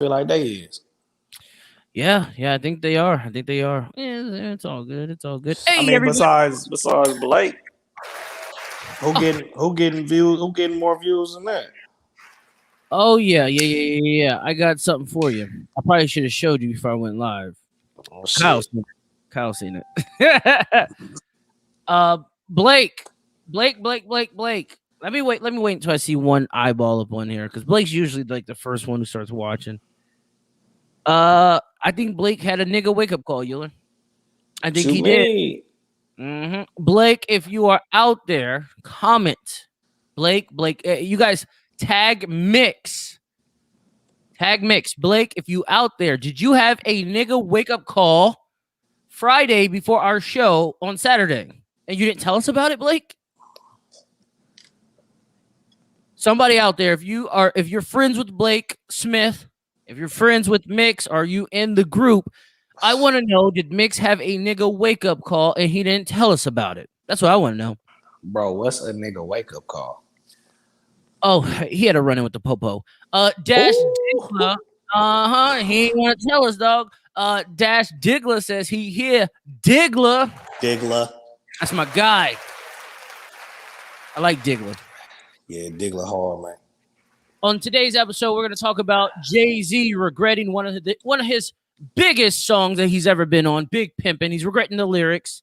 Feel like they is. Yeah, I think they are. Yeah, it's all good. It's all good. I Hey, mean, everybody. besides Blake, who getting views? Who getting more views than that? Oh yeah. I got something for you. I probably should have showed you before I went live. Oh Kyle shit. seen it. Kyle seen it. uh, Blake, Blake. Let me wait until I see one eyeball up on here because Blake's usually like the first one who starts watching. I think Blake had a nigga wake up call, Euler. I think You he did. mean? Blake, if you are out there, comment. Blake, you guys tag Mix. Tag Mix. Blake, if you out there, did you have a nigga wake up call Friday before our show on Saturday? And you didn't tell us about it, Blake? Somebody out there, if you're friends with Blake Smith, if you're friends with Mix, are you in the group? I want to know, did Mix have a nigga wake up call and he didn't tell us about it? That's what I want to know. Bro, what's a nigga wake up call? Oh, he had a run in with the popo. Dash Digla. Ooh. He ain't want to tell us, dog. Dash Digla says he here. Digla. Diggler. That's my guy. I like Digla. Yeah, Diggler hard, man. On today's episode, we're going to talk about Jay-Z regretting one of his biggest songs that he's ever been on, Big Pimpin'. He's regretting the lyrics.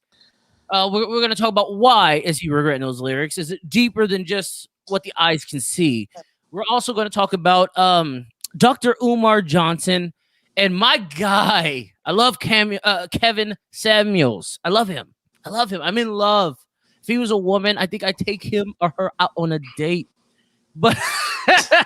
We're going to talk about why is he regretting those lyrics. Is it deeper than just what the eyes can see? We're also going to talk about Dr. Umar Johnson and my guy. I love Kevin Samuels. I love him. I'm in love. If he was a woman, I think I'd take him or her out on a date. But I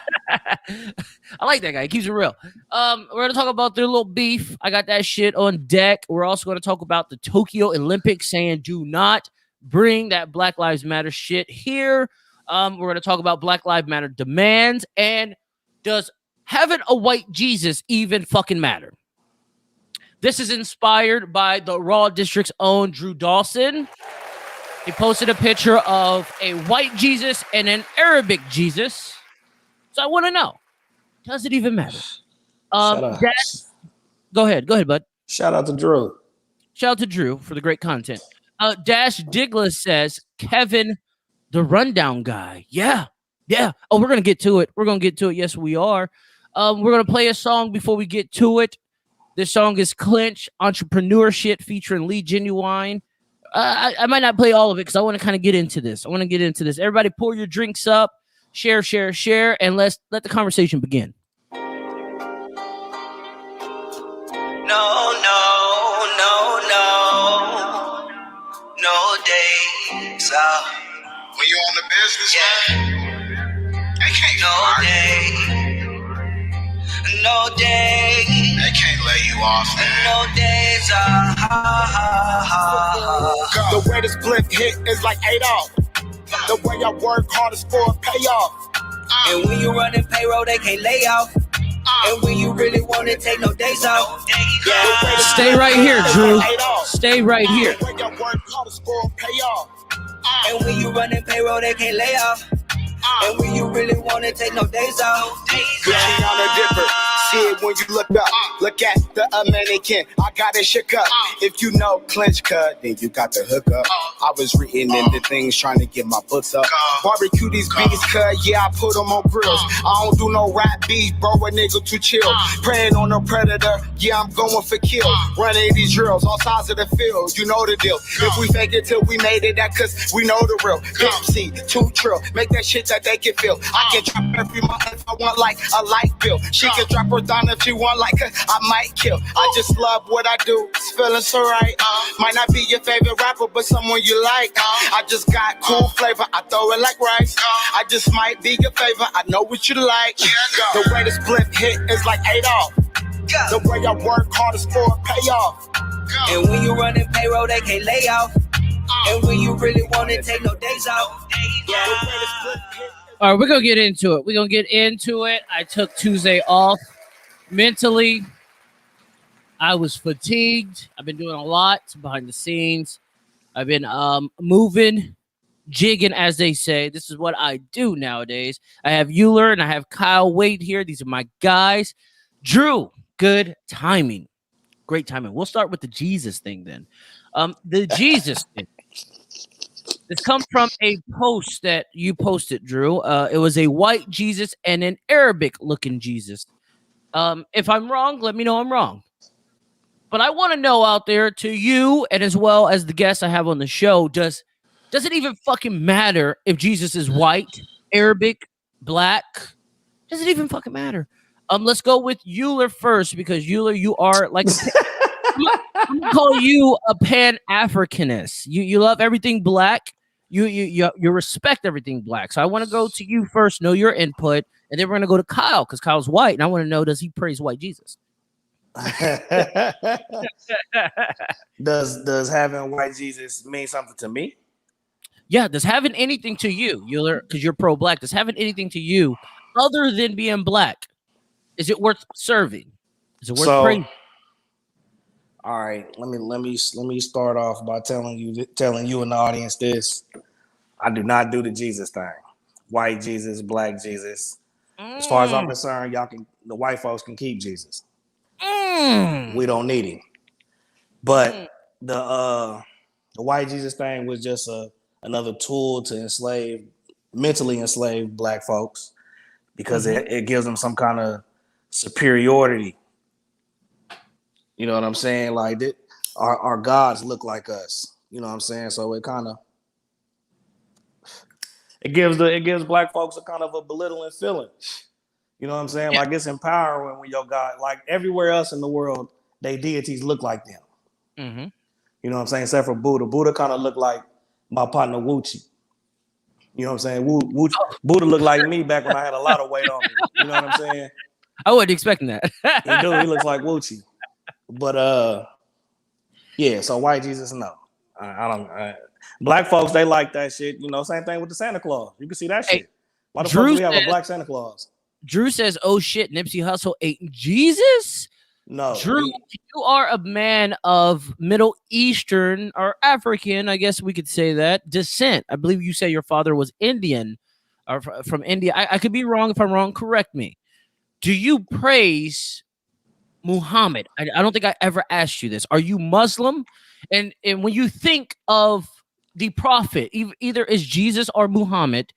like that guy. He keeps it real. We're going to talk about their little beef. I got that shit on deck. We're also going to talk about the Tokyo Olympics saying do not bring that Black Lives Matter shit here. We're going to talk about Black Lives Matter demands and does having a white Jesus even fucking matter? This is inspired by the Raw District's own Drew Dawson. He posted a picture of a white Jesus and an Arabic Jesus. So I want to know, does it even matter? Shout out. Go ahead, bud. Shout out to Drew. Shout out to Drew for the great content. Dash Diglas says, Kevin, the rundown guy. Yeah. Oh, we're going to get to it. Yes, we are. We're going to play a song before we get to it. This song is Clinch, Entrepreneur Shit featuring Lee Genuine. I might not play all of it because I want to kind of get into this. Everybody pour your drinks up, share, and let the conversation begin. No days out. When you on the business, man, they can't No day. They can't lay you off, man. No days out. The way this blip hit is like 8 off. The way I work hard is for a payoff. And when you running payroll, they can't lay off. And when you really want to take no days off. Stay right here, Drew. Stay right here. The way I work hard is for a payoff. And when you running payroll, they can't lay off. And when you really want to take no days off. Gucci on a dipper. See it when you look up. Look at the mannequin. I got it shook up. If you know clinch cut, then you got the hook up. I was reading into things trying to get my books up. Barbecue these beats cut, yeah, I put them on grills. I don't do no rap beef, bro, a nigga too chill. Praying on a predator, yeah, I'm going for kill. Running these drills, all sides of the field, you know the deal. If we fake it till we made it, that cause we know the real. Dipsy, 2 trill, make that shit that they can feel. I can drop every month if I want like a light bill. She can drop her down if she want like her, I might kill. I just love what I do, it's feeling so right. Might not be your favorite rapper, but someone you like. I just got cool flavor, I throw it like rice. I just might be your favor, I know what you like. The way the split hit is like 8 off. The way I work hard is for a payoff. And when you running payroll, they can't lay off. And when you really want to take no days off. All right, we're going to get into it. I took Tuesday off. Mentally, I was fatigued. I've been doing a lot behind the scenes. I've been moving, jigging, as they say. This is what I do nowadays. I have Euler and I have Kyle Wade here. These are my guys. Drew, good timing. Great timing. We'll start with the Jesus thing then. The Jesus thing. This comes from a post that you posted, Drew. It was a white Jesus and an Arabic looking Jesus. If I'm wrong, let me know I'm wrong. But I want to know out there, to you and as well as the guests I have on the show, does it even fucking matter if Jesus is white, Arabic, black? Does it even fucking matter? Let's go with Euler first, because Euler, you are like I'm gonna call you a Pan-Africanist. You love everything black. You respect everything black. So I want to go to you first, know your input, and then we're gonna go to Kyle because Kyle's white, and I want to know, does he praise white Jesus? Does having white Jesus mean something to me? Yeah, does having anything to you, because you're pro-black, does having anything to you other than being black, is it worth serving? Is it worth praising? All right, let me start off by telling you and the audience this. I do not do the Jesus thing. White Jesus, black Jesus. As far as I'm concerned, the white folks can keep Jesus. We don't need him. But the white Jesus thing was just another tool to mentally enslave black folks, because it gives them some kind of superiority. You know what I'm saying? Like, our gods look like us. You know what I'm saying? So it gives black folks a kind of a belittling feeling. You know what I'm saying? Like, it's empowering when your God, like everywhere else in the world, they deities look like them. Mm-hmm. You know what I'm saying? Except for Buddha. Buddha kind of looked like my partner Wuchi. You know what I'm saying? Buddha looked like me back when I had a lot of weight on me. You know what I'm saying? I wasn't expecting that. He looks like Wuchi. But yeah, so white Jesus, no. I don't. Black folks, they like that shit. You know, same thing with the Santa Claus. You can see that shit. Why the fuck do we have a black Santa Claus? Drew says, "Oh shit, Nipsey Hussle ate Jesus." No, Drew, you are a man of Middle Eastern or African, I guess we could say that, descent. I believe you say your father was Indian or from India. I could be wrong. If I'm wrong, correct me. Do you praise Muhammad? I don't think I ever asked you this. Are you Muslim? And when you think of the prophet, either is Jesus or Muhammad,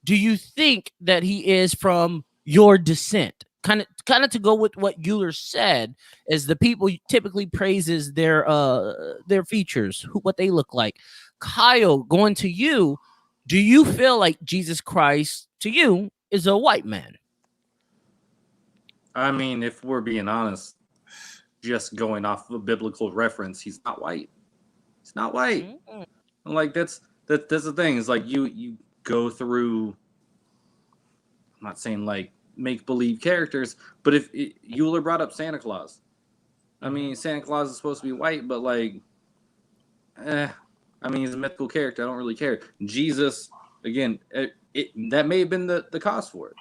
do you think that he is from your descent? Kind of to go with what Euler said, is the people typically praises their features, what they look like. Kyle, going to you, do you feel like Jesus Christ to you is a white man? I mean, if we're being honest, just going off of a biblical reference, he's not white. He's not white. Mm-hmm. Like that's the thing. Is like you go through. I'm not saying like make-believe characters, but if Euler brought up Santa Claus, I mean, Santa Claus is supposed to be white, but like, I mean, he's a mythical character. I don't really care. Jesus, again, that may have been the cause for it.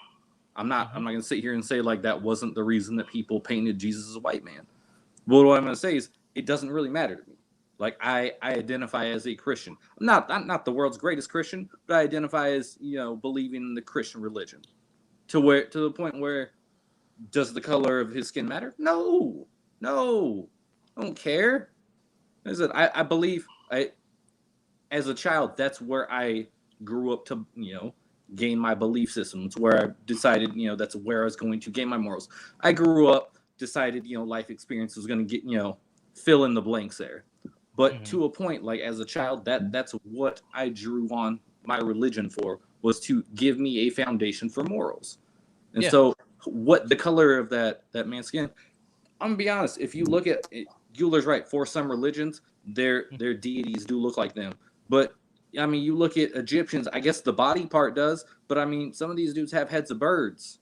I'm not gonna sit here and say like that wasn't the reason that people painted Jesus as a white man. But what I'm gonna say is it doesn't really matter to me. Like I identify as a Christian. I'm not the world's greatest Christian, but I identify as, believing in the Christian religion. To the point where, does the color of his skin matter? No, I don't care. I believe as a child, that's where I grew up to, gain my belief system. It's where I decided, that's where I was going to gain my morals. I grew up, decided, life experience was going to get, fill in the blanks there. But to a point, like as a child, that's what I drew on my religion for, was to give me a foundation for morals. And so what the color of that man's skin, I'm gonna be honest, if you look at it, Euler's right, for some religions, their deities do look like them. But I mean, you look at Egyptians, I guess the body part does, but I mean, some of these dudes have heads of birds.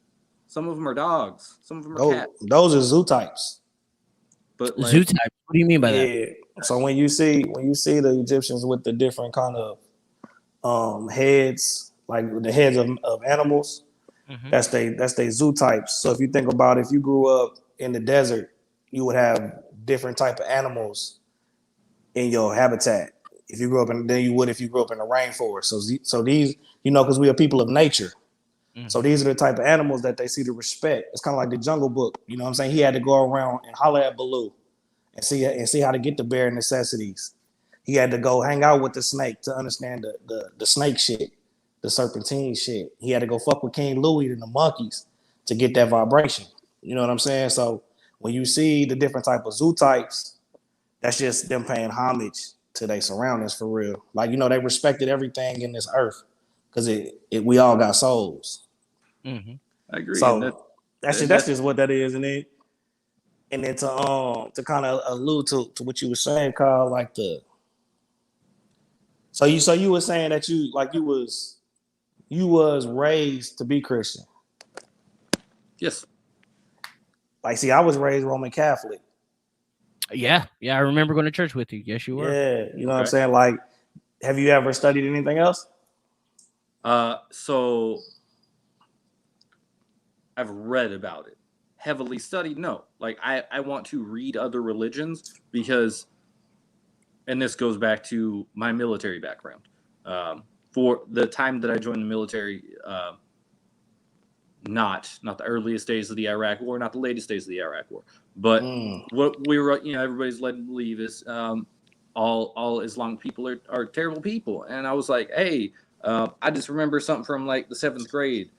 Some of them are dogs. Some of them are cats. Those are zoo types. But like, zoo type, what do you mean by that? So when you see the Egyptians with the different kind of heads, like the heads of animals, that's they zoo types. So if you think about it, if you grew up in the desert, you would have different type of animals in your habitat. If you grew up in the rainforest. So these, because we are people of nature. So these are the type of animals that they see to respect. It's kind of like the Jungle Book. You know what I'm saying? He had to go around and holler at Baloo and see how to get the bare necessities. He had to go hang out with the snake to understand the snake shit, the serpentine shit. He had to go fuck with King Louis and the monkeys to get that vibration. You know what I'm saying? So when you see the different type of zoo types, that's just them paying homage to their surroundings for real. Like, you know, they respected everything in this earth because we all got souls. Mm-hmm. I agree. So that's just what that is. And then to kind of allude to what you were saying, Kyle, like so you were saying that you was raised to be Christian. Yes. Like, see, I was raised Roman Catholic. Yeah, I remember going to church with you. Yes, you were. Yeah, you know what I'm saying? Like, have you ever studied anything else? So I've read about it. Heavily studied? No. Like, I want to read other religions because, and this goes back to my military background. For the time that I joined the military, not the earliest days of the Iraq War, not the latest days of the Iraq War, but what we were, everybody's led to believe is all Islamic people are terrible people. And I was like, hey, I just remember something from like the 7th grade.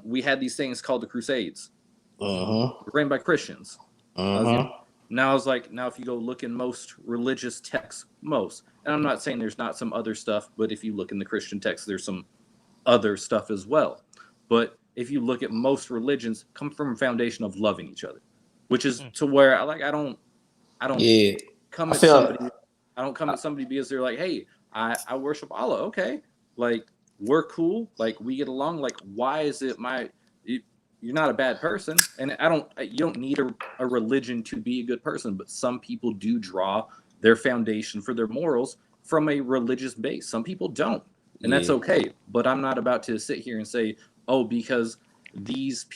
We had these things called the Crusades, ran by Christians. Now I was like, now if you go look in most religious texts, and I'm not saying there's not some other stuff, but if you look in the Christian text, there's some other stuff as well. But if you look at most religions, come from a foundation of loving each other, which is to where I don't come at somebody. I don't come at somebody because they're like, hey, I worship Allah. Okay, like we're cool, like we get along. Like, why is it you're not a bad person, and you don't need a religion to be a good person, but some people do draw their foundation for their morals from a religious base. Some people don't, and that's okay. But I'm not about to sit here and say, oh, because these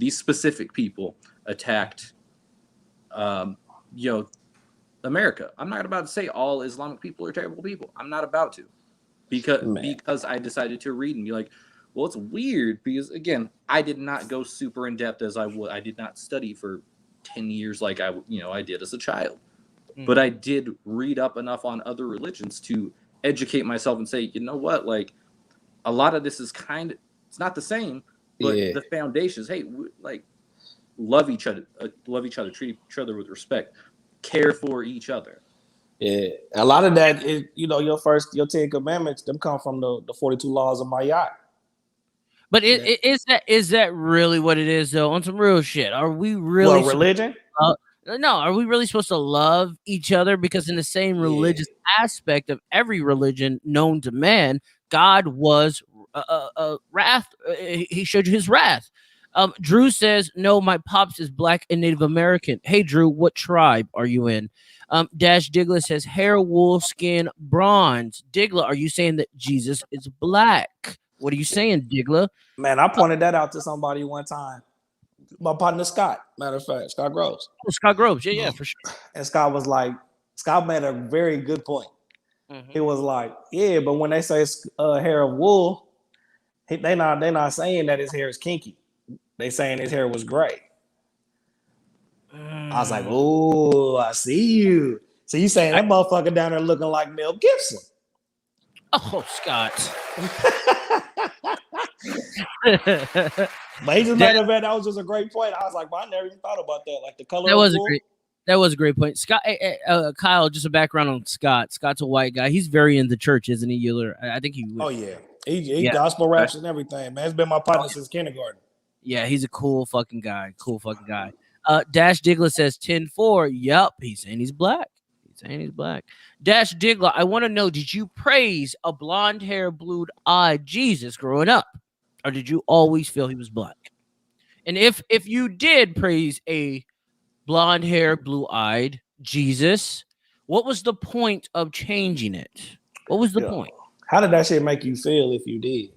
specific people attacked, America. I'm not about to say all Islamic people are terrible people. I'm not about to, because I decided to read and be like, well, it's weird because, again, I did not go super in depth as I would. I did not study for 10 years like I did as a child. But I did read up enough on other religions to educate myself and say, you know what, like a lot of this is it's not the same, but the foundations, hey, like love each other, treat each other with respect, care for each other. Yeah, a lot of that is, your 10 commandments, them come from the 42 laws of Mayat. But is that really what it is though? On some real shit, are we really religion? No, are we really supposed to love each other? Because in the same religious aspect of every religion known to man, God was wrath. He showed you his wrath. Drew says, no, my pops is Black and Native American. Hey, Drew, what tribe are you in? Dash Digla says, hair, wool, skin, bronze. Digla, are you saying that Jesus is black? What are you saying, Digla? Man, I pointed that out to somebody one time. My partner Scott, matter of fact, Scott Groves. Oh, Scott Groves, yeah, for sure. And Scott made a very good point. He was like, yeah, but when they say hair of wool, they not saying that his hair is kinky. They saying his hair was gray. I was like, oh, I see you. So you saying that motherfucker down there looking like Mel Gibson? Oh, Scott. But he just made a bet. That was just a great point. I was like, well, I never even thought about that. Like the color. That was a great point. Scott, Kyle, just a background on Scott. Scott's a white guy. He's very in the church, isn't he? I think he. Oh yeah, he gospel raps and everything. Man, it's been my partner since kindergarten. Yeah, he's a cool fucking guy. Dash Digla says 10-4. Yup, he's saying he's black. Dash Digla, I want to know, did you praise a blonde hair, blue-eyed Jesus growing up? Or did you always feel he was black? And if you did praise a blonde hair, blue-eyed Jesus, what was the point of changing it? What was the point? How did that shit make you feel if you did?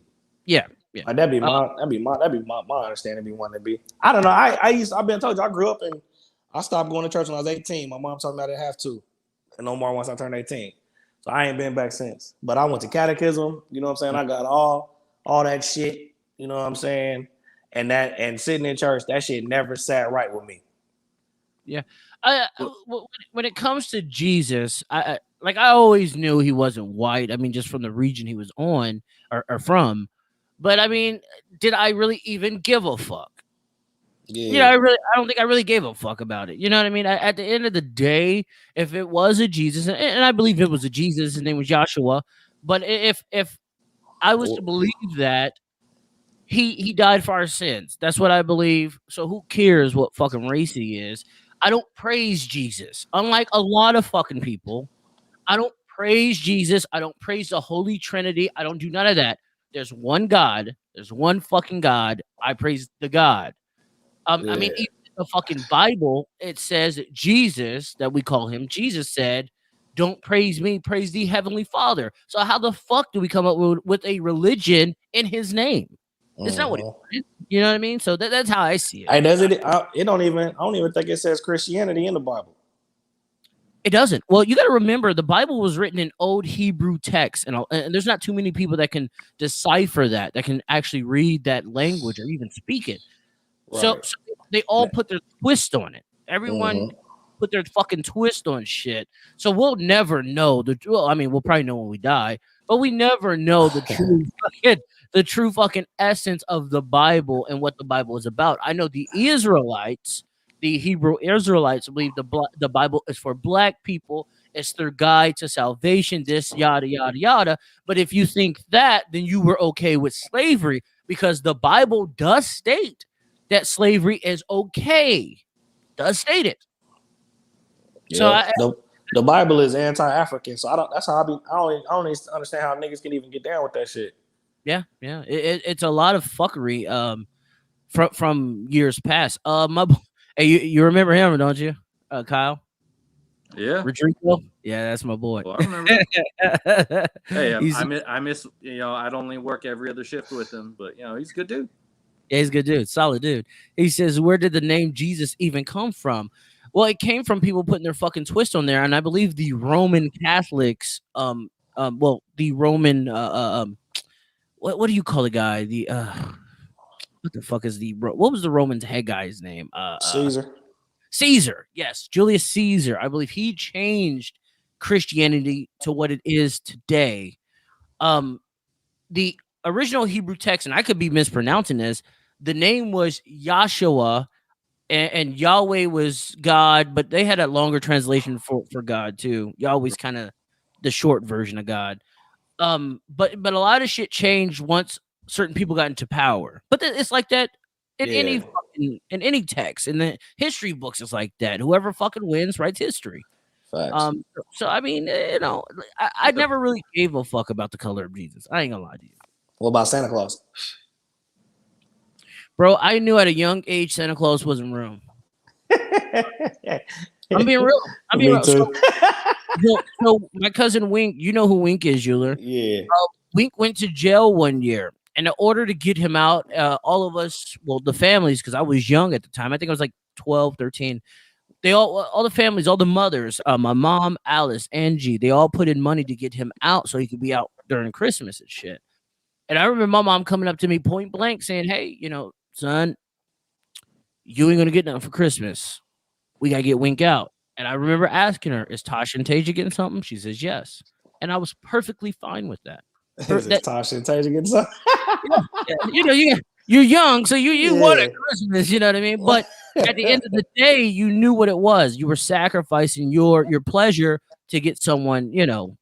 Yeah. Like, that'd be my understanding. Be one to be. I don't know. I've been told you I grew up and I stopped going to church when I was 18. My mom told me I didn't have to, and no more once I turned 18. So I ain't been back since. But I went to catechism. You know what I'm saying? I got all that shit. You know what I'm saying? And sitting in church, that shit never sat right with me. Yeah. When it comes to Jesus, I always knew he wasn't white. I mean, just from the region he was on or from. But I mean, did I really even give a fuck? Yeah. I don't think I really gave a fuck about it. You know what I mean? At the end of the day, if it was a Jesus, and I believe it was a Jesus, his name was Joshua. But if I was to believe that he died for our sins, that's what I believe. So who cares what fucking race he is? I don't praise Jesus, unlike a lot of fucking people. I don't praise Jesus. I don't praise the Holy Trinity. I don't do none of that. There's one God. There's one fucking God. I praise the God. I mean, even in the fucking Bible, it says that Jesus, that we call him, Jesus said, "Don't praise me, praise the Heavenly Father." So how the fuck do we come up with a religion in his name? It's not what he wanted. You know what I mean? So that's how I see it. Hey, does it? I don't even think it says Christianity in the Bible. It doesn't. Well, you got to remember the Bible was written in old Hebrew text, and there's not too many people that can decipher that can actually read that language or even speak it. Right. So they all put their twist on it. Everyone put their fucking twist on shit. So we'll never know well, I mean, we'll probably know when we die, but we never know the true fucking essence of the Bible and what the Bible is about. I know the Israelites, the Hebrew Israelites, believe the Bible is for black people. It's their guide to salvation, this yada yada yada. But if you think that, then you were okay with slavery, because the Bible does state that slavery is okay. Does state it. Yeah. So the Bible is anti-African, so I don't. That's how I be. I don't even understand how niggas can even get down with that shit. Yeah. It's a lot of fuckery. From years past. Hey, you remember him, don't you, Kyle? Yeah. Rodrigo? Yeah, that's my boy. Well, I remember. Hey, I miss. I'd only work every other shift with him, but he's a good dude. Yeah, he's a good dude, solid dude. He says, "Where did the name Jesus even come from?" Well, it came from people putting their fucking twist on there, and I believe the Roman Catholics, the Roman, what do you call the guy? The what the fuck is what was the Roman head guy's name? Caesar. Caesar, yes, Julius Caesar. I believe he changed Christianity to what it is today. The original Hebrew text, and I could be mispronouncing this, the name was Yahshua, and Yahweh was God, but they had a longer translation for God too. Yahweh's kind of the short version of God. But a lot of shit changed once certain people got into power. But it's like that in any text. In the history books, it's like that. Whoever fucking wins writes history. Facts. So I mean, I never really gave a fuck about the color of Jesus. I ain't gonna lie to you. What about Santa Claus? Bro, I knew at a young age Santa Claus wasn't real. I'm being real. Me too. So my cousin Wink, you know who Wink is, Euler? Yeah. Wink went to jail one year. And in order to get him out, all of us, well, the families, because I was young at the time, I think I was like 12, 13. They all the families, all the mothers, my mom, Alice, Angie, they all put in money to get him out so he could be out during Christmas and shit. And I remember my mom coming up to me point blank saying, "Hey, son, you ain't gonna get nothing for Christmas. We gotta get Wink out." And I remember asking her, "Is Tasha and Tasia getting something?" She says yes. And I was perfectly fine with that. Is Tasha and Tasia getting something? You're young, so you wanted Christmas, you know what I mean? But at the end of the day, you knew what it was. You were sacrificing your pleasure to get someone,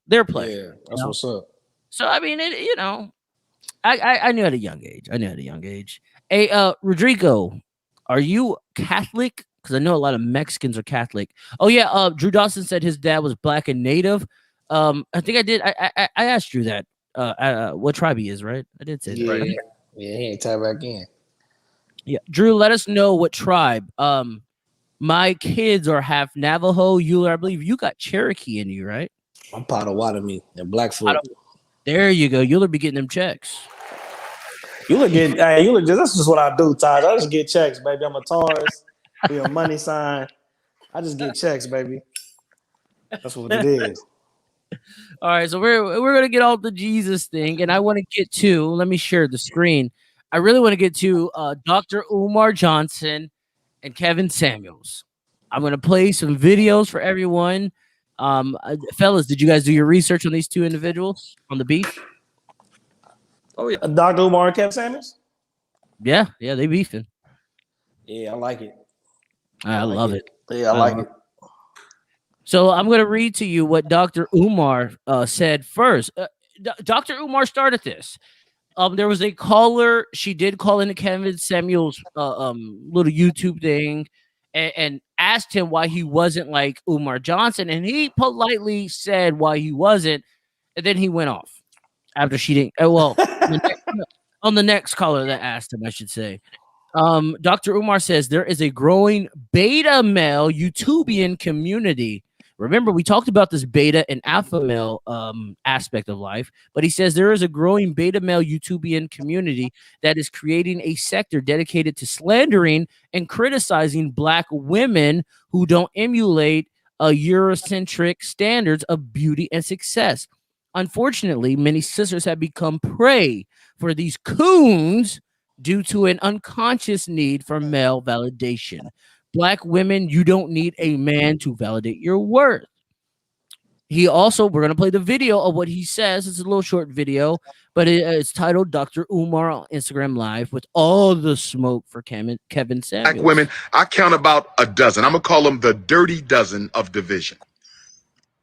their pleasure. Yeah, that's what's up. So I mean, I knew at a young age. Hey, Rodrigo, are you Catholic? Because I know a lot of Mexicans are Catholic. Oh yeah, Drew Dawson said his dad was black and native. I think I did. I asked Drew that. What tribe he is, right? I did say that. Right? Yeah, he ain't tied back in. Yeah, Drew, let us know what tribe. My kids are half Navajo. Euler, I believe you got Cherokee in you, right? I'm Potawatomi and Blackfoot. There you go. Euler be getting them checks. That's just what I do, Taj. I just get checks, baby. I'm a Taurus. Be a money sign. I just get checks, baby. That's what it is. All right, so we're gonna get off the Jesus thing, and I want to get to. Let me share the screen. I really want to get to Dr. Umar Johnson and Kevin Samuels. I'm going to play some videos for everyone. Fellas, did you guys do your research on these two individuals on the beef? Oh yeah. Dr. Umar and Kevin Samuels? Yeah, they beefing. Yeah, I like it. I love it. Yeah, I like it. So I'm going to read to you what Dr. Umar said first. Dr. Umar started this. There was a caller. She did call into Kevin Samuels' little YouTube thing and asked him why he wasn't like Umar Johnson. And he politely said why he wasn't. And then he went off after she didn't. On the next caller that asked him, I should say. Dr. Umar says there is a growing beta male YouTubian community. Remember, we talked about this beta and alpha male aspect of life, but he says there is a growing beta male YouTubian community that is creating a sector dedicated to slandering and criticizing Black women who don't emulate Eurocentric standards of beauty and success. Unfortunately, many sisters have become prey for these coons due to an unconscious need for male validation. Black women, you don't need a man to validate your worth. We're going to play the video of what he says. It's a little short video, but it's titled Dr. Umar on Instagram Live with all the smoke for Kevin Samuels. Black women, I count about a dozen. I'm going to call them the dirty dozen of division.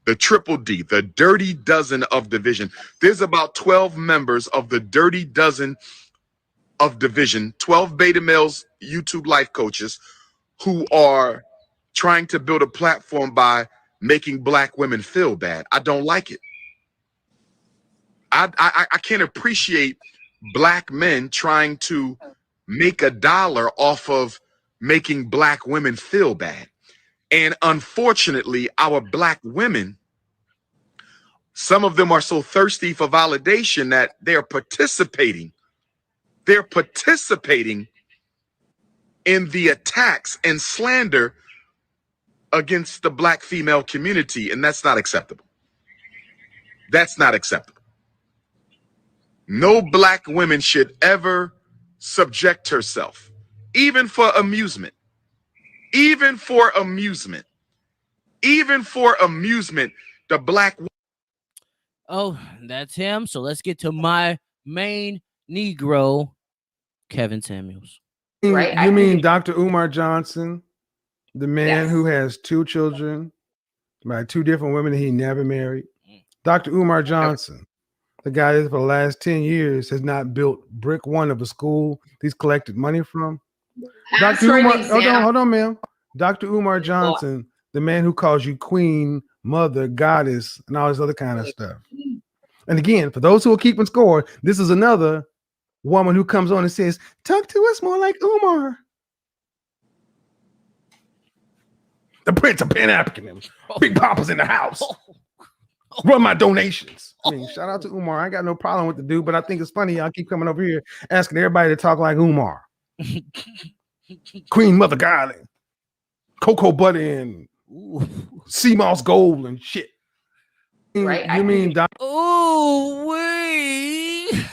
The triple D, the dirty dozen of division. There's about 12 members of the dirty dozen of division, 12 beta males, YouTube life coaches, who are trying to build a platform by making Black women feel bad. I don't like it. I can't appreciate Black men trying to make a dollar off of making Black women feel bad. And unfortunately, our Black women, some of them are so thirsty for validation that they're participating. They're participating in the attacks and slander against the Black female community, and that's not acceptable. That's not acceptable. No Black woman should ever subject herself, even for amusement, even for amusement, the Black. Oh, that's him. So let's get to my main Negro, Kevin Samuels. Right? You mean Dr. Umar Johnson, the man who has 2 children by 2 different women that he never married? Dr. Umar Johnson, the guy that for the last 10 years has not built brick one of a school he's collected money from. Dr. Umar, hold on, ma'am. Dr. Umar Johnson, the man who calls you queen, mother, goddess, and all this other kind of stuff. And again, for those who are keeping score, this is another woman who comes on and says, talk to us more like Umar. The Prince of Pan African. Big Papa's in the house. Run my donations. I mean, shout out to Umar. I ain't got no problem with the dude, but I think it's funny. Y'all keep coming over here asking everybody to talk like Umar. Queen Mother Garland, Cocoa Butter, and sea moss gold and shit. Right? You mean Dr. Oh, wait.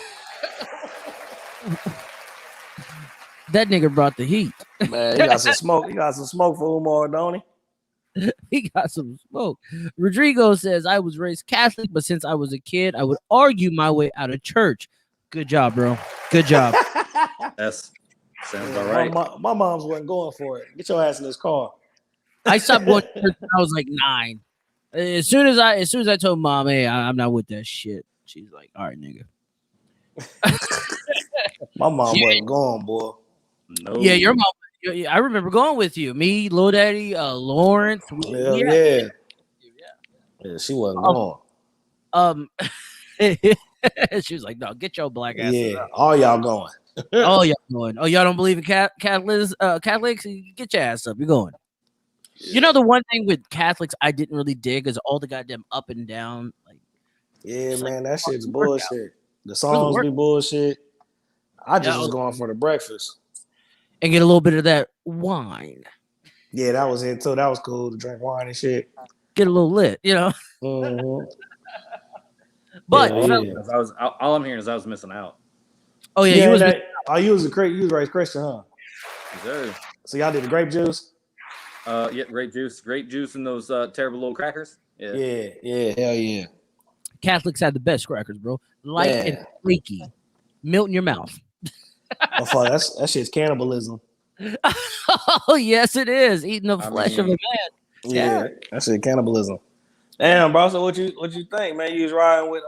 That nigga brought the heat. Man, he got some smoke. He got some smoke for Umar, don't he? He got some smoke. Rodrigo says, I was raised Catholic, but since I was a kid, I would argue my way out of church. Good job, bro. Good job. Yes. Sounds all right. My mom's wasn't going for it. Get your ass in this car. I stopped going to church when I was like 9. As soon as I told mom, hey, I'm not with that shit, she's like, all right, nigga. My mom wasn't going, boy. No. Yeah, your mom. I remember going with you. Me, Lil Daddy, Lawrence. Yeah, she wasn't going. She was like, no, get your black ass. Yeah, all y'all going. All y'all going. Oh, y'all don't believe in Catholics? Get your ass up. You're going. You know, the one thing with Catholics I didn't really dig is all the goddamn up and down. Like, yeah, man, that shit's bullshit. The songs be bullshit. I just was going for the breakfast. And get a little bit of that wine. Yeah, that was it too. That was cool to drink wine and shit. Get a little lit, you know. Mm-hmm. But all I'm hearing is I was missing out. Oh yeah, you was. You was raised Christian, huh? Yes, sir. So y'all did the grape juice? Yeah, grape juice, and those terrible little crackers. Yeah. Hell yeah. Catholics had the best crackers, bro. Light and flaky, melt in your mouth. Oh, fuck, that shit's cannibalism. Oh yes, it is eating the flesh of a man. Yeah, that shit cannibalism. Damn, bro. So what you think, man? You was riding with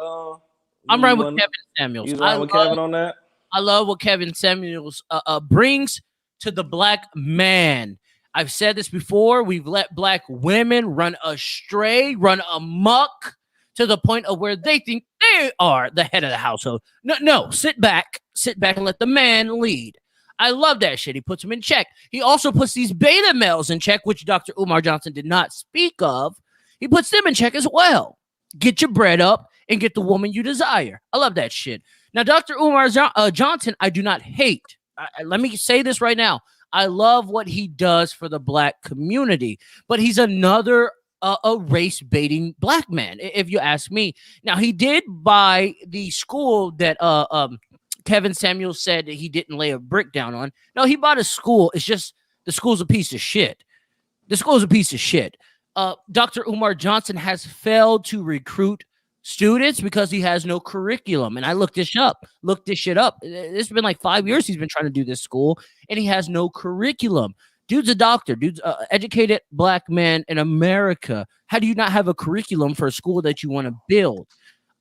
I'm riding with Kevin Samuels. You was riding with Kevin on that? I love what Kevin Samuels brings to the black man. I've said this before. We've let black women run astray, run amok to the point of where they think they are the head of the household. No, sit back and let the man lead. I love that shit. He puts them in check. He also puts these beta males in check, which Dr. Umar Johnson did not speak of. He puts them in check as well. Get your bread up and get the woman you desire. I love that shit. Now, Dr. Umar Johnson, I do not hate. Let me say this right now. I love what he does for the black community, but he's another a race baiting black man, if you ask me. Now, he did buy the school that Kevin Samuels said that he didn't lay a brick down on. No, he bought a school. It's just the school's a piece of shit. The school's a piece of shit. Dr. Umar Johnson has failed to recruit students because he has no curriculum. And I looked this shit up. It's been like 5 years he's been trying to do this school, and he has no curriculum. Dude's a doctor. Dude's an educated black man in America. How do you not have a curriculum for a school that you want to build?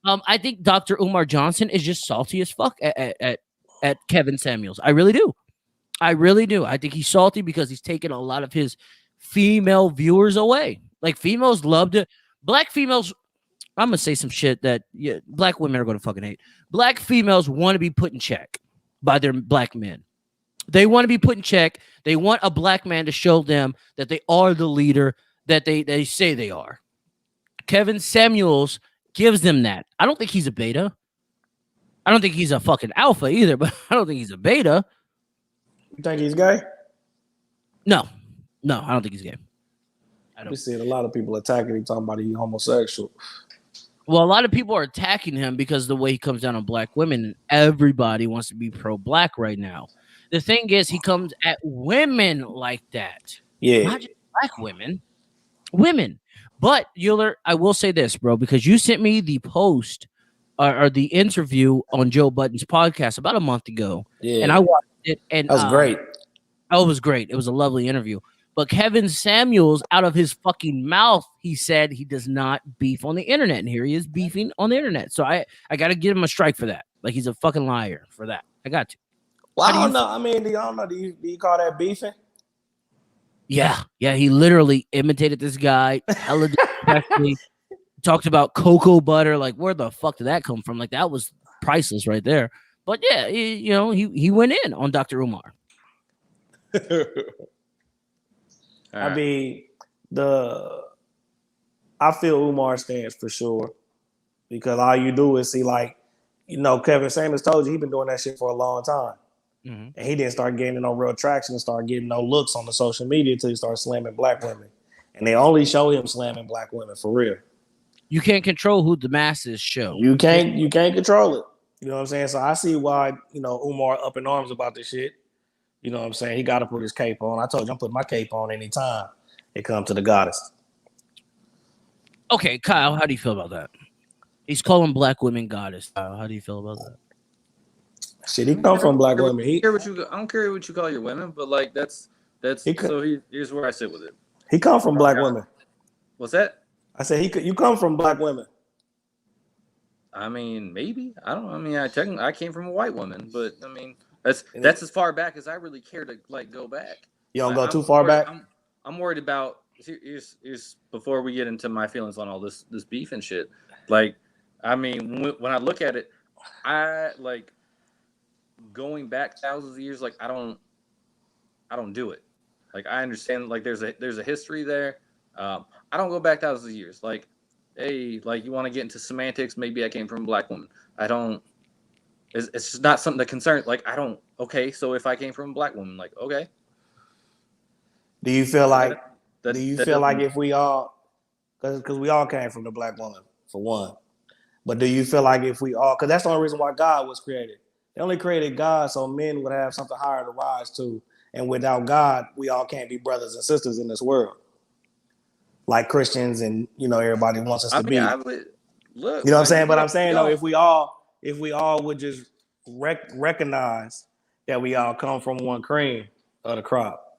I think Dr. Umar Johnson is just salty as fuck at Kevin Samuels. I really do. I think he's salty because he's taken a lot of his female viewers away. Like, females love to... Black females... I'm going to say some shit that black women are going to fucking hate. Black females want to be put in check by their black men. They want to be put in check. They want a black man to show them that they are the leader that they say they are. Kevin Samuels gives them that. I don't think he's a beta. I don't think he's a fucking alpha either, but I don't think he's a beta. You think he's gay? No, I don't think he's gay. We seeing a lot of people attacking him, talking about he's homosexual. Well, a lot of people are attacking him because of the way he comes down on black women, and everybody wants to be pro-black right now. The thing is, he comes at women like that. Yeah. Not just black women. Women. But, Euler, I will say this, bro, because you sent me the post or the interview on Joe Budden's podcast about a month ago. Yeah. And I watched it. And that was great. Oh, it was great. It was a lovely interview. But Kevin Samuels, out of his fucking mouth, he said he does not beef on the internet. And here he is beefing on the internet. So I got to give him a strike for that. Like, he's a fucking liar for that. I got to. Well, I don't know. I mean, do you call that beefing? Yeah. He literally imitated this guy. Hella disrespectfully. Talked about cocoa butter. Like, where the fuck did that come from? Like, that was priceless right there. But yeah, he went in on Dr. Umar. I mean, I feel Umar stands for sure, because all you do is see, like, Kevin Samuels told you he's been doing that shit for a long time. Mm-hmm. And he didn't start getting no real traction and start getting no looks on the social media until he started slamming black women. And they only show him slamming black women for real. You can't control who the masses show. You can't control it. You know what I'm saying? So I see why, Umar up in arms about this shit. You know what I'm saying? He got to put his cape on. I told you I'm putting my cape on anytime it comes to the goddess. Okay, Kyle, how do you feel about that? He's calling black women goddess. Kyle, how do you feel about that? Shit, he come from black women. I don't care what you call your women, but like here's where I sit with it. He come from black women. What's that? I said you come from black women. I mean, maybe. I don't. I mean, I came from a white woman, but I mean, that's as far back as I really care to like go back. You don't go too far back. I'm worried about. Here's before we get into my feelings on all this beef and shit. Like, I mean, when I look at it, I like going back thousands of years. Like, I don't do it. Like, I understand. Like, there's a history there. I don't go back thousands of years. Like, hey, like, you want to get into semantics? Maybe I came from a black woman. I don't. It's just not something that concerns. Like, I don't. Okay, so if I came from a black woman, like, okay. Do you feel like? If we all, because we all came from the black woman for one, but do you feel like if we all, because that's the only reason why God was created, They only created God so men would have something higher to rise to. And without God, we all can't be brothers and sisters in this world, like Christians and everybody wants us I to mean, be. I would look. You know what I'm like, saying? But I'm we saying though, all- if we all would just recognize that we all come from one cream of the crop,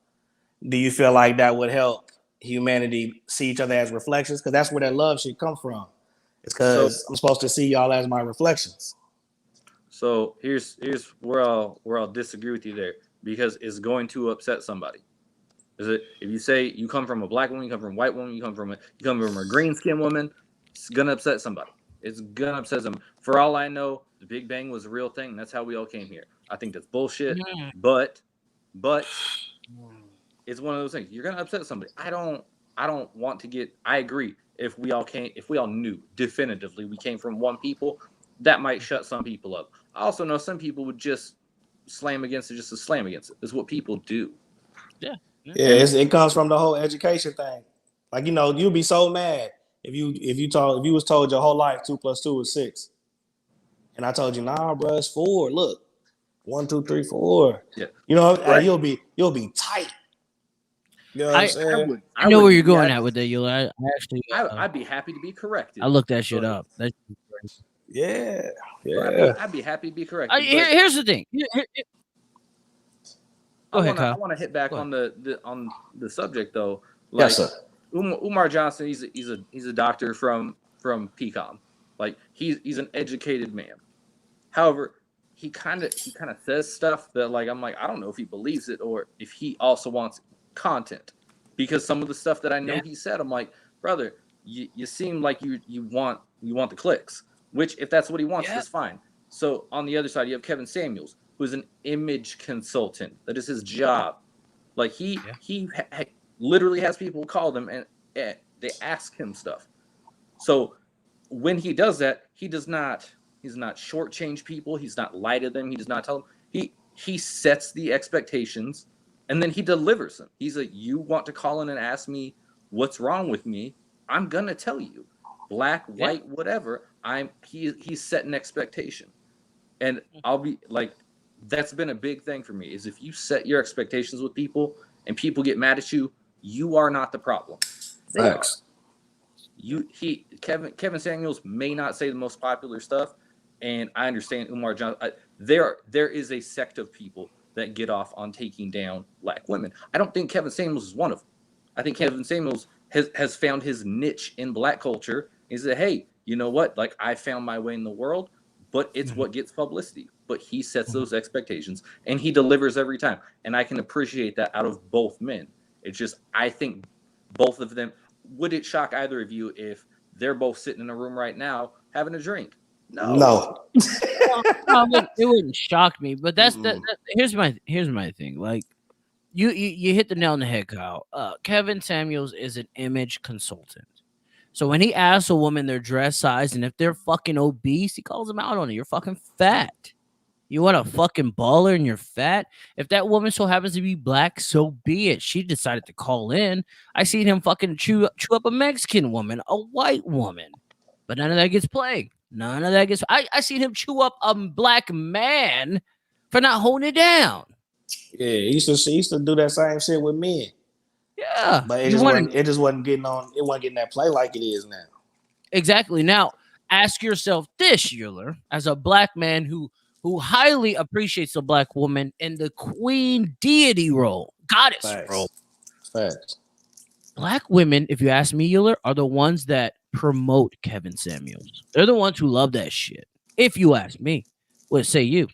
do you feel like that would help humanity see each other as reflections? Because that's where that love should come from. It's because I'm supposed to see y'all as my reflections. So here's where I'll disagree with you there, because it's going to upset somebody. Is it if you say you come from a black woman, you come from a white woman, you come from a green skinned woman, it's gonna upset somebody. It's gonna upset them. For all I know, the Big Bang was a real thing. And that's how we all came here. I think that's bullshit. But it's one of those things. You're gonna upset somebody. I don't want to get. I agree. If we all knew definitively we came from one people, that might shut some people up. I also know some people would just slam against it just to slam against it. It's what people do. Yeah. It comes from the whole education thing. Like you'd be so mad if you was told your whole life 2 + 2 is 6, and I told you, nah, bro, it's 4. Look, 1, 2, 3, 4. Yeah. Right. You'll be tight. You know what I'm saying? I know where you're going at with that, Euler. I actually, I'd be happy to be corrected. I looked that shit up. That's crazy. Yeah. I'd be happy to be corrected. Here's the thing. Go ahead, Kyle. I want to hit back on the subject though. Yes, sir. Umar Johnson, he's a doctor from PCOM. Like he's an educated man. However, he kind of says stuff that I'm like, I don't know if he believes it or if he also wants content, because some of the stuff that I know he said, I'm like, brother, you seem like you want the clicks, which if that's what he wants, that's fine. So on the other side, you have Kevin Samuels, who is an image consultant. That is his job. Like he literally has people call them and they ask him stuff. So when he does that, he's not shortchange people. He's not lie to them. He does not tell them. He sets the expectations and then he delivers them. He's like, you want to call in and ask me what's wrong with me? I'm gonna tell you, black, white, whatever. He's setting expectation, and I'll be like, that's been a big thing for me. Is if you set your expectations with people and people get mad at you, you are not the problem. Thanks. Kevin Samuels may not say the most popular stuff, and I understand Umar Johnson. There is a sect of people that get off on taking down black women. I don't think Kevin Samuels is one of them. I think Kevin Samuels has found his niche in black culture. He said, hey, you know what? Like, I found my way in the world, but it's what gets publicity. But he sets those expectations and he delivers every time. And I can appreciate that out of both men. It's just, I think both of them, would it shock either of you if they're both sitting in a room right now having a drink? No. It wouldn't shock me, but here's my thing. Like, you hit the nail on the head, Kyle. Kevin Samuels is an image consultant. So when he asks a woman their dress size and if they're fucking obese, he calls them out on it. You're fucking fat. You want a fucking baller and you're fat? If that woman so happens to be black, so be it. She decided to call in. I seen him fucking chew up a Mexican woman, a white woman. But none of that gets played. None of that gets... I seen him chew up a black man for not holding it down. Yeah, he used to do that same shit with men. Yeah. But it just wasn't getting that play like it is now. Exactly. Now, ask yourself this, Euler, as a black man who highly appreciates a black woman in the queen deity role, goddess role. Facts. Black women, if you ask me, Euler, are the ones that promote Kevin Samuels. They're the ones who love that shit. If you ask me, what say you?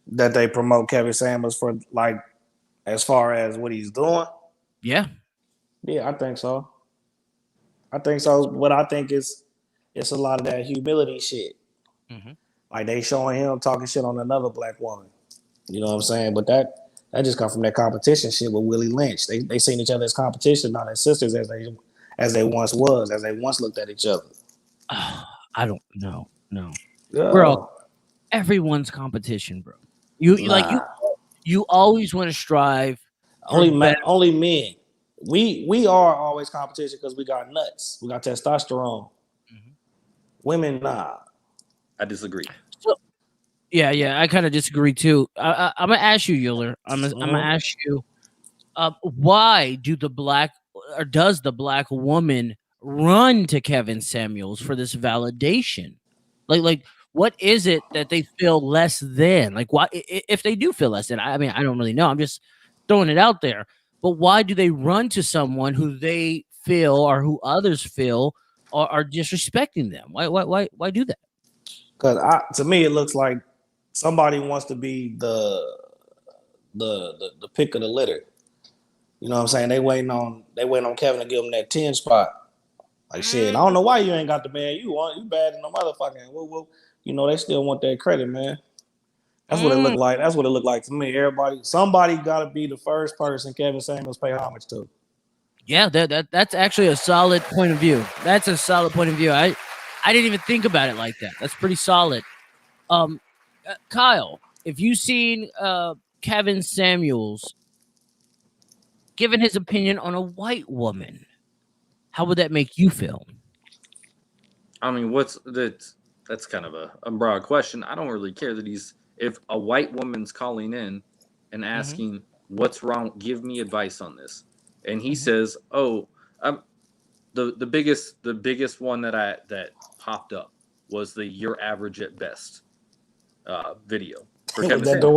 That they promote Kevin Samuels for, like, as far as what he's doing? Yeah. Yeah, I think so. What I think is it's a lot of that humility shit. Mm-hmm. Like, they showing him talking shit on another black woman. You know what I'm saying? But that just come from that competition shit with Willie Lynch. They seen each other as competition, not as sisters as they once looked at each other. I don't know. No. Yeah. Bro, everyone's competition, bro. You always want to strive. Only men. We are always competition because we got nuts. We got testosterone. Mm-hmm. Women, nah. I disagree. Yeah. I kind of disagree too. I'm gonna ask you, Euler. I'm gonna ask you, why does the black woman run to Kevin Samuels for this validation? Like, what is it that they feel less than? Like, why, if they do feel less than? I mean, I don't really know. I'm just throwing it out there. But why do they run to someone who they feel or who others feel are disrespecting them? Why do that? Because to me, it looks like somebody wants to be the pick of the litter. You know what I'm saying? They waiting on Kevin to give them that 10 spot. Like shit, I don't know why you ain't got the man you want. You bad in the motherfucking. Well, you know they still want that credit, man. That's what it looked like. That's what it looked like to me. Somebody got to be the first person Kevin Samuels pay homage to. Yeah, that's actually a solid point of view. That's a solid point of view. I didn't even think about it like that. That's pretty solid. Kyle, if you've seen Kevin Samuels giving his opinion on a white woman, how would that make you feel? I mean, that's kind of a broad question. I don't really care that if a white woman's calling in and asking what's wrong, give me advice on this, and he says, "Oh, the biggest one that popped up was the "You're average at best" video. For Kevin That's the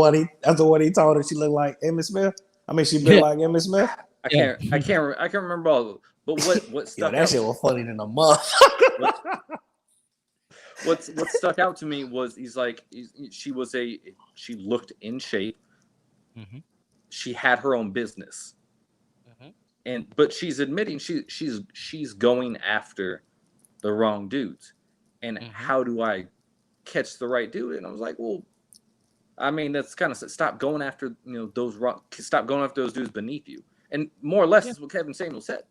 one he told her she looked like Emmitt Smith. I mean, she built like Emmitt Smith. I can't remember all. But what stuck that out? Shit was funny than a month. What stuck out to me was she looked in shape. She had her own business, but she's admitting she's going after the wrong dudes. And how do I catch the right dude? And I was like, well, I mean, that's kind of stop going after stop going after those dudes beneath you. And more or less is what Kevin Samuels said.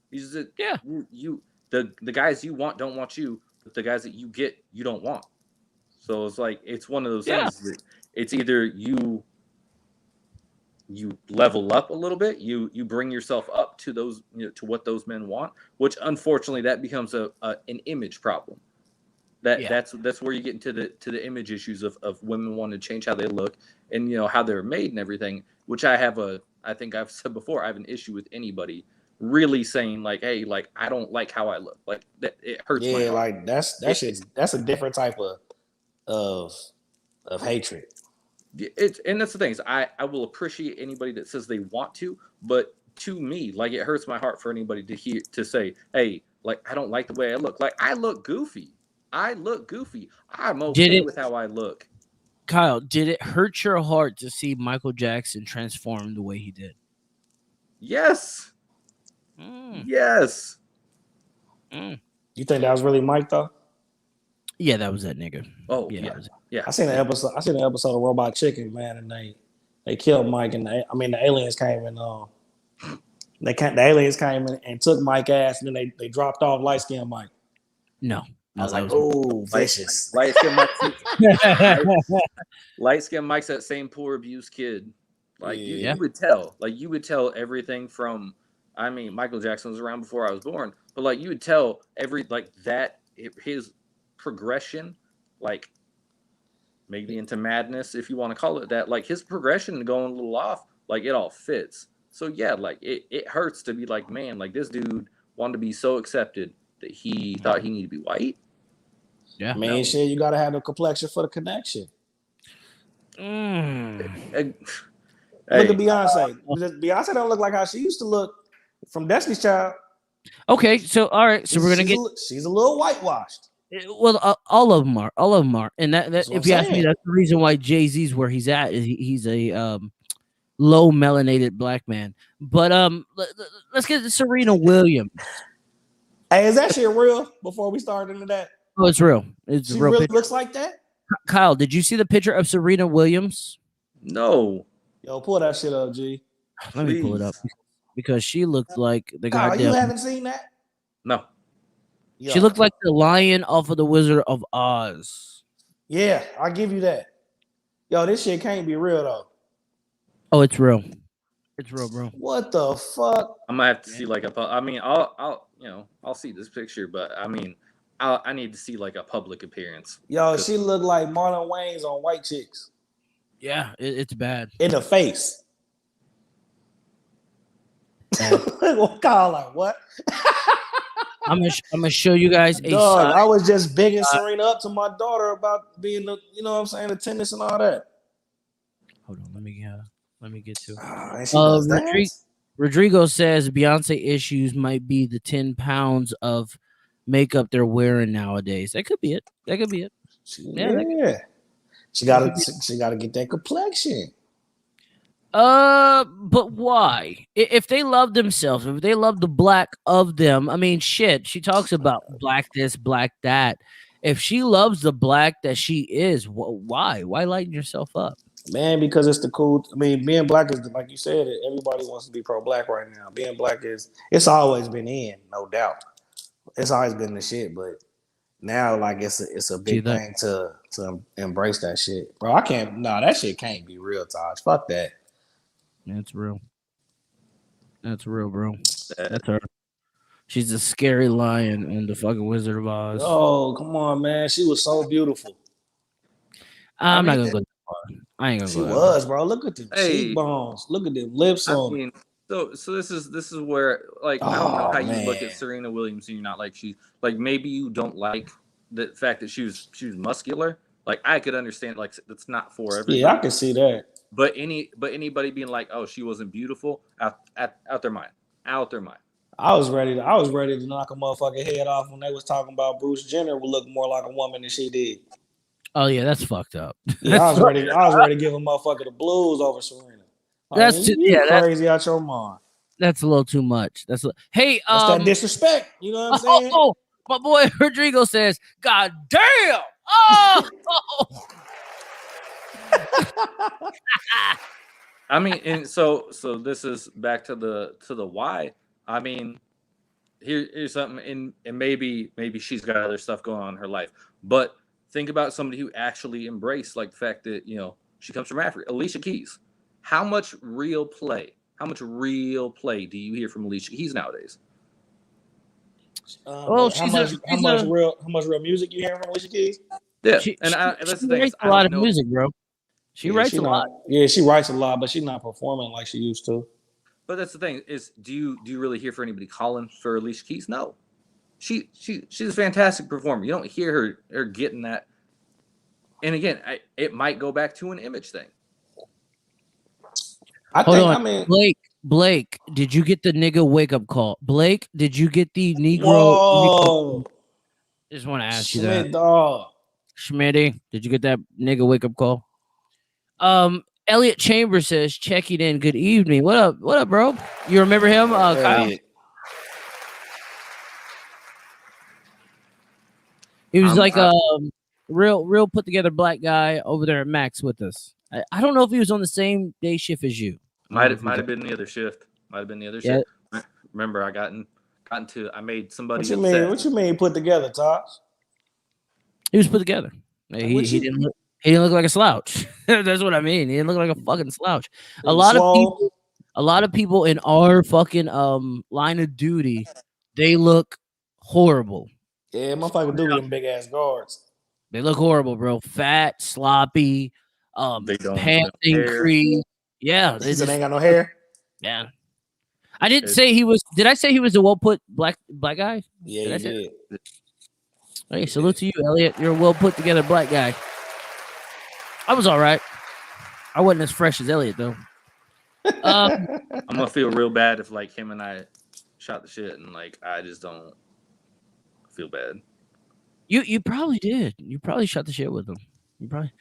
He said, the guys you want don't want you, but the guys that you get, you don't want. So it's like, it's one of those things that it's either you level up a little bit, you bring yourself up to those, to what those men want, which unfortunately that becomes an image problem. That's where you get into the image issues of women wanting to change how they look and how they're made and everything, which I think I've said before, I have an issue with anybody really saying like, hey, like I don't like how I look. Like that, it hurts my heart. Like that's a different type of hatred. And that's the thing is I will appreciate anybody that says they want to, but to me, like it hurts my heart for anybody to say, hey, like I don't like the way I look. Like I look goofy. I'm okay with how I look. Kyle, did it hurt your heart to see Michael Jackson transform the way he did? Yes. Yes. You think that was really Mike though? Yeah, that was that nigga. Oh yeah. I seen an episode of Robot Chicken, man, and they killed Mike, and the aliens came and the aliens came in and took Mike's ass, and then they dropped off light skinned Mike. No. I was like, oh, vicious. Light skin Mike's that same poor abused kid. Like you would tell everything from. I mean, Michael Jackson was around before I was born, but like you would tell his progression, like maybe into madness, if you want to call it that, like his progression going a little off, like it all fits. So yeah, like it hurts to be like, man, like this dude wanted to be so accepted that he thought he needed to be white. Yeah, man, shit, you gotta have the complexion for the connection. Look at Beyonce. Beyonce don't look like how she used to look from Destiny's Child. Okay, so all right, so we're gonna she's a little whitewashed. Well, all of them are, and that if you ask me, that's the reason why Jay-Z's where he's at. He's a low melanated black man. But let's get to Serena Williams. Hey, is that shit real? Before we start into that, oh, it's real. It's she real. Really looks like that. Kyle, did you see the picture of Serena Williams? No. Yo, pull that shit up, G. Let me pull it up because she looked like the Kyle, goddamn. You haven't seen that? No. Yo. She looked like the lion off of the Wizard of Oz. Yeah, I'll give you that. Yo, this shit can't be real though. Oh, it's real. It's real, bro. What the fuck? I'm gonna have to see like I'll see this picture, but I mean, I need to see like a public appearance. Yo, she looked like Marlon Wayans on White Chicks Yeah, it's bad. in the face. What call like what? I'm gonna show you guys a Dog, side. I was just bigging Serena up to my daughter about being the, you know what I'm saying, the tennis and all that. Hold on, let me get to it. And she does that? Rodrigo says Beyonce issues might be the 10 pounds of makeup they're wearing nowadays. That could be it. That could be it. Yeah. She gotta get that complexion. But why? If they love themselves, if they love the black of them, I mean, shit. She talks about black this, black that. If she loves the black that she is, why? Why lighten yourself up? Man, because it's the cool. I mean, being black is like you said. Everybody wants to be pro-black right now. Being black it's always been in, no doubt. It's always been the shit, but now like it's a big thing to embrace that shit, bro. I can't. No, that shit can't be real, Taj. Fuck that. That's real. That's real, bro. That's her. She's a scary lion in the fucking Wizard of Oz. Oh, come on, man. She was so beautiful. I'm not gonna go that far. I ain't gonna go. She was, bro. Look at the cheekbones. Look at the lips on. I mean, so this is where like I don't know how you look at Serena Williams and you're not like she like maybe you don't like the fact that she was muscular. Like I could understand like that's not for everybody. Yeah, I can see that. But anybody being like, oh, she wasn't beautiful, out their mind. I was ready to knock a motherfucking head off when they was talking about Bruce Jenner would look more like a woman than she did. Oh yeah, that's fucked up. Yeah, I was ready to give a motherfucker the blues over Serena. That's crazy out your mind. That's a little too much. That's that disrespect. You know what I'm saying? Oh, my boy Rodrigo says, "God damn!" Oh. I mean, and so this is back to the why. I mean, here's something, and maybe she's got other stuff going on in her life, but think about somebody who actually embraced like the fact that she comes from Africa. Alicia Keys. How much real play do you hear from Alicia Keys nowadays? How much real music you hear from Alicia Keys? Yeah, that's the thing. Writes a lot of music, bro. She writes a lot. Yeah, she writes a lot, but she's not performing like she used to. But that's the thing is, do you really hear for anybody calling for Alicia Keys? No, she's a fantastic performer. You don't hear her getting that. And again, it might go back to an image thing. Hold on. Blake, did you get the nigga wake up call? Blake, did you get the Negro? Whoa. Just want to ask you that. Dog. Schmitty, did you get that nigga wake up call? Elliot Chambers says, check it in. Good evening. What up, bro? You remember him? Kyle? He was like a real put together black guy over there at Max with us. I don't know if he was on the same day shift as you. Might have been the other shift. Shift. Remember, I made somebody. What you mean put together, Tops? He was put together. He didn't look like a slouch. That's what I mean. He didn't look like a fucking slouch. A lot of people in our fucking line of duty, they look horrible. Yeah, motherfucker do with them big ass guards. They look horrible, bro. Fat, sloppy, pants increased. Yeah, they ain't got no hair. Yeah, I didn't say he was. Did I say he was a well put black guy? Yeah, you did. Hey, salute to you, Elliot. You're a well put together black guy. I was all right. I wasn't as fresh as Elliot though. I'm gonna feel real bad if like him and I shot the shit and like I just don't feel bad. You probably did. You probably shot the shit with him. You probably.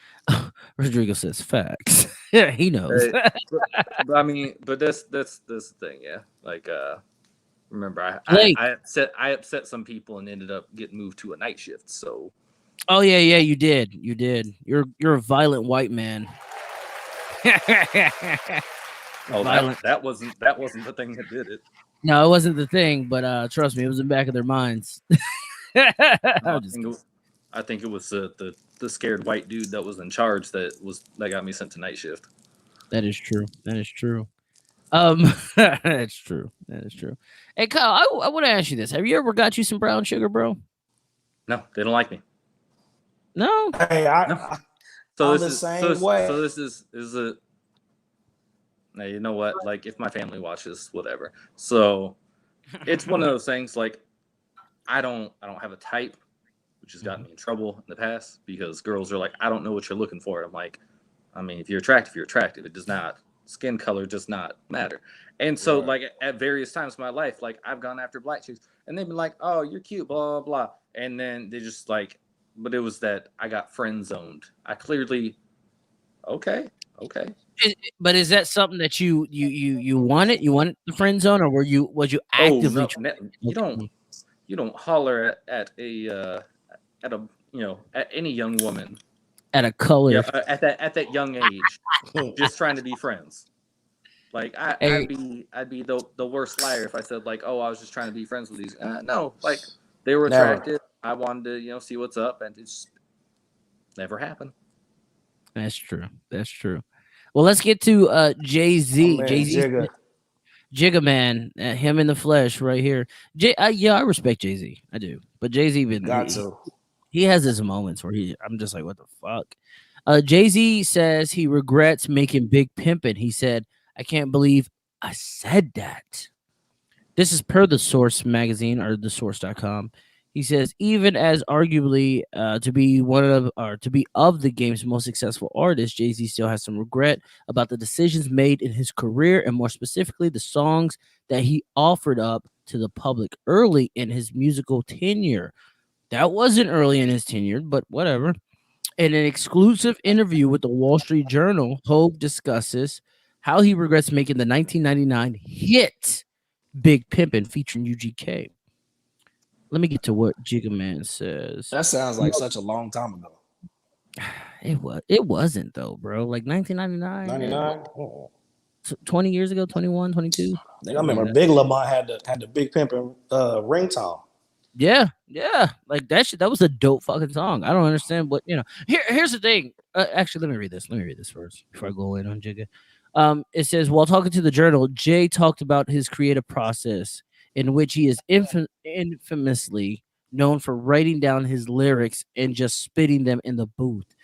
Rodrigo says facts. Yeah, he knows. but I mean, but that's the thing, yeah. Like, remember, I upset some people and ended up getting moved to a night shift. So. Oh yeah, you did. You're a violent white man. Violent. That wasn't the thing that did it. No, it wasn't the thing, but trust me, it was in the back of their minds. I think it was the scared white dude that was in charge that got me sent to night shift. That is true. That's true. That is true. Hey Kyle, I want to ask you this: have you ever got you some brown sugar, bro? No, they don't like me. No. Hey, No. So I'm this the is same way. So this is a. Now you know what? Like if my family watches, whatever. So it's one of those things. Like I don't have a type, which has gotten me in trouble in the past because girls are like, I don't know what you're looking for. I'm like, I mean, if you're attractive, you're attractive. It does not. Skin color does not matter. And so, Right. like at various times in my life, like I've gone after black chicks, and they've been like, "Oh, you're cute," blah blah blah, and then they just like, but it was that I got friend zoned. I clearly, okay. But is that something that you wanted? You wanted the friend zone, or was you Oh actively? no, you don't holler at a at any young woman. At a color? Yeah, at that young age, just trying to be friends. Like I'd be the worst liar if I said like, oh, I was just trying to be friends with these. No, like they were Never. attractive. I wanted to see what's up, and it's never happened. That's true. Well, let's get to Jay-Z. Jay-Z, Jigga Man, him in the flesh, right here. Yeah, I respect Jay-Z. I do, but Jay-Z he has his moments where I'm just like, what the fuck. Jay-Z says he regrets making Big Pimpin'. He said, I can't believe I said that. This is per The Source magazine or thesource.com. He says, even as arguably to be of the game's most successful artists, Jay-Z still has some regret about the decisions made in his career, and more specifically, the songs that he offered up to the public early in his musical tenure. That wasn't early in his tenure, but whatever. In an exclusive interview with the Wall Street Journal, Hope discusses how he regrets making the 1999 hit Big Pimpin' featuring UGK. Let me get to what Jigga Man says. That sounds like such a long time ago. It wasn't though, bro. Like 1999. 99? 20 years ago, 21, 22. I remember Big Lamont had the Big Pimpin' ringtone. Yeah. Like that shit. That was a dope fucking song. I don't understand what Here's the thing. Actually, let me read this first before I go in on Jigga. It says, while talking to the Journal, Jay talked about his creative process, in which he is infamously known for writing down his lyrics and just spitting them in the booth.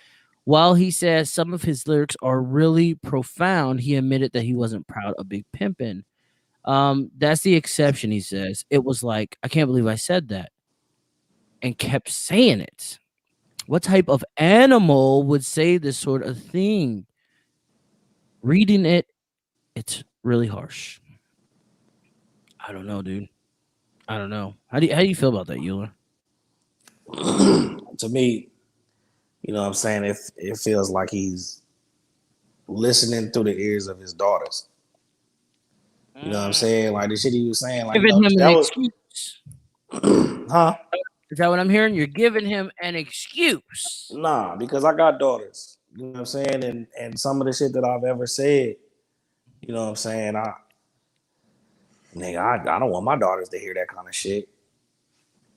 While he says some of his lyrics are really profound, he admitted that he wasn't proud of Big Pimpin'. That's the exception, he says. It was like, I can't believe I said that, and kept saying it. What type of animal would say this sort of thing? Reading it, it's really harsh. I don't know, dude. I don't know. How do you feel about that, Euler? To me, you know what I'm saying, it feels like he's listening through the ears of his daughters. You know what I'm saying? Like the shit he was saying, like giving him an excuse. Huh? Is that what I'm hearing? You're giving him an excuse. Nah, because I got daughters. You know what I'm saying? And some of the shit that I've ever said, you know what I'm saying, I don't want my daughters to hear that kind of shit.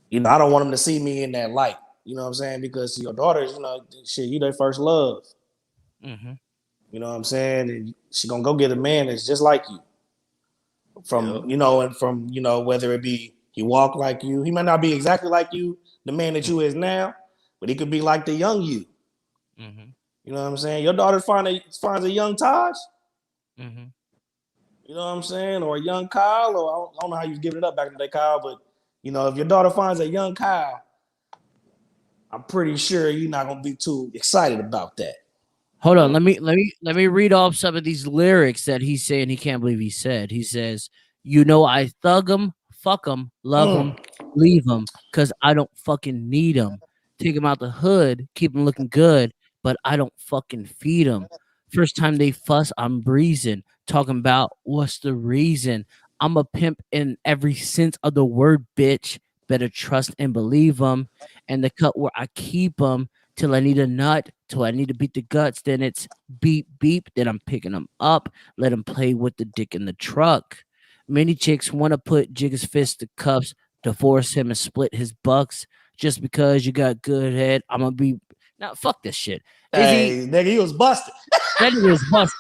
You know, I don't want them to see me in that light. You know what I'm saying? Because your daughters, you know, shit, you their first love. Mm-hmm. You know what I'm saying? And she gonna go get a man that's just like you. From whether it be he walk like you, he might not be exactly like you, the man that you is now, but he could be like the young you. Mm-hmm. You know what I'm saying? Your daughter finds a young Taj. Mm-hmm. You know what I'm saying? Or a young Kyle, or I don't know how you give it up back in the day, Kyle, but you know, if your daughter finds a young Kyle, I'm pretty sure you're not gonna be too excited about that. Hold on, let me read off some of these lyrics that he's saying he can't believe he said. He says, I thug him, fuck him, love him, leave him, cause I don't fucking need him. Take him out the hood, keep him looking good, but I don't fucking feed him. First time they fuss, I'm breezing, talking about what's the reason. I'm a pimp in every sense of the word, bitch. Better trust and believe him. And the cut where I keep him till I need a nut, till I need to beat the guts. Then it's beep, beep. Then I'm picking him up. Let him play with the dick in the truck. Many chicks want to put Jigga's fist to cuffs to force him and split his bucks. Just because you got good head, I'm going to be... Now, fuck this shit. Nigga, he was busted. That nigga was busted.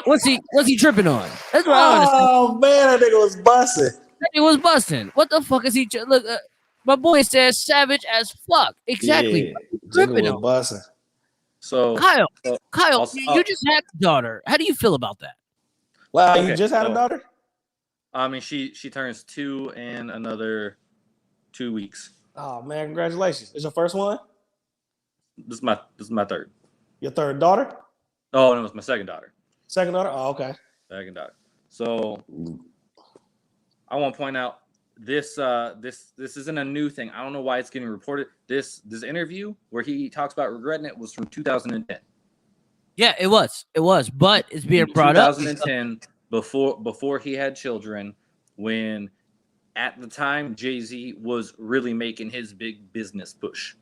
What's he tripping on? That's what I understand. Oh, man, that nigga was busted. That nigga was busting. What the fuck is he... Look... My boy says savage as fuck. Exactly. Yeah, What you Jigga tripping was on? busting. So Kyle, I'll- you just had a daughter. How do you feel about that? Wow, you Okay, just had a so- daughter? I mean, she turns 2 in another 2 weeks. Oh man, congratulations! It's your first one? This is my third. Your third daughter? Oh, no, it's my second daughter. Second daughter? Oh, okay. Second daughter. So I want to point out this isn't a new thing. I don't know why it's getting reported. This interview where he talks about regretting it was from 2010. Yeah, it was, but it's being brought up. 2010, before he had children, when at the time Jay-Z was really making his big business push.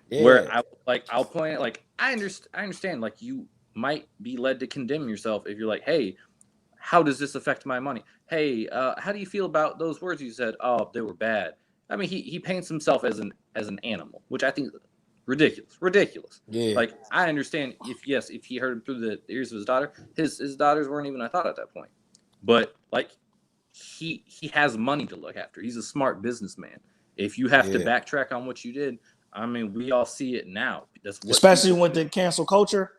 Yeah. Where I'll point out, like, I understand, like, you might be led to condemn yourself if you're like, hey, how does this affect my money? Hey, how do you feel about those words you said? Oh, they were bad. I mean, he paints himself as an animal, which I think is ridiculous. Yeah. Like, I understand if he heard him through the ears of his daughter, his daughters weren't even a thought at that point. But like, he has money to look after. He's a smart businessman. If you have to backtrack on what you did, I mean, we all see it now. That's what especially with the cancel culture.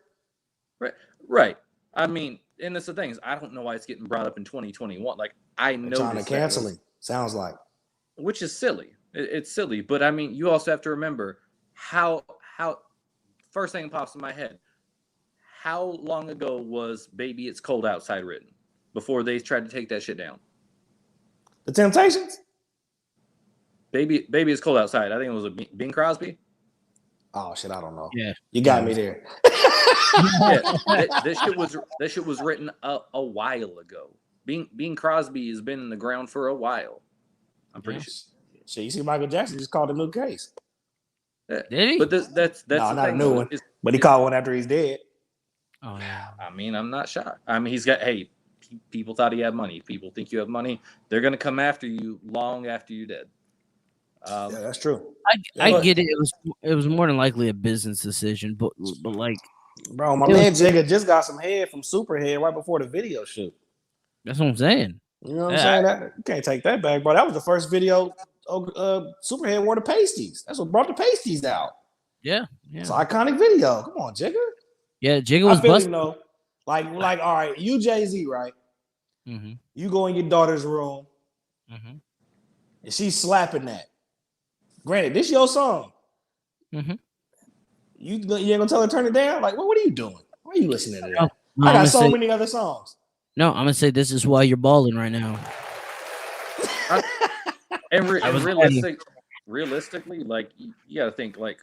Right. I mean, and that's the thing is, I don't know why it's getting brought up in 2021. Like, I know Trying to cancel him. Sounds like. Which is silly. It's silly. But I mean, you also have to remember how first thing that pops in my head. How long ago was "Baby It's Cold Outside" written before they tried to take that shit down? The Temptations? Baby It's Cold Outside. I think it was a Bing Crosby. Oh shit, I don't know. Yeah, you got me there. This shit was written a while ago. Bing Crosby has been in the ground for a while. I'm pretty sure. Shit, you see, Michael Jackson just called a new case. Did he? But that's no, the not thing. a new one. But he called one after he's dead. Oh yeah. I mean, I'm not shocked. I mean, he's got. Hey, people thought he had money. If people think you have money, they're gonna come after you long after you're dead. Yeah, that's true. I get it. It was more than likely a business decision, but like, bro, my man Jigga just got some head from Superhead right before the video shoot. That's what I'm saying. You know what I'm saying? That, you can't take that back, bro. That was the first video. Superhead wore the pasties. That's what brought the pasties out. Yeah. It's an iconic video. Come on, Jigga. Yeah, Jigga was busted. Know, like, all right, you Jay-Z, right? Mm-hmm. You go in your daughter's room, Mm-hmm. and she's slapping that. Granted, this your song. Mm-hmm. You ain't gonna tell her to turn it down? Like, what are you doing? Why are you listening to that? No, I got so many other songs. No, I'm gonna say this is why you're balling right now. And realistically, like, you got to think, like,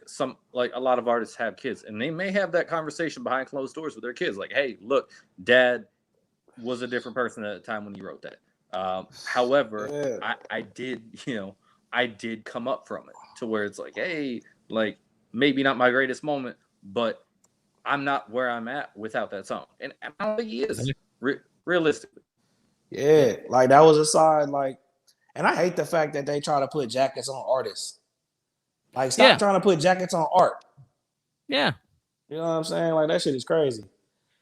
a lot of artists have kids, and they may have that conversation behind closed doors with their kids. Like, hey, look, Dad was a different person at the time when he wrote that. However, I did come up from it to where it's like, hey, like, maybe not my greatest moment, but I'm not where I'm at without that song. And I don't think he is, realistically. Yeah, like, that was a side, like, and I hate the fact that they try to put jackets on artists. Like, stop trying to put jackets on art. Yeah. You know what I'm saying? Like, that shit is crazy.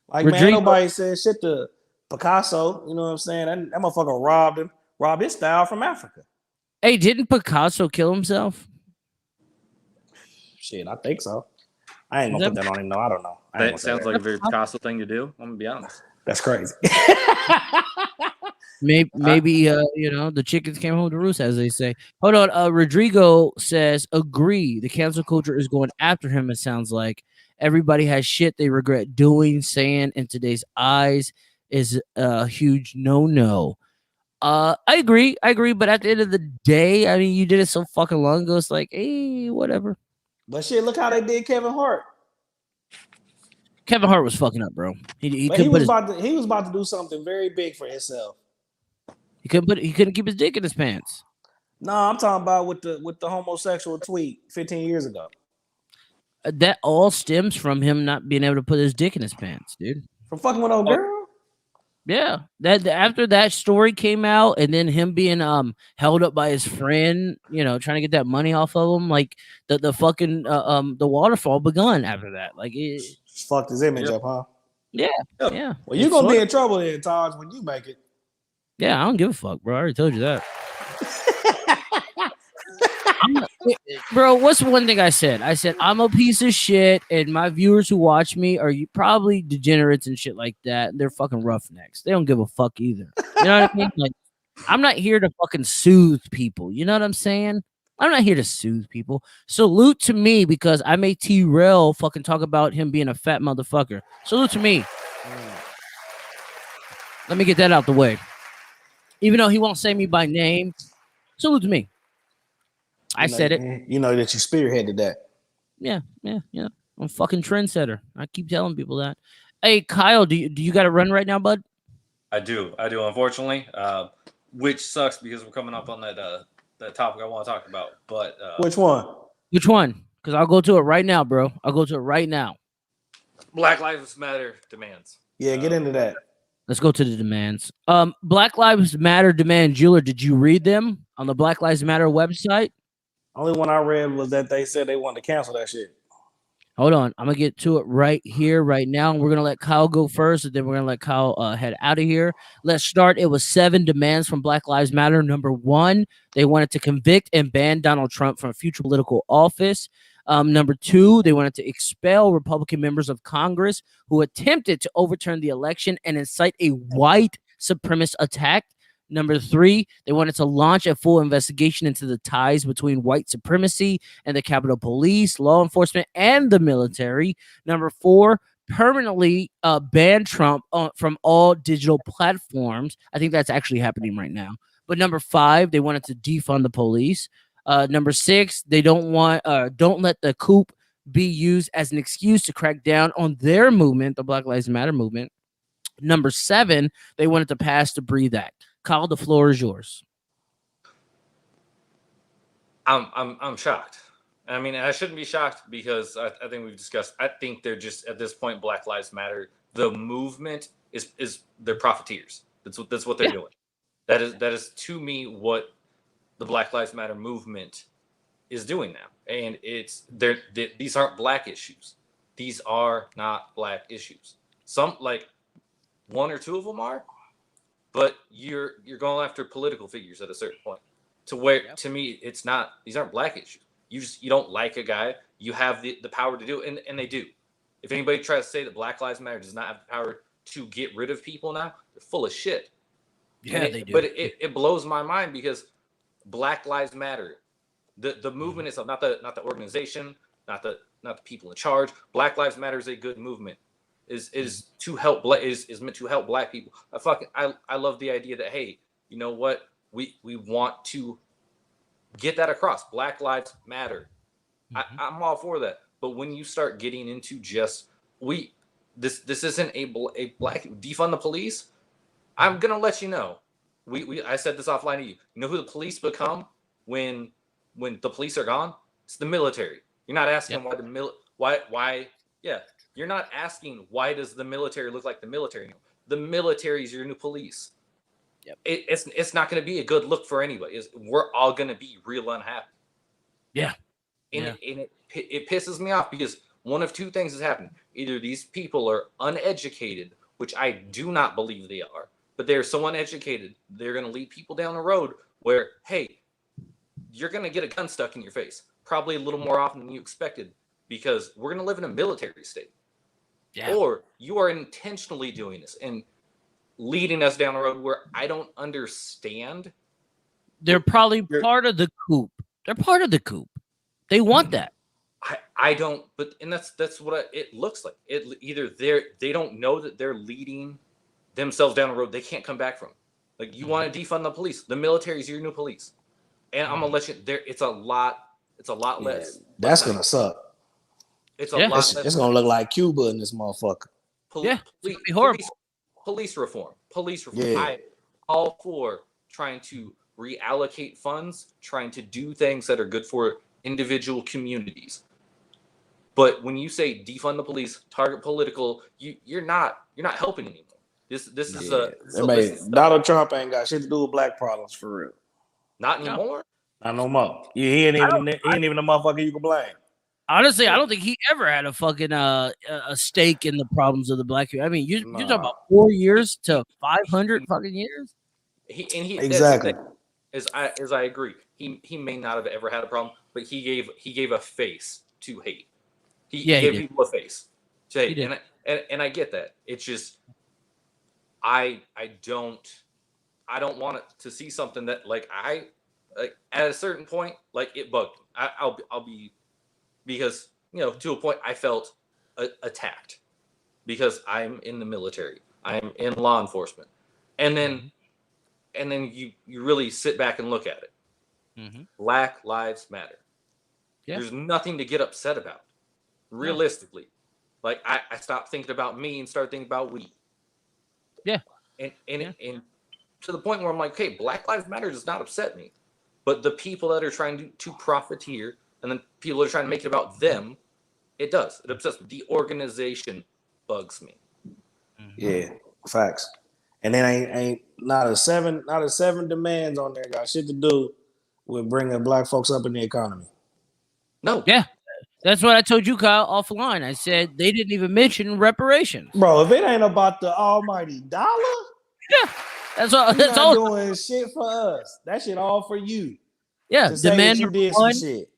Like, man, nobody said shit to Picasso. You know what I'm saying? That motherfucker robbed his style from Africa. Hey, didn't Picasso kill himself? Shit, I think so. I ain't gonna put that on him. No, I don't know. That sounds like a very Picasso thing to do. I'm gonna be honest. That's crazy. Maybe the chickens came home to roost, as they say. Hold on. Rodrigo says, agree. The cancel culture is going after him. It sounds like everybody has shit they regret doing, saying in today's eyes is a huge no. I agree. But at the end of the day, I mean, you did it so fucking long ago. It's like, hey, whatever. But shit, look how they did Kevin Hart. Kevin Hart was fucking up, bro. He was about to do something very big for himself. He couldn't keep his dick in his pants. No, I'm talking about with the homosexual tweet 15 years ago. That all stems from him not being able to put his dick in his pants, dude. From fucking with old girl? Yeah. That after that story came out, and then him being held up by his friend, trying to get that money off of him, like the fucking the waterfall begun after that. Like it fucked his image up, huh? Yeah. Well, you're gonna be in trouble then, Taj, when you make it. Yeah, I don't give a fuck, bro. I already told you that. Bro, what's one thing I said? I said I'm a piece of shit, and my viewers who watch me are probably degenerates and shit like that. They're fucking roughnecks. They don't give a fuck either. You know what I mean? Like, I'm not here to fucking soothe people. You know what I'm saying? I'm not here to soothe people. Salute to me because I made T-Rail fucking talk about him being a fat motherfucker. Salute to me. Let me get that out the way. Even though he won't say me by name, salute to me. I said it. You know that you spearheaded that. Yeah. I'm a fucking trendsetter. I keep telling people that. Hey, Kyle, do you got to run right now, bud? I do. Unfortunately, which sucks because we're coming up on that topic I want to talk about. But Which one? Which one? Because I'll go to it right now, bro. I'll go to it right now. Black Lives Matter demands. Yeah, get into that. Let's go to the demands. Black Lives Matter demand. Jeweler, did you read them on the Black Lives Matter website? Only one I read was that they said they wanted to cancel that shit. Hold on. I'm going to get to it right here, right now. We're going to let Kyle go first, and then we're going to let Kyle head out of here. Let's start. It was 7 demands from Black Lives Matter. Number 1, they wanted to convict and ban Donald Trump from future political office. Number 2, they wanted to expel Republican members of Congress who attempted to overturn the election and incite a white supremacist attack. Number 3, they wanted to launch a full investigation into the ties between white supremacy and the Capitol Police, law enforcement, and the military. Number 4, permanently ban Trump from all digital platforms. I think that's actually happening right now. But number 5, they wanted to defund the police. Number 6, they don't let the coup be used as an excuse to crack down on their movement, the Black Lives Matter movement. Number 7, they wanted to pass the Breathe Act. Kyle, the floor is yours. I'm shocked. I mean, I shouldn't be shocked because I think we've discussed. I think they're just at this point, Black Lives Matter. The movement is they're profiteers. That's what they're doing. That is to me what the Black Lives Matter movement is doing now, and these aren't black issues. These are not black issues. Some, like 1 or 2 of them are. But you're going after political figures at a certain point, to where to me it's not. These aren't black issues. You don't like a guy. You have the power to do it, and they do. If anybody tries to say that Black Lives Matter does not have the power to get rid of people now, they're full of shit. Yeah, they do. But it blows my mind because Black Lives Matter, the movement itself, not the organization, not the people in charge. Black Lives Matter is a good movement. Is to help is meant to help black people. I love the idea that, hey, you know what, we want to get that across. Black Lives Matter. I'm all for that. But when you start getting into just this isn't a black defund the police. I'm gonna let you know. I said this offline to you. You know who the police become when the police are gone? It's the military. You're not asking why. Yeah. You're not asking why does the military look like the military? The military is your new police. Yep. It's not going to be a good look for anybody. We're all going to be real unhappy. Yeah. And it pisses me off because one of 2 things has happened. Either these people are uneducated, which I do not believe they are, but they're so uneducated, they're going to lead people down the road where, hey, you're going to get a gun stuck in your face, probably a little more often than you expected, because we're going to live in a military state. Yeah. Or you are intentionally doing this and leading us down the road where I don't understand. They're probably part of the coup. They're part of the coup. They want that. I don't, but and that's what it looks like. Either they don't know that they're leading themselves down the road they can't come back from. Like, you want to defund the police. The military is your new police. And I'm gonna let you there. It's a lot less. That's gonna suck. It's a lot less. It's gonna look like Cuba in this motherfucker. Police reform. Yeah. I'm all for trying to reallocate funds, trying to do things that are good for individual communities. But when you say defund the police, target political, you're not helping anymore. This is Donald Trump ain't got shit to do with black problems for real. Not anymore. Not no more. He ain't even the motherfucker you can blame. Honestly, I don't think he ever had a fucking a stake in the problems of the black community. I mean, you're talking about 4 years to 500 fucking years. Exactly. As I agree, he may not have ever had a problem, but he gave a face to hate. He Yeah, he gave did. people a face to hate, He did. and I get that. It's just I don't want it to see something that like at a certain point like it bugged me. I'll be because to a point I felt attacked because I'm in the military, I'm in law enforcement, and then you really sit back and look at it. Black Lives Matter. Yeah. There's nothing to get upset about. Realistically, like I stopped thinking about me and started thinking about we. Yeah. And to the point where I'm like, okay, Black Lives Matter does not upset me, but the people that are trying to profiteer and then people that are trying to make it about them, it does. It upsets me. The organization bugs me. Yeah, facts. And then ain't not a seven demands on there got shit to do with bringing black folks up in the economy. No. Yeah. That's what I told you, Kyle, offline. I said they didn't even mention reparations. Bro, if it ain't about the almighty dollar, that's all. That's all doing shit for us. That shit all for you. Yeah, demand you did some shit.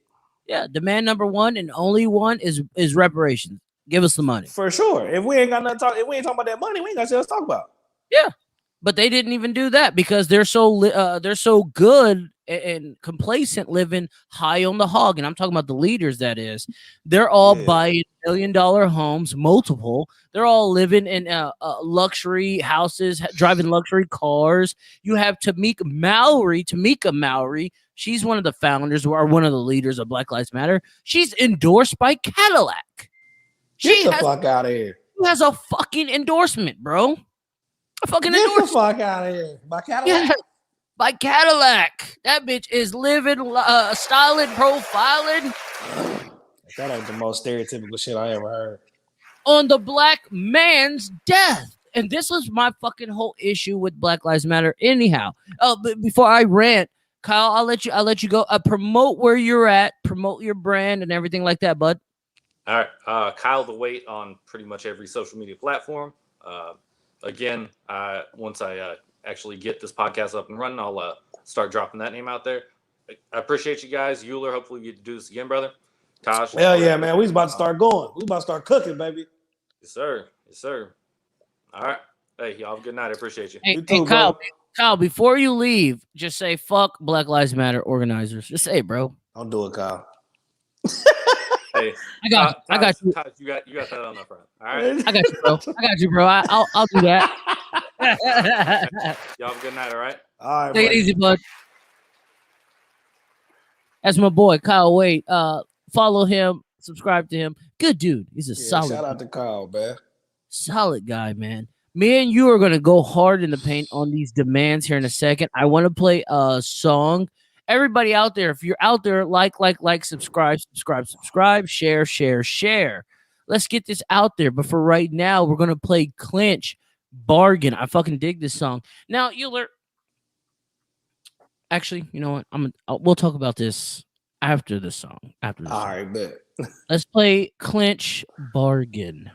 Yeah, demand number one and only one is reparations. Give us the money for sure. If we ain't got nothing to talk, if we ain't talking about that money, we ain't got shit else to talk about. Yeah, but they didn't even do that because they're so good and complacent living high on the hog. And I'm talking about the leaders. That is, they're all buying $1 million homes, multiple. They're all living in luxury houses, driving luxury cars. You have Tamika Mallory. She's one of the founders or one of the leaders of Black Lives Matter. She's endorsed by Cadillac. Get the fuck out of here. She has a fucking endorsement, bro. A fucking Get endorsement. the fuck out of here. By Cadillac? Yeah, by Cadillac. That bitch is living, styling, profiling. That ain't the most stereotypical shit I ever heard. On the black man's death. And this was my fucking whole issue with Black Lives Matter anyhow. But before I rant, Kyle, I'll let you go. Promote where you're at, promote your brand and everything like that, bud. All right. Kyle the Wait on pretty much every social media platform. Again, once I actually get this podcast up and running, I'll start dropping that name out there. I appreciate you guys. Euler, hopefully we get to do this again, brother. Taj. Hell yeah, man. We about to start going. We about to start cooking, baby. Yes, sir. Yes, sir. All right. Hey, y'all have a good night. I appreciate you. Hey, Kyle, before you leave, just say fuck Black Lives Matter organizers. Just say, bro. Don't do it, Kyle. Hey, I got you. Taj, you got that on the front. All right. I got you, bro. I'll do that. Y'all have a good night. All right. All right. Take it easy, bud. That's my boy, Kyle Wade. Follow him, subscribe to him. Good dude. He's a solid. Shout out to Kyle, man. Solid guy, man. Me and you are going to go hard in the paint on these demands here in a second. I want to play a song. Everybody out there, if you're out there, like, subscribe, share. Let's get this out there. But for right now, we're going to play Clinch Bargain. I fucking dig this song. Now, Euler. Actually, you know what? We'll talk about this after the song. All right, bet. Let's play Clinch Bargain.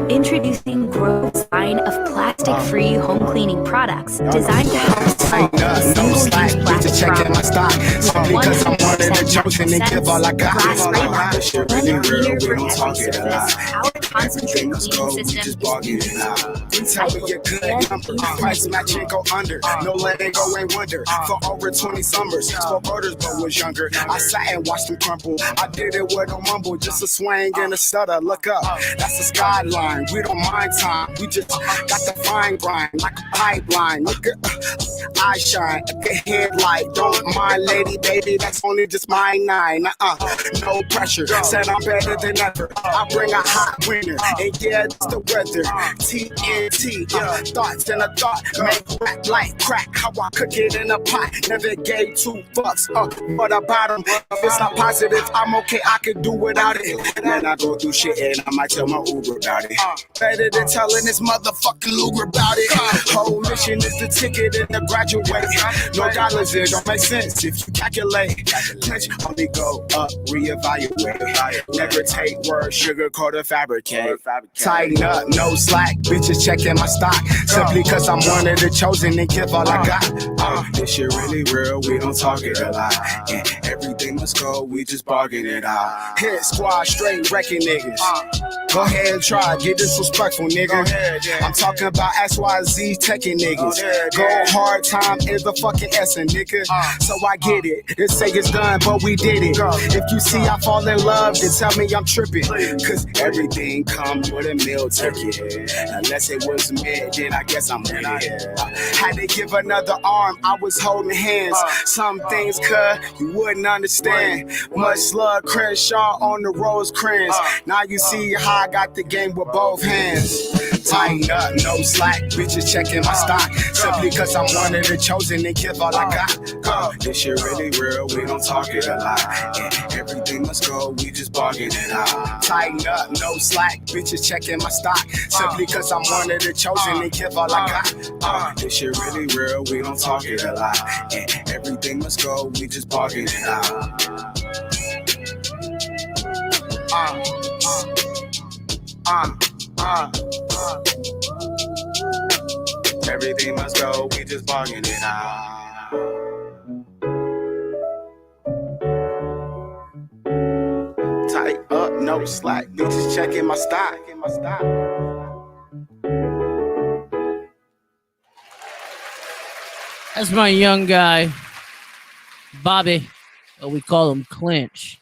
Introducing Grove's line of plastic-free home cleaning products designed to help solve single-use plastic problems. Simply because I'm one of the chosen and give all I got. Glass One cleaner for every surface. Power concentrate cleaning system. Tell me you're good number. Price match ain't go under. No letting go ain't wonder. For over 20 summers, spoke orders but was younger. I sat and watched them crumble. I did it with a mumble, just a swing and a stutter. Look up, that's the skyline. We don't mind time. We just got the fine grind like a pipeline. Look at I shine at the headlight. Don't mind, lady, baby. That's only just my 9. No pressure. Said I'm better than ever. I bring a hot winter, and yeah, it's the weather. TNT, thoughts and a thought make rap like crack. How I cook it in a pot. Never gave 2 fucks. What about them? If it's not positive, I'm okay. I can do without it. When I go through shit, and I might tell my Uber about it. Better than telling this motherfucking Luger about it. Whole mission is the ticket. didn't graduate. No dollars, it don't make sense if you calculate. Clinch only go up, reevaluate. Never take words, sugarcoat or fabricate. Tighten up, no slack, bitches checking my stock. Simply cause I'm one of the chosen and give all I got. This shit really real, we don't talk it a lot. And everything must go, we just bargain it out. Hit squad straight wrecking niggas. Go ahead and try, get disrespectful, nigga. I'm talking about XYZ taking niggas. Go hard time is the fucking essence, nigga. So I get it. They say it's done, but we did it. If you see I fall in love, then tell me I'm tripping. Cause everything comes with a meal ticket. Unless it was mid, then I guess I'm with it. Had to give another arm, I was holding hands. Some things, you wouldn't understand. Much love, Crenshaw on the Rosecrans. Now you see how I got the game with both hands. Tighten up, no slack, bitches checking my stock. Simply cause I'm one of the chosen and give all I got. This shit really real, we don't talk it a lot. And everything must go, we just bargain it out. Tighten up, no slack, bitches checking my stock. Simply cause I'm one of the chosen and give all I got. This shit really real, we don't talk it a lot. And everything must go, we just bargain it out. Everything must go, we just bargain it out. Tight up, no slack, bitches checking my stock. That's my young guy, Bobby. We call him Clinch.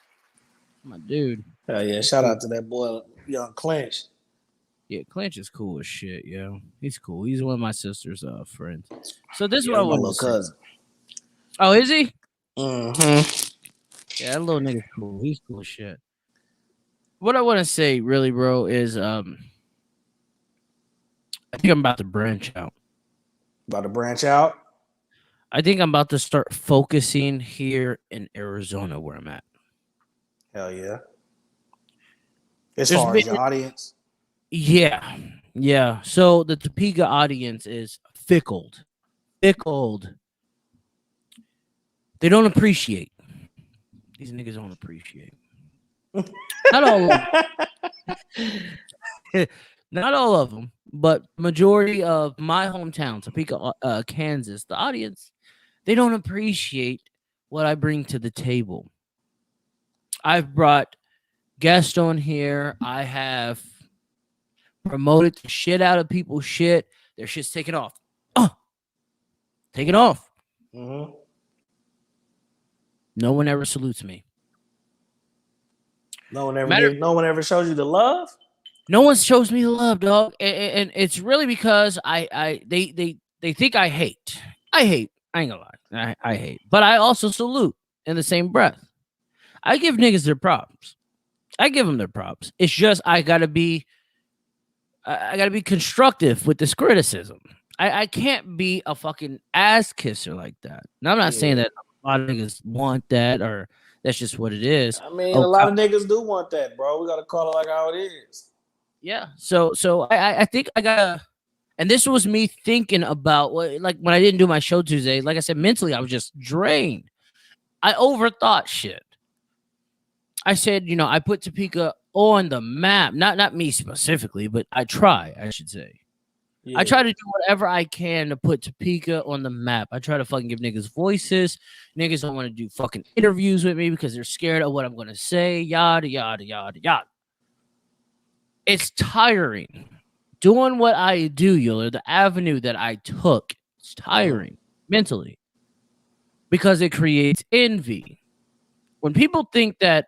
My dude. Hell yeah, shout out to that boy, young Clinch. Yeah, Clinch is cool as shit, yo. He's cool. He's one of my sister's friends. So this is Yeah, what I my want little to say. cousin. Oh, is he? Mm-hmm. Yeah, that little nigga's cool. He's cool as shit. What I want to say, really, bro, is I think I'm about to branch out. About to branch out? I think I'm about to start focusing here in Arizona where I'm at. Hell yeah. As There's far as been- your audience? Yeah. So the Topeka audience is fickled. They don't appreciate. These niggas don't appreciate. Not all of them. Not all of them, but majority of my hometown, Topeka, Kansas, the audience, they don't appreciate what I bring to the table. I've brought guests on here. I have promoted the shit out of people's shit. Their shit's taken off. Taken off. Mm-hmm. No one ever salutes me. No one ever shows you the love? No one shows me the love, dog. And it's really because they think I hate. I hate. I ain't gonna lie. I hate. But I also salute in the same breath. I give niggas their props. I give them their props. It's just I gotta be constructive with this criticism. I can't be a fucking ass kisser like that. Now I'm not saying that a lot of niggas want that or that's just what it is. I mean, a lot of niggas do want that, bro. We gotta call it like how it is. Yeah. So I think I gotta, and this was me thinking about like when I didn't do my show Tuesday. Like I said, mentally I was just drained. I overthought shit. I said, I put Topeka on the map. Not me specifically, but I should say. Yeah. I try to do whatever I can to put Topeka on the map. I try to fucking give niggas voices. Niggas don't want to do fucking interviews with me because they're scared of what I'm going to say. Yada, yada, yada, yada. It's tiring. Doing what I do, Euler, the avenue that I took, it's tiring mentally because it creates envy. When people think that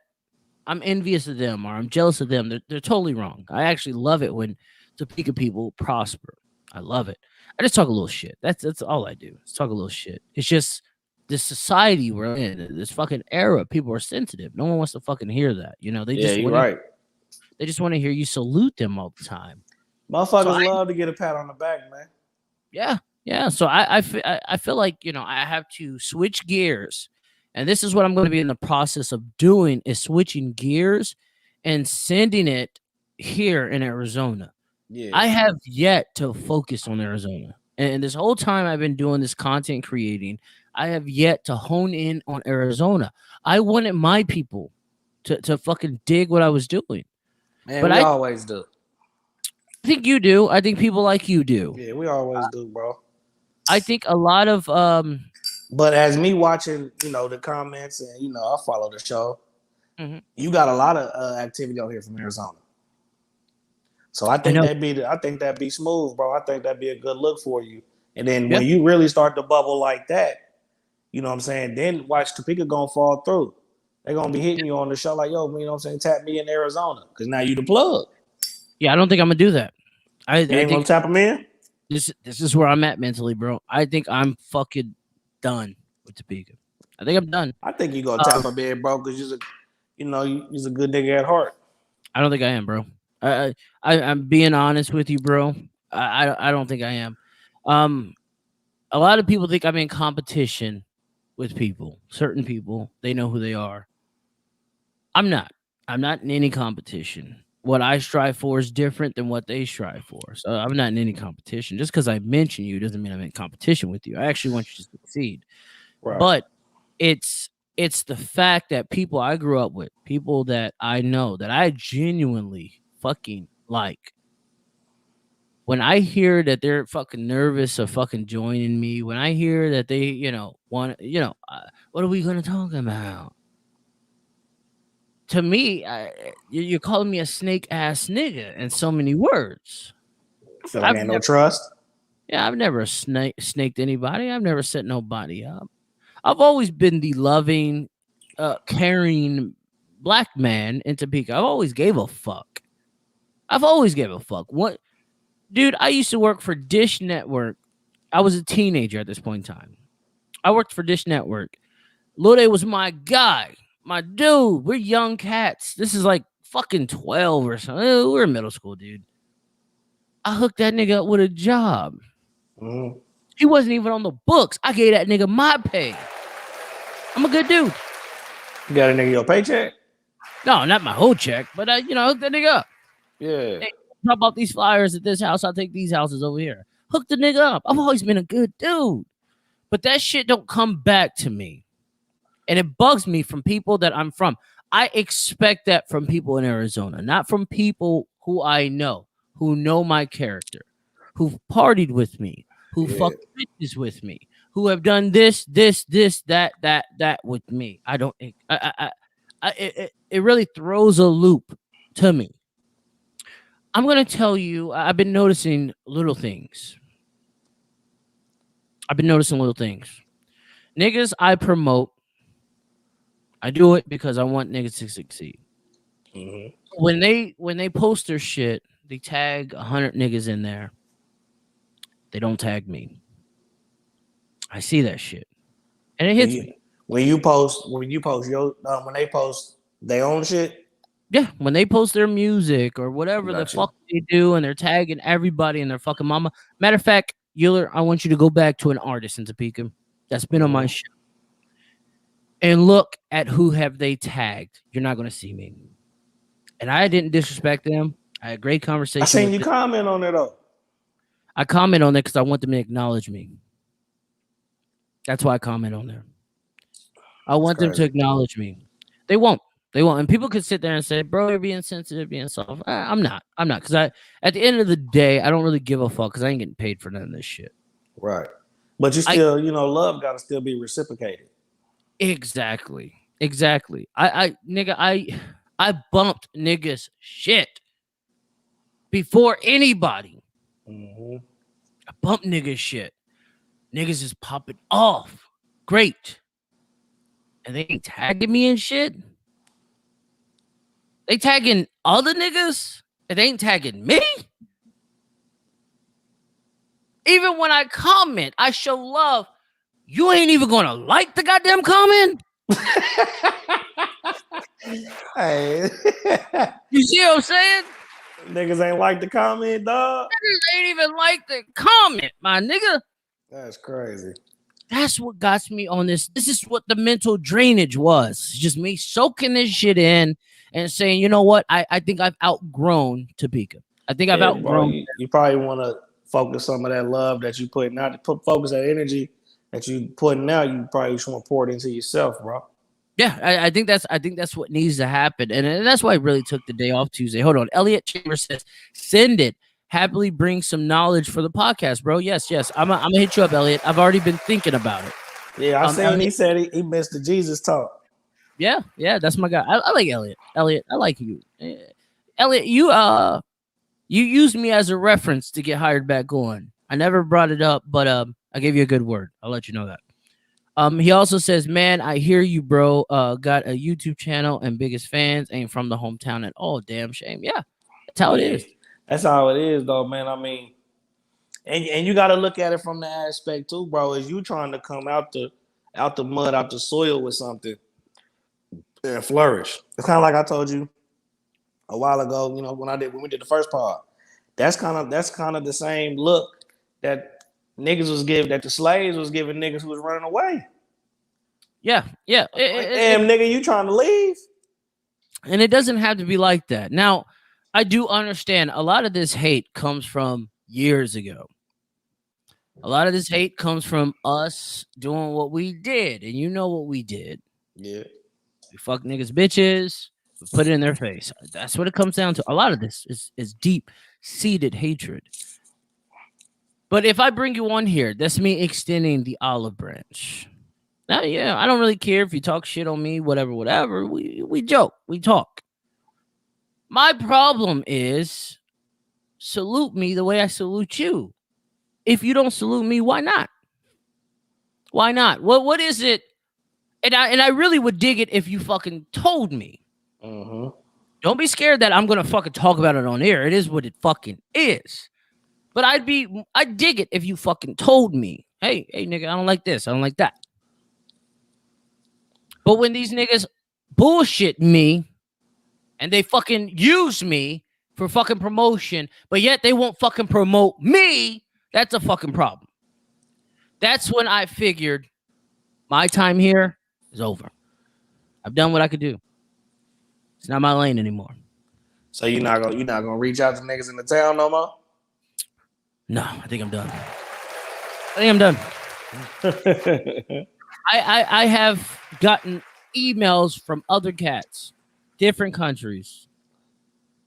I'm envious of them or I'm jealous of them, they're totally wrong. I actually love it when Topeka people prosper. I love it. I just talk a little shit. That's all I do. Just talk a little shit. It's just this society we're in, this fucking era. People are sensitive. No one wants to fucking hear that. They just want to hear you salute them all the time. Motherfuckers love to get a pat on the back, man. Yeah. So I feel like I have to switch gears, and this is what I'm going to be in the process of doing is switching gears and sending it here in Arizona. Yeah. I have yet to focus on Arizona. And this whole time I've been doing this content creating, I have yet to hone in on Arizona. I wanted my people to fucking dig what I was doing. Man, but we I always do. think you do. I think people like you do. Yeah, we always do, bro. I think a lot of But as me watching, the comments and I follow the show. Mhm. You got a lot of activity out here from Arizona. So I think that'd be smooth, bro. I think that'd be a good look for you. And then when you really start to bubble like that, you know what I'm saying? Then watch Topeka gonna fall through. They're gonna be hitting you on the show like, yo, you know what I'm saying? Tap me in Arizona. Cause now you the plug. Yeah, I don't think I'm gonna do that. I ain't think gonna tap them in? This is where I'm at mentally, bro. I think I'm fucking done with Topeka. I think I'm done. I think you gonna tap them in, bro, because you're a good nigga at heart. I don't think I am, bro. I'm being honest with you, bro. I don't think I am. A lot of people think I'm in competition with people. Certain people, they know who they are. I'm not. I'm not in any competition. What I strive for is different than what they strive for. So I'm not in any competition. Just because I mention you doesn't mean I'm in competition with you. I actually want you to succeed. Right. But it's the fact that people I grew up with, people that I know, that I genuinely fucking like, when I hear that they're fucking nervous of fucking joining me, when I hear that they, want, what are we going to talk about? To me, you're calling me a snake ass nigga in so many words. So I ain't no trust. Yeah, I've never snaked anybody. I've never set nobody up. I've always been the loving, caring black man in Topeka. I've always gave a fuck. What, dude? I used to work for Dish Network. I was a teenager at this point in time. I worked for Dish Network. Lode was my guy. My dude, we're young cats. This is like fucking 12 or something. We're in middle school, dude. I hooked that nigga up with a job. Mm-hmm. He wasn't even on the books. I gave that nigga my pay. I'm a good dude. You got a nigga your paycheck? No, not my whole check, but I, hooked that nigga up. Yeah. Hey, drop off these flyers at this house. I'll take these houses over here. Hook the nigga up. I've always been a good dude. But that shit don't come back to me. And it bugs me from people that I'm from. I expect that from people in Arizona, not from people who I know, who know my character, who've partied with me, who fucked bitches with me, who have done this, that with me. I don't. It really throws a loop to me. I'm gonna tell you. I've been noticing little things. Niggas I promote. I do it because I want niggas to succeed. Mm-hmm. When they post their shit, they tag 100 niggas in there. They don't tag me. I see that shit, and it hits me. When they post their own shit. Yeah, when they post their music or whatever the fuck they do, and they're tagging everybody and their fucking mama. Matter of fact, Euler, I want you to go back to an artist in Topeka that's been on my show. And look at who have they tagged. You're not going to see me. And I didn't disrespect them. I had a great conversation. I seen you comment on it, though. I comment on it because I want them to acknowledge me. That's why I comment on there. I want them to acknowledge me. They won't. And people could sit there and say, bro, you're being sensitive, being soft. I'm not. Because at the end of the day, I don't really give a fuck because I ain't getting paid for none of this shit. Right. But you still, love got to still be reciprocated. Exactly. I bumped niggas shit before anybody. Mm-hmm. I bumped niggas shit. Niggas is popping off. Great. And they ain't tagging me and shit. They tagging other niggas and they ain't tagging me. Even when I comment, I show love. You ain't even gonna like the goddamn comment. Hey, you see what I'm saying? Niggas ain't like the comment, dog. Niggas ain't even like the comment, my nigga. That's crazy. That's what got me on this. This is what the mental drainage was. It's just me soaking this shit in and saying, you know what? I think I've outgrown Topeka. I think I've outgrown. Bro, you probably want to focus some of that love that you putting out, focus that energy that you putting out, you probably just want to pour it into yourself, bro. Yeah, I think that's what needs to happen, and that's why I really took the day off Tuesday. Hold on, Elliot Chambers says, "Send it. Happily bring some knowledge for the podcast, bro." Yes, I'm gonna hit you up, Elliot. I've already been thinking about it. Yeah, I seen. He said he missed the Jesus talk. Yeah, that's my guy. I like Elliot. Elliot, I like you. Elliot, you used me as a reference to get hired back on. I never brought it up, but I gave you a good word. I'll let you know that. He also says, "Man, I hear you, bro. Got a YouTube channel and biggest fans. Ain't from the hometown at all. Damn shame." Yeah, that's how it is. That's how it is, though, man. I mean, and you got to look at it from the aspect too, bro. Is you trying to come out the mud, out the soil with something and flourish? It's kind of like I told you a while ago. You know, when we did the first part. That's kind of the same look that niggas was giving, that the slaves was giving niggas who was running away. Yeah. Damn, nigga, you trying to leave? And it doesn't have to be like that. Now, I do understand a lot of this hate comes from years ago. A lot of this hate comes from us doing what we did, and you know what we did. Yeah. We fuck niggas bitches, we put it in their face. That's what it comes down to. A lot of this is deep-seated hatred. But if I bring you on here, that's me extending the olive branch. Now, yeah, I don't really care if you talk shit on me, whatever. We joke, we talk. My problem is salute me the way I salute you. If you don't salute me, why not? Why not? What is it? And I really would dig it if you fucking told me. Mm-hmm. Don't be scared that I'm gonna fucking talk about it on air. It is what it fucking is. But I'd dig it if you fucking told me, hey, nigga, I don't like this, I don't like that. But when these niggas bullshit me and they fucking use me for fucking promotion, but yet they won't fucking promote me, that's a fucking problem. That's when I figured my time here is over. I've done what I could do. It's not my lane anymore. So you're not gonna reach out to niggas in the town no more? No, I think I'm done. I have gotten emails from other cats, different countries.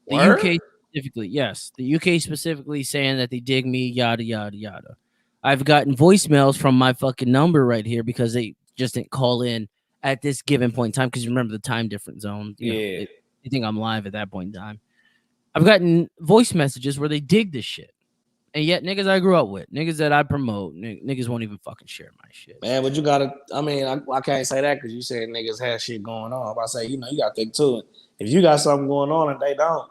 The UK specifically, yes. The UK specifically saying that they dig me, yada, yada, yada. I've gotten voicemails from my fucking number right here because they just didn't call in at this given point in time because you remember the time difference zone. You know, you think I'm live at that point in time. I've gotten voice messages where they dig this shit. And yet niggas I grew up with, niggas that I promote, niggas won't even fucking share my shit. Man, but you gotta, I mean, I can't say that because you said niggas had shit going on. If I say, you gotta think to it. If you got something going on and they don't,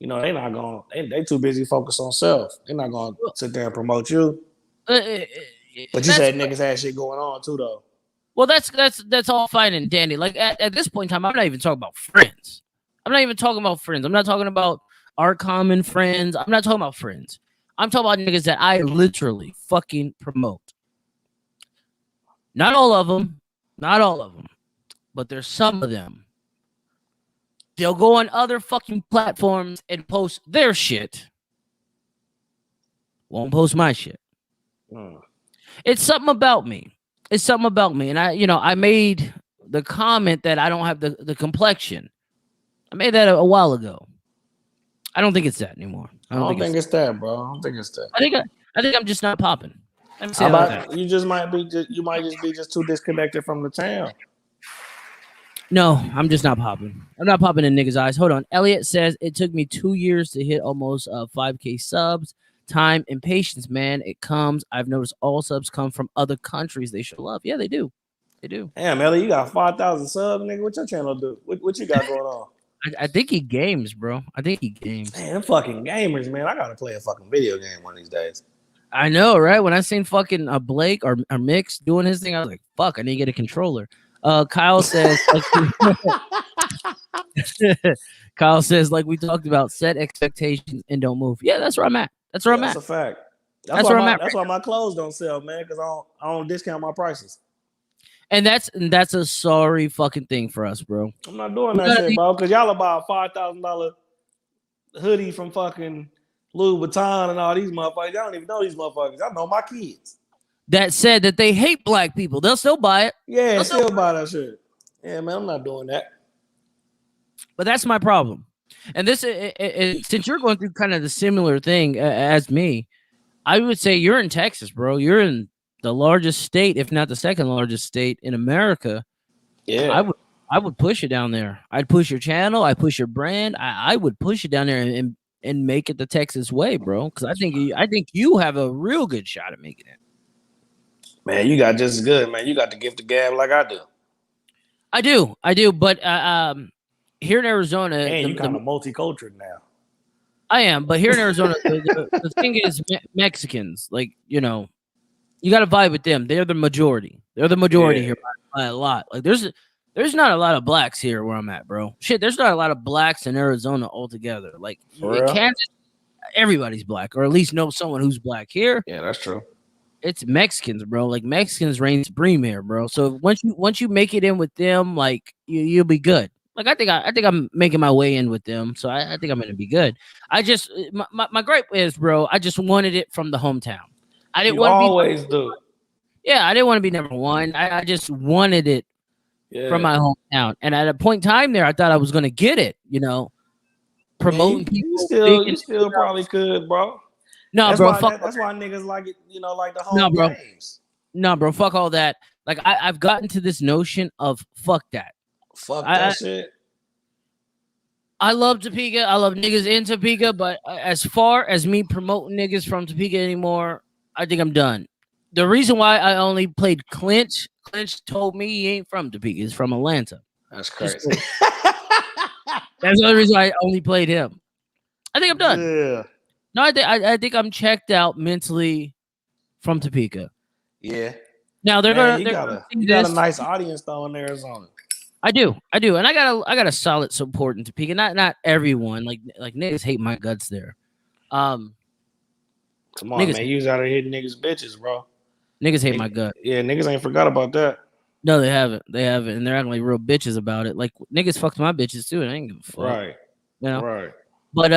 they not going, they too busy focused on self. They're not going to sit there and promote you. But you said niggas had shit going on too, though. Well, that's all fine and dandy. Like at this point in time, I'm not even talking about friends. I'm not talking about our common friends. I'm not talking about friends. I'm talking about niggas that I literally fucking promote. Not all of them, but there's some of them. They'll go on other fucking platforms and post their shit. Won't post my shit. It's something about me. And I made the comment that I don't have the complexion. I made that a while ago. I don't think it's that anymore. I don't think it's that, bro. I don't think it's that. I think I'm just not popping. How about you might just be too disconnected from the town. No, I'm just not popping. I'm not popping in niggas' eyes. Hold on. Elliot says it took me 2 years to hit almost 5K subs. Time and patience, man. It comes. I've noticed all subs come from other countries. They show love. Yeah, they do. Damn, Elliot, you got 5,000 subs, nigga. What your channel do? What you got going on? I think he games, bro. Man, them fucking gamers, man. I gotta play a fucking video game one of these days. I know, right? When I seen fucking Blake or Mix doing his thing, I was like, fuck, I need to get a controller. Kyle says, like we talked about, set expectations and don't move. Yeah, that's where I'm at. That's a fact. That's where I'm at. That's why my clothes don't sell, man, because I don't discount my prices. And that's a sorry fucking thing for us, bro. I'm not doing that shit, bro, because y'all buy a $5,000 hoodie from fucking Louis Vuitton and all these motherfuckers. I don't even know these motherfuckers. I know my kids. That said that they hate black people. They'll still buy it. Yeah, They'll still buy that shit. Yeah, man, I'm not doing that. But that's my problem. And this, since you're going through kind of the similar thing as me, I would say you're in Texas, bro. You're in the largest state, if not the second largest state in America. Yeah, I would push it down there. I'd push your channel. I push your brand. I would push it down there and make it the Texas way, bro. Because I think you have a real good shot at making it. man, you got just as good, man. You got the gift of gab like I do. I do. But here in Arizona, And you kind of multicultural now. I am. But here in Arizona, the thing is, Mexicans, like, you know, you got to vibe with them. They're the majority. They're the majority here by a lot. Like, there's not a lot of blacks here where I'm at, bro. Shit, there's not a lot of blacks in Arizona altogether. Like, in Kansas, everybody's black, or at least know someone who's black. Here, Yeah, that's true. it's Mexicans, bro. Like, Mexicans reign supreme here, bro. So once you make it in with them, like, you'll be good. Like, I think I'm making my way in with them, so I think I'm gonna be good. I just my gripe is, bro, I just wanted it from the hometown. I didn't want to always do. Yeah, I didn't want to be number one. I just wanted it from my hometown. And at a point in time there, I thought I was gonna get it. You know, promoting people. You still probably could, bro. No, That's bro. why, that's why niggas like it. You know, like the home No, bro. games. No, bro. Fuck all that. Like, I've gotten to this notion of fuck that. Fuck that shit. I love Topeka. I love niggas in Topeka, but as far as me promoting niggas from Topeka anymore, I think I'm done. The reason why I only played Clinch told me he ain't from Topeka. He's from Atlanta. That's crazy. That's the only reason I only played him. I think I'm done. Yeah. No, I think I'm checked out mentally from Topeka. Yeah. Now you got a nice audience though in Arizona. I do, and I got a solid support in Topeka. Not everyone, like niggas hate my guts there. Come on, niggas, man, you was out there hitting niggas bitches, bro. Niggas hate my gut. Yeah, niggas ain't forgot about that. No, they haven't, and they're acting like real bitches about it. Like, niggas fucked my bitches too, and I ain't give a fuck. Right. You know. Right. But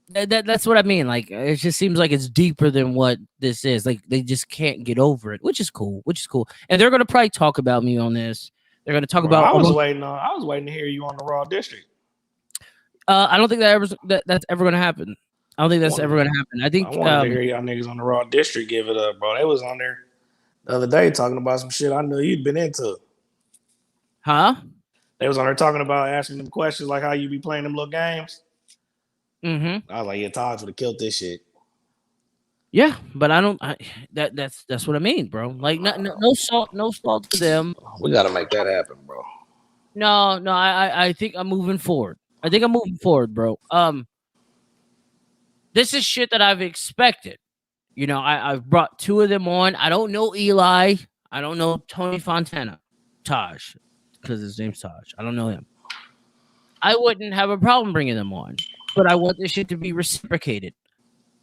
that's what I mean. Like, it just seems like it's deeper than what this is. Like, they just can't get over it, which is cool. And they're gonna probably talk about me on this. They're gonna talk about. I was waiting to hear you on the Raw District. I don't think that's ever gonna happen. I don't think that's ever gonna happen. I think I wanted to hear y'all niggas on the Raw District give it up, bro. They was on there the other day talking about some shit I knew you'd been into. Huh? They was on there talking about asking them questions like how you be playing them little games. Mm-hmm. I was like, yeah, Taj would have killed this shit. Yeah, but I don't. That's what I mean, bro. Like, no salt to them. We gotta make that happen, bro. No. I think I'm moving forward. Bro. This is shit that I've expected. You know, I've brought two of them on. I don't know Eli. I don't know Tony Fontana. Taj, because his name's Taj. I don't know him. I wouldn't have a problem bringing them on, but I want this shit to be reciprocated.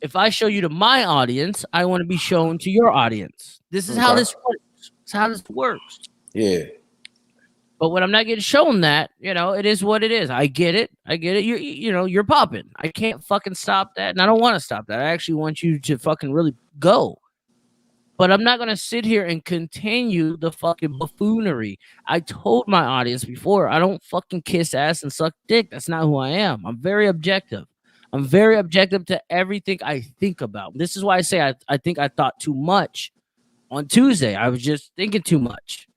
If I show you to my audience, I want to be shown to your audience. This is how this works. It's how this works. Yeah. But when I'm not getting shown that, you know, it is what it is. I get it. You're popping. I can't fucking stop that, and I don't want to stop that. I actually want you to fucking really go. But I'm not going to sit here and continue the fucking buffoonery. I told my audience before, I don't fucking kiss ass and suck dick. That's not who I am. I'm very objective. I'm very objective to everything I think about. This is why I say I think I thought too much on Tuesday. I was just thinking too much.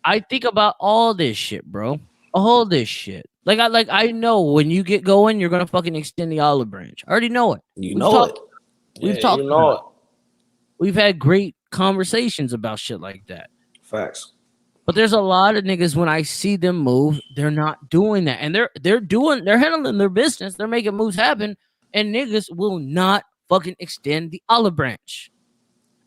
I think about all this shit, bro. All this shit. Like I know when you get going, you're gonna fucking extend the olive branch. I already know it. We've talked about it. We've had great conversations about shit like that. Facts. But there's a lot of niggas when I see them move, they're not doing that. And they're handling their business. They're making moves happen. And niggas will not fucking extend the olive branch.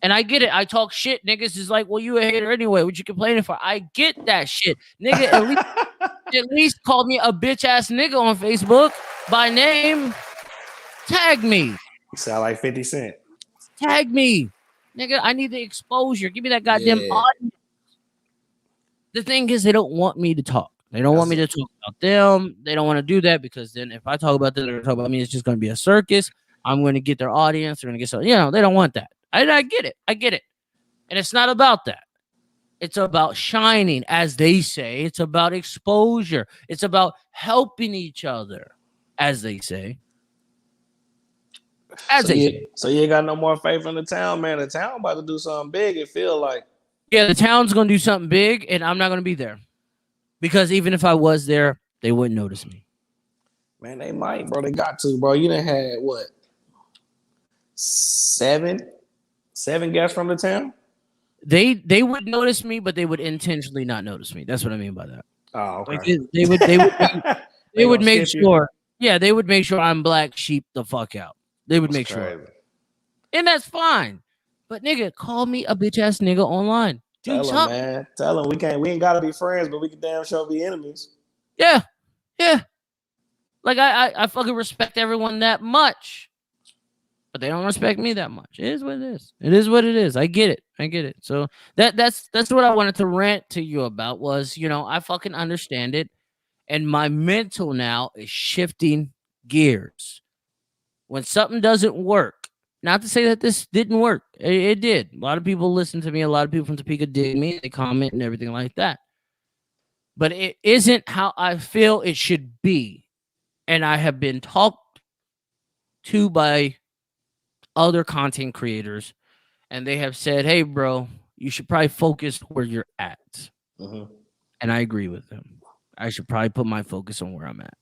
And I get it. I talk shit. Niggas is like, well, you a hater anyway. What you complaining for? I get that shit. Nigga, at least call me a bitch ass nigga on Facebook by name. Tag me. You sound like 50 Cent. Tag me. Nigga, I need the exposure. Give me that goddamn audience. The thing is, they don't want me to talk. They don't want me to talk about them. They don't want to do that because then if I talk about them, they're going to talk about me. It's just going to be a circus. I'm going to get their audience. They're going to get so, they don't want that. I get it. I get it. And it's not about that. It's about shining, as they say. It's about exposure. It's about helping each other, as they say. So you ain't got no more faith in the town, man. The town about to do something big, it feel like. Yeah, the town's going to do something big, and I'm not going to be there. Because even if I was there, they wouldn't notice me. Man, they might, bro. They got to, bro. You done had, what, 7 guests from the town? They would notice me, but they would intentionally not notice me. That's what I mean by that. Oh, okay. Like they would make sure. Yeah, they would make sure I'm black sheep the fuck out. They would make sure. And that's fine. But nigga, call me a bitch ass nigga online. Tell him, man. Tell him we ain't gotta be friends, but we can damn sure be enemies. Yeah. Yeah. Like I fucking respect everyone that much. But they don't respect me that much. It is what it is. It is what it is. I get it. I get it. So that's what I wanted to rant to you about was, I fucking understand it. And my mental now is shifting gears. When something doesn't work, not to say that this didn't work. It did. A lot of people listen to me. A lot of people from Topeka dig me. They comment and everything like that. But it isn't how I feel it should be. And I have been talked to by other content creators, and they have said, hey, bro, you should probably focus where you're at. Mm-hmm. And I agree with them. I should probably put my focus on where I'm at.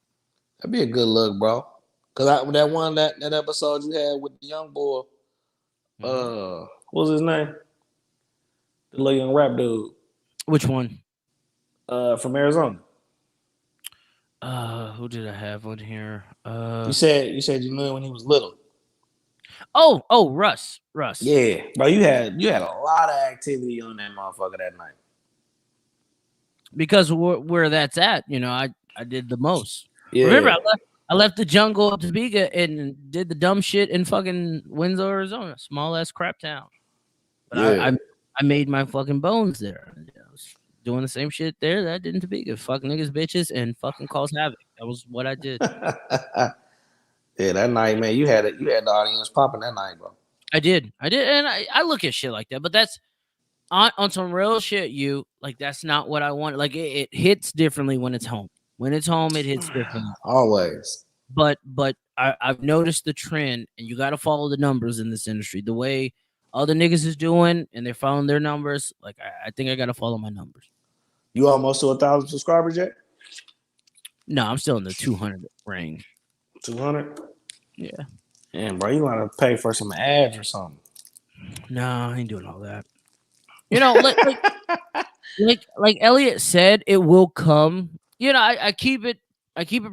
That'd be a good look, bro. Because that episode you had with the young boy, what was his name? The little young rap dude. Which one? From Arizona. Who did I have on here? You said you knew him when he was little. Oh, Russ. Yeah, bro, you had a lot of activity on that motherfucker that night. Because where that's at, I did the most. Yeah. Remember, I left the jungle of Topeka and did the dumb shit in fucking Winslow, Arizona, small ass crap town. But yeah. I made my fucking bones there. I was doing the same shit there that I did in Topeka. Fuck niggas, bitches, and fucking cause havoc. That was what I did. Yeah, that night, man, you had the audience popping that night, bro. I did, and I look at shit like that, but that's on some real shit. That's not what I want. Like it hits differently when it's home. When it's home, it hits differently. Always. But I've noticed the trend, and you got to follow the numbers in this industry. The way other niggas is doing, and they're following their numbers. Like I think I got to follow my numbers. You almost to 1,000 subscribers yet? No, I'm still in the 200 range. 200? Yeah. Damn, bro, you want to pay for some ads or something? No, I ain't doing all that. Like Elliot said, it will come. I keep it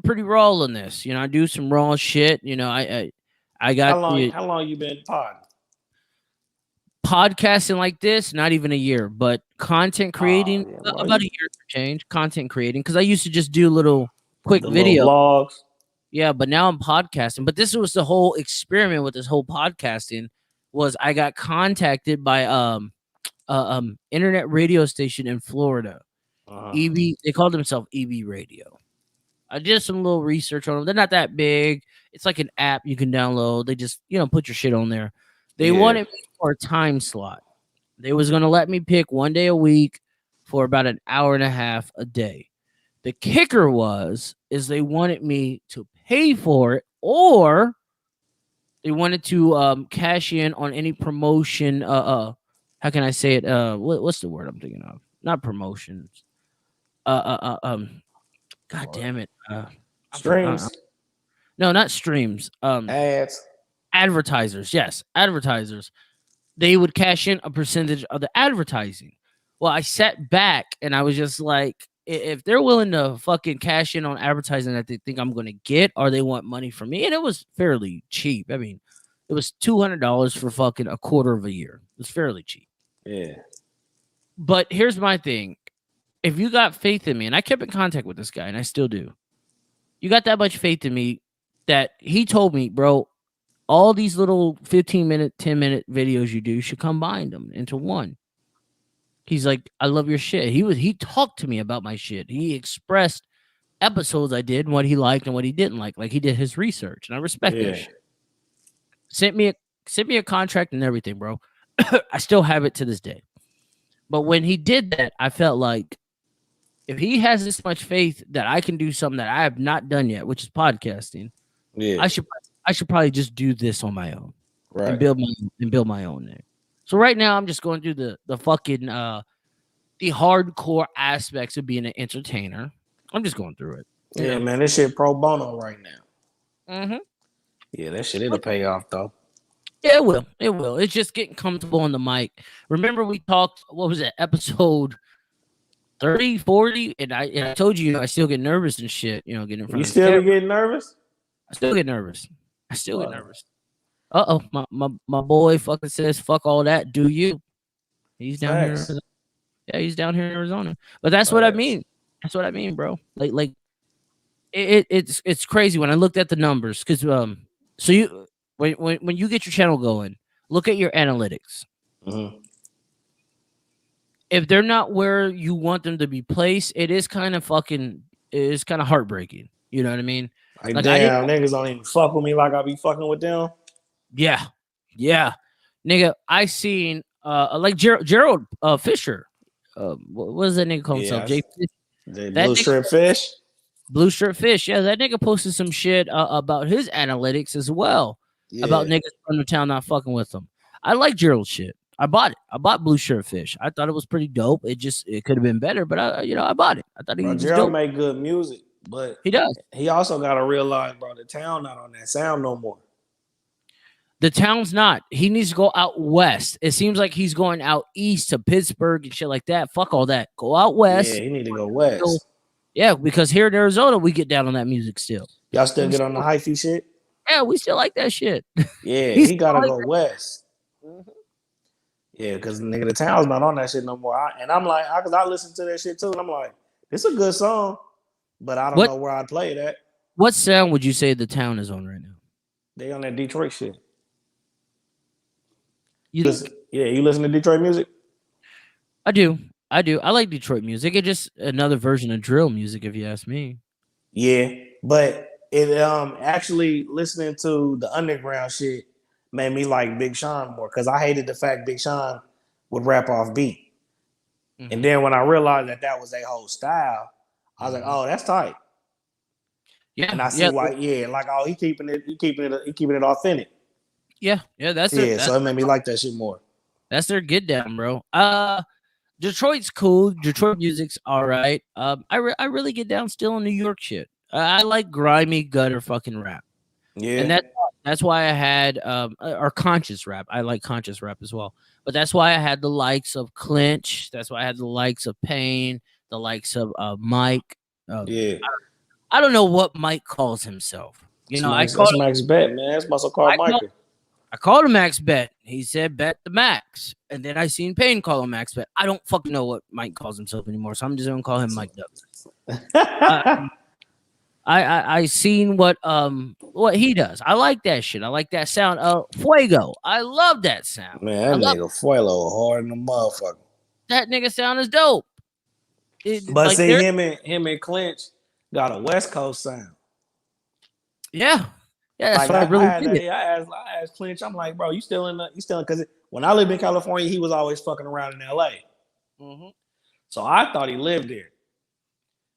pretty raw on this. I do some raw shit. I got how long you been podcasting like this? Not even a year, but content creating about a year for change. Content creating because I used to just do little quick video vlogs. Yeah, but now I'm podcasting. But this was the whole experiment with this whole podcasting. Was I got contacted by internet radio station in Florida. EB, they called themselves EB Radio. I did some little research on them. They're not that big. It's like an app you can download. They just, put your shit on there. They wanted me for a time slot. They was going to let me pick one day a week for about an hour and a half a day. The kicker is they wanted me to pay for it, or they wanted to cash in on any promotion. How can I say it? What's the word I'm thinking of? Not promotions. God damn it. Streams. No, not streams. Ads. Advertisers. Yes, advertisers. They would cash in a percentage of the advertising. Well, I sat back and I was just like, if they're willing to fucking cash in on advertising that they think I'm going to get, or they want money from me, and it was fairly cheap. I mean, it was $200 for fucking a quarter of a year. It was fairly cheap. Yeah. But here's my thing. If you got faith in me, and I kept in contact with this guy, and I still do, you got that much faith in me that he told me, bro, all these little 15-minute, 10-minute videos you do, you should combine them into one. He's like, I love your shit. He talked to me about my shit. He expressed episodes I did and what he liked and what he didn't like. Like he did his research, and I respect that shit. Sent me a contract and everything, bro. I still have it to this day. But when he did that, I felt like if he has this much faith that I can do something that I have not done yet, which is podcasting, I should probably just do this on my own, Right. and build my own name. So right now I'm just going through the fucking the hardcore aspects of being an entertainer. I'm just going through it. Yeah, man, this shit pro bono right now. Mm-hmm. Yeah, that shit it'll pay off though. Yeah, it will. It will. It's just getting comfortable on the mic. Remember we talked, what was it, episode 30, 40? And I told you I still get nervous and shit, getting in front You of the still camera. be getting nervous? I still get nervous. Uh-oh. My boy fucking says, fuck all that. Do you? He's down here. Yeah, he's down here in Arizona. But that's what I mean. That's what I mean, bro. Like it's crazy when I looked at the numbers. Because so you when you get your channel going, look at your analytics. Mm-hmm. If they're not where you want them to be placed, it is kind of heartbreaking. You know what I mean? Like damn, niggas don't even fuck with me like I be fucking with them. Yeah. Nigga, I seen like Gerald Fisher. What was that nigga called himself? Blue Strip Fish? Blue Strip Fish. Yeah, that nigga posted some shit about his analytics as well. Yeah. About niggas from the town not fucking with them. I like Gerald's shit. I bought it. I bought Blue Shirt Fish. I thought it was pretty dope. It could have been better, but I bought it. I thought he was Gerald dope. make good music, but he does. He also got to realize, bro, the town not on that sound no more. The town's not. He needs to go out west. It seems like he's going out east to Pittsburgh and shit like that. Fuck all that. Go out west. Yeah, he need to go west. Yeah, because here in Arizona, we get down on that music still. Y'all still get on the hyphy shit? Yeah, we still like that shit. Yeah, he got to go west. Mm-hmm. Yeah, because nigga, the town's not on that shit no more. I'm like, because I listen to that shit too, and I'm like, it's a good song, but I don't know where I'd play it at. What sound would you say the town is on right now? They on that Detroit shit. You listen to Detroit music? I do. I like Detroit music. It's just another version of drill music, if you ask me. Yeah, but it actually listening to the underground shit made me like Big Sean more because I hated the fact Big Sean would rap off beat. Mm-hmm. And then when I realized that was their whole style, I was like, oh, that's tight. Yeah. And I see why, like, oh, he keeping it authentic. Yeah, that's it. So it made me like that shit more. That's their get down, bro. Detroit's cool. Detroit music's all right. I really get down still in New York shit. I like grimy gutter fucking rap. Yeah, and that's why I had or conscious rap. I like conscious rap as well. But that's why I had the likes of Clinch. That's why I had the likes of Payne. The likes of Mike. I don't know what Mike calls himself. That's Max Bet, man. That's muscle called Mike. I called him Max Bet. He said Bet the Max. And then I seen Payne call him Max Bet. I don't fucking know what Mike calls himself anymore, so I'm just gonna call him Mike Douglas. I seen what he does. I like that shit. I like that sound. Fuego. I love that sound. Man, that nigga Fuego hard in the motherfucker. That nigga sound is dope. But like see, him and Clinch got a West Coast sound. Yeah. Yeah, that's like what I really I asked Clinch, I'm like, bro, you still because when I lived in California, he was always fucking around in LA. Mm-hmm. So I thought he lived there.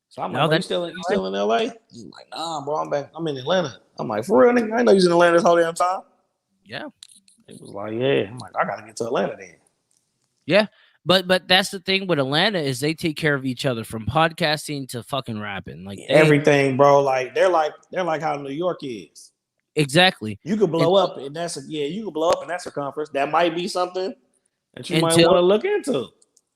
So I'm like, you still in LA? He's like, nah, bro, I'm in Atlanta. I'm like, for real, nigga? I know you're in Atlanta this whole damn time. Yeah. He was like, yeah. I'm like, I gotta get to Atlanta then. Yeah. But that's the thing with Atlanta is they take care of each other from podcasting to fucking rapping. Like everything, bro. Like they're like how New York is. Exactly. You could blow up, and you could blow up in that circumference. That might be something that you might want to look into.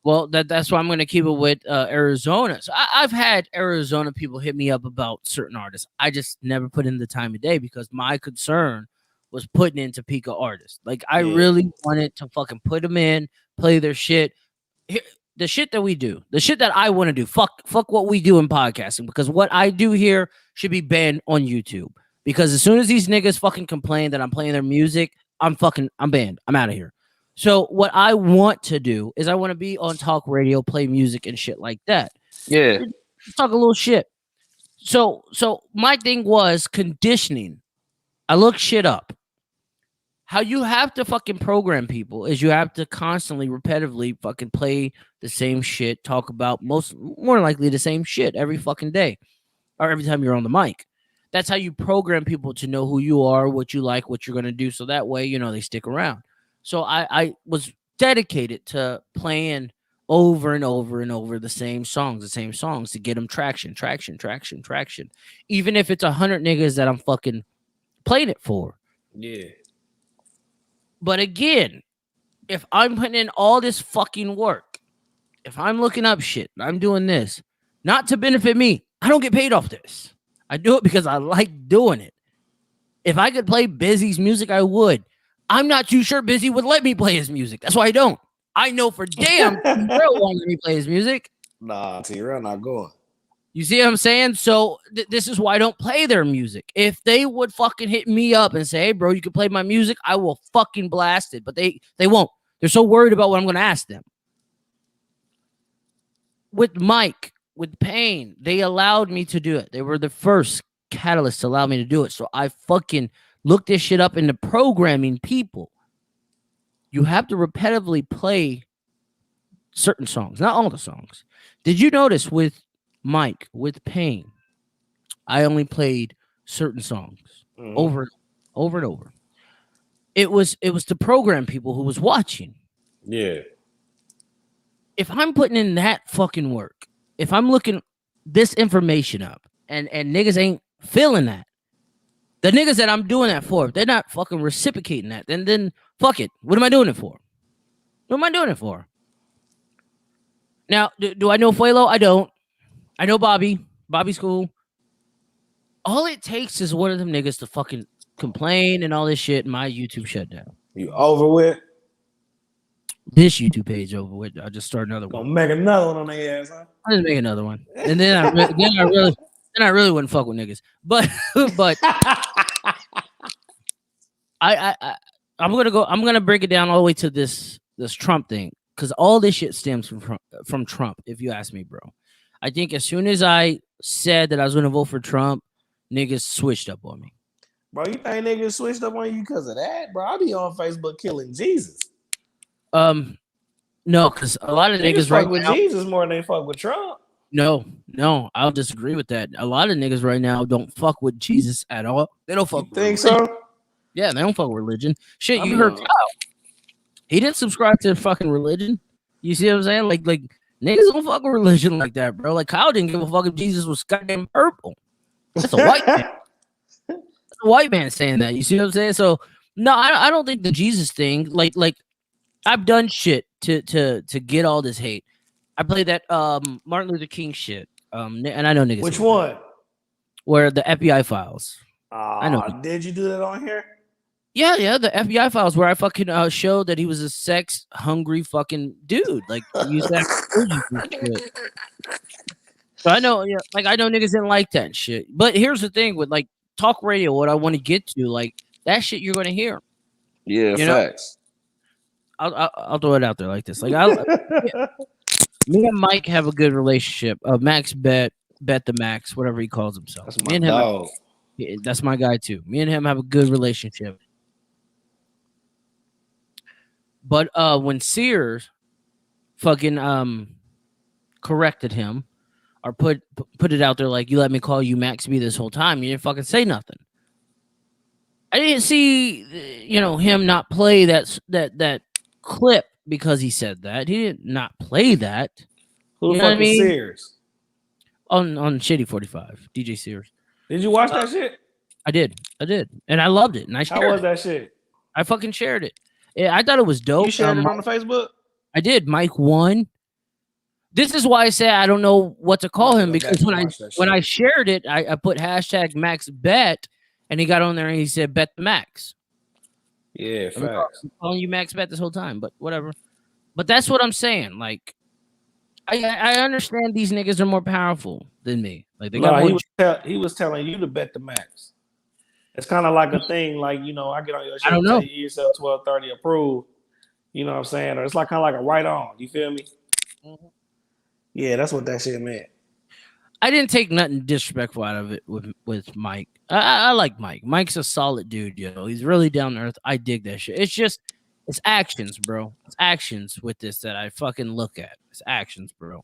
Well, that's why I'm going to keep it with Arizona. So I've had Arizona people hit me up about certain artists. I just never put in the time of day because my concern was putting in Topeka artists. Like I really wanted to fucking put them in, play their shit. The shit that we do, the shit that I want to do. Fuck what we do in podcasting because what I do here should be banned on YouTube. Because as soon as these niggas fucking complain that I'm playing their music, I'm banned. I'm out of here. So what I want to do is I want to be on talk radio, play music and shit like that. Yeah. Talk a little shit. So my thing was conditioning. I looked shit up. How you have to fucking program people is you have to constantly, repetitively fucking play the same shit, talk about more likely the same shit every fucking day or every time you're on the mic. That's how you program people to know who you are, what you like, what you're going to do. So that way, they stick around. So I was dedicated to playing over and over and over the same songs to get them traction. Even if it's 100 niggas that I'm fucking playing it for. Yeah. But again, if I'm putting in all this fucking work, if I'm looking up shit, I'm doing this, not to benefit me, I don't get paid off this. I do it because I like doing it. If I could play Busy's music, I would. I'm not too sure Busy would let me play his music. That's why I don't. I know for damn T-Rail won't let me play his music. Nah, T-Rail not going. You see what I'm saying? So this is why I don't play their music. If they would fucking hit me up and say, hey, bro, you can play my music, I will fucking blast it. But they won't. They're so worried about what I'm going to ask them. With Mike, with Payne, they allowed me to do it. They were the first catalyst to allow me to do it. So I fucking looked this shit up into programming people. You have to repetitively play certain songs, not all the songs. Did you notice with Mike, with Payne, I only played certain songs over and over. It was to program people who was watching. Yeah. If I'm putting in that fucking work, if I'm looking this information up and niggas ain't feeling that, the niggas that I'm doing that for, if they're not fucking reciprocating that, then fuck it. What am I doing it for? What am I doing it for? Now, do I know Fuelo? I don't. I know Bobby. Bobby's cool. All it takes is one of them niggas to fucking complain and all this shit, and my YouTube shut down. You over with? This YouTube page over with. I'll just start another one. Gonna make another one on their ass, huh? I'll just make another one. And then I really wouldn't fuck with niggas. But I'm gonna break it down all the way to this Trump thing. Because all this shit stems from Trump, if you ask me, bro. I think as soon as I said that I was going to vote for Trump, niggas switched up on me. Bro, you think niggas switched up on you because of that? Bro, I be on Facebook killing Jesus. No, because a lot of niggas fuck right with now, Jesus more than they fuck with Trump. No, I'll disagree with that. A lot of niggas right now don't fuck with Jesus at all. They don't fuck with think religion. So? Yeah, they don't fuck with religion. Shit, you heard Kyle. He didn't subscribe to fucking religion. You see what I'm saying? Like niggas don't fuck with religion like that, bro. Like Kyle didn't give a fuck if Jesus was goddamn purple. That's a white man. That's a white man saying that. You see what I'm saying? So no, I don't think the Jesus thing. Like I've done shit to get all this hate. I played that Martin Luther King shit. And I know niggas. Which one? Where the FBI files. I know. Did you do that on here? Yeah, the FBI files where I fucking showed that he was a sex-hungry fucking dude. Like, use that shit. So I know, I know niggas didn't like that shit. But here's the thing with, talk radio, what I want to get to, that shit you're going to hear. Yeah, facts. I'll throw it out there like this. Me and Mike have a good relationship. Max Bet the Max, whatever he calls himself. That's my dog. That's my guy, too. Me and him have a good relationship. But when Sears fucking corrected him or put it out there like, you let me call you Max B this whole time, you didn't fucking say nothing. I didn't see him not play that clip because he said that. He did not play that. Who the fuck was Sears? On Shitty 45, DJ Sears. Did you watch that shit? I did. And I loved it. And I shared How was that shit? I fucking shared it. Yeah, I thought it was dope. You shared it on the Facebook? I did. Mike won. This is why I say I don't know what to call him, because when I shared it, I put hashtag Max Bet, and he got on there and he said Bet the Max. Yeah, facts. I'm calling you Max Bet this whole time, but whatever. But that's what I'm saying. Like, I understand these niggas are more powerful than me. Like they got he was telling you to bet the Max. It's kind of like a thing, like, I get on your shit, I don't know. You yourself 1230 approved, You know what I'm saying? Or it's like kind of like a right on. You feel me? Mm-hmm. Yeah, that's what that shit meant. I didn't take nothing disrespectful out of it with Mike. I like Mike. Mike's a solid dude, yo. He's really down to earth. I dig that shit. It's actions, bro. It's actions with this that I fucking look at. It's actions, bro.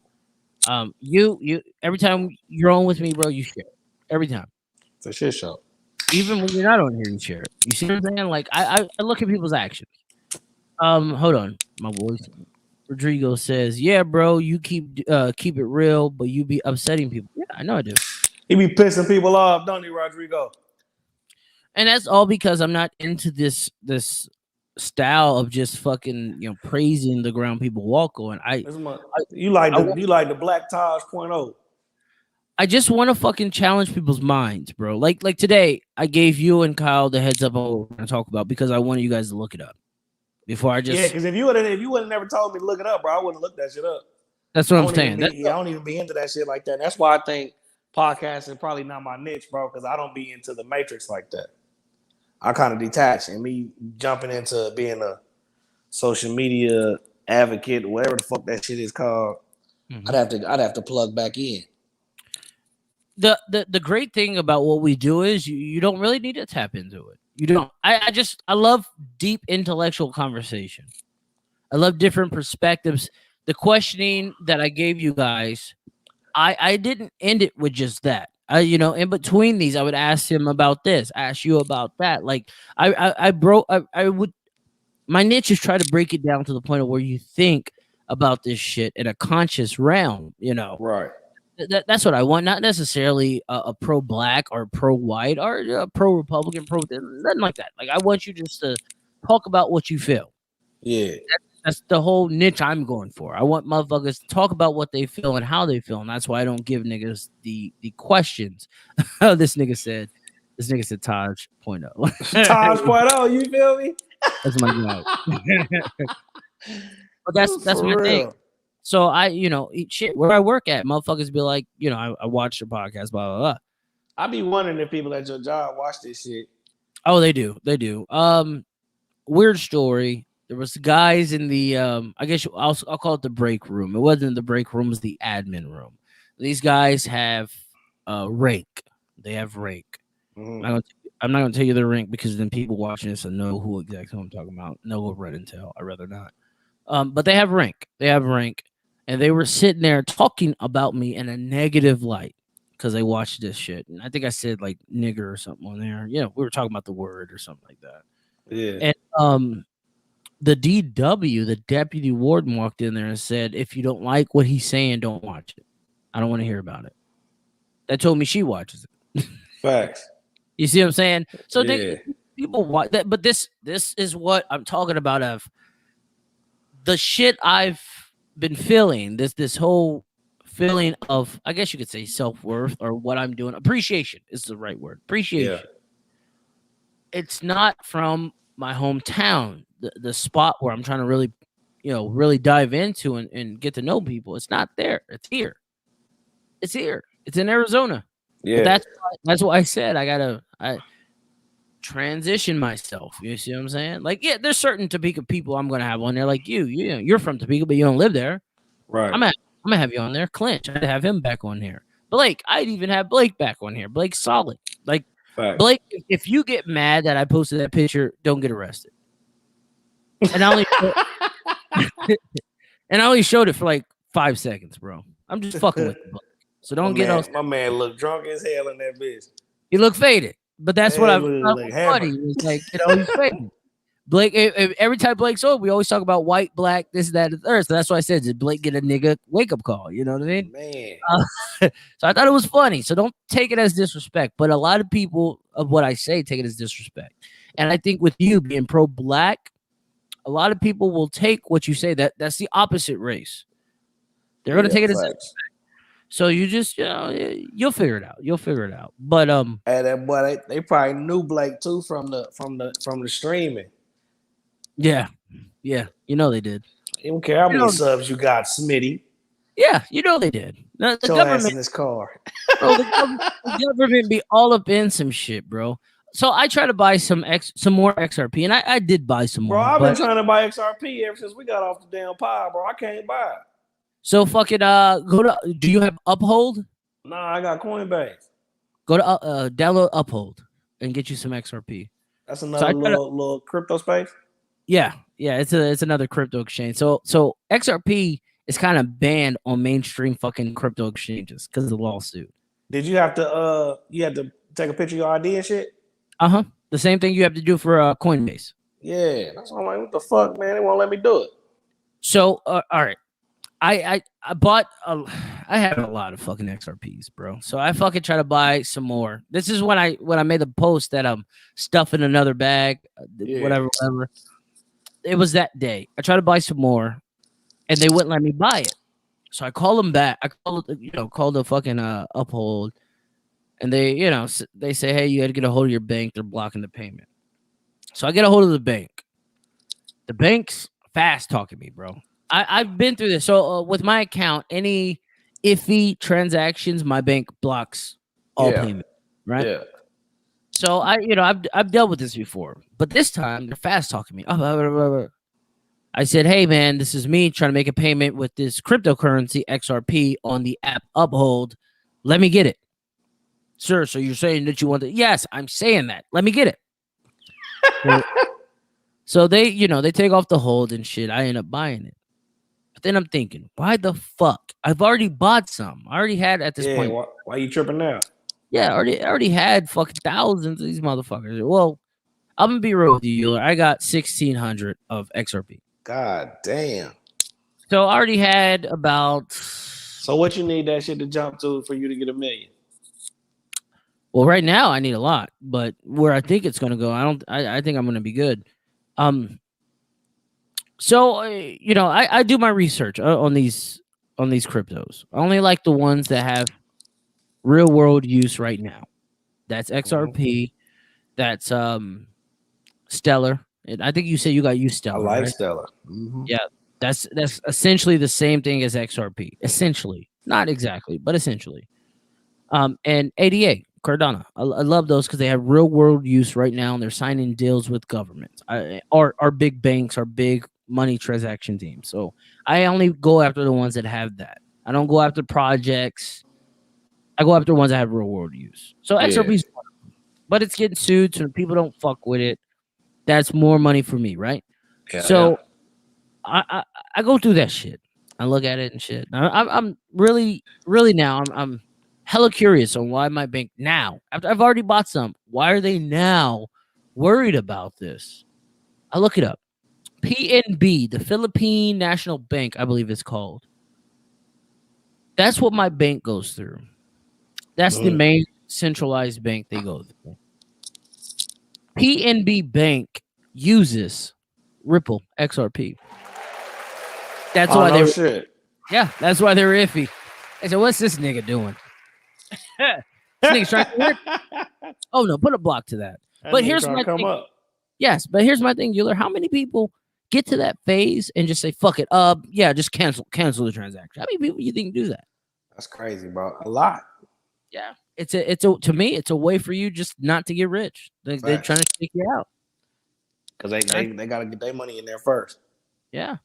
You every time you're on with me, bro, you share. Every time. It's a shit show. Even when you're not on here, you share it. You see what I'm saying? Like I look at people's actions. Hold on, my voice. Rodrigo says, "Yeah, bro, you keep it real, but you be upsetting people." Yeah, I know I do. He be pissing people off, don't he, Rodrigo? And that's all because I'm not into this style of just fucking praising the ground people walk on. You like the Black Taj.0. I just want to fucking challenge people's minds, bro. Like today, I gave you and Kyle the heads up on what we're gonna talk about because I wanted you guys to look it up before I just. Yeah, because if you would have never told me to look it up, bro, I wouldn't look that shit up. That's what I'm saying. I don't even be into that shit like that. That's why I think podcasting is probably not my niche, bro, because I don't be into the matrix like that. I kind of detach, and me jumping into being a social media advocate, whatever the fuck that shit is called, I'd have to plug back in. The great thing about what we do is you don't really need to tap into it. You don't. I love deep intellectual conversation. I love different perspectives. The questioning that I gave you guys, I didn't end it with just that. In between these, I would ask him about this, ask you about that. Like I would. My niche is try to break it down to the point of where you think about this shit in a conscious realm. Right. That's what I want. Not necessarily a pro-black or pro-white or a pro-Republican, nothing like that. Like I want you just to talk about what you feel. Yeah. That's the whole niche I'm going for. I want motherfuckers to talk about what they feel and how they feel, and that's why I don't give niggas the questions. This nigga said Taj.0. Taj.0, you feel me? That's my guy. But that's my thing. So shit, where I work at, motherfuckers be like, I watch your podcast, blah, blah, blah. I be wondering if people at your job watch this shit. Oh, they do. They do. Weird story. There was guys in the, I guess I'll call it the break room. It wasn't the break room, it was the admin room. These guys have rank. They have rank. Mm-hmm. I'm not going to tell you the rank because then people watching this will know who exactly I'm talking about. No, we'll read and tell. I'd rather not. But they have rank. And they were sitting there talking about me in a negative light because they watched this shit. And I think I said like nigger or something on there. We were talking about the word or something like that. Yeah. And the DW, the deputy warden, walked in there and said, if you don't like what he's saying, don't watch it. I don't want to hear about it. That told me she watches it. Facts. You see what I'm saying? So yeah. People watch that, but this is what I'm talking about of the shit I've been feeling. This whole feeling of, I guess you could say, self-worth or what I'm doing. Appreciation is the right word. Appreciation. Yeah. It's not from my hometown, the spot where I'm trying to really, really dive into and get to know people. It's not there. It's here. It's here. It's in Arizona. Yeah. But that's why I said I transition myself. You see what I'm saying? Like, yeah, there's certain Topeka people I'm gonna have on there. Like you're from Topeka, but you don't live there. Right. I'm gonna have you on there. Clinch, I'd have him back on here. Blake, I'd even have Blake back on here. Blake's solid. Like Fact. Blake, if you get mad that I posted that picture, don't get arrested. And I only showed it for like 5 seconds, bro. I'm just fucking with you. So don't my man looked drunk as hell in that bitch. He looked faded, but that's what I thought was funny. It was like, he's faded. Blake, every time Blake's on, we always talk about white, black, this, that, and the third. So that's why I said, did Blake get a nigga wake-up call? You know what I mean? Man. So I thought it was funny. So don't take it as disrespect. But a lot of people of what I say take it as disrespect. And I think with you being pro-black, a lot of people will take what you say. That's the opposite race. They're going to take it as disrespect. So you just, you'll figure it out. You'll figure it out. But hey, that boy, they probably knew Blake too from the streaming. Yeah, they did. You don't care how many subs you got, Smitty. Yeah, they did. The government in this car. Bro, the government be all up in some shit, bro. so I try to buy some more XRP, and I did buy some Bro, more. I've been trying to buy XRP ever since we got off the damn pod, bro. I can't buy it. So fucking go to. Do you have Uphold? Nah, I got Coinbase. Go to download Uphold and get you some XRP. That's another little crypto space. Yeah, it's another crypto exchange. So XRP is kind of banned on mainstream fucking crypto exchanges because of the lawsuit. Did you have to take a picture of your ID and shit? The same thing you have to do for Coinbase. Yeah, that's why I'm like, what the fuck, man? They won't let me do it. So all right, I bought I have a lot of fucking XRPs, bro. So I fucking try to buy some more. This is when I made the post that I'm stuffing another bag, whatever. It was that day. I tried to buy some more, and they wouldn't let me buy it. So I called them back. I called the fucking Uphold, and they say, hey, you got to get a hold of your bank. They're blocking the payment. So I get a hold of the bank. The bank's fast talking me, bro. I've been through this. So with my account, any iffy transactions, my bank blocks all payment, right? Yeah. So I've dealt with this before, but this time they're fast talking me. I said, hey man, this is me trying to make a payment with this cryptocurrency XRP on the app Uphold. Let me get it. Sir, so you're saying that you want it? Yes, I'm saying that. Let me get it. So they take off the hold and shit. I end up buying it. But then I'm thinking, why the fuck? I've already bought some. I already had at this point. Why you tripping now? Yeah, I already had fucking thousands of these motherfuckers. Well, I'm gonna be real with you, Euler. I got 1,600 of XRP. God damn. So I already had about. So what you need that shit to jump to for you to get $1 million? Well, right now I need a lot, but where I think it's gonna go, I think I'm gonna be good. So I do my research on these cryptos. I only like the ones that have real world use right now. That's XRP. That's Stellar. And I think you said you got used Stellar. I like right? Stellar. Mm-hmm. Yeah, that's essentially the same thing as XRP. Essentially, not exactly, but essentially. And ADA, Cardano. I love those because they have real world use right now, and they're signing deals with governments. Our big banks, our big money transaction teams. So I only go after the ones that have that. I don't go after projects. I go after ones that have real world use. So XRP's one of them, but it's getting sued, so people don't fuck with it. That's more money for me, right? Yeah, so I go through that shit. I look at it and shit. I'm really now I'm hella curious on why my bank now, after I've already bought some, why are they now worried about this? I look it up. PNB, the Philippine National Bank, I believe it's called. That's what my bank goes through. That's the main centralized bank they go through. PNB Bank uses Ripple XRP. That's why they're shit. Yeah, that's why they're iffy. I said, what's this nigga doing? This nigga's trying to work. Oh no, put a block to that. But here's my thing. Yes, but here's my thing, Euler. How many people get to that phase and just say, fuck it, just cancel the transaction? How many people you think do that? That's crazy, bro. A lot. Yeah. To me, it's a way for you just not to get rich. They're trying to shake you out. Because they gotta get their money in there first. Yeah.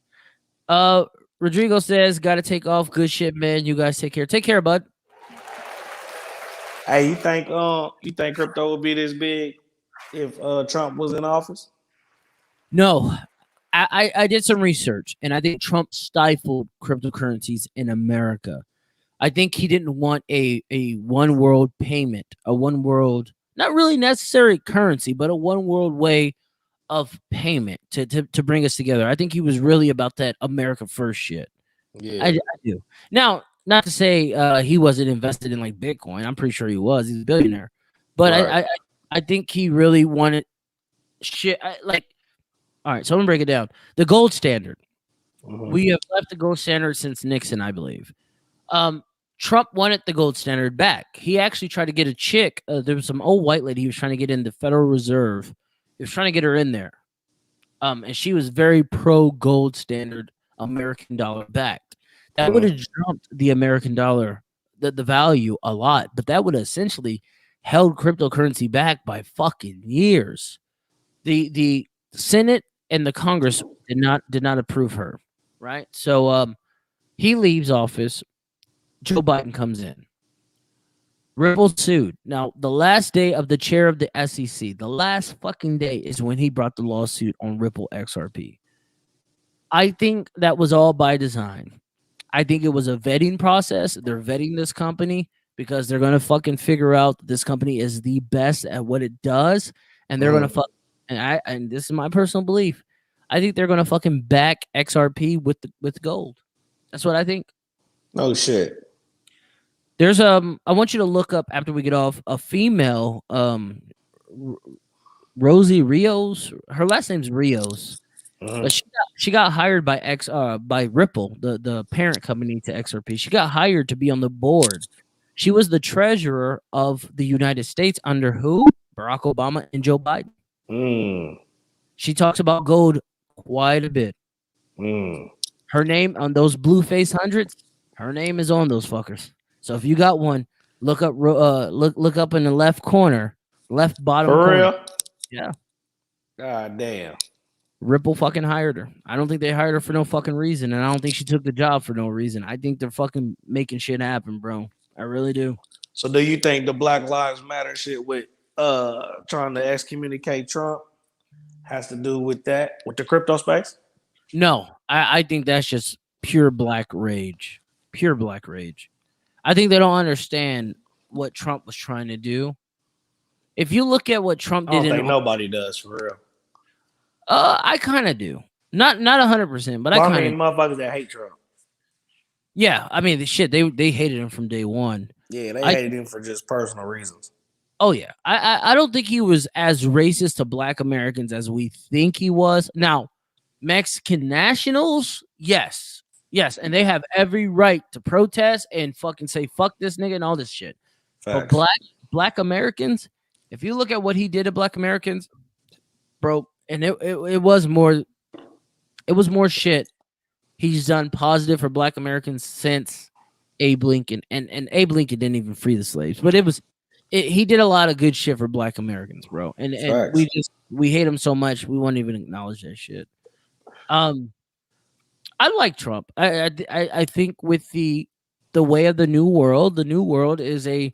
Rodrigo says, gotta take off. Good shit, man. You guys take care. Take care, bud. Hey, you think crypto would be this big if Trump was in office? No. I did some research, and I think Trump stifled cryptocurrencies in America. I think he didn't want a one world payment, a one world, not really necessary currency, but a one world way of payment to bring us together. I think he was really about that America first shit. Yeah, I do. Now, not to say he wasn't invested in like Bitcoin. I'm pretty sure he was. He's a billionaire. But right. I think he really wanted shit. All right, so I'm gonna break it down. The gold standard. Mm-hmm. We have left the gold standard since Nixon, I believe. Trump wanted the gold standard back. He actually tried to get a chick. There was some old white lady he was trying to get in the Federal Reserve. He was trying to get her in there. And she was very pro gold standard American dollar backed. That would have jumped the American dollar, the value a lot, but that would have essentially held cryptocurrency back by fucking years. The Senate and the Congress did not approve her, right? So he leaves office. Joe Biden comes in. Ripple sued. Now, the last day of the chair of the SEC, the last fucking day is when he brought the lawsuit on Ripple XRP. I think that was all by design. I think it was a vetting process. They're vetting this company because they're going to fucking figure out that this company is the best at what it does. And they're going to fuck. And this is my personal belief. I think they're going to fucking back XRP with gold. That's what I think. No shit. There's I want you to look up after we get off a female Rosie Rios. Her last name's Rios. But she got hired by Ripple, the parent company to XRP. She got hired to be on the board. She was the treasurer of the United States under who? Barack Obama and Joe Biden. She talks about gold quite a bit. Her name on those blue face hundreds, her name is on those fuckers. So if you got one, look up look up in the left corner, left bottom For corner. real? Yeah. God damn. Ripple fucking hired her. I don't think they hired her for no fucking reason, and I don't think she took the job for no reason. I think they're fucking making shit happen, bro. I really do. So do you think the Black Lives Matter shit with trying to excommunicate Trump has to do with that, with the crypto space? No, I think that's just pure black rage. Pure black rage. I think they don't understand what Trump was trying to do. If you look at what Trump I did, don't think nobody does for real. I kind of do. Not 100%, but I kind of. I mean, motherfuckers that hate Trump. Yeah, I mean the shit. They hated him from day one. Yeah, they hated him for just personal reasons. Oh yeah, I don't think he was as racist to Black Americans as we think he was. Now, Mexican nationals, yes, and they have every right to protest and fucking say fuck this nigga and all this shit. Facts. But Black Americans, if you look at what he did to Black Americans, bro, and it was more shit he's done positive for Black Americans since Abe Lincoln, and Abe Lincoln didn't even free the slaves, but he did a lot of good shit for Black Americans, bro. And we hate him so much we won't even acknowledge that shit. I like Trump. I think with the way of the new world is a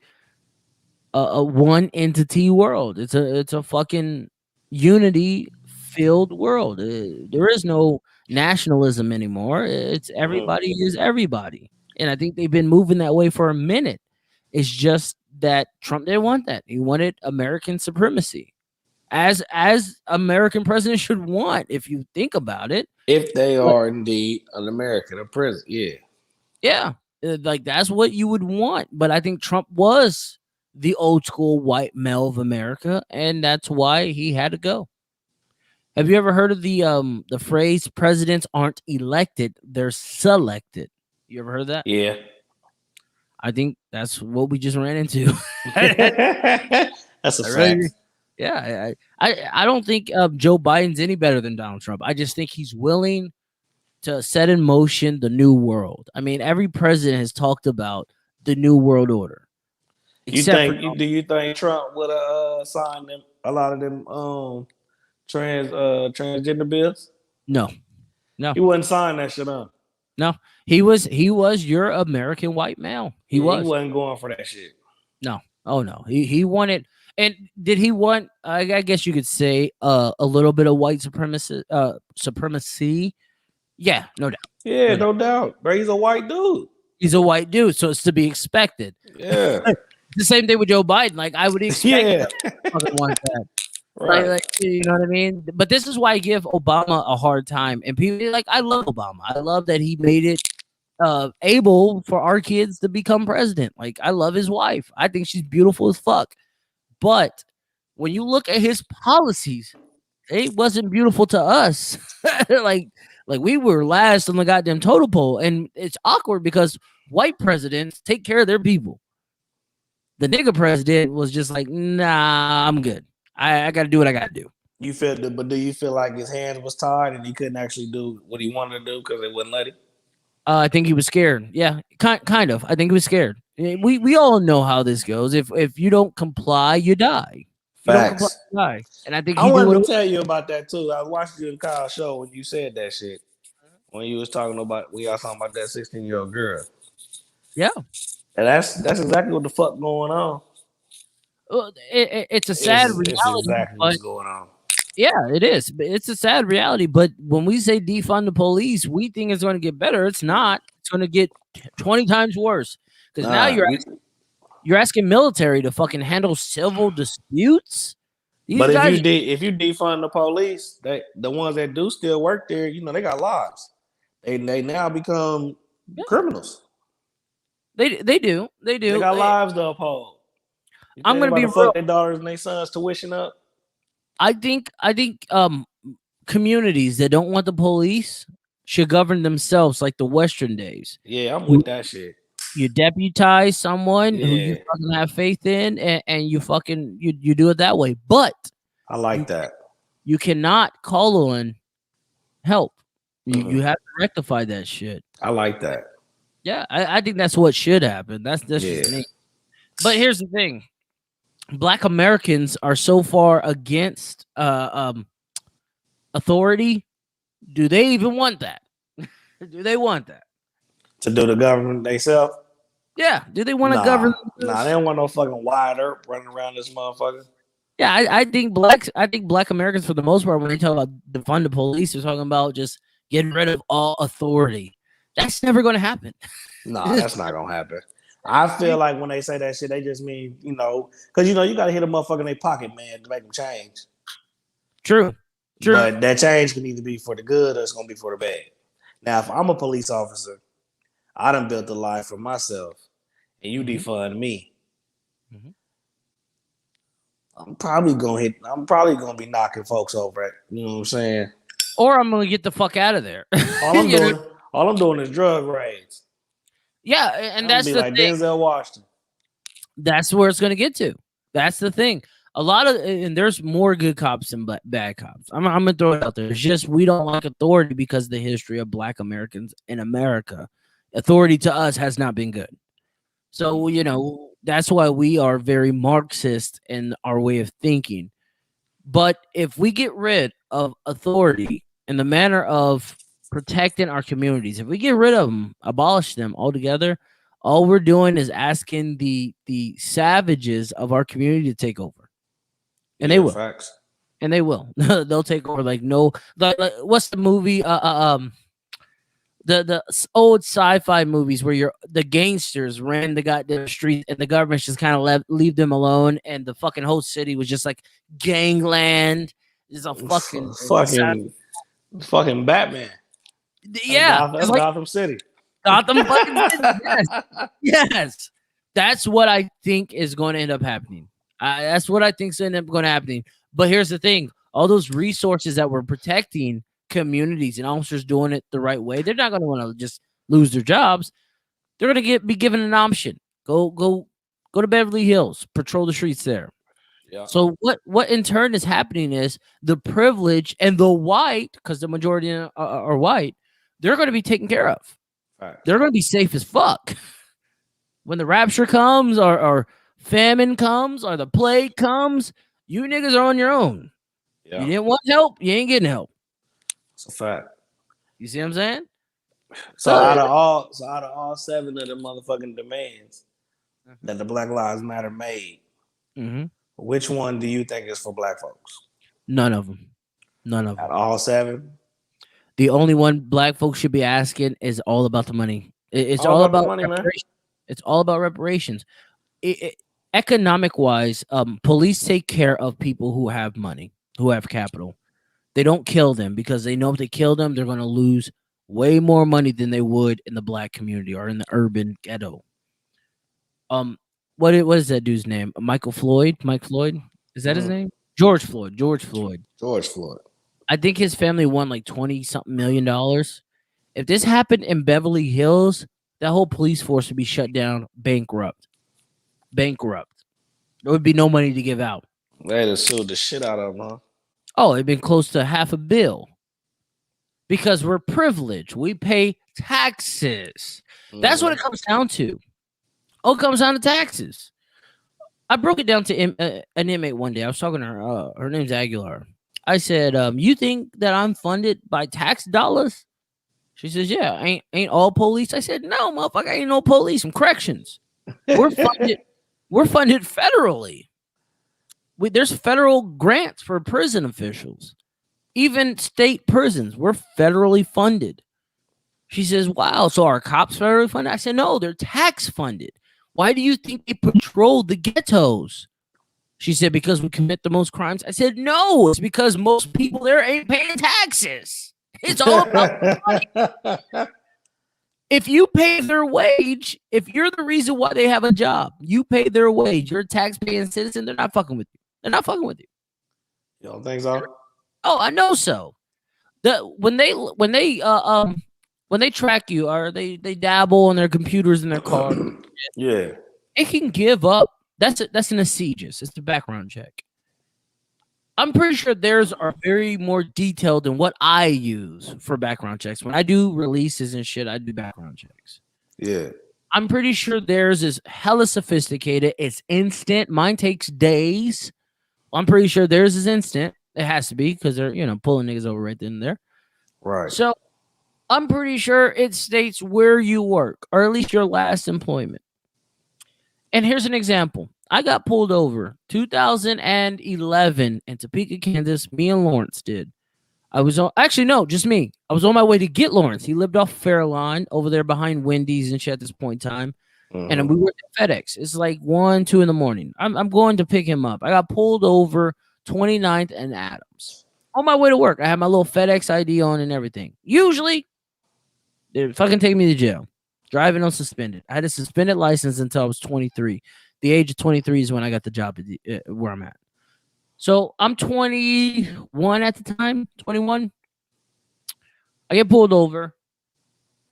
one entity world. It's a fucking unity filled world. There is no nationalism anymore. It's everybody is everybody. And I think they've been moving that way for a minute. It's just that Trump didn't want that. He wanted American supremacy, as American presidents should want, if you think about it. If they are indeed an American, a president, yeah, like that's what you would want. But I think Trump was the old school white male of America, and that's why he had to go. Have you ever heard of the phrase "presidents aren't elected; they're selected"? You ever heard that? Yeah. I think that's what we just ran into. That's a fact. Yeah, I don't think Joe Biden's any better than Donald Trump. I just think he's willing to set in motion the new world. I mean, every president has talked about the new world order. Do you think Trump would have signed them, a lot of them transgender bills? No. He wouldn't sign that shit on. No, he was your American white male. He wasn't going for that shit. No. Oh no. He wanted. And did he want? I guess you could say a little bit of white supremacy. Yeah, no doubt. Yeah, no doubt. But he's a white dude. He's a white dude, so it's to be expected. Yeah. The same thing with Joe Biden. Like I would expect. Yeah. Want that. Right. Like, you know what I mean? But this is why I give Obama a hard time. And people like, I love Obama. I love that he made it able for our kids to become president. Like, I love his wife. I think she's beautiful as fuck. But when you look at his policies, it wasn't beautiful to us. like we were last on the goddamn totem pole. And it's awkward because white presidents take care of their people. The nigga president was just like, nah, I'm good. I got to do what I got to do. But do you feel like his hands was tied and he couldn't actually do what he wanted to do because they wouldn't let him? I think he was scared. Yeah, kind of. I think he was scared. We all know how this goes. If you don't comply, you die. You don't comply, Facts. you die. And I think I he knew wanted what to tell you about that too. I watched you in Kyle's show when you said that shit. When you was talking about we all talking about that 16-year-old girl. Yeah. And that's exactly what the fuck going on. Well, it's a sad reality, It's exactly but what's going on. yeah, it is. It's a sad reality. But when we say defund the police, we think it's going to get better. It's not. It's going to get 20 times worse. Because now you're asking military to fucking handle civil disputes. These but guys, if you defund the police, the ones that do still work there, they got lives. They now become criminals. They do. They do. They got lives to uphold. I'm going to be real. Fuck their daughters and their sons tuition up. I think communities that don't want the police should govern themselves like the Western days. Yeah, I'm with that shit. You deputize someone who you fucking have faith in, and you fucking you do it that way. But I like that. You cannot call on help. You have to rectify that shit. I like that. Yeah, I think that's what should happen. That's just me. But here's the thing. Black Americans are so far against authority. Do they even want that? Do they want that? To do the government themselves? Yeah. Do they want to govern? Nah, they don't want no fucking wide earth running around this motherfucker. Yeah, I think black Americans, for the most part, when they talk about defund the police, they're talking about just getting rid of all authority. That's never going to happen. Nah, that's not going to happen. I feel like when they say that shit, they just mean, because, you got to hit a motherfucker in their pocket, man, to make them change. True. But that change can either be for the good or it's going to be for the bad. Now, if I'm a police officer, I done built a life for myself, and you defund me. Mm-hmm. I'm probably gonna be knocking folks over it. You know what I'm saying? Or I'm gonna get the fuck out of there. All I'm doing is drug raids. Yeah, and that's the like thing. Denzel Washington. That's where it's gonna get to. That's the thing. And there's more good cops than bad cops. I'm gonna throw it out there. It's just we don't like authority because of the history of Black Americans in America. Authority to us has not been good. So, that's why we are very Marxist in our way of thinking. But if we get rid of authority in the manner of protecting our communities, if we get rid of them, abolish them altogether, all we're doing is asking the savages of our community to take over. And they will. Facts. And they will. They'll take over like what's the movie? The old sci-fi movies where the gangsters ran the goddamn street and the government just kind of leave them alone, and the fucking whole city was just like gangland. It's a fucking Batman. Yeah, that's like Gotham City. Gotham fucking City. Yes. That's what I think is going to end up happening. That's what I think is going to happen. But here's the thing: all those resources that we're protecting communities and officers doing it the right way, they're not going to want to just lose their jobs. They're going to be given an option. Go to Beverly Hills, patrol the streets there. Yeah. So what in turn is happening is the privilege and the white, because the majority are white, they're going to be taken care of. Right. They're going to be safe as fuck. When the rapture comes or famine comes or the plague comes, you niggas are on your own. Yeah. You didn't want help, you ain't getting help. It's a fact. You see what I'm saying? So out of all 7 of the motherfucking demands that the Black Lives Matter made, which one do you think is for Black folks? None of them. Out of all 7? The only one Black folks should be asking is all about the money. It's all about the money, reparations. Man. It's all about reparations. Economic wise, police take care of people who have money, who have capital. They don't kill them because they know if they kill them, they're going to lose way more money than they would in the Black community or in the urban ghetto. What is that dude's name? Mike Floyd? Is that his name? George Floyd. I think his family won like $20-something million. If this happened in Beverly Hills, that whole police force would be shut down, bankrupt. There would be no money to give out. They'd have sued the shit out of them, huh? Oh, it'd been close to $500 million. Because we're privileged. We pay taxes. That's what it comes down to. All comes down to taxes. I broke it down to an inmate one day. I was talking to her. Her name's Aguilar. I said, "You think that I'm funded by tax dollars?" She says, "Yeah, ain't all police." I said, "No, motherfucker, ain't no police. I'm corrections. We're funded. We're funded federally. There's federal grants for prison officials, even state prisons. We're federally funded." She says, "Wow, so are cops federally funded?" I said, "No, they're tax funded. Why do you think they patrol the ghettos?" She said, "Because we commit the most crimes." I said, "No, it's because most people there ain't paying taxes. It's all about money. If you pay their wage, if you're the reason why they have a job, you pay their wage, you're a tax-paying citizen, they're not fucking with you. They're not fucking with you." You don't think so? Oh, I know so. When they track you or they dabble on their computers in their car, Yeah. it can give up. That's an aegis. It's the background check. I'm pretty sure theirs are very more detailed than what I use for background checks. When I do releases and shit, I do background checks. Yeah. I'm pretty sure theirs is hella sophisticated. It's instant. Mine takes days. I'm pretty sure theirs is instant. It has to be because they're, pulling niggas over right then and there. Right. So I'm pretty sure it states where you work, or at least your last employment. And here's an example. I got pulled over 2011 in Topeka, Kansas. Me and Lawrence did. Just me. I was on my way to get Lawrence. He lived off Fairlawn over there behind Wendy's and shit at this point in time. And we were at FedEx. It's like 1, 2 in the morning. I'm going to pick him up. I got pulled over 29th and Adams. On my way to work. I had my little FedEx ID on and everything. Usually, they fucking take me to jail. Driving on suspended. I had a suspended license until I was 23. The age of 23 is when I got the job where I'm at. So I'm 21 at the time. 21. I get pulled over.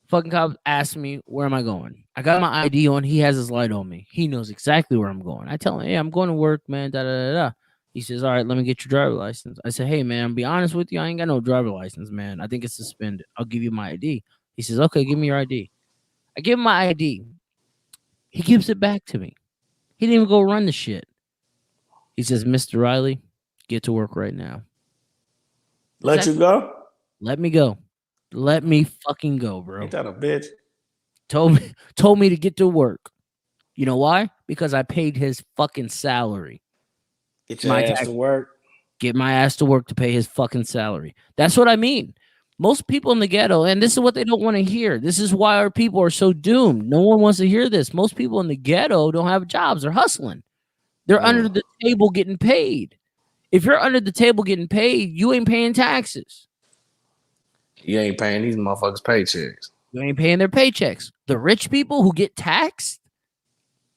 Fucking cop asked me, "Where am I going?" I got my ID on. He has his light on me. He knows exactly where I'm going. I tell him, "Hey, I'm going to work, man." Da, da, da, da. He says, "All right, let me get your driver license." I said, "Hey, man, I'll be honest with you. I ain't got no driver license, man. I think it's suspended. I'll give you my ID." He says, "Okay, give me your ID." I give him my ID. He gives it back to me. He didn't even go run the shit. He says, "Mr. Riley, get to work right now." Let you go? Let me go. Let me fucking go, bro. Ain't that a bitch? Told me to get to work. You know why? Because I paid his fucking salary. Get your ass to work. Get my ass to work to pay his fucking salary. That's what I mean. Most people in the ghetto, and this is what they don't want to hear. This is why our people are so doomed. No one wants to hear this. Most people in the ghetto don't have jobs. They're hustling. They're under the table getting paid. If you're under the table getting paid, you ain't paying taxes. You ain't paying these motherfuckers paychecks. You ain't paying their paychecks. The rich people who get taxed,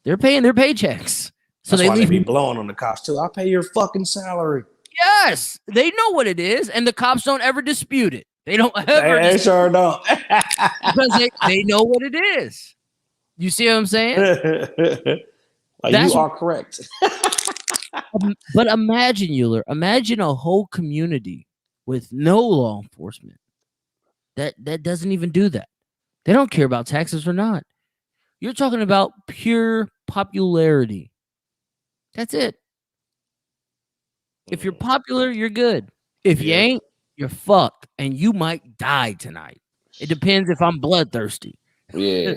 they're paying their paychecks. So That's why they be blowing on the cops too. I pay your fucking salary. Yes, they know what it is, and the cops don't ever dispute it. They don't ever. They sure don't. Because they know what it is. You see what I'm saying? You are correct. But imagine, Euler, imagine a whole community with no law enforcement that doesn't even do that. They don't care about taxes or not. You're talking about pure popularity. That's it. If you're popular, you're good. If you ain't, you're fucked, and you might die tonight. It depends if I'm bloodthirsty. Yeah.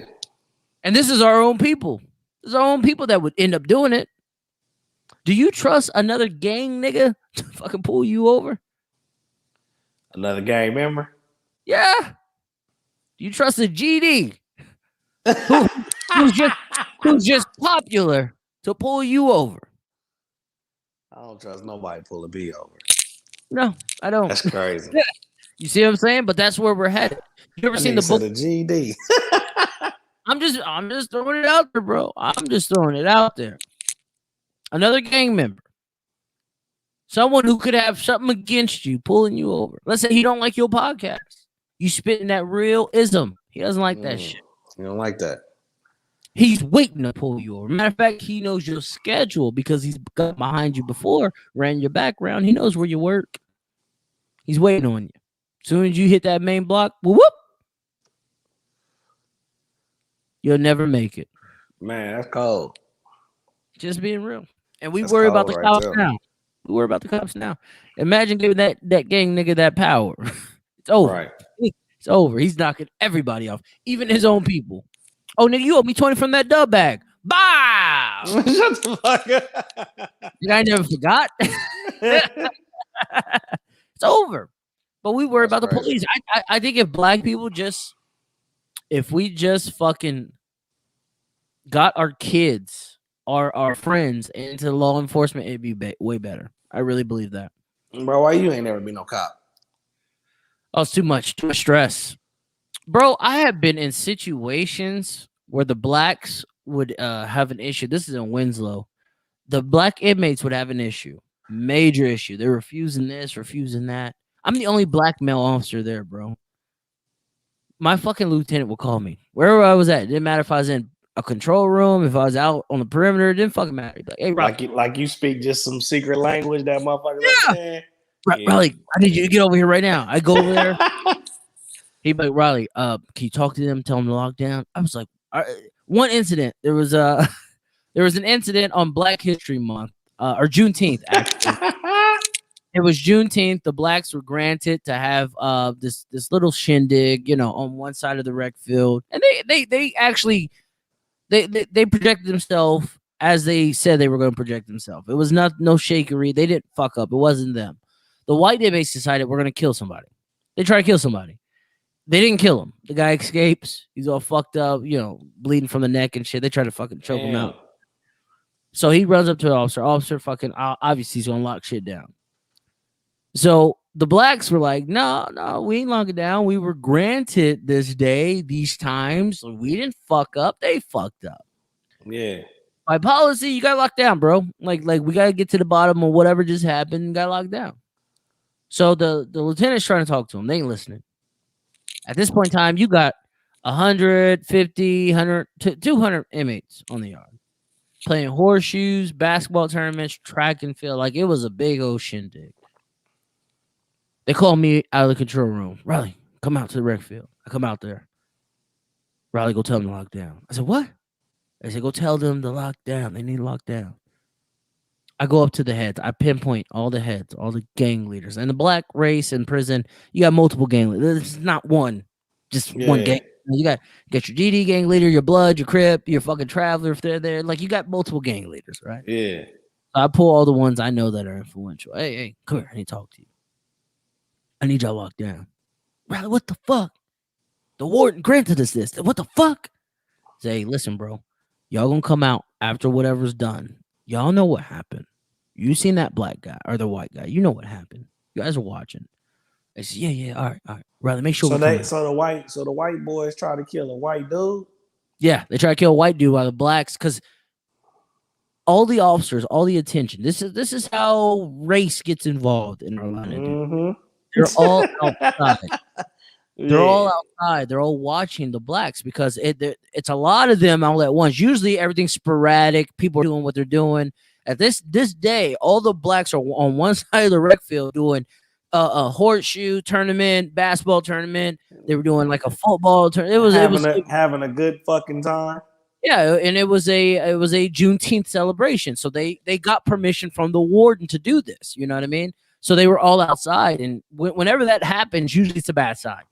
And this is our own people. This is our own people that would end up doing it. Do you trust another gang nigga to fucking pull you over? Another gang member? Yeah. Do you trust a GD who's just popular to pull you over? I don't trust nobody to pull a B over. No, I don't. That's crazy. You see what I'm saying? But that's where we're headed. You ever seen the book? The GD. I'm just throwing it out there, bro. I'm just throwing it out there. Another gang member. Someone who could have something against you, pulling you over. Let's say he don't like your podcast. You spitting that real ism. He doesn't like that shit. You don't like that. He's waiting to pull you over. Matter of fact, he knows your schedule because he's got behind you before, ran your background. He knows where you work. He's waiting on you. As soon as you hit that main block, whoop, you'll never make it. Man, that's cold. Just being real. And we That's worry about cold the right cops there. now. We worry about the cops now. Imagine giving that gang nigga that power. It's over. Right. It's over. He's knocking everybody off, even his own people. Oh, nigga, you owe me 20 from that dub bag. Bow. Shut the fuck up. Did I never forgot? It's over. But we worry That's about the crazy. police. I think if black people if we just fucking got our kids, our friends into law enforcement, it'd be way better. I really believe that. Bro, why you ain't never been no cop? Oh, it's too much stress. Bro, I have been in situations where the blacks would have an issue. This is in Winslow. The black inmates would have an issue. Major issue. They're refusing this, refusing that. I'm the only black male officer there, bro. My fucking lieutenant will call me. Wherever I was at. It didn't matter if I was in a control room, if I was out on the perimeter, it didn't fucking matter. He'd be like, hey, Rob. Like you speak just some secret language that motherfucker understand. Riley, I need you to get over here right now. I go over there. He'd be like, Riley, can you talk to them, tell them to lock down? I was like, one incident. There was an incident on Black History Month, or Juneteenth, actually. It was Juneteenth. The blacks were granted to have this little shindig, on one side of the rec field, and they actually they projected themselves as they said they were going to project themselves. It was no shakery. They didn't fuck up. It wasn't them. The white inmates decided we're going to kill somebody. They try to kill somebody. They didn't kill him. The guy escapes. He's all fucked up, bleeding from the neck and shit. They try to fucking choke him out. So he runs up to the officer. Officer fucking obviously he's going to lock shit down. So the blacks were like, no, we ain't lock it down. We were granted this day, these times. We didn't fuck up. They fucked up. Yeah. By policy, you got locked down, bro. Like we got to get to the bottom of whatever just happened and got locked down. So the lieutenant's trying to talk to him. They ain't listening. At this point in time, you got 150, 100, 200 inmates on the yard. Playing horseshoes, basketball tournaments, track and field. Like, it was a big old shindig. They called me out of the control room. Riley, come out to the rec field. I come out there. Riley, go tell them to lock down. I said, what? They said, go tell them to lock down. They need to lock down. I go up to the heads. I pinpoint all the heads, all the gang leaders. And the black race in prison, you got multiple gang leaders. It's not one, just one gang. You got your GD gang leader, your Blood, your Crip, your fucking Traveler if they're there. Like, you got multiple gang leaders, right? Yeah. So I pull all the ones I know that are influential. Hey, come here. I need to talk to you. I need y'all locked down. Riley, what the fuck? The warden granted us this. What the fuck? Say, listen, bro. Y'all gonna come out after whatever's done. Y'all know what happened. You seen that black guy or the white guy. You know what happened. You guys are watching. They said, yeah. All right. Riley, make sure. So the white boys try to kill a white dude. Yeah, they try to kill a white dude while the blacks, because all the officers, all the attention. This is how race gets involved in our line of duty. They're all outside. They're all outside. They're all watching the blacks because it's a lot of them all at once. Usually everything's sporadic. People are doing what they're doing. At this day, all the blacks are on one side of the rec field doing a horseshoe tournament, basketball tournament. They were doing like a football tournament. It was having a good fucking time. Yeah, and it was a Juneteenth celebration. So they got permission from the warden to do this. You know what I mean? So they were all outside, and whenever that happens, usually it's a bad sign.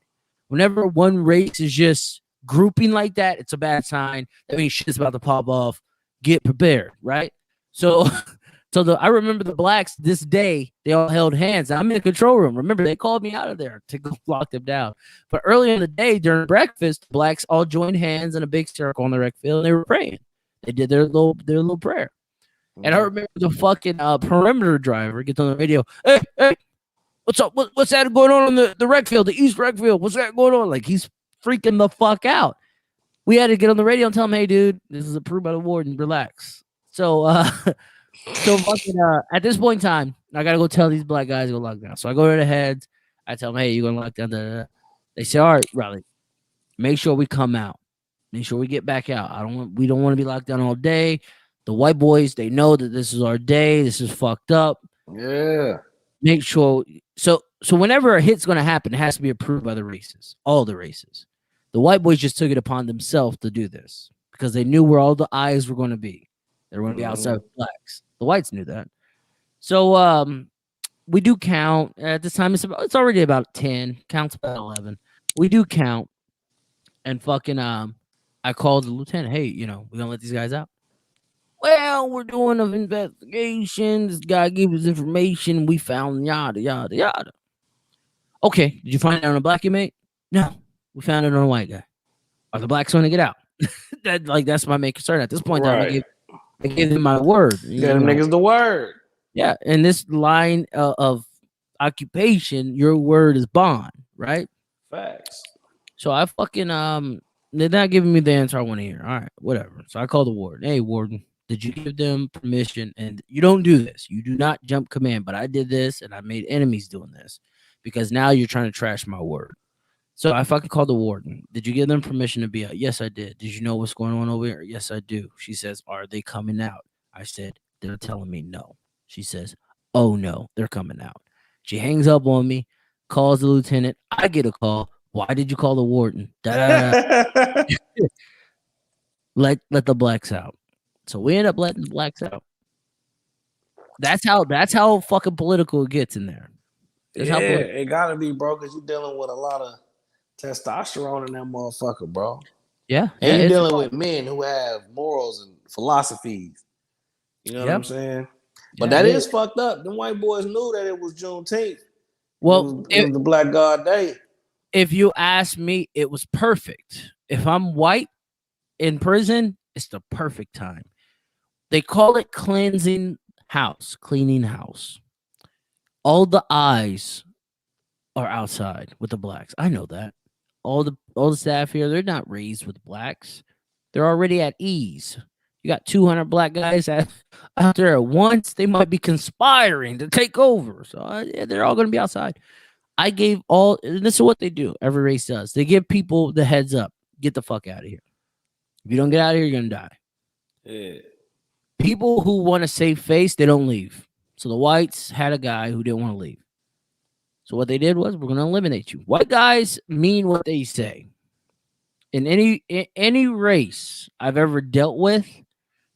Whenever one race is just grouping like that, it's a bad sign. That means shit's about to pop off. Get prepared, right? So I remember the blacks this day, they all held hands. I'm in the control room. Remember, they called me out of there to go lock them down. But earlier in the day, during breakfast, the blacks all joined hands in a big circle on the rec field, and they were praying. They did their little prayer. And I remember the fucking perimeter driver gets on the radio. Hey, what's up? What's that going on the rec field, the East rec field? What's that going on? Like, he's freaking the fuck out. We had to get on the radio and tell him, hey, dude, this is approved by the warden. Relax. So fucking, at this point in time, I got to go tell these black guys to go lock down. So I go to the heads. I tell them, hey, you're going to lock down. They say, all right, Riley, make sure we come out. Make sure we get back out. We don't want to be locked down all day. The white boys, they know that this is our day. This is fucked up. Yeah. Make sure. So whenever a hit's going to happen, it has to be approved by the races, all the races. The white boys just took it upon themselves to do this because they knew where all the eyes were going to be. They were going to be outside of blacks. The whites knew that. So we do count at this time. It's already about 10. Counts about 11. We do count, and fucking I called the lieutenant. Hey, we're gonna let these guys out. Well, we're doing an investigation. This guy gave us information. We found yada yada yada. Okay, did you find it on a blackie, mate? No, we found it on a white guy. Are the blacks going to get out? That's my main concern at this point. Right. I gave them my word. Yeah, them niggas the word. Yeah, in this line of occupation, your word is bond, right? Facts. So I fucking they're not giving me the answer I want to hear. All right, whatever. So I called the warden. Hey, warden, did you give them permission? And you don't do this. You do not jump command. But I did this, and I made enemies doing this because now you're trying to trash my word. So I fucking called the warden. Did you give them permission to be out? Yes, I did. Did you know what's going on over here? Yes, I do. She says, are they coming out? I said, they're telling me no. She says, oh no, they're coming out. She hangs up on me, calls the lieutenant. I get a call. Why did you call the warden? Let the blacks out. So we end up letting the blacks out. That's how fucking political it gets in there. It gotta be, bro, because you're dealing with a lot of testosterone in that motherfucker, bro. Yeah. And you're dealing with men who have morals and philosophies. You know what I'm saying? But that is fucked up. Them white boys knew that it was Juneteenth. Well, it was the Black God Day. If you ask me, it was perfect. If I'm white in prison, it's the perfect time. They call it cleaning house. All the eyes are outside with the blacks. I know that. All the staff here, they're not raised with blacks. They're already at ease. You got 200 black guys out there at once. They might be conspiring to take over. So they're all going to be outside. I gave and this is what they do. Every race does. They give people the heads up. Get the fuck out of here. If you don't get out of here, you're going to die. Yeah. People who want to save face, they don't leave. So the whites had a guy who didn't want to leave. So what they did was, we're going to eliminate you. White guys mean what they say. In any race I've ever dealt with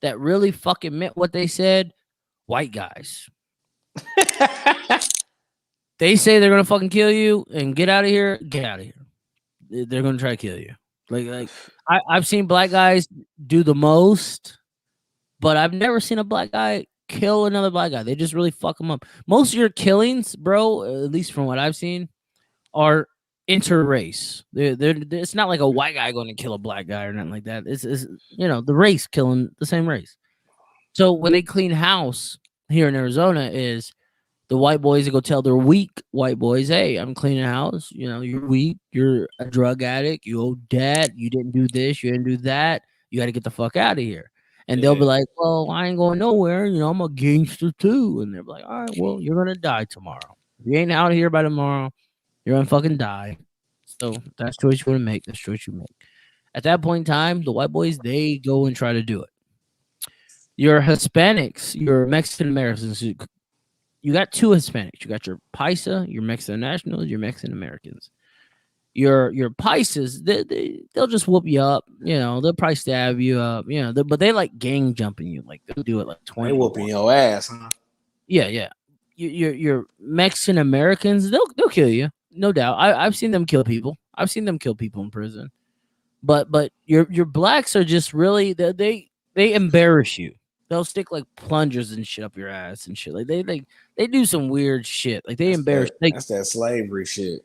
that really fucking meant what they said, white guys. They say they're going to fucking kill you and get out of here, get out of here. They're going to try to kill you. Like I've seen black guys do the most, but I've never seen a black guy kill another black guy. They just really fuck them up. Most of your killings, bro, at least from what I've seen, are inter-race. It's not like a white guy going to kill a black guy or nothing like that. It's the race killing the same race. So when they clean house here in Arizona is the white boys go tell their weak white boys, hey, I'm cleaning house. You're weak. You're a drug addict. You owe debt. You didn't do this. You didn't do that. You got to get the fuck out of here. And they'll be like, well, I ain't going nowhere. I'm a gangster too. And they're like, all right, well, you're going to die tomorrow. If you ain't out of here by tomorrow, you're going to fucking die. So that's the choice you want to make. That's the choice you make. At that point in time, the white boys, they go and try to do it. Your Hispanics, your Mexican Americans, you got two Hispanics. You got your Paisa, your Mexican nationals, your Mexican Americans. Your Paisas, they'll just whoop you up. They'll probably stab you up. But they like gang jumping you. Like they'll do it like 20. They whooping your ass, huh? Yeah. Your Mexican Americans, they'll kill you, no doubt. I've seen them kill people. I've seen them kill people in prison. But your blacks are just really they embarrass you. They'll stick like plungers and shit up your ass and shit. Like they do some weird shit. Like they embarrass. That's that slavery shit.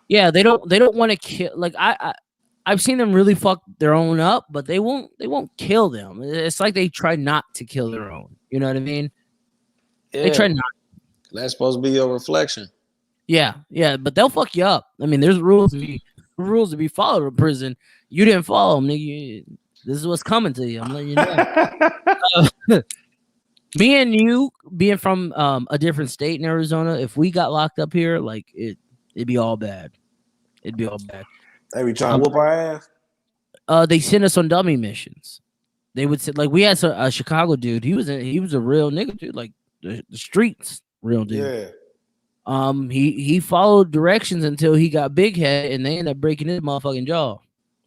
Yeah, they don't want to kill. Like I've seen them really fuck their own up, but they won't kill them. It's like they try not to kill their own. You know what I mean? Yeah. They try not. That's supposed to be your reflection. Yeah, but they'll fuck you up. I mean, there's rules to be followed in prison. You didn't follow them, nigga. This is what's coming to you. I'm letting you know. Me and you being from a different state in Arizona, if we got locked up here, like it'd be all bad. It'd be all bad. They be trying to whoop our ass. They sent us on dummy missions. They would say, like, we had a Chicago dude. He was a real nigga, dude. Like the streets, real dude. Yeah. He followed directions until he got big head, and they ended up breaking his motherfucking jaw.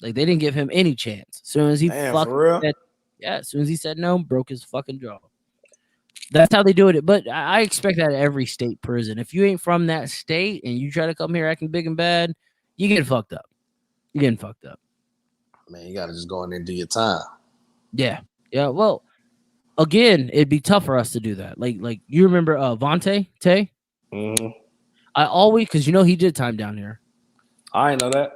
Like they didn't give him any chance. As soon as he Damn, fucking for real? said, as soon as he said no, broke his fucking jaw. That's how they do it. But I expect that at every state prison. If you ain't from that state and you try to come here acting big and bad, you get fucked up. You're getting fucked up. Man, you gotta just go in there and do your time. Yeah. Yeah. Well, again, it'd be tough for us to do that. Like you remember Vontae Tay? Mm-hmm. I always, because he did time down here. I ain't know that.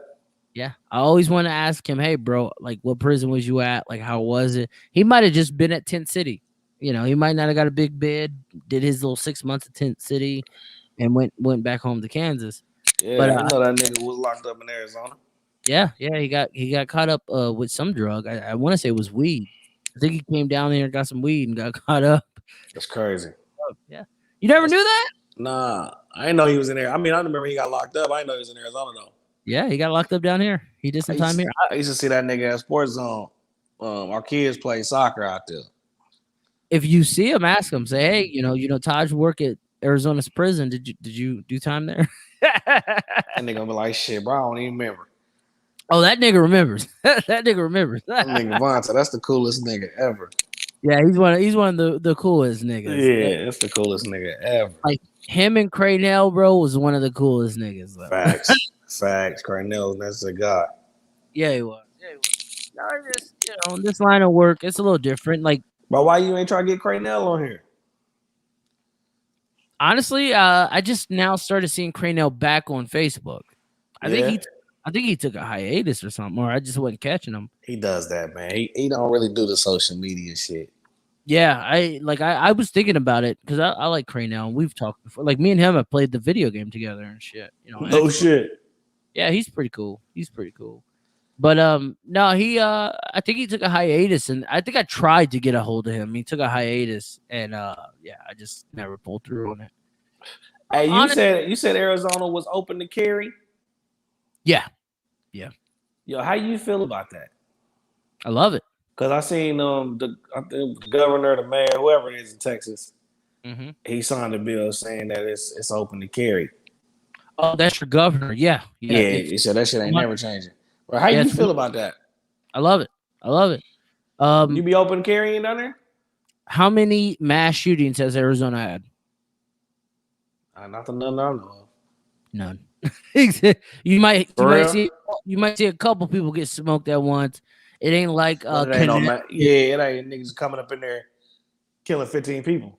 Yeah. I always want to ask him, hey, bro, like what prison was you at? Like how was it? He might have just been at Tent City. He might not have got a big bid, did his little 6 months at Tent City, and went back home to Kansas. Yeah, but I know that nigga was locked up in Arizona. Yeah, he got caught up with some drug. I want to say it was weed. I think he came down there and got some weed and got caught up. That's crazy. Yeah, you never knew that? Nah, I didn't know he was in there. I mean, I remember he got locked up. I didn't know he was in Arizona though. Yeah, he got locked up down here. He did some time here. I used to see that nigga at Sports Zone. Our kids play soccer out there. If you see him, ask him. Say, hey, Taj work at Arizona's prison. Did you do time there? That nigga gonna be like, shit, bro, I don't even remember. Oh, that nigga remembers. That nigga remembers. That nigga Vontae, that's the coolest nigga ever. Yeah, he's one of the coolest niggas. Yeah, that's the coolest nigga ever. Like him and Craynell, bro, was one of the coolest niggas. Though. Facts. Craynell, that's a guy. Yeah, he was. No, just this line of work, it's a little different. Like, but why you ain't trying to get Craynell on here? Honestly, I just now started seeing Craynell back on Facebook. I think he took a hiatus or something, or I just wasn't catching him. He does that, man. He don't really do the social media shit. Yeah, I was thinking about it because I like Craynell and we've talked before. Like me and him have played the video game together and shit. No shit. Yeah, he's pretty cool. But no, I think he took a hiatus, and I think I tried to get a hold of him. He took a hiatus, and I just never pulled through on it. Hey, you said Arizona was open to carry? Yeah. Yo, how you feel about that? I love it. Cause I seen the governor, the mayor, whoever it is in Texas, he signed a bill saying that it's open to carry. Oh, that's your governor. Yeah. He said that shit ain't never changing. Well, how you feel about that? I love it. You be open carrying down there? How many mass shootings has Arizona had? Not the none I know of. None. you might see a couple people get smoked at once. It ain't like it ain't niggas coming up in there killing 15 people.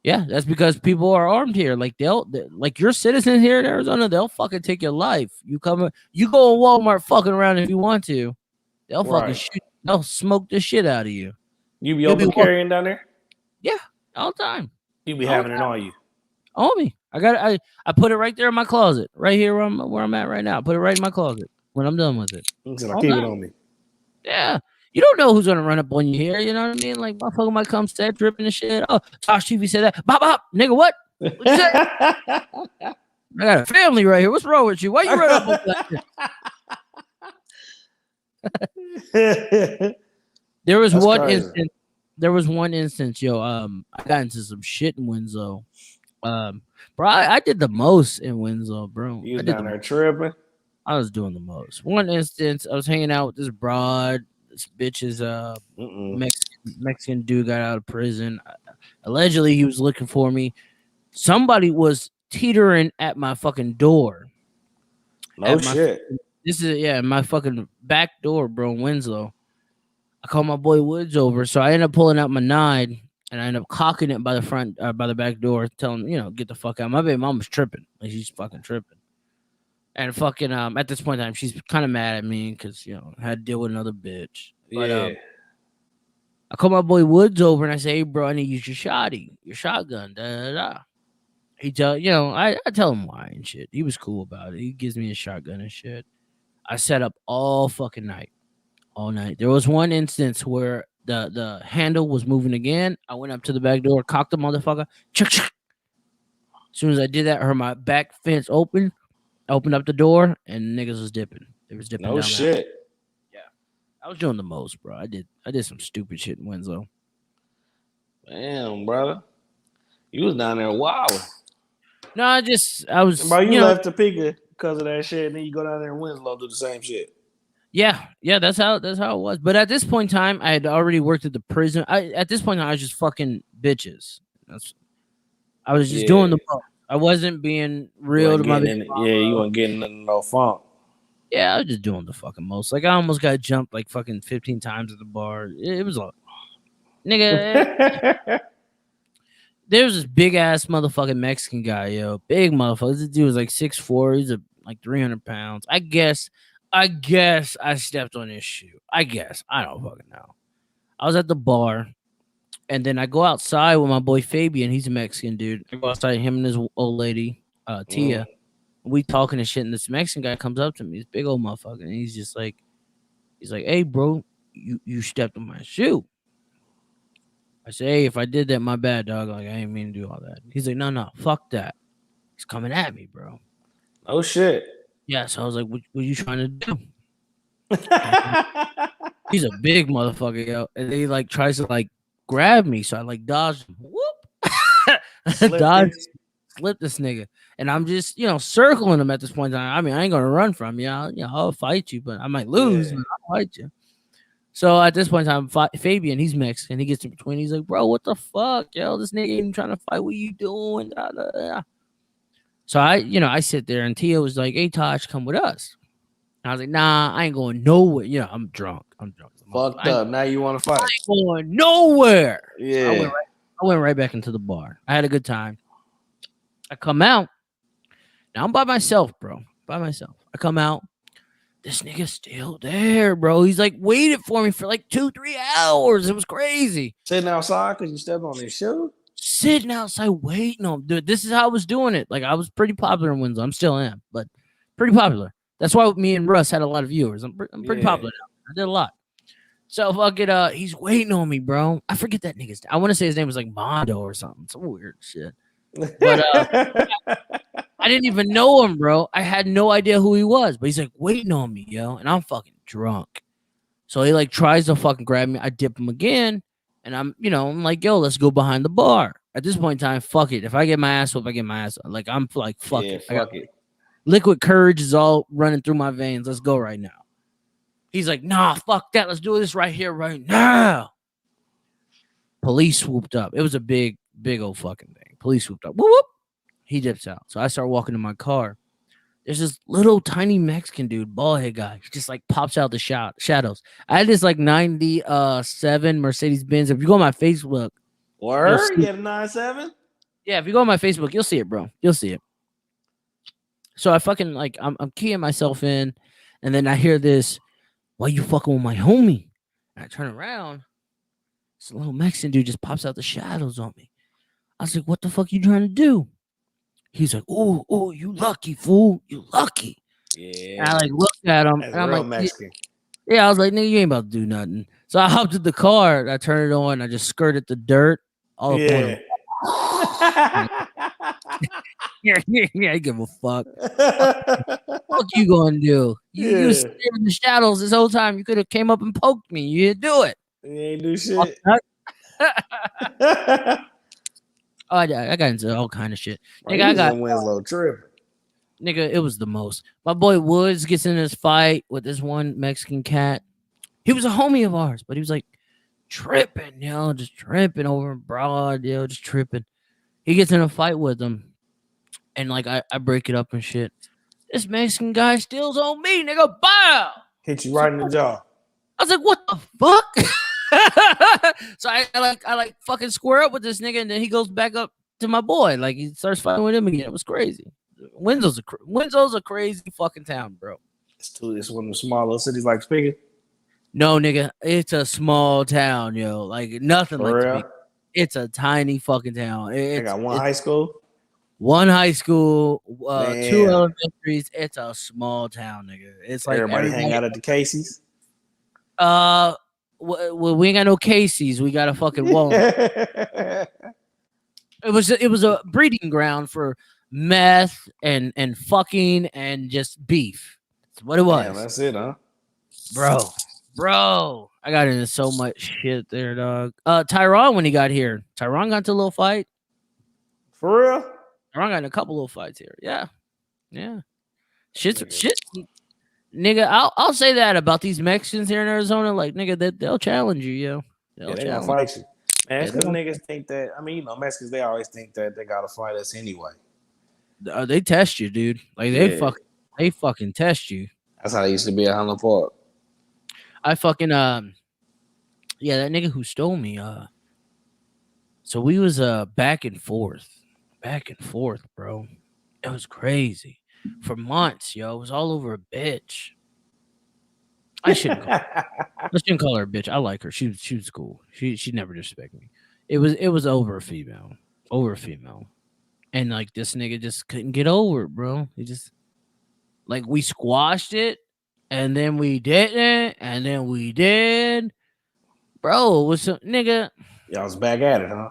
Yeah, that's because people are armed here. Like like your citizens here in Arizona, they'll fucking take your life. You go to Walmart fucking around if you want to. They'll fucking shoot. They'll smoke the shit out of you. You be open carrying down there? Yeah, all the time. You be having it on you. On me. I put it right there in my closet. Right here where I'm at right now. I put it right in my closet when I'm done with it. I keep it on me. Yeah. You don't know who's gonna run up on you here, you know what I mean? Like motherfucker might come set dripping and shit. Oh, TaijhTV said that. Bop, nigga, what? What'd you say? I got a family right here. What's wrong with you? Why you run up on that? There was one instance, yo. I got into some shit in Winslow. Bro, I did the most in Winslow, bro. You was down there tripping? I was doing the most. One instance, I was hanging out with this broad. This bitch's Mexican dude got out of prison. Allegedly, he was looking for me. Somebody was teetering at my fucking door. No shit. This is my fucking back door, bro, in Winslow. I called my boy Woods over, so I ended up pulling out my 9 and I ended up cocking it by the back door, telling him, get the fuck out. My baby mom was tripping. Like she's fucking tripping. And fucking at this point in time, she's kind of mad at me because I had to deal with another bitch. But I call my boy Woods over and I say, hey bro, I need to use your shotgun. He tell I tell him why and shit. He was cool about it. He gives me a shotgun and shit. I set up all fucking night. All night. There was one instance where the handle was moving again. I went up to the back door, cocked the motherfucker. As soon as I did that, I heard my back fence open. I opened up the door and niggas was dipping. They was dipping. No shit. Yeah, I was doing the most, bro. I did some stupid shit in Winslow. Damn, brother, you was down there wild. No, I was. Bro, you left Topeka because of that shit, and then you go down there in Winslow do the same shit. Yeah, that's how it was. But at this point in time, I had already worked at the prison. At this point in time, I was just fucking bitches. I was just doing the most. I wasn't being real to my you weren't getting in no funk. Yeah, I was just doing the fucking most. Like I almost got jumped like fucking 15 times at the bar. It was a nigga. There was this big ass motherfucking Mexican guy, yo. Big motherfucker. This dude was like 6'4". He's like 300 pounds. I guess I stepped on his shoe. I don't fucking know. I was at the bar, and then I go outside with my boy Fabian. He's a Mexican dude. I go outside, him and his old lady, Tia. We talking and shit, and this Mexican guy comes up to me, this big old motherfucker, and he's like, "Hey, bro, you stepped on my shoe." I say, "Hey, if I did that, my bad, dog. Like, I ain't mean to do all that." He's like, "No, fuck that." He's coming at me, bro. Oh shit. Yeah, so I was like, what you trying to do? He's a big motherfucker, yo. And then he like tries to like grab me. So I like dodged him. Whoop. Slip this nigga. And I'm just, circling him at this point in time. I mean, I ain't gonna run from you. I'll fight you, but I might lose, but I'll fight you. So at this point in time, Fabian, he's Mexican. He gets in between. He's like, "Bro, what the fuck, yo? This nigga ain't trying to fight. What you doing?" Da, da, da. So I sit there, and Tia was like, "Hey, Taj, come with us." And I was like, "Nah, I ain't going nowhere." I'm drunk. Fucked up. Now you want to fight? I ain't going nowhere. Yeah. So I went right back into the bar. I had a good time. I come out. Now I'm by myself, bro. By myself. I come out. This nigga's still there, bro. He's like waited for me for like 2-3 hours. It was crazy. Sitting outside because you stepped on his shoe? Sitting outside waiting on him. Dude, this is how I was doing it. Like I was pretty popular in Winslow. I'm still am, but pretty popular. That's why me and Russ had a lot of viewers. I'm pretty popular now. I did a lot. So fuck it. He's waiting on me, bro. I forget that nigga's name. I want to say his name was like Mondo or something. Some weird shit. But I didn't even know him, bro. I had no idea who he was. But he's like waiting on me, yo. And I'm fucking drunk. So he like tries to fucking grab me. I dip him again. And I'm like, yo, let's go behind the bar. At this point in time, fuck it. If I get my ass up, I get my ass up. Like, I'm like, fuck it. Fuck it. Liquid courage is all running through my veins. Let's go right now. He's like, nah, fuck that. Let's do this right here, right now. Police swooped up. It was a big old fucking thing. Police swooped up. Whoop, whoop. He dips out. So I start walking to my car. There's this little tiny Mexican dude, bald head guy. He just like pops out the shadows. I had this like 97 Mercedes Benz. If you go on my Facebook, you get a 97? Yeah, if you go on my Facebook, you'll see it, bro. You'll see it. So I fucking like I'm keying myself in, and then I hear this, "Why you fucking with my homie?" And I turn around. This little Mexican dude just pops out the shadows on me. I was like, "What the fuck you trying to do?" He's like, "Oh, you lucky fool, you lucky." Yeah. And I like looked at him, That's and I'm real like, Mexican. Yeah, I was like, "Nigga, you ain't about to do nothing." So I hopped in the car, I turned it on, I just skirted the dirt all up on him. Yeah, I give a fuck. What you gonna do? You was sitting in the shadows this whole time. You could have came up and poked me. You didn't do it. You ain't do shit. Oh, I got into all kind of shit. Nigga, I got Winslow tripping. Nigga, it was the most. My boy Woods gets in this fight with this one Mexican cat. He was a homie of ours, but he was like tripping, just tripping over in Broad, just tripping. He gets in a fight with him, and like I break it up and shit. This Mexican guy steals on me, nigga. Bow! Hit you right in the jaw. I was like, what the fuck? So I like fucking square up with this nigga, and then he goes back up to my boy. Like he starts fighting with him again. It was crazy. Windsor's a crazy fucking town, bro. It's one of the small little cities like Spigot. No, nigga, it's a small town, yo. Like nothing For like real? Spigot. It's a tiny fucking town. They got one high school. One high school, 2 elementaries. It's a small town, nigga. It's like everybody hang out at the Casey's. Well, we ain't got no Casey's. We got a fucking Walmart. It was a breeding ground for meth and fucking and just beef. That's what it was. Damn, that's it, huh? Bro. I got into so much shit there, dog. Tyron, when he got here, Tyron got into a little fight. For real? Tyron got in a couple little fights here. Yeah. Shit. nigga, I'll say that about these Mexicans here in Arizona. Like, nigga, they'll challenge you, yo. Yeah, they gonna fight you. Man, it's Yeah, because niggas think that. I mean, Mexicans, they always think that they gotta fight us anyway. they test you, dude. Like they fucking test you. That's how they used to be at Hunter Park. I fucking yeah, that nigga who stole me. So we was back and forth, bro. It was crazy for months, yo. It was all over a bitch. I shouldn't call her a bitch. I like her. She was cool. She never disrespect me. It was over a female, and like this nigga just couldn't get over it, bro. He just like we squashed it, and then we didn't, and then we did, bro. It was some nigga. Y'all was back at it, huh?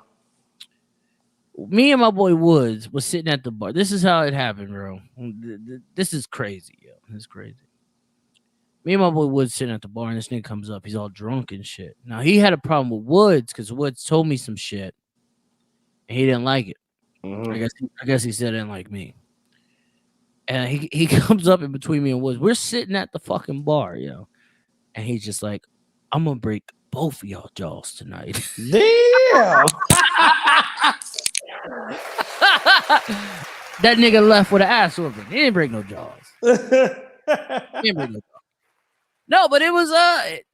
Me and my boy Woods was sitting at the bar. This is how it happened, bro. This is crazy, yo. This is crazy. Me and my boy Woods sitting at the bar, and this nigga comes up. He's all drunk and shit. Now, he had a problem with Woods because Woods told me some shit, and he didn't like it. Mm-hmm. I guess he said it didn't like me. And he comes up in between me and Woods. We're sitting at the fucking bar, yo. And he's just like, I'm going to break both of y'all jaws tonight. Damn. That nigga left with an ass whooping. He didn't break no jaws. No, but it was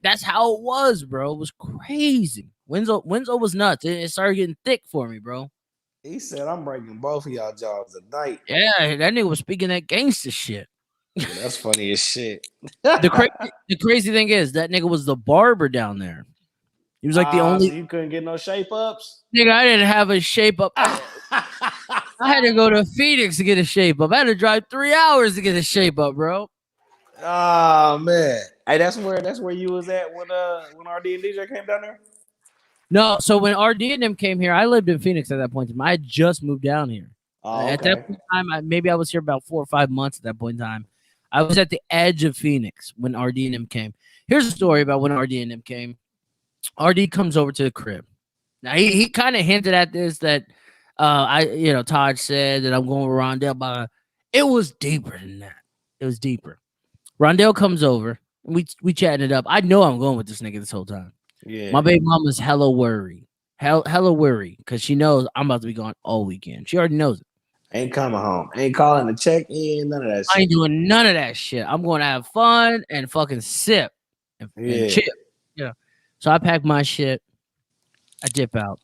that's how it was, bro. It was crazy. Winslow was nuts. It started getting thick for me, bro. He said, I'm breaking both of y'all jaws tonight. Yeah, that nigga was speaking that gangster shit. Yeah, that's funny as shit. The crazy thing is that nigga was the barber down there. He was like the only. So you couldn't get no shape ups? Nigga, I didn't have a shape up. I had to go to Phoenix to get a shape up. I had to drive 3 hours to get a shape up, bro. Oh man. Hey, that's where you was at when RD and DJ came down there? No, so when RD and them came here, I lived in Phoenix at that point in time. I had just moved down here. Oh, okay. At that point in time, maybe I was here about 4 or 5 months at that point in time. I was at the edge of Phoenix when RD and them came. Here's a story about when RD and them came. RD comes over to the crib. Now he kind of hinted at this that Taj said that I'm going with Rondell, but it was deeper than that. It was deeper. Rondell comes over. We chatting it up. I know I'm going with this nigga this whole time. Yeah. My baby mama's hella worried. Hella worried because she knows I'm about to be gone all weekend. She already knows it. Ain't coming home. Ain't calling to check in. None of that shit. I ain't doing none of that shit. I'm going to have fun and fucking sip and chill. Yeah. So I pack my shit. I dip out.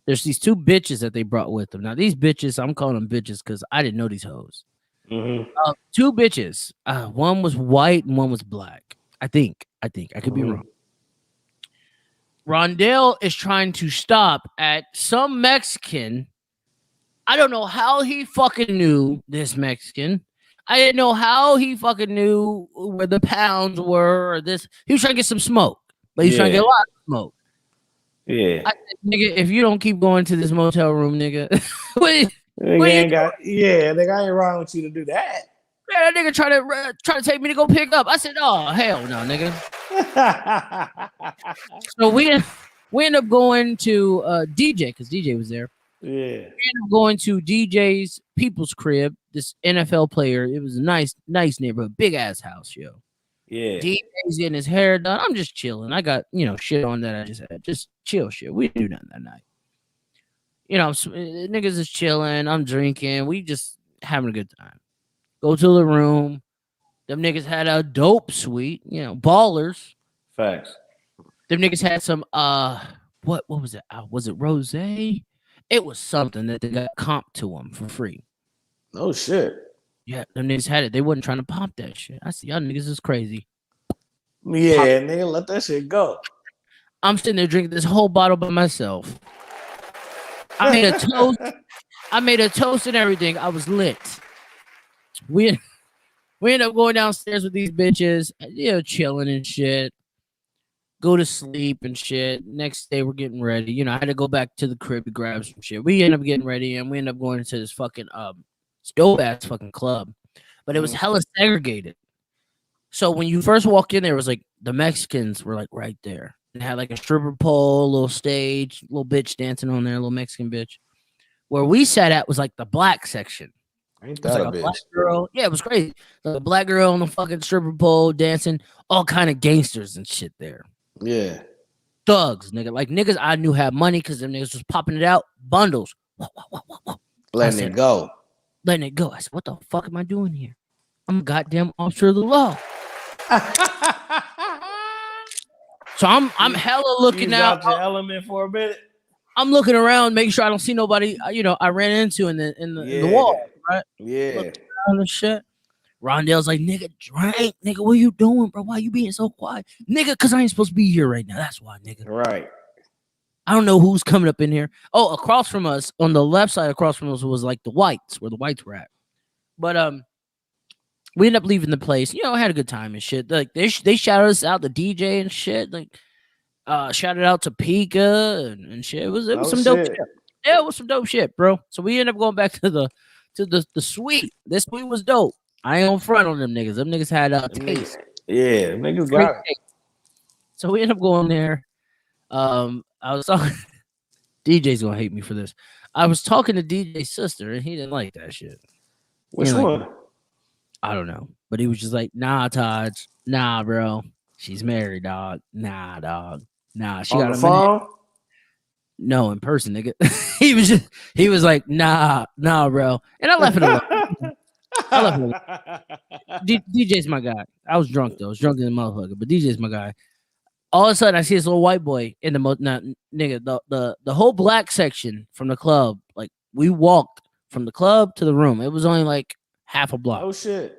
There's these 2 bitches that they brought with them. Now, these bitches, I'm calling them bitches because I didn't know these hoes. Mm-hmm. 2 bitches. One was white and one was black. I think. I could be wrong. Rondell is trying to stop at some Mexican. I don't know how he fucking knew this Mexican. I didn't know how he fucking knew where the pounds were or this. He was trying to get some smoke, but he's trying to get a lot of smoke. Yeah. I said, nigga, if you don't keep going to this motel room, nigga, nigga, I ain't wrong with you to do that. Man, that nigga try to take me to go pick up. I said, oh, hell no, nigga. So we end up going to DJ because DJ was there. Yeah. We ended up going to DJ's people's crib, this NFL player. It was a nice neighborhood, big ass house, yo. Yeah. DJ's getting his hair done. I'm just chilling. I got, shit on that I just had. Just chill shit. We didn't do nothing that night. Niggas is chilling. I'm drinking. We just having a good time. Go to the room. Them niggas had a dope suite, ballers. Facts. Them niggas had some what was it? Was it rose? It was something that they got comped to them for free. Oh shit. Yeah, them niggas had it. They wasn't trying to pop that shit. I see y'all niggas is crazy. Yeah, nigga, let that shit go. I'm sitting there drinking this whole bottle by myself. I made a toast. I made a toast and everything. I was lit. We end up going downstairs with these bitches, chilling and shit. Go to sleep and shit. Next day, we're getting ready. I had to go back to the crib to grab some shit. We end up getting ready, and we end up going into this fucking dope-ass fucking club. But it was hella segregated. So when you first walk in there, it was like the Mexicans were like right there. It had like a stripper pole, little stage, little bitch dancing on there, little Mexican bitch. Where we sat at was like the black section. Ain't It was that like a a black bitch? girl. Yeah, it was crazy. Like a black girl on the fucking stripper pole dancing, all kind of gangsters and shit there. Yeah. Thugs, nigga. Like niggas I knew had money because them niggas was popping it out. Bundles. Wah, wah, wah, wah, wah. Letting said, it go. Letting it go. I said, what the fuck am I doing here? I'm a goddamn officer of the law. So I'm hella looking out your element for a minute. I'm looking around, making sure I don't see nobody. I ran into in the wall, right? Yeah. Looking around and shit. Rondell's like, nigga, drink, nigga. What you doing, bro? Why you being so quiet, nigga? Cause I ain't supposed to be here right now. That's why, nigga. Right. I don't know who's coming up in here. Oh, across from us, on the left side, across from us was like the whites, where the whites were at. But we ended up leaving the place. Had a good time and shit. Like they shouted us out, the DJ and shit. Like shouted out to Pika and shit. It was some dope shit. Yeah, it was some dope shit, bro. So we ended up going back to the suite. This suite was dope. I ain't on front on them niggas. Them niggas had taste. Yeah, niggas got it. So we ended up going there. I was talking. DJ's gonna hate me for this. I was talking to DJ's sister, and he didn't like that shit. Which one? I don't know, but he was just like, "Nah, Taj, nah, bro. She's married, dog. Nah, dog. Nah, she got a phone. No, in person, nigga." he was like, "Nah, bro," and I left it alone. DJ's my guy. I was drunk though. I was drunk in the motherfucker, but DJ's my guy. All of a sudden, I see this little white boy in nigga. The whole black section from the club. Like we walked from the club to the room. It was only like half a block. Oh shit.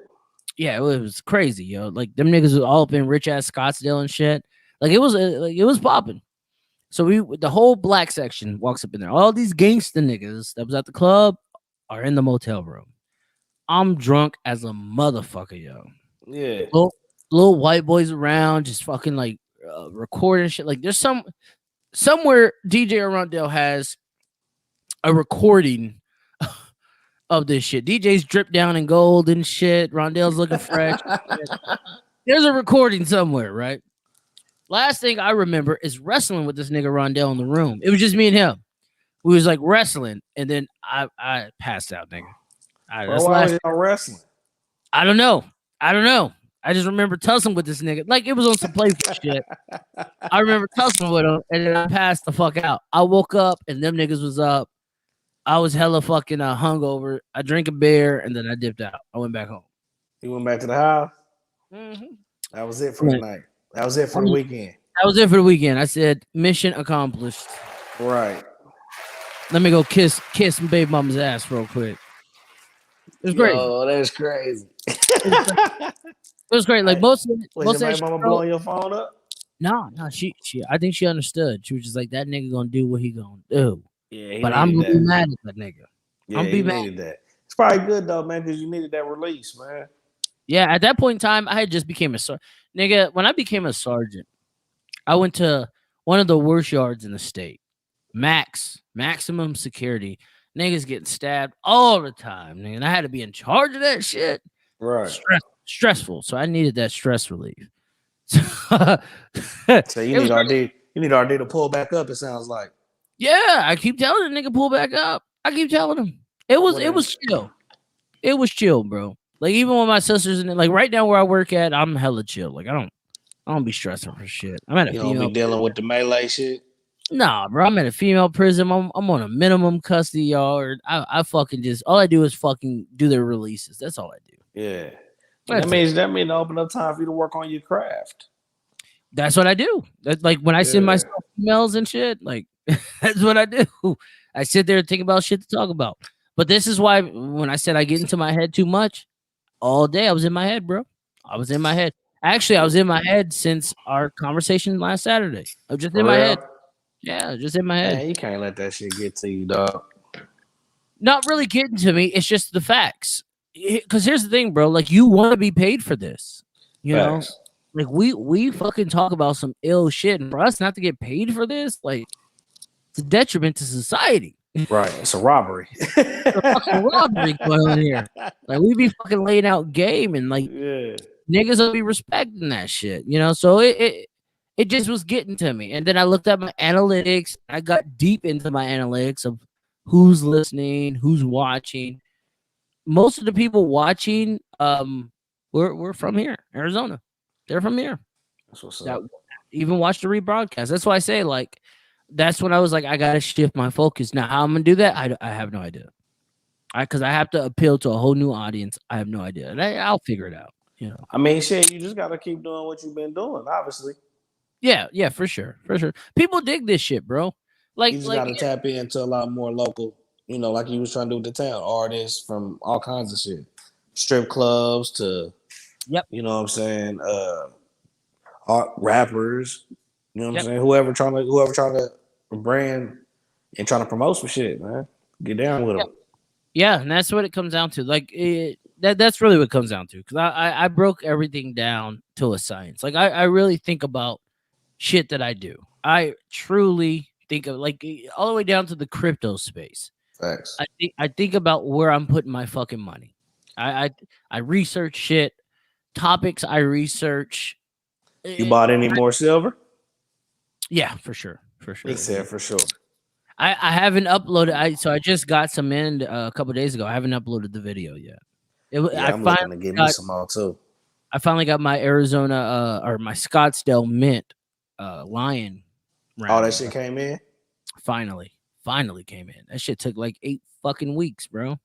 Yeah, it was crazy, yo. Like them niggas was all up in rich ass Scottsdale and shit. Like it was popping. So the whole black section walks up in there. All these gangster niggas that was at the club are in the motel room. I'm drunk as a motherfucker, yo. Yeah. Little white boys around, just fucking like recording shit. Like there's somewhere DJ Arundel has a recording of this shit. DJ's dripped down in gold and shit. Rondell's looking fresh. There's a recording somewhere, right? Last thing I remember is wrestling with this nigga Rondell in the room. It was just me and him. We was like wrestling, and then I passed out, nigga. Why was y'all wrestling? I don't know. I just remember tussling with this nigga. Like it was on some playful shit. I remember tussling with him, and then I passed the fuck out. I woke up, and them niggas was up. I was hella fucking hungover. I drank a beer, and then I dipped out. I went back home. You went back to the house? Mm-hmm. That was it for the night. That was it for the weekend. That was it for the weekend. I said, mission accomplished. Right. Let me go kiss baby mama's ass real quick. It was great. Oh, that's crazy. It was great. Like most of your baby mama blowing your phone up? No, she. I think she understood. She was just like, that nigga gonna do what he gonna do. Yeah, but I'm gonna be mad at that nigga. Yeah, I'm be mad. That. It's probably good though, man, because you needed that release, man. Yeah, at that point in time, I had just became a sergeant. Nigga, when I became a sergeant, I went to one of the worst yards in the state. Maximum security. Niggas getting stabbed all the time, nigga. And I had to be in charge of that shit. Right. Stressful. So I needed that stress relief. So you need RD. You need RD to pull back up, it sounds like. Yeah, I keep telling the nigga pull back up. I keep telling him. It was chill. It was chill, bro. Like even when my sisters and like right now where I work at, I'm hella chill. Like I don't be stressing for shit. I'm at a female. You don't be dealing with the melee shit. Nah, bro. I'm at a female prison. I'm on a minimum custody yard. I fucking just all I do is fucking do their releases. That's all I do. Yeah. That means open up time for you to work on your craft. That's what I do. That's like when I send myself emails and shit, like that's what I do. I sit there and think about shit to talk about. But this is why when I said I get into my head too much, all day I was in my head, bro. I was in my head. Actually, I was in my head since our conversation last Saturday. I was just in my head. Yeah, just in my head. Man, you can't let that shit get to you, dog. Not really getting to me. It's just the facts. Because here's the thing, bro. Like, you want to be paid for this. You know? Like, we fucking talk about some ill shit. And for us not to get paid for this, like, it's a detriment to society. Right. It's a robbery. It's a fucking robbery going on here. Like, we be fucking laying out game and, like, niggas will be respecting that shit. You know? So it just was getting to me. And then I looked at my analytics. I got deep into my analytics of who's listening, who's watching. most of the people watching, we're from here, Arizona. They're from here. That's what's That up. even watch the rebroadcast. That's why I say, like, that's when I was like, I gotta shift my focus. Now, how I'm gonna do that, I have no idea. Because I have to appeal to a whole new audience. I have no idea, and I'll figure it out. You know. I mean, shit, you just gotta keep doing what you've been doing, obviously. Yeah, for sure. People dig this shit, bro. You just gotta tap into a lot more local, you know, like you was trying to do with the town, artists from all kinds of shit. Strip clubs to you know what I'm saying, art rappers, you know what I'm saying? Whoever trying to brand and trying to promote some shit, man. Get down with them. Yeah, and that's what it comes down to. Like that's really what it comes down to. Because I broke everything down to a science. Like I really think about shit that I do. I truly think of like all the way down to the crypto space. Facts. I think about where I'm putting my fucking money. I research shit, topics I research. You bought any more silver? Yeah, for sure. He said for sure. I haven't uploaded. So I just got some in a couple days ago. I haven't uploaded the video yet. I'm looking to get me some more too. I finally got my Arizona or my Scottsdale Mint lion. All that shit came in. Finally came in. That shit took like 8 fucking weeks, bro.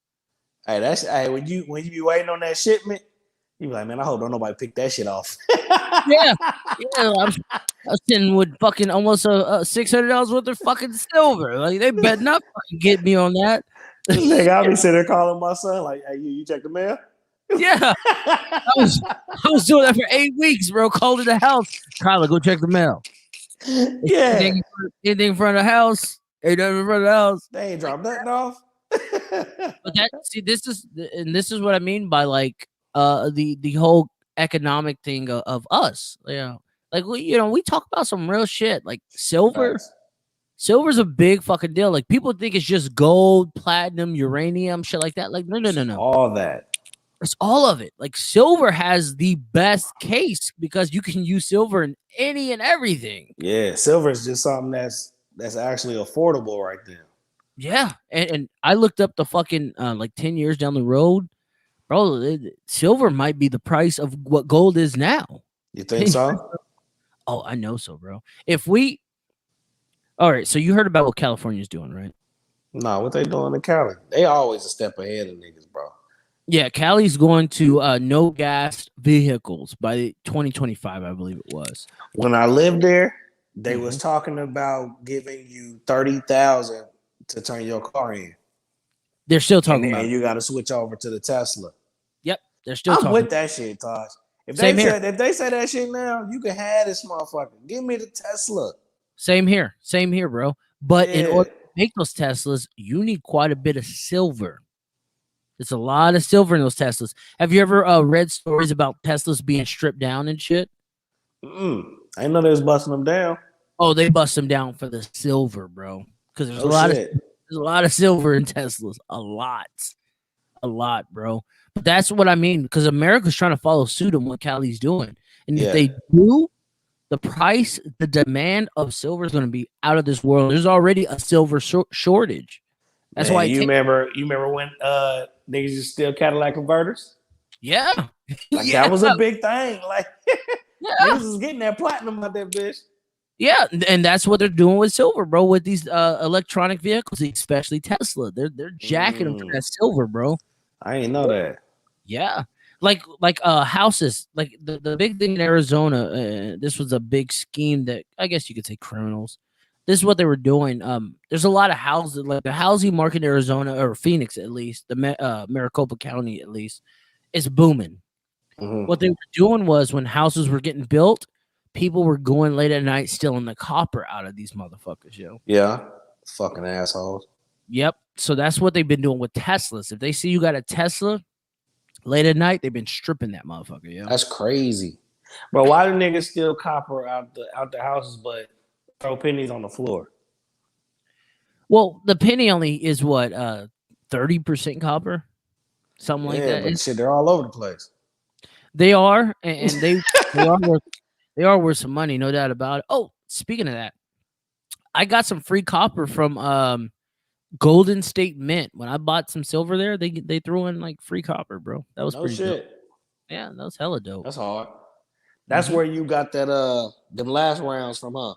Hey, when you be waiting on that shipment, you be like, man, I hope don't nobody pick that shit off. yeah. I was sitting with fucking almost $600 worth of fucking silver. Like they better not fucking get me on that. Nigga, I'll be sitting there calling my son like, hey, you check the mail? Yeah. I was doing that for 8 weeks, bro. Called to the house. Kyler, go check the mail. Yeah. Anything in front of the house. Ain't nothing in front of the house. They ain't dropped nothing off. But this is what I mean by like the whole economic thing of us. You know, like we talk about some real shit. Like silver. Nice. Silver's a big fucking deal. Like people think it's just gold, platinum, uranium, shit like that. Like no. All that. It's all of it. Like silver has the best case because you can use silver in any and everything. Yeah, silver is just something that's actually affordable right there. Yeah, and I looked up the fucking like 10 years down the road, bro. Silver might be the price of what gold is now. You think so? Oh, I know so, bro. All right, so you heard about what California's doing, right? No, what they doing in Cali? They always a step ahead of niggas, bro. Yeah, Cali's going to no gas vehicles by 2025, I believe it was. When I lived there, they was talking about giving you $30,000 to turn your car in. They're still talking about it. And you got to switch over to the Tesla. Yep, they're still I'm talking. with that shit, Taj. If they say that shit now, you can have this motherfucker. Give me the Tesla. Same here, bro. But in order to make those Teslas, you need quite a bit of silver. There's a lot of silver in those Teslas. Have you ever read stories about Teslas being stripped down and shit? I didn't know they was busting them down. Oh, they bust them down for the silver, bro. Because there's a lot of silver in Teslas. A lot, bro. But that's what I mean. Because America's trying to follow suit on what Cali's doing, and if they do, the price, the demand of silver is going to be out of this world. There's already a silver shortage. That's why you remember when niggas used to steal Cadillac converters? Yeah. Like that was a big thing. Like niggas was getting that platinum out that bitch. Yeah, and that's what they're doing with silver, bro, with these electronic vehicles, especially Tesla. They're jacking them for that silver, bro. I ain't know that. Yeah. Like houses, like the big thing in Arizona, this was a big scheme that I guess you could say criminals. This is what they were doing. There's a lot of houses, like the housing market in Arizona or Phoenix, at least the Maricopa County, at least, is booming. What they were doing was when houses were getting built, people were going late at night stealing the copper out of these motherfuckers, yo. Yeah, fucking assholes. Yep. So that's what they've been doing with Teslas. If they see you got a Tesla late at night, they've been stripping that motherfucker, yo. That's crazy, bro. Why do niggas steal copper out the houses, but throw pennies on the floor? Well, the penny only is what 30% copper, something like that. But shit, they're all over the place. They are, and they are worth some money, no doubt about it. Oh, speaking of that, I got some free copper from Golden State Mint. When I bought some silver there, they threw in like free copper, bro. That was No pretty shit. dope. Yeah, that was hella dope. That's hard. That's where you got that them last rounds from, huh?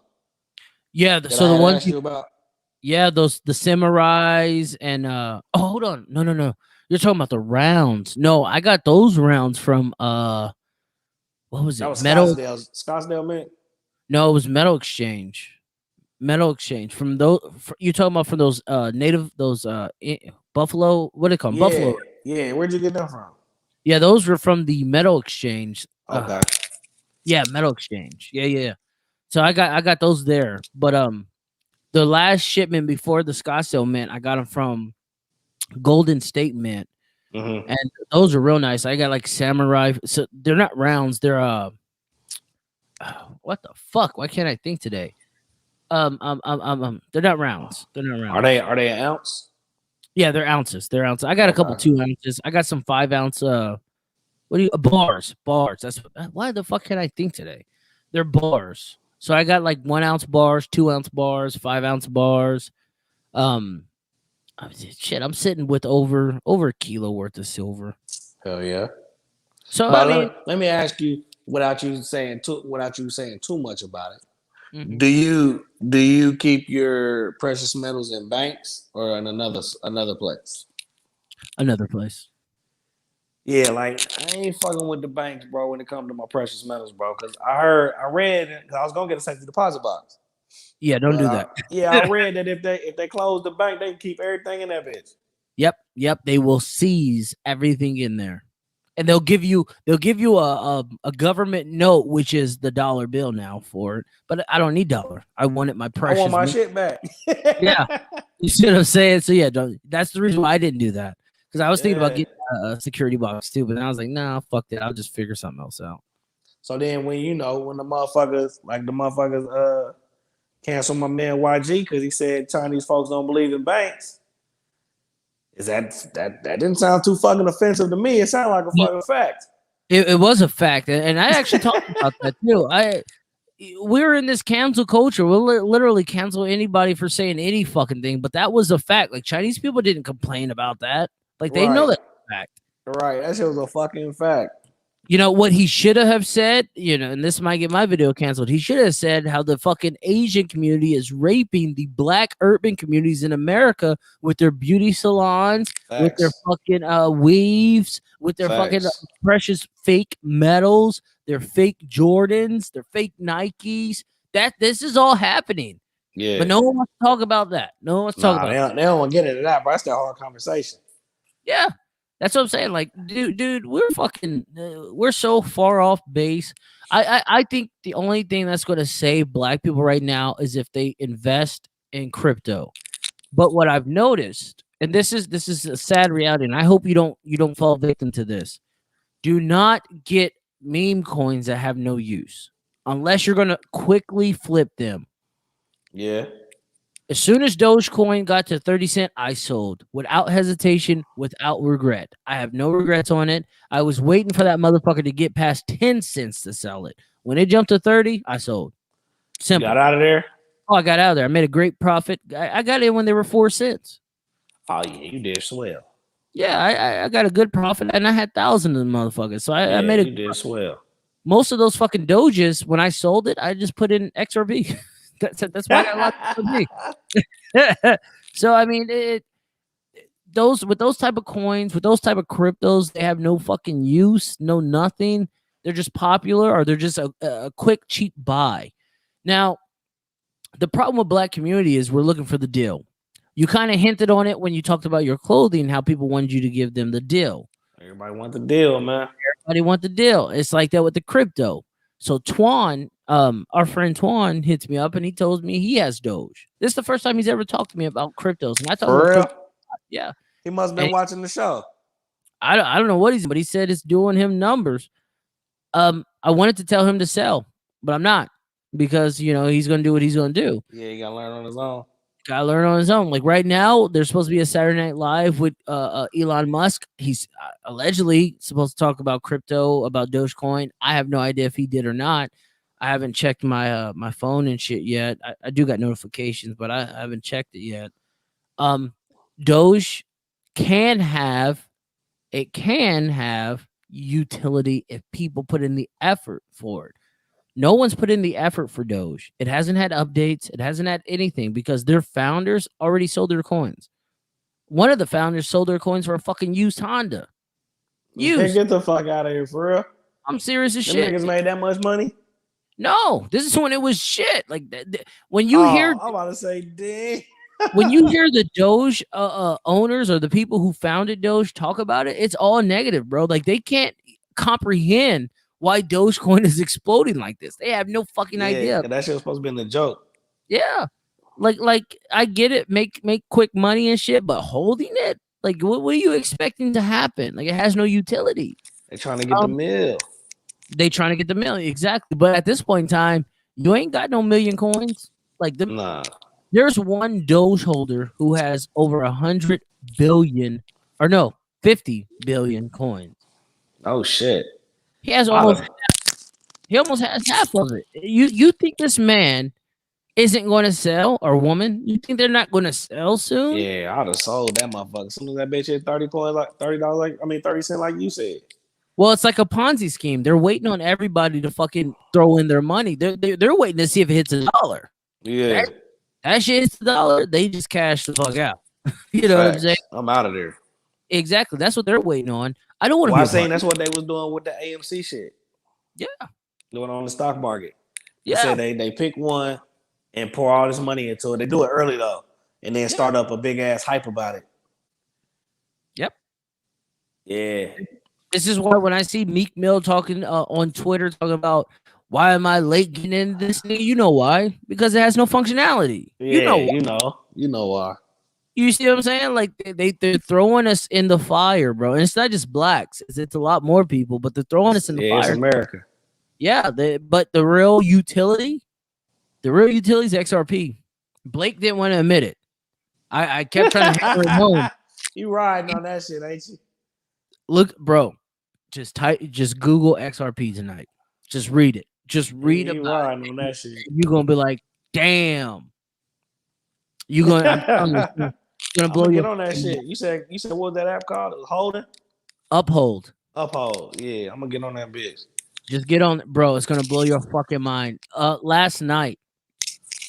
Yeah, That so I the had ones asked you about. yeah, the samurais and hold on. No. You're talking about the rounds. No, I got those rounds from what was That it? was Metal Scottsdale Mint. No, it was Metal Exchange. Metal Exchange. From those you talking about from those native those Buffalo, what do they call them? Yeah, Buffalo. yeah. Where'd you get them from? Yeah, those were from the Metal Exchange. Okay. Yeah, Metal Exchange. Yeah. So I got those there. But the last shipment before the Scottsdale Mint, I got them from Golden State Mint. And those are real nice. I got like samurai. So they're not rounds. They're what the fuck? Why can't I think today? They're not rounds. They're not rounds. Are they an ounce? Yeah, they're ounces. They're ounces. I got a couple 2 ounces. I got some 5 ounce. What do you bars? Bars. That's why the fuck can I think today? They're bars. So I got like 1 ounce bars, 2 ounce bars, 5 ounce bars. Shit, I'm sitting with over a kilo worth of silver. Hell yeah. So but I mean, let me ask you, without you saying too much about it. Mhm. Do you keep your precious metals in banks or in another place? Another place. Yeah, like I ain't fucking with the banks, bro, when it comes to my precious metals, bro. Because I read, because I was gonna get a safety deposit box. Yeah, don't do that. I read that if they close the bank, they can keep everything in that bitch. Yep. They will seize everything in there, and they'll give you a government note, which is the dollar bill now for it. But I don't need dollar. I wanted my precious. I want my shit back. Yeah, you see what I'm saying? So yeah, that's the reason why I didn't do that, because I was thinking about getting a security box too, but then I was like, nah, fuck it. I'll just figure something else out. So then when the motherfuckers cancel my man YG because he said Chinese folks don't believe in banks. Is that didn't sound too fucking offensive to me? It sounded like a fucking fact. It was a fact, and I actually talked about that too. We're in this cancel culture. We'll literally cancel anybody for saying any fucking thing, but that was a fact. Like Chinese people didn't complain about that. Like they know that's a fact. Right, that shit was a fucking fact. You know what he should have said, and this might get my video canceled. He should have said how the fucking Asian community is raping the black urban communities in America with their beauty salons, with their fucking weaves, with their fucking precious fake metals, their fake Jordans, their fake Nikes. This is all happening. Yeah. But no one wants to talk about that. No one wants to talk about it. They don't want to get into that, but that's that hard conversation. Yeah. That's what I'm saying. Like, dude, we're fucking, we're so far off base. I think the only thing that's going to save black people right now is if they invest in crypto. But what I've noticed, and this is a sad reality, and I hope you don't fall victim to this. Do not get meme coins that have no use unless you're going to quickly flip them. Yeah. As soon as Dogecoin got to 30 cents, I sold without hesitation, without regret. I have no regrets on it. I was waiting for that motherfucker to get past 10 cents to sell it. When it jumped to 30, I sold. Simple. You got out of there? Oh, I got out of there. I made a great profit. I got in when they were 4 cents. Oh, yeah, you did swell. Yeah, I got a good profit, and I had thousands of them motherfuckers. So I made you did swell. Most of those fucking Doges, when I sold it, I just put in XRP. That's why I got a lot of me. So I mean, those type of coins, with those type of cryptos, they have no fucking use, no nothing. They're just popular, or they're just a quick cheap buy. Now, the problem with black community is we're looking for the deal. You kind of hinted on it when you talked about your clothing, how people wanted you to give them the deal. Everybody want the deal, man. Everybody want the deal. It's like that with the crypto. So Twan, our friend Twan hits me up and he tells me he has Doge. This is the first time he's ever talked to me about cryptos. And I told him, yeah, he must have been watching the show. I don't know what he's, but he said it's doing him numbers. I wanted to tell him to sell, but I'm not, because he's gonna do what he's gonna do. Yeah, he gotta learn on his own. Gotta learn on his own. Like right now, there's supposed to be a Saturday Night Live with Elon Musk. He's allegedly supposed to talk about crypto, about Dogecoin. I have no idea if he did or not. I haven't checked my phone and shit yet. I do got notifications, but I haven't checked it yet. Doge can have utility if people put in the effort for it. No one's put in the effort for Doge. It hasn't had updates. It hasn't had anything because their founders already sold their coins. One of the founders sold their coins for a fucking used Honda. Used. Get the fuck out of here, for real. I'm serious as Them shit. niggas made that much money? No, this is when it was shit. Like when you hear, I'm about to say, dang. When you hear the Doge owners or the people who founded Doge talk about it, it's all negative, bro. Like they can't comprehend why Dogecoin is exploding like this. They have no fucking idea. That shit was supposed to be a joke. Yeah. Like I get it, make quick money and shit, but holding it, like what are you expecting to happen? Like it has no utility. They're trying to get the mill. They trying to get the mill, exactly. But at this point in time, you ain't got no million coins. Like them. Nah. There's one Doge holder who has over 100 billion, or no, 50 billion coins. Oh shit. He has almost. He almost has half of it. You think this man isn't going to sell, or woman? You think they're not going to sell soon? Yeah, I'd have sold that motherfucker. As soon as that bitch hit 30 coins, like $30, like 30 cents, like you said. Well, it's like a Ponzi scheme. They're waiting on everybody to fucking throw in their money. They're waiting to see if it hits $1. Yeah. That shit hits $1. They just cash the fuck out. You know what I'm saying? I'm out of there. Exactly. That's what they're waiting on. I don't want to Well, be I'm saying that's what they was doing with the AMC shit. Yeah. Doing on the stock market. Yeah. They said they pick one and pour all this money into it. They do it early though, and then start up a big ass hype about it. Yep. Yeah. This is why when I see Meek Mill talking on Twitter talking about why am I late getting into this thing, you know why? Because it has no functionality. Yeah, you know why. You see what I'm saying? Like they're throwing us in the fire, bro. And it's not just blacks; it's a lot more people, but they're throwing us in the fire. It's America. Yeah, but the real utility is XRP. Blake didn't want to admit it. I kept trying to hammer it home. You riding on that shit, ain't you? Look, bro, just Google XRP tonight. Just read it. Just read you about riding it. On that shit. You're gonna be like, damn. You're gonna blow get on that shit. You said what was that app called? Holding? Uphold. Yeah, I'm gonna get on that bitch. Just get on, bro. It's gonna blow your fucking mind. Last night,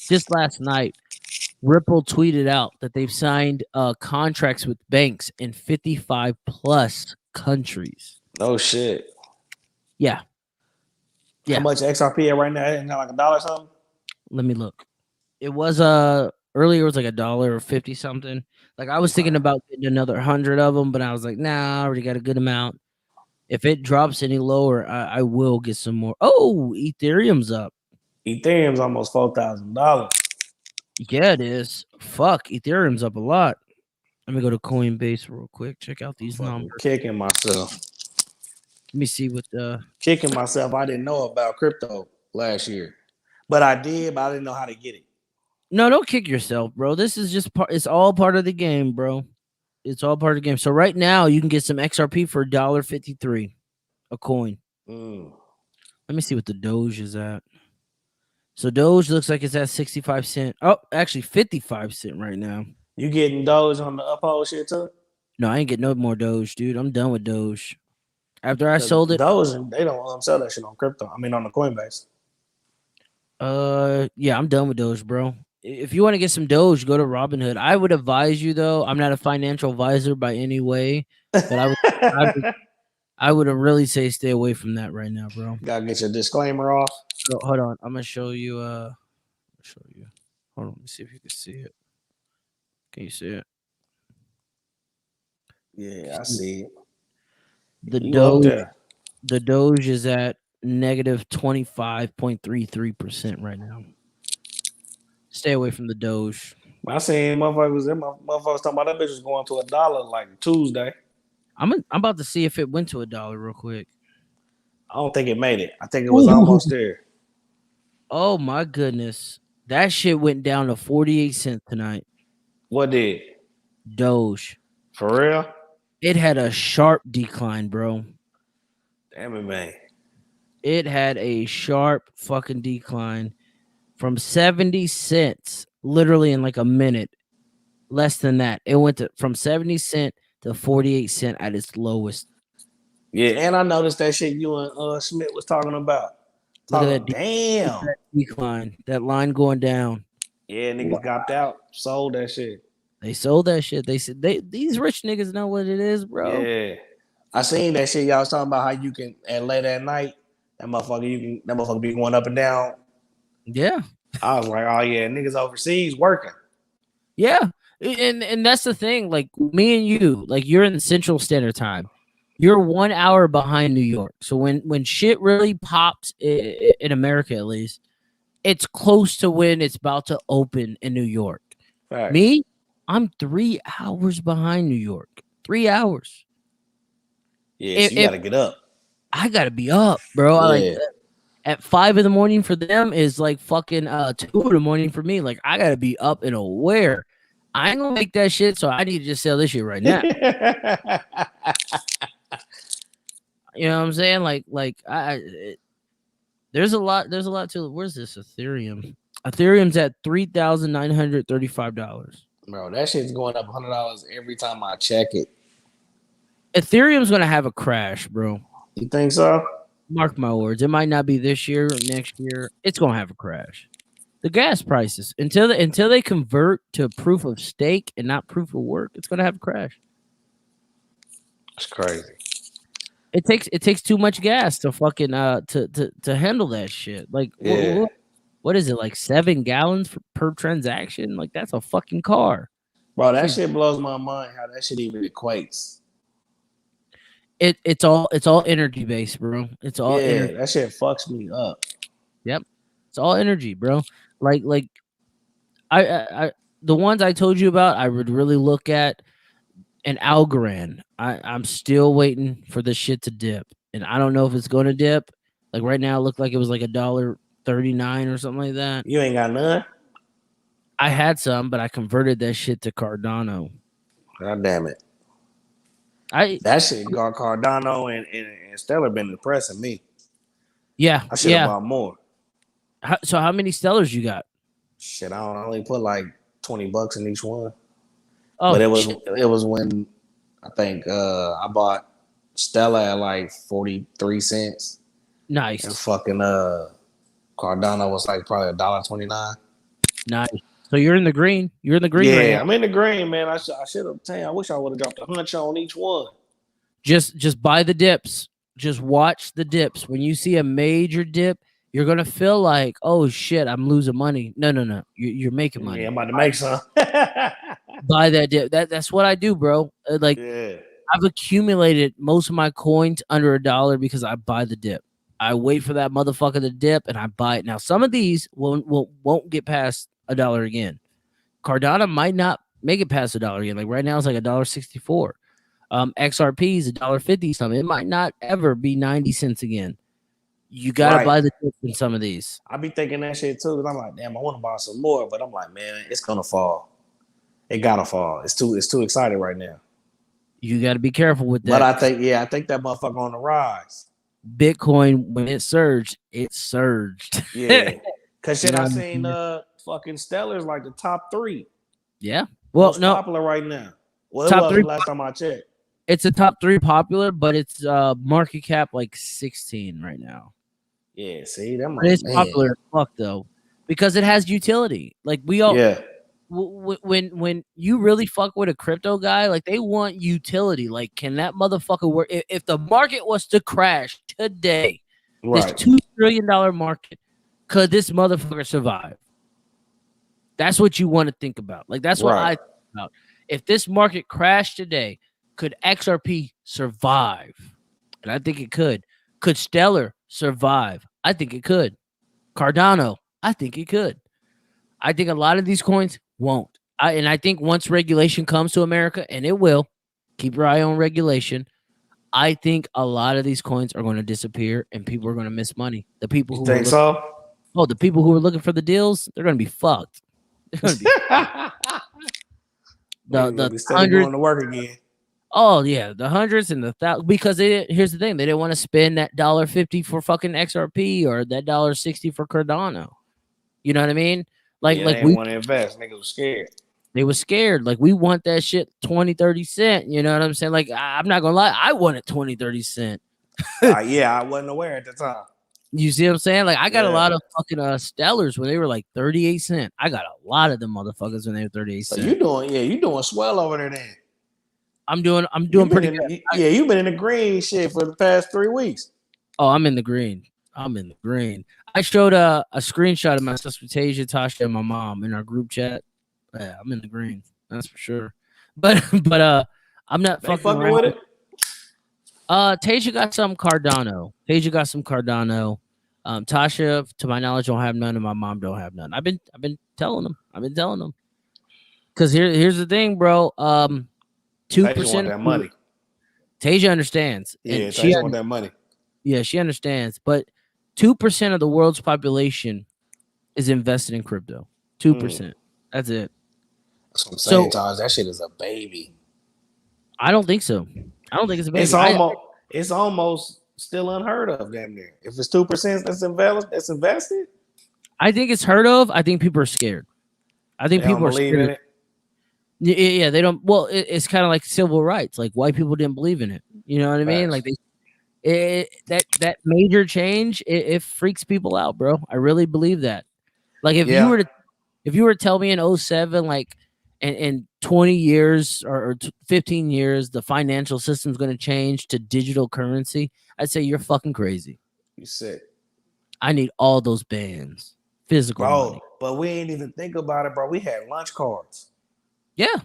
Ripple tweeted out that they've signed contracts with banks in 55 plus countries. Oh shit. Yeah. How much XRP at right now? Isn't that like $1 or something? Let me look. It was earlier it was like $1 or 50 something. Like I was thinking about getting another 100 of them, but I was like, nah, I already got a good amount. If it drops any lower, I will get some more. Oh, Ethereum's up. Ethereum's almost $4,000. Yeah, it is. Fuck, Ethereum's up a lot. Let me go to Coinbase real quick. Check out these numbers. Kicking myself. Let me see what the kicking myself. I didn't know about crypto last year, but I did. But I didn't know how to get it. No, don't kick yourself, bro. This is just part. It's all part of the game, bro. It's all part of the game. So right now you can get some XRP for $1.53 a coin. Let me see what the Doge is at. So Doge looks like it's at 65 cents. Oh, actually 55 cents right now. You getting Doge on the uphold shit too? No, I ain't getting no more Doge, dude. I'm done with Doge. After I sold it, Doge, they don't sell that shit on crypto. I mean on the Coinbase. Yeah, I'm done with Doge, bro. If you want to get some Doge, go to Robinhood. I would advise you though. I'm not a financial advisor by any way, but I would really say stay away from that right now, bro. Gotta get your disclaimer off. So, hold on, I'm gonna show you. Hold on, let me see if you can see it. Can you see it? Yeah, I see it. The Doge is at negative 25.33% right now. Stay away from the Doge. I seen motherfuckers talking about that bitch was going to $1 like Tuesday. I'm about to see if it went to $1 real quick. I don't think it made it. I think it was almost there. Oh my goodness. That shit went down to 48 cents tonight. What did? Doge. For real? It had a sharp decline, bro. Damn it, man. It had a sharp fucking decline from 70 cents, literally in like a minute, less than that. It went from 70 cent to 48 cent at its lowest. Yeah, and I noticed that shit you and Schmidt was talking about. Look at that Damn. decline, that line going down. Yeah, niggas got out, sold that shit. They sold that shit. They said these rich niggas know what it is, bro. Yeah, I seen that shit. Y'all was talking about how you can at late at night, that motherfucker be going up and down. Yeah, I was like, oh yeah, niggas overseas working. yeah, and that's the thing. Like me and you, like you're in Central Standard Time. You're 1 hour behind New York. So when shit really pops in America, at least, it's close to when it's about to open in New York. Right. Me, I'm 3 hours behind New York. 3 hours. Yeah, so you gotta get up. I gotta be up, bro. Yeah. Like at 5 in the morning for them is like fucking 2 in the morning for me. Like I gotta be up and aware. I ain't gonna make that shit, so I need to just sell this shit right now. You know what I'm saying? Like there's a lot to it. Where's this Ethereum? Ethereum's at $3,935. Bro, that shit's going up $100 every time I check it. Ethereum's gonna have a crash, bro. You think so? Mark my words. It might not be this year or next year. It's gonna have a crash. The gas prices until they convert to proof of stake and not proof of work, it's gonna have a crash. It's crazy. It takes too much gas to fucking to handle that shit. Like Yeah. what is it, like 7 gallons per transaction? Like that's a fucking car. Bro, that shit blows my mind how that shit even equates. It's all energy based, bro. It's all energy. That shit fucks me up. Yep. It's all energy, bro. Like I the ones I told you about, I would really look at an Algorand. I'm still waiting for this shit to dip. And I don't know if it's gonna dip. Like right now it looked like it was like $1.39 or something like that. You ain't got none? I had some, but I converted that shit to Cardano. God damn it. That shit got Cardano and Stellar been depressing me. Yeah. I should have bought more. So how many Stellars you got? Shit, I only put like $20 in each one. Oh, but it was when I think I bought Stella at like 43 cents. Nice. And fucking Cardano was like probably $1.29. Nice. So you're in the green. You're in the green. Yeah, right now. I'm in the green, man. I should have. I wish I would have dropped a hunch on each one. Just buy the dips. Just watch the dips. When you see a major dip, you're gonna feel like, oh shit, I'm losing money. No. You're making money. Yeah, I'm about to make some. Buy that dip. That's what I do, bro. Like I've accumulated most of my coins under $1 because I buy the dip. I wait for that motherfucker to dip and I buy it. Now some of these won't get past $1 again. Cardano might not make it past $1 again. Like right now it's like $1.64. XRP is $1.50 something. It might not ever be 90 cents again. You gotta buy the dip in some of these. I be thinking that shit too, because I'm like, damn, I want to buy some more, but I'm like, man, it's gonna fall. It gotta fall. It's too excited right now. You gotta be careful with that. But I think that motherfucker on the rise. Bitcoin, when it surged, it surged. Yeah. Cause shit, I seen fucking Stellar's like the top 3. Yeah. Well, most popular right now. Well, top 3 last time I checked. It's a top 3 popular, but it's market cap like 16 right now. Yeah, see, that it's popular as fuck though, because it has utility. Like we all, when you really fuck with a crypto guy, like they want utility. Like, can that motherfucker work? If the market was to crash today, this $2 trillion market, could this motherfucker survive? That's what you want to think about. Like that's what I think about. If this market crashed today, could XRP survive? And I think it could. Could Stellar survive? I think it could. Cardano, I think it could. I think a lot of these coins won't. I think once regulation comes to America, and it will, keep your eye on regulation, I think a lot of these coins are going to disappear and people are going to miss money. The people who think so? Oh, the people who are looking for the deals, they're going to be fucked. They're going to be the hundreds going to work again. Oh yeah, the hundreds and the thousands. Because here's the thing: they didn't want to spend that $1.50 for fucking XRP or that $1.60 for Cardano. You know what I mean? Like they didn't want to invest. Niggas were scared. They were scared. Like, we want that shit 20, 30 cent. You know what I'm saying? Like, I'm not gonna lie, I wanted 20, 30 cent. Yeah, I wasn't aware at the time. You see what I'm saying? Like, I got a Yeah. lot of fucking Stellars when they were like 38 cent. I got a lot of them motherfuckers when they were 38 So cent. you doing swell over there then. I'm doing pretty good. You've been in the green shit for the past 3 weeks. Oh, I'm in the green. I showed a screenshot of my sister Tasia, Tasha, and my mom in our group chat. Yeah, I'm in the green. That's for sure. But I'm not fucking around with it. Tasia got some Cardano. Tasha, to my knowledge, don't have none, and my mom don't have none. I've been telling them. Because here's the thing, bro. 2% want that money. Tasia understands. Yeah, and Tasia want that money. Yeah, she understands. But 2% of the world's population is invested in crypto. 2%. That's it. That's what I'm saying, Taj. That shit is a baby. I don't think so. I don't think it's a baby. It's almost still unheard of, damn near. If it's 2% that's invested, I think it's heard of. I think people are scared. I think people are believe scared. in it. Yeah, they don't. Well, it's kind of like civil rights. Like, white people didn't believe in it. You know what I mean? Like, that major change, it freaks people out, bro. I really believe that. Like, if you were to tell me in 07, like, in 20 years or 15 years, the financial system's going to change to digital currency, I'd say you're fucking crazy. You sick. I need all those bands, physical money. But we ain't even think about it, bro. We had lunch cards. Yeah,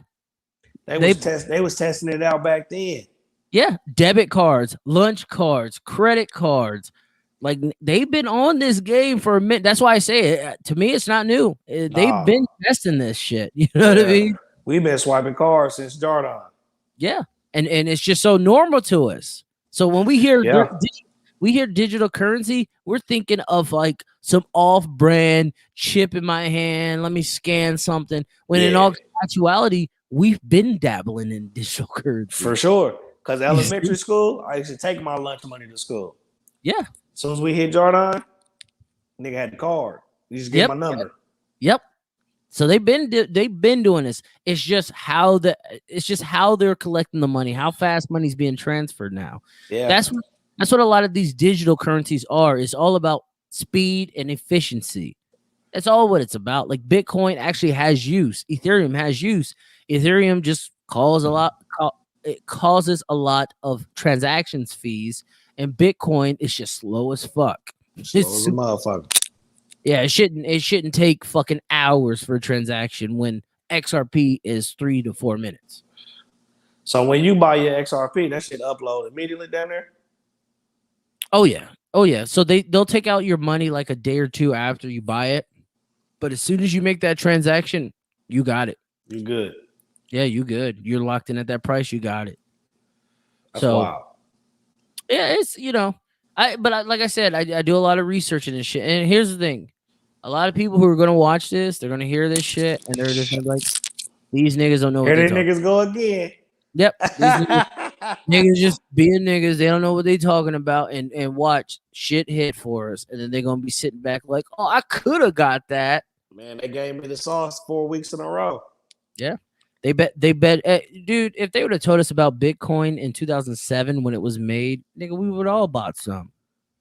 they was testing it out back then. Yeah, debit cards, lunch cards, credit cards. Like, they've been on this game for a minute. That's why I say it. To me, it's not new. They've been testing this shit. You know what I mean? We've been swiping cards since Jordan. Yeah, and it's just so normal to us. So when we hear digital currency, we're thinking of like some off-brand chip in my hand. Let me scan something. When in all actuality, we've been dabbling in digital currency for sure. Because elementary school, I used to take my lunch money to school. Yeah. As soon as we hit Jordan, nigga had the card. You just get my number. Yep. So they've been doing this. It's just how they're collecting the money, how fast money's being transferred now. Yeah. That's what a lot of these digital currencies are. It's all about speed and efficiency. That's all what it's about. Like, Bitcoin actually has use. Ethereum has use. Ethereum just it causes a lot of transactions fees, and Bitcoin is just slow as fuck. Slow as a motherfucker. Yeah, it shouldn't take fucking hours for a transaction when XRP is 3 to 4 minutes. So when you buy your XRP, that shit upload immediately down there? Oh yeah. So they'll take out your money like a day or two after you buy it. But as soon as you make that transaction, you got it. You good. Yeah, you good. You're locked in at that price, you got it. That's wild. Yeah, it's, like I said, I do a lot of research in this shit. And here's the thing. A lot of people who are going to watch this, they're going to hear this shit, and they're just gonna be like, these niggas don't know what they're talking. Niggas go again. Yep. Niggas just being niggas. They don't know what they talking about, and watch shit hit for us. And then they're going to be sitting back like, oh, I could have got that. Man, they gave me the sauce 4 weeks in a row. Yeah. They bet, dude, if they would have told us about Bitcoin in 2007 when it was made, nigga, we would all bought some.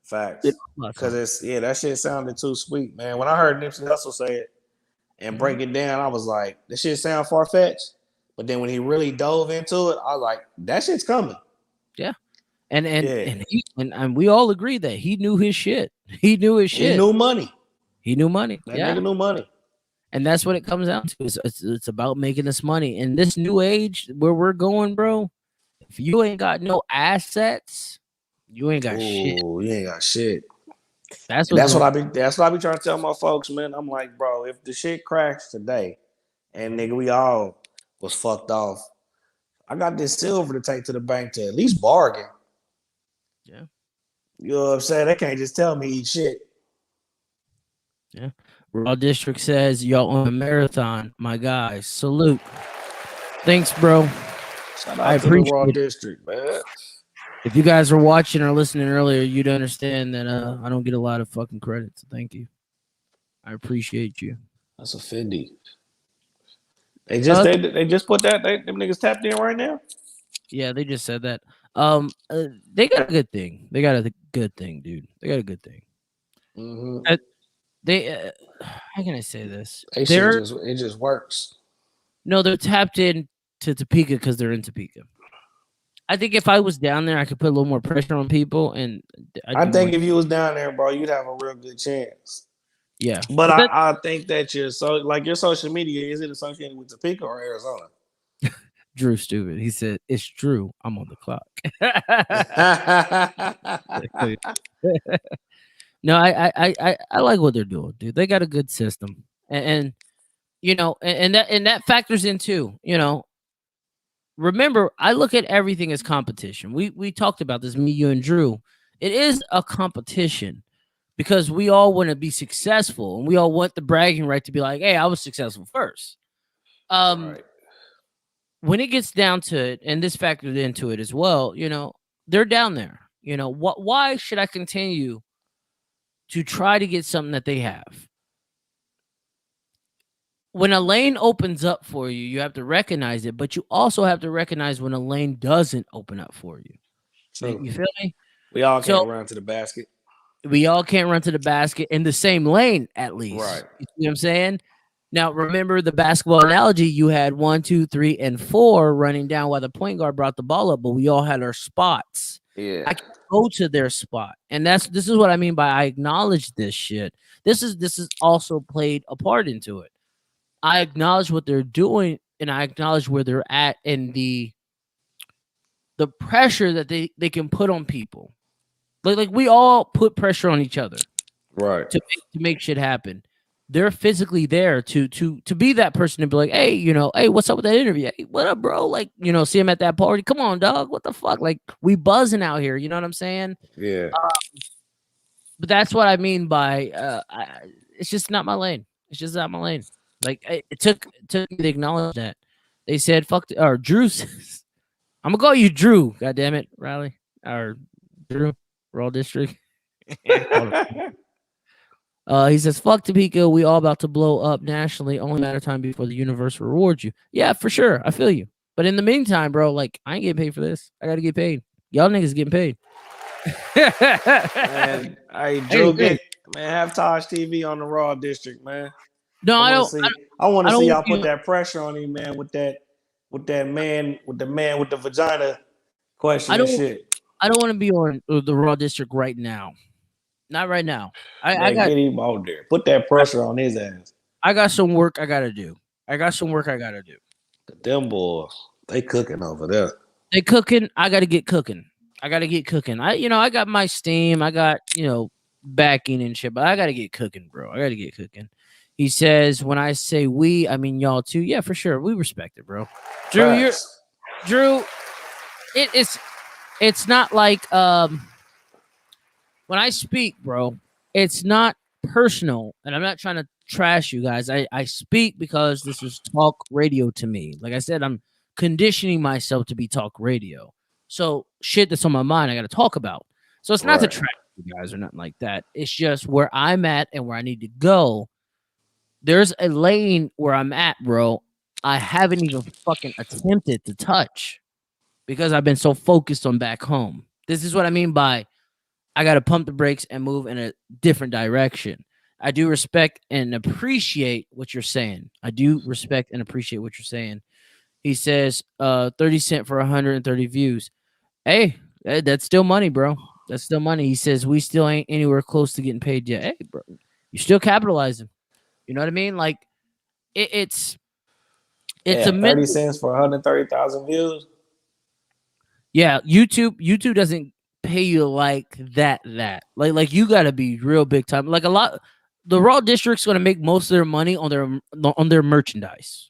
Facts. Because that shit sounded too sweet, man. When I heard Nipsey Hussle say it and break it down, I was like, this shit sound far-fetched. But then when he really dove into it, I was like, that shit's coming. Yeah. And we all agree that he knew his shit. He knew his shit. He knew money. That nigga knew money. And that's what it comes down to. It's about making this money. In this new age where we're going, bro, if you ain't got no assets, you ain't got shit. You ain't got shit. That's what I be trying to tell my folks, man. I'm like, bro, if the shit crashed today and nigga, we all was fucked off, I got this silver to take to the bank to at least bargain. Yeah. You know what I'm saying? They can't just tell me eat shit. Yeah. Raw District says, y'all on a marathon, my guys. Salute. Thanks, bro. Shout out to the Raw District, man. If you guys were watching or listening earlier, you'd understand that I don't get a lot of fucking credit. So thank you. I appreciate you. That's a 50. They just put that them niggas tapped in right now. Yeah, they just said that. They got a good thing. They got a good thing, dude. They got a good thing. Mm-hmm. They how can I say this? It just works. No, they're tapped in to Topeka because they're in Topeka. I think if I was down there, I could put a little more pressure on people, and I think if you was down there, bro, you'd have a real good chance. Yeah, but I think that your social media, is it associated with Topeka or Arizona? Drew stupid. He said it's true. I'm on the clock. No, I like what they're doing, dude. They got a good system, and you know, and that factors in too. You know, remember, I look at everything as competition. We talked about this, me, you, and Drew. It is a competition because we all want to be successful, and we all want the bragging right to be like, "Hey, I was successful first." Right. When it gets down to it, and this factored into it as well, you know, they're down there. You know, why should I continue to try to get something that they have? When a lane opens up for you, you have to recognize it, but you also have to recognize when a lane doesn't open up for you. True. You feel me? We all can't run to the basket. We all can't run to the basket in the same lane, at least. Right. You know what I'm saying? Now, remember the basketball analogy. You had 1, 2, 3, and 4 running down while the point guard brought the ball up, but we all had our spots. Yeah. I can go to their spot. And this is what I mean by I acknowledge this shit. This is also played a part into it. I acknowledge what they're doing, and I acknowledge where they're at and the pressure that they can put on people. Like we all put pressure on each other. Right. To make shit happen. They're physically there to be that person and be like, hey, you know, hey, what's up with that interview? Hey, what up, bro? Like, you know, see him at that party. Come on, dog. What the fuck? Like, we buzzing out here. You know what I'm saying? Yeah. But that's what I mean by it's just not my lane. It's just not my lane. Like, it took me to acknowledge that. They said, fuck, or Drew says, I'm gonna call you Drew. God damn it, Riley. Or Drew, Raw District. He says, fuck Topeka, we all about to blow up nationally, only matter of time before the universe rewards you. Yeah, for sure. I feel you. But in the meantime, bro, like, I ain't getting paid for this. I gotta get paid. Y'all niggas getting paid. Man, hey, Drew, have TaijhTV on the Raw District, man. No, I want to see y'all put that pressure on him, man, with the man with the vagina question and shit. I don't want to be on the Raw District right now. Not right now. I got get him out there. Put that pressure on his ass. I got some work I gotta do. Them boys, they cooking over there. They cooking. I gotta get cooking. I got my steam. I got, backing and shit, but I gotta get cooking, bro. I gotta get cooking. He says, when I say we, I mean y'all too. Yeah, for sure. We respect it, bro. Drew, it's not like when I speak, bro, it's not personal, and I'm not trying to trash you guys. I speak because this is talk radio to me. Like I said, I'm conditioning myself to be talk radio. So shit that's on my mind, I got to talk about. So it's not to trash you guys or nothing like that. It's just where I'm at and where I need to go. There's a lane where I'm at, bro. I haven't even fucking attempted to touch because I've been so focused on back home. This is what I mean by I got to pump the brakes and move in a different direction. I do respect and appreciate what you're saying. He says 30 cents for 130 views. Hey, that's still money, bro. That's still money. He says we still ain't anywhere close to getting paid yet. Hey, bro, you're still capitalizing. You know what I mean? Like it's a 30 cents for 130,000 views. Yeah, YouTube doesn't pay you like that. Like you got to be real big time. Like the Raw District's going to make most of their money on their merchandise.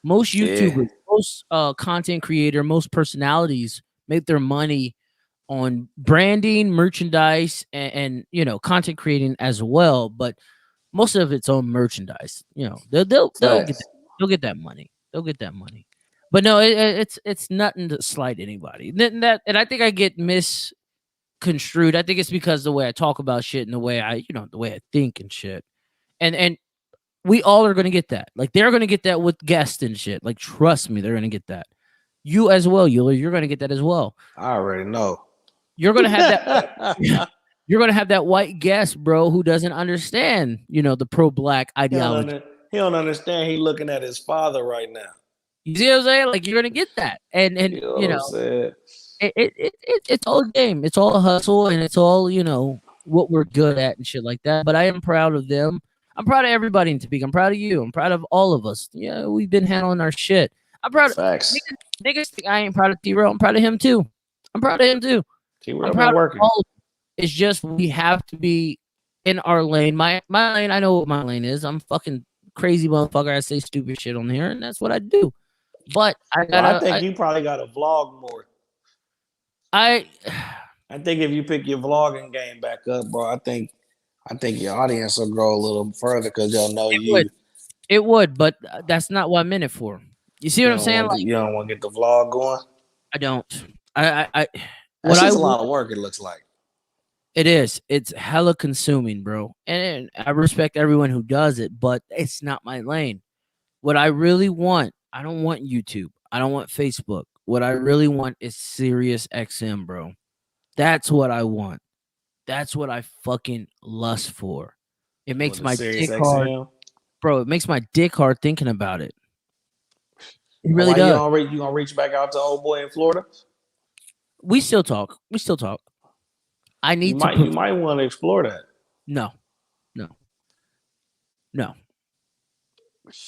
Most YouTubers, most content creator, most personalities make their money on branding, merchandise, and content creating as well. But most of it's on merchandise. They'll get that money. They'll get that money. But no, it's nothing to slight anybody. And I think I get misconstrued. I think it's because the way I talk about shit and the way I think and shit. And We all are gonna get that. Like they're gonna get that with guests and shit. Like trust me, they're gonna get that. You as well, Euler. You're gonna get that as well. I already know. You're gonna have that. You're gonna have that white guest, bro, who doesn't understand, the pro-black ideology. He don't understand. He looking at his father right now. You see what I'm saying? Like you're gonna get that, and You know what I'm saying? it's all a game. It's all a hustle, and it's all what we're good at and shit like that. But I am proud of them. I'm proud of everybody in Topeka. I'm proud of you. I'm proud of all of us. Yeah, we've been handling our shit. I'm proud of Facts. niggas think I ain't proud of T-Rail. I'm proud of him too. I'm proud of him too. T-Rail I'm been proud working. of all of them. It's just we have to be in our lane. My lane, I know what my lane is. I'm fucking crazy motherfucker. I say stupid shit on here, and that's what I do. But I think you probably got to vlog more. I think if you pick your vlogging game back up, bro, I think your audience will grow a little further because they'll know you. It would, but that's not what I'm in it for. You see what I'm saying? You don't want to get the vlog going. I don't. That's a lot of work. It looks like. It is. It's hella consuming, bro. And I respect everyone who does it, but it's not my lane. What I really want, I don't want YouTube. I don't want Facebook. What I really want is Sirius XM, bro. That's what I want. That's what I fucking lust for. It makes my dick hard. Bro, it makes my dick hard thinking about it. It really does. You gonna reach back out to old boy in Florida? We still talk. I need you might want to explore that. No.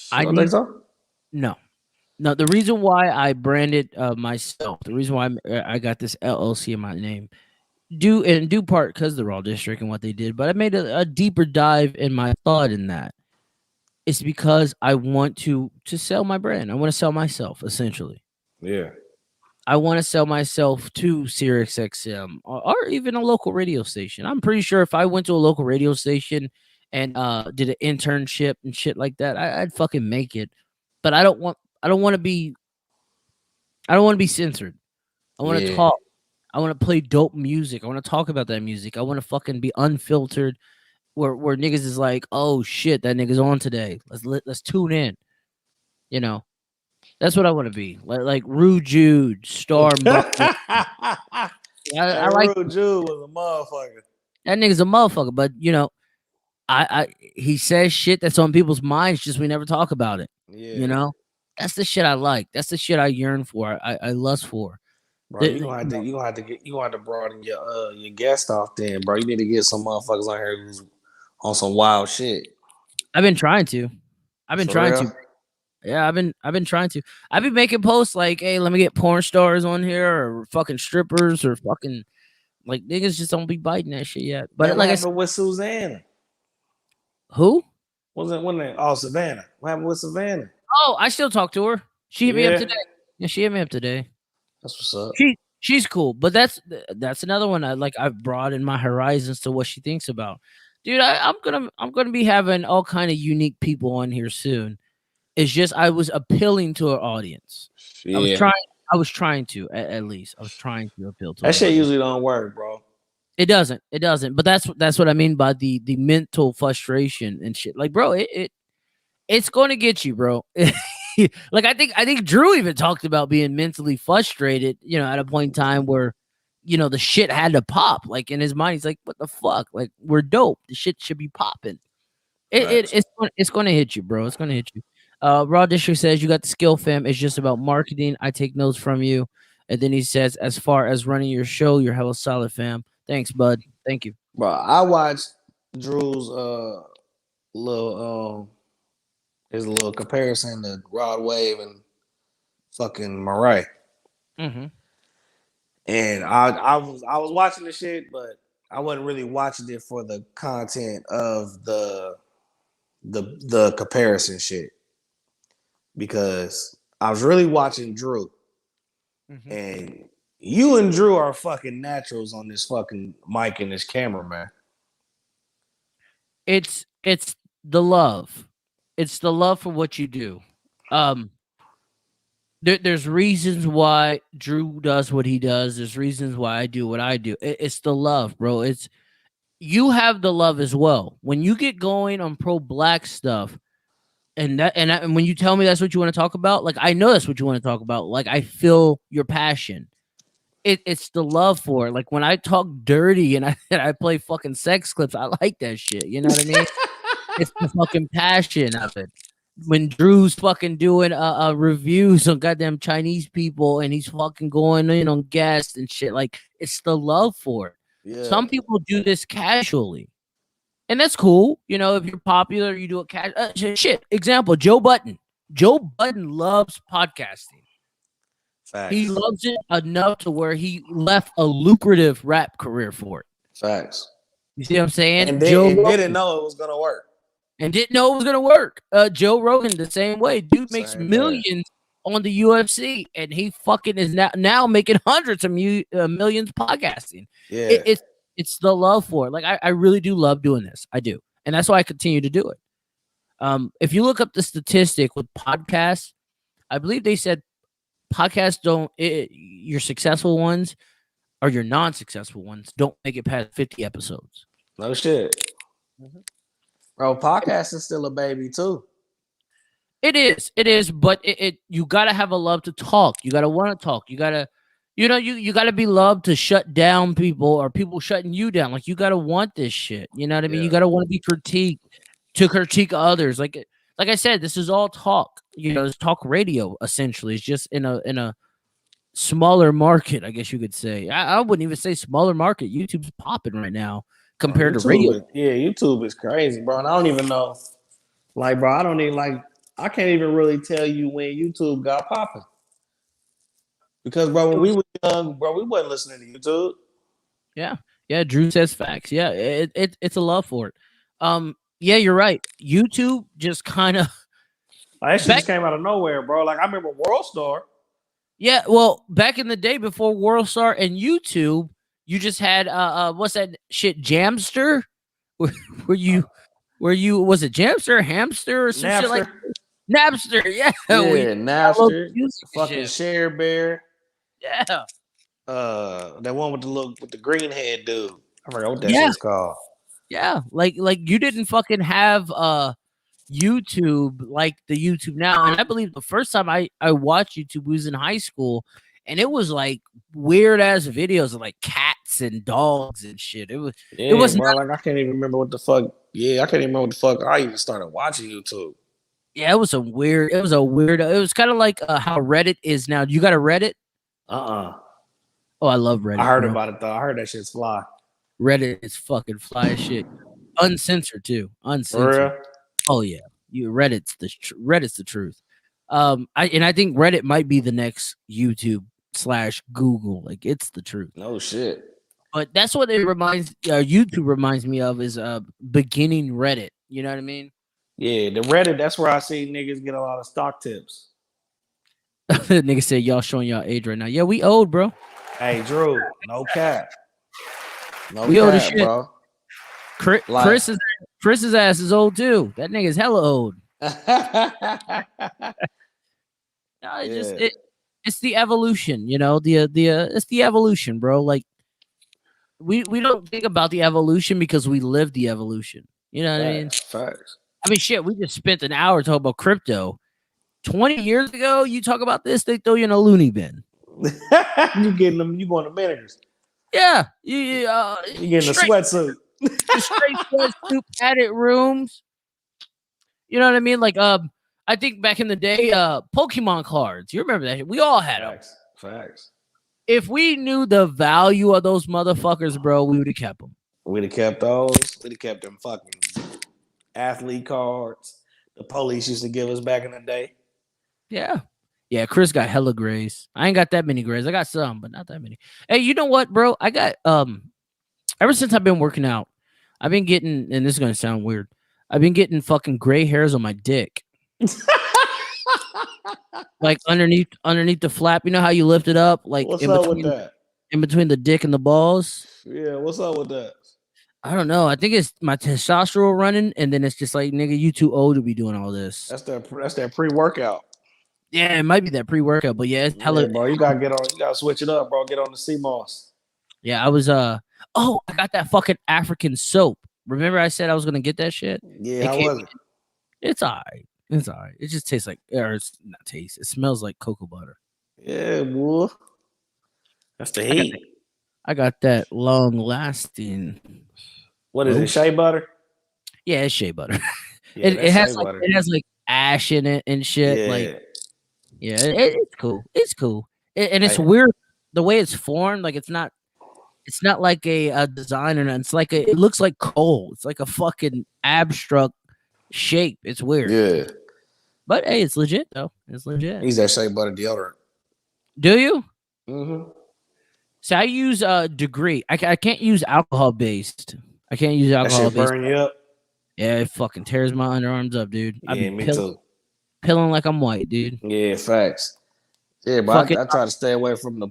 Think so? No. The reason why I branded myself, the reason why I got this LLC in my name, due part because of the Raw District and what they did, but I made a deeper dive in my thought in that. It's because I want to sell my brand. I want to sell myself, essentially. Yeah. I want to sell myself to Sirius XM or even a local radio station. I'm pretty sure if I went to a local radio station and did an internship and shit like that, I'd fucking make it. But I don't want to be censored. I want to talk. I want to play dope music. I want to talk about that music. I want to fucking be unfiltered where niggas is like, oh shit, that nigga's on today. Let's tune in. That's what I want to be. Like Rude Jude, Storm. I like Rude Jude was a motherfucker. That nigga's a motherfucker, but he says shit that's on people's minds, just we never talk about it. Yeah. That's the shit I like. That's the shit I yearn for. I lust for. Bro, you gonna have to broaden your guest off then, bro. You need to get some motherfuckers on here who's on some wild shit. I've been trying to. Yeah, I've been trying to. I've been making posts like, hey, let me get porn stars on here or fucking strippers or fucking like niggas just don't be biting that shit yet. But what like happened with Susanna? Who? Savannah. What happened with Savannah? Oh, I still talk to her. She hit me up today. Yeah, she hit me up today. That's what's up. She's cool, but that's another one I've broadened my horizons to what she thinks about. Dude, I'm gonna be having all kind of unique people on here soon. It's just I was appealing to our audience. Yeah. I was trying to at least. I was trying to appeal to that shit audience. Usually don't work, bro. It doesn't. But that's what I mean by the mental frustration and shit. Like, bro, it's going to get you, bro. Like I think Drew even talked about being mentally frustrated, at a point in time where, the shit had to pop. Like in his mind, he's like, what the fuck? Like, we're dope. The shit should be popping. It's going to hit you, bro. It's going to hit you. Raw District says, you got the skill, fam. It's just about marketing. I take notes from you. And then he says, as far as running your show, you're hella solid, fam. Thanks, bud. Thank you. Bro, I watched Drew's his little comparison to Rod Wave and fucking Murray. Mm-hmm. And I was watching the shit, but I wasn't really watching it for the content of the comparison shit. Because I was really watching Drew. Mm-hmm. And you and Drew are fucking naturals on this fucking mic and this camera, man. It's the love. It's the love for what you do. There's reasons why Drew does what he does. There's reasons why I do what I do. It's the love, bro. You have the love as well. When you get going on pro-black stuff, And when you tell me that's what you want to talk about, like I know that's what you want to talk about. Like I feel your passion. It's the love for it. Like when I talk dirty and I play fucking sex clips, I like that shit. You know what I mean? It's the fucking passion of it. When Drew's fucking doing reviews on goddamn Chinese people and he's fucking going in on guests and shit, like it's the love for it. Yeah. Some people do this casually, and that's cool. You know, if you're popular, you do it casual. Shit. Example: Joe Budden. Joe Budden loves podcasting. Facts. He loves it enough to where he left a lucrative rap career for it. Facts. You see what I'm saying? And Joe didn't know it was gonna work. And didn't know it was gonna work. Joe Rogan the same way. Dude makes millions on the UFC, and he fucking is now making hundreds of millions podcasting. Yeah, it's the love for it. Like I really do love doing this. I do, and that's why I continue to do it. If you look up the statistic with podcasts, I believe they said podcasts your successful ones or your non-successful ones don't make it past 50 episodes. No shit. Mm-hmm. Bro, podcast is still a baby too. It is, but you gotta have a love to talk. You gotta want to talk. You gotta, you gotta be loved to shut down people or people shutting you down. Like you gotta want this shit. You know what I mean? You gotta want to be critiqued to critique others. Like I said, this is all talk. It's talk radio essentially. It's just in a smaller market, I guess you could say. I wouldn't even say smaller market. YouTube's popping right now compared to radio. YouTube is crazy, bro. And I don't even know. Like, bro, I can't even really tell you when YouTube got popping. Because, bro, when we were young, bro, we wasn't listening to YouTube. Yeah. Drew says facts. Yeah, it's a love for it. Yeah, you're right. YouTube just kind of that shit just came out of nowhere, bro. Like I remember WorldStar. Yeah, well, back in the day before WorldStar and YouTube, you just had what's that shit, Jamster? Were you was it Jamster, Hamster, or some Napster. shit like Napster? Yeah, Napster, fucking Share Bear. Yeah. That one with the green head dude. I forgot what that shit's called. Yeah, like you didn't fucking have YouTube like the YouTube now. And I believe the first time I watched YouTube was in high school, and it was like weird ass videos of like cats and dogs and shit. It was bro, like I can't even remember what the fuck. Yeah, I can't even remember what the fuck I even started watching YouTube. Yeah, it was a weird. It was kind of like how Reddit is now. You got a Reddit? Oh, I love Reddit. I heard about it though. I heard that shit's fly. Reddit is fucking fly as shit. Uncensored too. Uncensored. For real? Oh yeah, Reddit's the truth. I think Reddit might be the next YouTube/Google. Like it's the truth. No shit. But that's what YouTube reminds me of is beginning Reddit. You know what I mean? Yeah, the Reddit. That's where I see niggas get a lot of stock tips. Nigga said y'all showing y'all age right now. Yeah, we old, bro. Hey, Drew, no cap. No we cap, old as shit, bro. Chris's ass is old too. That nigga's hella old. No, it's the evolution, it's the evolution, bro. Like we don't think about the evolution because we live the evolution. You know what I mean? Facts. I mean, shit, we just spent an hour talking about crypto. 20 years ago, you talk about this, they throw you in a loony bin. You getting them? You going to Manners? Yeah, you getting a sweatsuit? Straight sweatsuit, padded rooms. You know what I mean? Like, I think back in the day, Pokemon cards. You remember that? We all had them. Facts. If we knew the value of those motherfuckers, bro, we would have kept them. We'd have kept those. We'd have kept them fucking athlete cards the police used to give us back in the day. Yeah, Chris got hella grays. I ain't got that many grays. I got some, but not that many. Hey, you know what, bro? I got ever since I've been working out, I've been getting, and this is gonna sound weird, I've been getting fucking gray hairs on my dick. Like underneath the flap. You know how you lift it up? Like what's up with that? In between the dick and the balls. Yeah, what's up with that? I don't know. I think it's my testosterone running, and then it's just like, nigga, you too old to be doing all this. That's that pre-workout. Yeah, it might be that pre-workout, but yeah, it's hella, bro. You gotta switch it up, bro. Get on the CMOS. Yeah, I was I got that fucking African soap. Remember I said I was gonna get that shit? Yeah, how was it? It's alright. It's all right. It just tastes like, or it's not taste. It smells like cocoa butter. Yeah, boy. That's the heat. I got that long lasting. What is it? Shea butter? Yeah, it's shea butter. Yeah, it has like butter. it has like ash in it and shit. Yeah. Like, yeah, it's cool. It's cool. And it's weird the way it's formed. Like it's not like a design or nothing. It's like it looks like coal. It's like a fucking abstract shape. It's weird. Yeah. But hey, it's legit though. It's legit. Use that shea butter deodorant. Do you? Mm-hmm. So I use Degree. I can't use alcohol based. I can't use alcohol That shit based. burn you up. Yeah, it fucking tears my underarms up, dude. Yeah, me too. Pilling like I'm white, dude. Yeah, facts. Yeah, but I try to stay away from the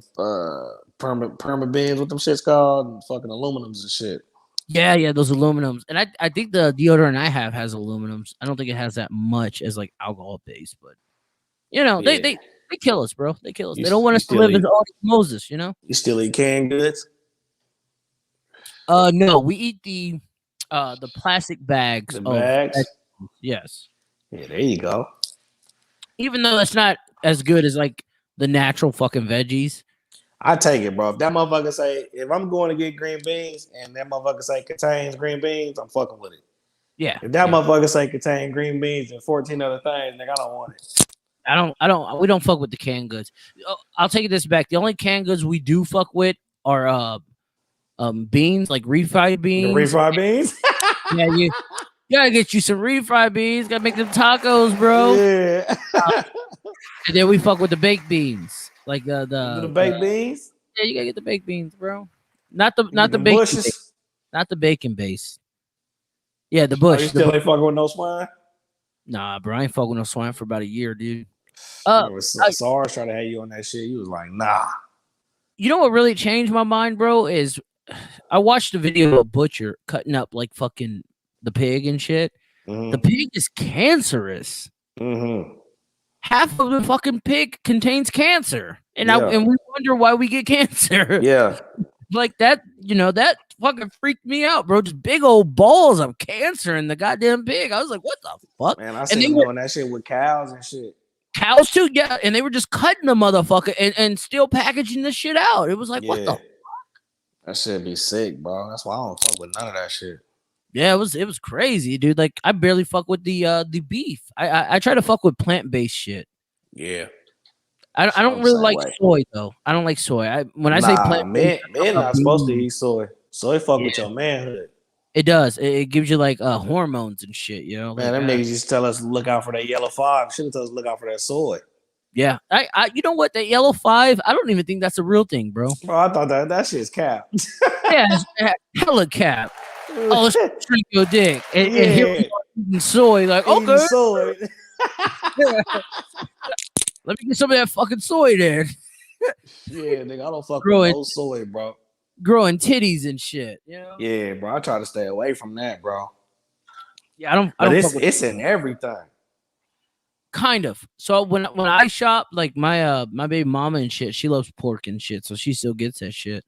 perma bins, what them shit's called, and fucking aluminums and shit. Yeah, those aluminums. And I think the deodorant I have has aluminums. I don't think it has that much as like alcohol based, but you know, they kill us, bro. They kill us. They don't want us to live as Moses, you know? You still eat canned goods? No, we eat the plastic bags. The bags? Yes. Yeah, there you go. Even though that's not as good as like the natural fucking veggies. I take it, bro. If that motherfucker say, if I'm going to get green beans and that motherfucker say contains green beans, I'm fucking with it. Yeah. If that motherfucker say contain green beans and 14 other things, nigga, I don't want it. We don't fuck with the canned goods. I'll take this back. The only canned goods we do fuck with are beans, like refried beans. The refried beans? Yeah, you gotta get you some refried beans. Gotta make them tacos, bro. Yeah. And then we fuck with the baked beans, like the baked beans. Yeah, you gotta get the baked beans, bro. Not the bacon base. Not the bacon base. Yeah, the bush. You still ain't fucking with no swine? Nah, bro, I ain't fucking with no swine for about a year, dude. SARS trying to have you on that shit. You was like, nah. You know what really changed my mind, bro, is I watched a video of a butcher cutting up like fucking the pig and shit. Mm-hmm. The pig is cancerous. Mm-hmm. Half of the fucking pig contains cancer. And and we wonder why we get cancer. Yeah. Like that, that fucking freaked me out, bro. Just big old balls of cancer in the goddamn pig. I was like, what the fuck? Man, I seen them doing that shit with cows and shit. Cows too, yeah. And they were just cutting the motherfucker and still packaging this shit out. It was like, what the fuck? That shit be sick, bro. That's why I don't fuck with none of that shit. Yeah, it was crazy, dude. Like I barely fuck with the beef. I try to fuck with plant-based shit. Yeah. I don't really like soy though. I don't like soy. When I say plant, men not supposed to eat soy. Soy fuck with your manhood. It does. It gives you like hormones and shit. You know, man. Them niggas just tell us to look out for that yellow 5. Shouldn't tell us to look out for that soy. Yeah, I you know what, that yellow 5? I don't even think that's a real thing, bro. Bro, I thought that shit's cap. Yeah, it's hella cap. Oh, let's drink your dick and here we are eating soy. Like, okay, soy. Let me get some of that fucking soy there. Yeah, nigga, I don't fuck with no soy, bro. Growing titties and shit, you know? Yeah, bro. I try to stay away from that, bro. Yeah, I don't. It's in everything. Kind of. So when I shop, like my baby mama and shit, she loves pork and shit, so she still gets that shit.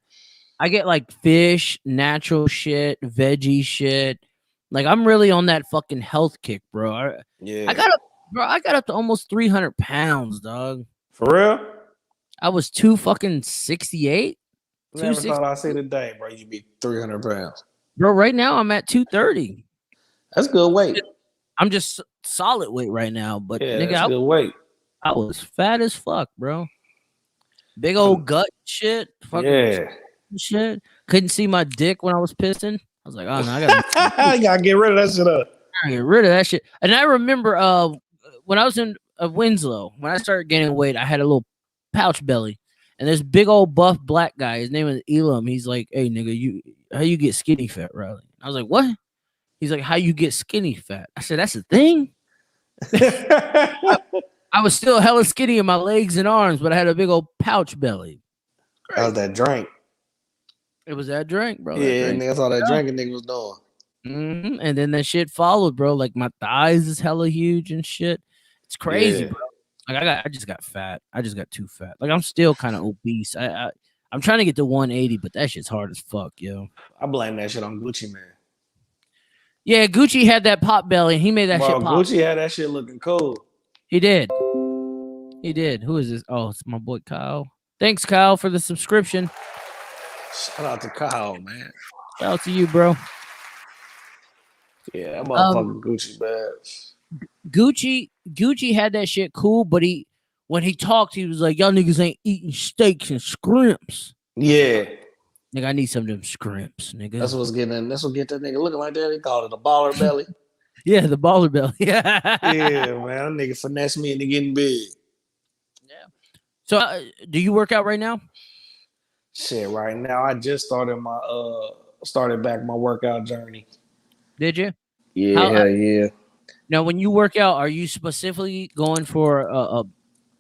I get like fish, natural shit, veggie shit. Like I'm really on that fucking health kick, bro. I got up to almost 300 pounds, dog. For real? I was 268. Never thought I'd see the day, bro. You'd be 300 pounds. Bro, right now I'm at 230. That's good weight. I'm just solid weight right now, but nigga, that's good weight. I was fat as fuck, bro. Big old gut shit. Fucking shit. Couldn't see my dick when I was pissing. I was like, oh no, I gotta get rid of that shit up. I get rid of that shit. And I remember when I was in Winslow, when I started gaining weight, I had a little pouch belly. And this big old buff black guy, his name is Elam. He's like, hey nigga, how you get skinny fat, Riley? I was like, what? He's like, how you get skinny fat? I said, that's a thing. I was still hella skinny in my legs and arms, but I had a big old pouch belly. That was that drink. It was that drink, bro. Yeah, and that's all that drinking nigga was doing. Mm-hmm. And then that shit followed, bro. Like my thighs is hella huge and shit. It's crazy, bro. Like I just got fat. I just got too fat. Like I'm still kind of obese. I'm trying to get to 180, but that shit's hard as fuck, yo. I blame that shit on Gucci Man. Yeah, Gucci had that pop belly. He made that Bro, shit pop. Gucci had that shit looking cool. He did. He did. Who is this? Oh, it's my boy Kyle. Thanks, Kyle, for the subscription. Shout out to Kyle, man. Shout out to you, bro. Yeah, that motherfucking Gucci badge. Gucci had that shit cool, but when he talked, he was like, "Y'all niggas ain't eating steaks and scrimps." Yeah. Nigga, I need some of them scrimps, nigga. That's what get that nigga looking like that. They called it a baller belly. Yeah, the baller belly. Yeah, man. That nigga finesse me into getting big. Yeah. So, do you work out right now? Shit, right now I just started back my workout journey. Did you? Yeah, yeah. Now, when you work out, are you specifically going for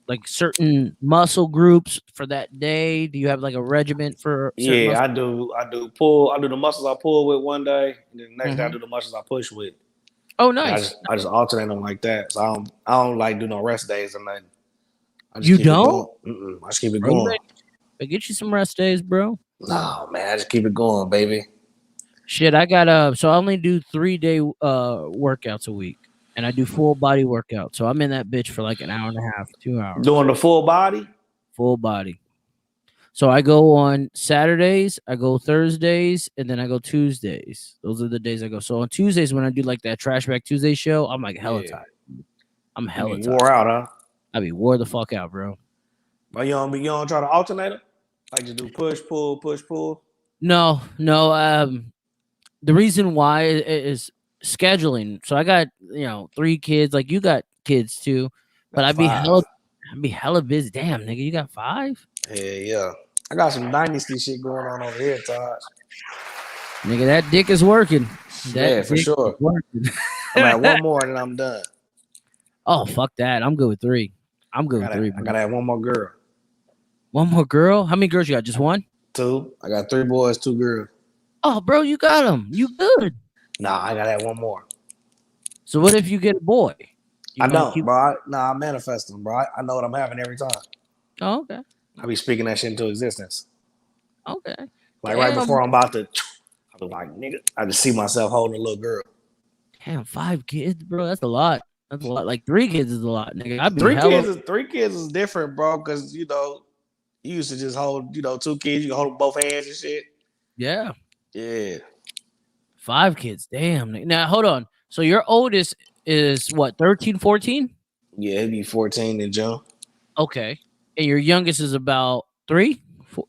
like certain muscle groups for that day? Do you have like a regiment for? Yeah, I do pull. I do the muscles I pull with one day, and then the next day I do the muscles I push with. Oh, nice. I just alternate them like that. So I don't like do no rest days or nothing. I just you keep don't? It going. I just keep it going. Get you some rest days, bro. No, man, I just keep it going, baby. Shit, I got so I only do 3-day workouts a week, and I do full body workout. So I'm in that bitch for like an hour and a half, 2 hours. Doing the full body? Full body. So I go on Saturdays, I go Thursdays, and then I go Tuesdays. Those are the days I go. So on Tuesdays when I do like that Trash Back Tuesday show, I'm like hella tired. I'm hella tired. Wore out, huh? I be wore the fuck out, bro. But you don't try to alternate it? Like you do push, pull? No. The reason why is scheduling. So I got 3 kids. Like you got kids too, but I'd be hella busy. Damn, nigga, you got 5? Yeah. I got some dynasty shit going on over here, Taj. Nigga, that dick is working. Yeah, for sure. I'm at one more and I'm done. Oh, fuck that. I'm good with 3. I'm good with 3. I gotta have one more girl. One more girl? How many girls you got? Just 1? 2. I got 3 boys, 2 girls. Oh, bro, you got them. You good. Nah, I gotta have one more. So what if you get a boy? I don't, bro. I manifest them, bro. I know what I'm having every time. Oh, okay. I be speaking that shit into existence. Okay. Like right before I'm about to, I be like, nigga, I just see myself holding a little girl. Damn, 5 kids, bro. That's a lot. That's a lot. Like 3 kids is a lot, nigga. I'd be 3 kids is different, bro, because you used to just hold, 2 kids, you can hold both hands and shit. Yeah. Yeah. 5 kids. Damn. Now hold on. So your oldest is what, 13, 14? Yeah, it'd be 14 in June. Okay. And your youngest is about 3,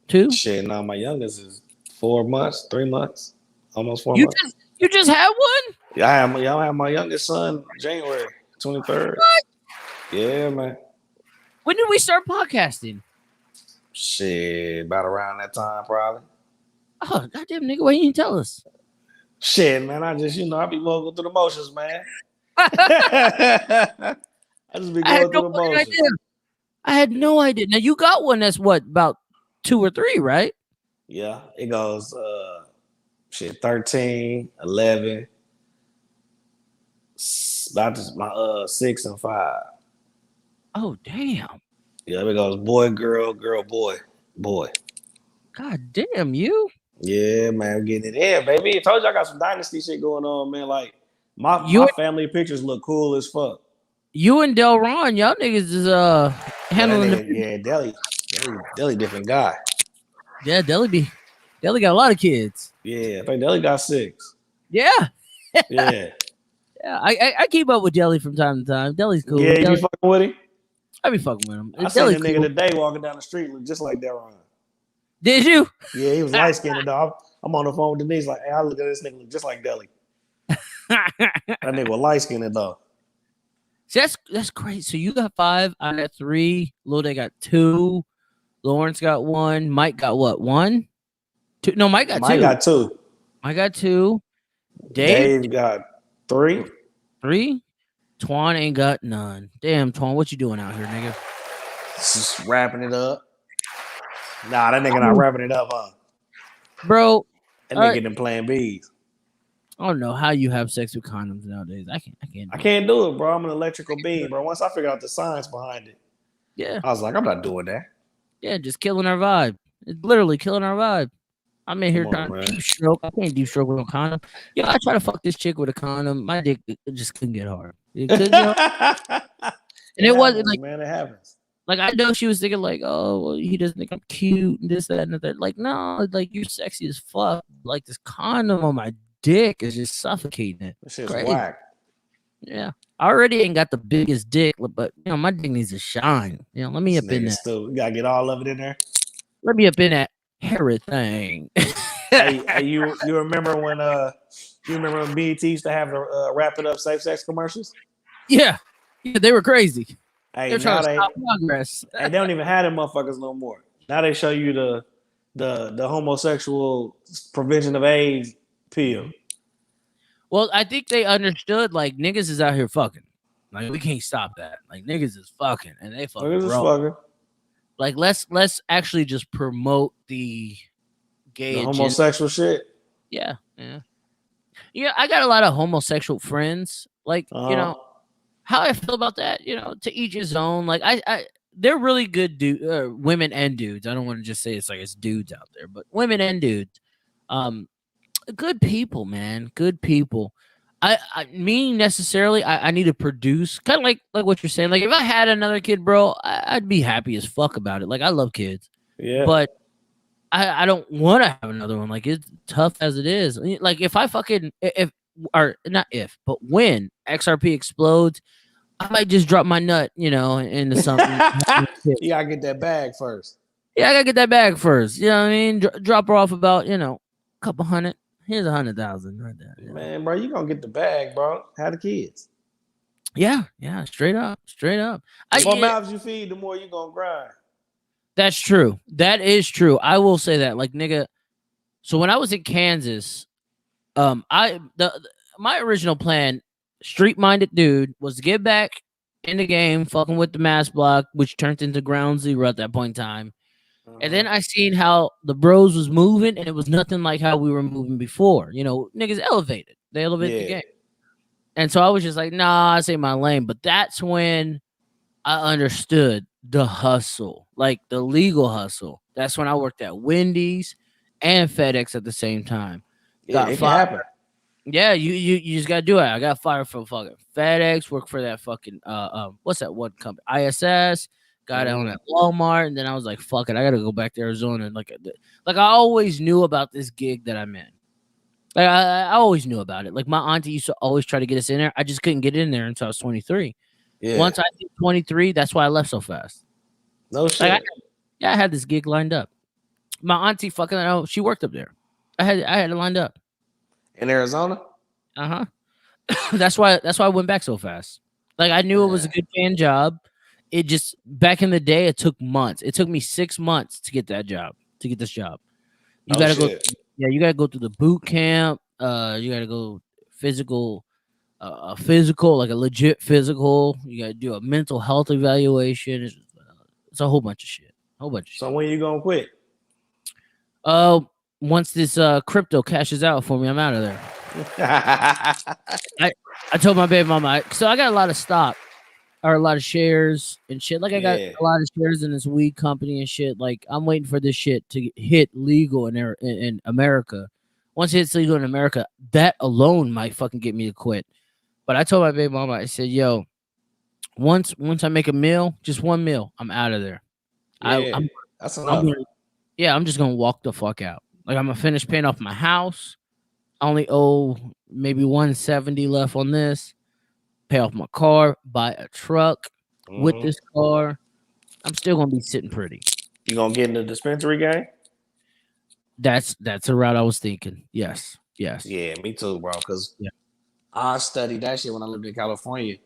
2? Shit, no, my youngest is 4 months, 3 months, almost 4 months. You just had one? Yeah, I have my youngest son January 23rd. What? Yeah, man. When did we start podcasting? Shit, about around that time, probably. Oh, goddamn, nigga, why you didn't tell us? Shit, man, I just, I be going through the motions, man. I just be going through the motions. I had no idea. Now, you got one that's what, about 2 or 3, right? Yeah, it goes, 13, 11, about my 6 and 5. Oh, damn. Yeah, it goes boy, girl, girl, boy, boy. God damn, you. Yeah, man, I'm getting it in, baby. I told you I got some dynasty shit going on, man. Like my family pictures look cool as fuck. You and Del Ron, y'all niggas is handling Deli different guy. Yeah, Deli got a lot of kids. Yeah, I think Deli got 6. Yeah. Yeah. Yeah, I keep up with Deli from time to time. Deli's cool. Yeah, you fucking with him? I be fucking with him. I seen a nigga today walking down the street look just like Del Ron. Did you? Yeah, he was light skinned dog. I'm on the phone with Denise like, hey, I look at this nigga look just like Deli. That nigga was light skinned dog. See, that's great. So you got 5, I got 3, Lil Day got 2, Lawrence got 1, Mike got what? 1? 2? No, Mike got 2. Mike got 2. I got 2. Dave got 3. 3? Twan ain't got none. Damn, Twan, what you doing out here, nigga? Just wrapping it up. Nah, that nigga not wrapping it up, huh? Bro. That nigga them Plan Bs. I don't know how you have sex with condoms nowadays. I can't do it, bro. I'm an electrical being, bro. Once I figured out the science behind it, yeah, I was like, I'm not doing that. Yeah, just killing our vibe. It's literally killing our vibe. I'm in here Come on, trying man. to deep stroke. I can't deep stroke with a condom. Yeah, I try to fuck this chick with a condom. My dick just couldn't get hard. It could, you know, and it wasn't happens, like man. It happens. like I know she was thinking like, oh, well, he doesn't think I'm cute and this, that, and the third. Like, no, like you're sexy as fuck. Like this condom on my dick is just suffocating it. This shit's Crazy. whack. Yeah. I already ain't got the biggest dick, but you know, my dick needs to shine. You know, let me This up in nigga that. still, you gotta get all of it in there. Let me up in that hairy thing. Hey, you remember when BET used to have the wrap it up safe sex commercials? Yeah, they were crazy. Hey, They're trying now to stop progress. hey, they don't even have them motherfuckers no more. Now they show you the homosexual prevention of AIDS pill. Well, I think they understood like niggas is out here fucking. Like we can't stop that. Like niggas is fucking and they fucking Niggas is raw. fucking. Like let's actually just promote the gay The agenda. homosexual shit. Yeah. Yeah, I got a lot of homosexual friends. Like, you know, how I feel about that, you know, to each his own. Like I they're really good women and dudes. I don't want to just say it's like it's dudes out there, but women and dudes. Good people, man. Good people. I need to produce kind of like what you're saying. Like if I had another kid, bro, I'd be happy as fuck about it. Like I love kids. Yeah. But I don't want to have another one. Like it's tough as it is. Like if I fucking but when XRP explodes, I might just drop my nut, you know, into something. You gotta get that bag first. Yeah, I gotta get that bag first. You know what I mean? Drop her off about, you know, a couple hundred. Here's 100,000 right there. You know? Man, bro, you gonna get the bag, bro. Have the kids. Yeah, straight up. The more mouths you feed, the more you gonna grind. That's true. That is true. I will say that. Like, nigga, so when I was in Kansas, my original plan, street-minded dude, was to get back in the game, fucking with the mass block, which turned into ground zero at that point in time. And then I seen how the bros was moving, and it was nothing like how we were moving before. You know, niggas elevated. They elevated the game. And so I was just like, nah, I say my lane. But that's when I understood the hustle, like the legal hustle. That's when I worked at Wendy's and FedEx at the same time. Yeah, it can happen. Yeah, you just gotta do it. I got fired from fucking FedEx, worked for that fucking what's that one company? ISS, got on at Walmart, and then I was like, fuck it, I gotta go back to Arizona. And like I always knew about this gig that I'm in. Like I always knew about it. Like my auntie used to always try to get us in there. I just couldn't get in there until I was 23. Yeah. Once I hit 23, that's why I left so fast. No shit. Like I had this gig lined up. My auntie fucking she worked up there. I had it lined up. In Arizona? Uh-huh. That's why I went back so fast. Like I knew it was a good paying job. It just back in the day, it took months. It took me 6 months to get that job, to get this job. You gotta go. Yeah, you gotta go through the boot camp. You gotta go physical, like a legit physical. You gotta do a mental health evaluation. It's a whole bunch of shit. So when you gonna quit? Once this crypto cashes out for me, I'm out of there. I told my baby mama, so I got a lot of stock or a lot of shares and shit. Like I got a lot of shares in this weed company and shit. Like I'm waiting for this shit to hit legal in America. Once it hits legal in America, that alone might fucking get me to quit. But I told my baby mama, I said, yo, once I make a meal, just one meal, I'm out of there. Yeah, that's enough. I'm just gonna walk the fuck out. Like I'm gonna finish paying off my house. I only owe maybe 170 left on this. Pay off my car, buy a truck with this car. I'm still gonna be sitting pretty. You gonna get in the dispensary game? That's a route I was thinking. Yes. Yeah, me too, bro. Because I studied that shit when I lived in California,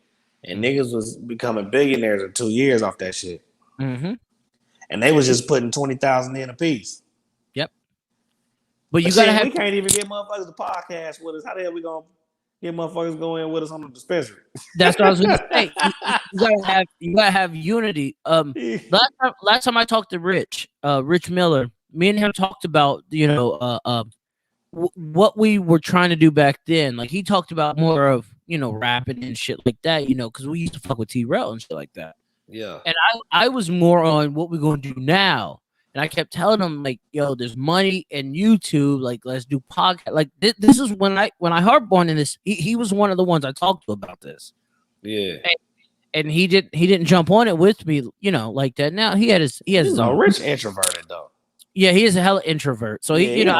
and niggas was becoming billionaires in 2 years off that shit. Mm-hmm. And they was just putting 20,000 in a piece. Yep. But you gotta gotta have. We can't even get motherfuckers to podcast with us. How the hell we gonna get motherfuckers going with us on the dispensary? That's what I was gonna say. You gotta have unity. Last time I talked to Rich Miller, me and him talked about what we were trying to do back then. Like he talked about more of rapping and shit like that. Because we used to fuck with T-Rail and shit like that. Yeah. And I was more on what we're gonna do now. And I kept telling him, like, yo, there's money in YouTube. Like, let's do podcast. Like, this is when I harped on in this. He was one of the ones I talked to about this. Yeah. And he didn't jump on it with me, like that. Now he has his own. Rich introverted though. Yeah, he is a hella introvert. So he don't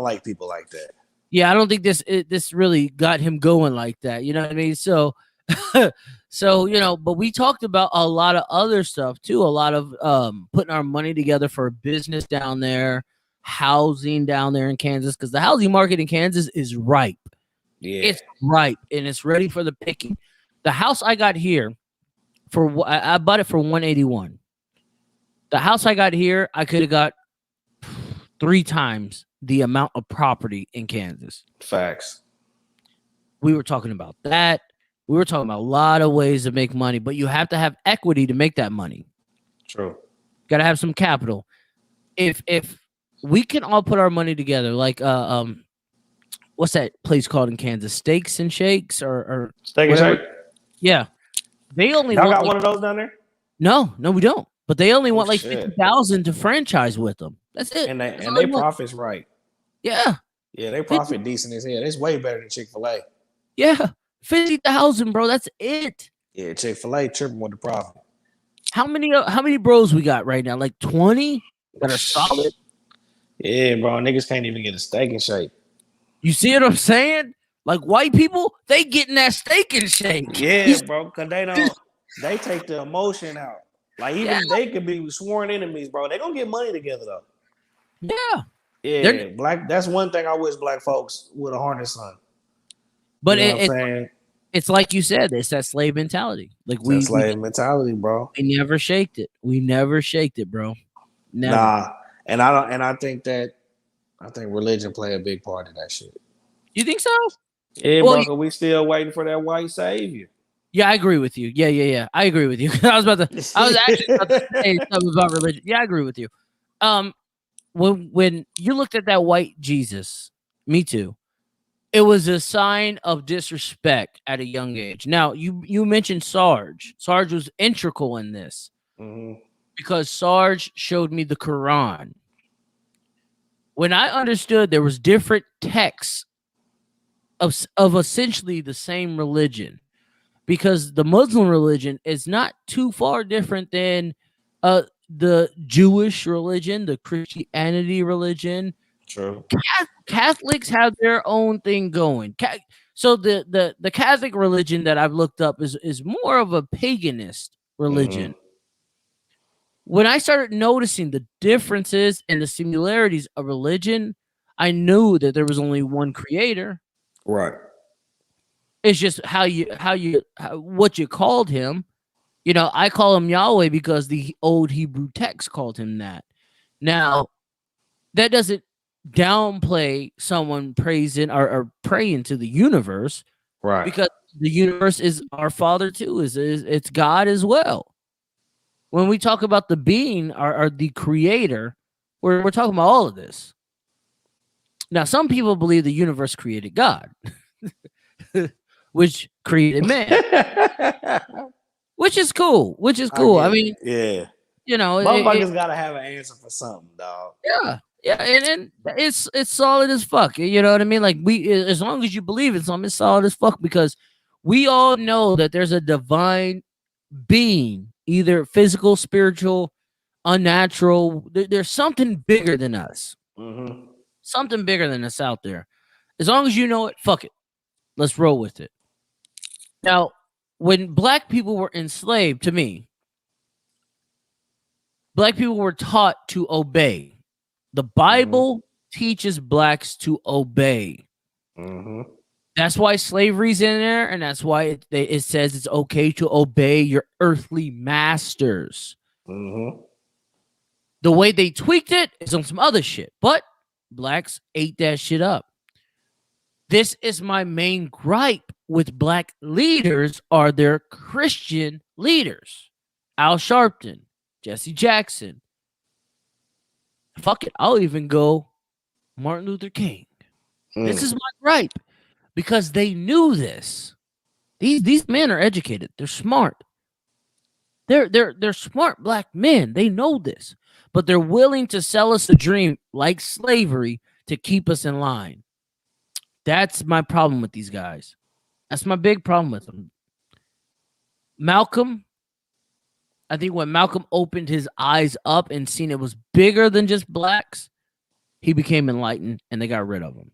like people like that. Yeah, I don't think this really got him going like that. You know what I mean? So but we talked about a lot of other stuff too. A lot of putting our money together for a business down there, housing down there in Kansas, because the housing market in Kansas is ripe. Yeah, it's ripe and it's ready for the picking. The house I got here I bought it for $181. The house I got here, I could have got 3 times the amount of property in Kansas. Facts. We were talking about that. We were talking about a lot of ways to make money, but you have to have equity to make that money. True. Got to have some capital. If we can all put our money together, like what's that place called in Kansas? Steaks and Shakes or Steak and Shake? Yeah. They only Y'all want got one of those down there? No, we don't. But they only want like shit. 50,000 to franchise with them. That's it. And they profits right. Yeah. Yeah, they profit decent as hell. It's way better than Chick-fil-A. Yeah. 50,000, bro. That's it. Yeah, Chick-fil-A tripping with the profit. How many bros we got right now? Like 20 that are solid? Yeah, bro. Niggas can't even get a Steak and Shake. You see what I'm saying? Like white people, they getting that Steak and Shake. Yeah, bro, because they take the emotion out. Like even they could be sworn enemies, bro. They gonna get money together though. Yeah. Yeah, black. That's one thing I wish black folks would have harnessed on. But you know it's like you said, it's that slave mentality. Like slave mentality, bro. We never shaked it. We never shaked it, bro. Never. Nah, and I don't. And I think religion play a big part of that shit. You think so? Yeah, bro. We still waiting for that white savior. Yeah, I agree with you. Yeah. I agree with you. I was actually about to say something about religion. Yeah, I agree with you. When you looked at that white Jesus, me too, it was a sign of disrespect at a young age. Now, you mentioned Sarge. Sarge was integral in this because Sarge showed me the Quran. When I understood there was different texts of essentially the same religion, because the Muslim religion is not too far different than the Jewish religion, the Christianity religion. True. Catholics have their own thing going. So the Catholic religion that I've looked up is more of a paganist religion. When I started noticing the differences and the similarities of religion, I knew that there was only one creator. Right. It's just what you called him. You know, I call him Yahweh because the old Hebrew text called him that. Now, that doesn't downplay someone praising or praying to the universe, right? Because the universe is our Father too. It's God as well. When we talk about the being or the creator, we're talking about all of this. Now, some people believe the universe created God, which created man, which is cool. I mean, yeah, you know, motherfuckers gotta have an answer for something, dog. Yeah, and it's solid as fuck. You know what I mean? Like as long as you believe in something, it's solid as fuck, because we all know that there's a divine being, either physical, spiritual, unnatural. There's something bigger than us. Something bigger than us out there. As long as you know it, fuck it. Let's roll with it. Now, when black people were enslaved, to me, black people were taught to obey. The Bible teaches blacks to obey. That's why slavery's in there, and that's why it says it's okay to obey your earthly masters. The way they tweaked it is on some other shit, but blacks ate that shit up. This is my main gripe with black leaders, are their Christian leaders. Al Sharpton, Jesse Jackson. Fuck it, I'll even go Martin Luther King. This is my gripe, because they knew this. These men are educated. They're smart. They're smart black men. They know this, but they're willing to sell us a dream like slavery to keep us in line. That's my problem with these guys. That's my big problem with them. Malcolm, I think when Malcolm opened his eyes up and seen it was bigger than just blacks, he became enlightened and they got rid of him.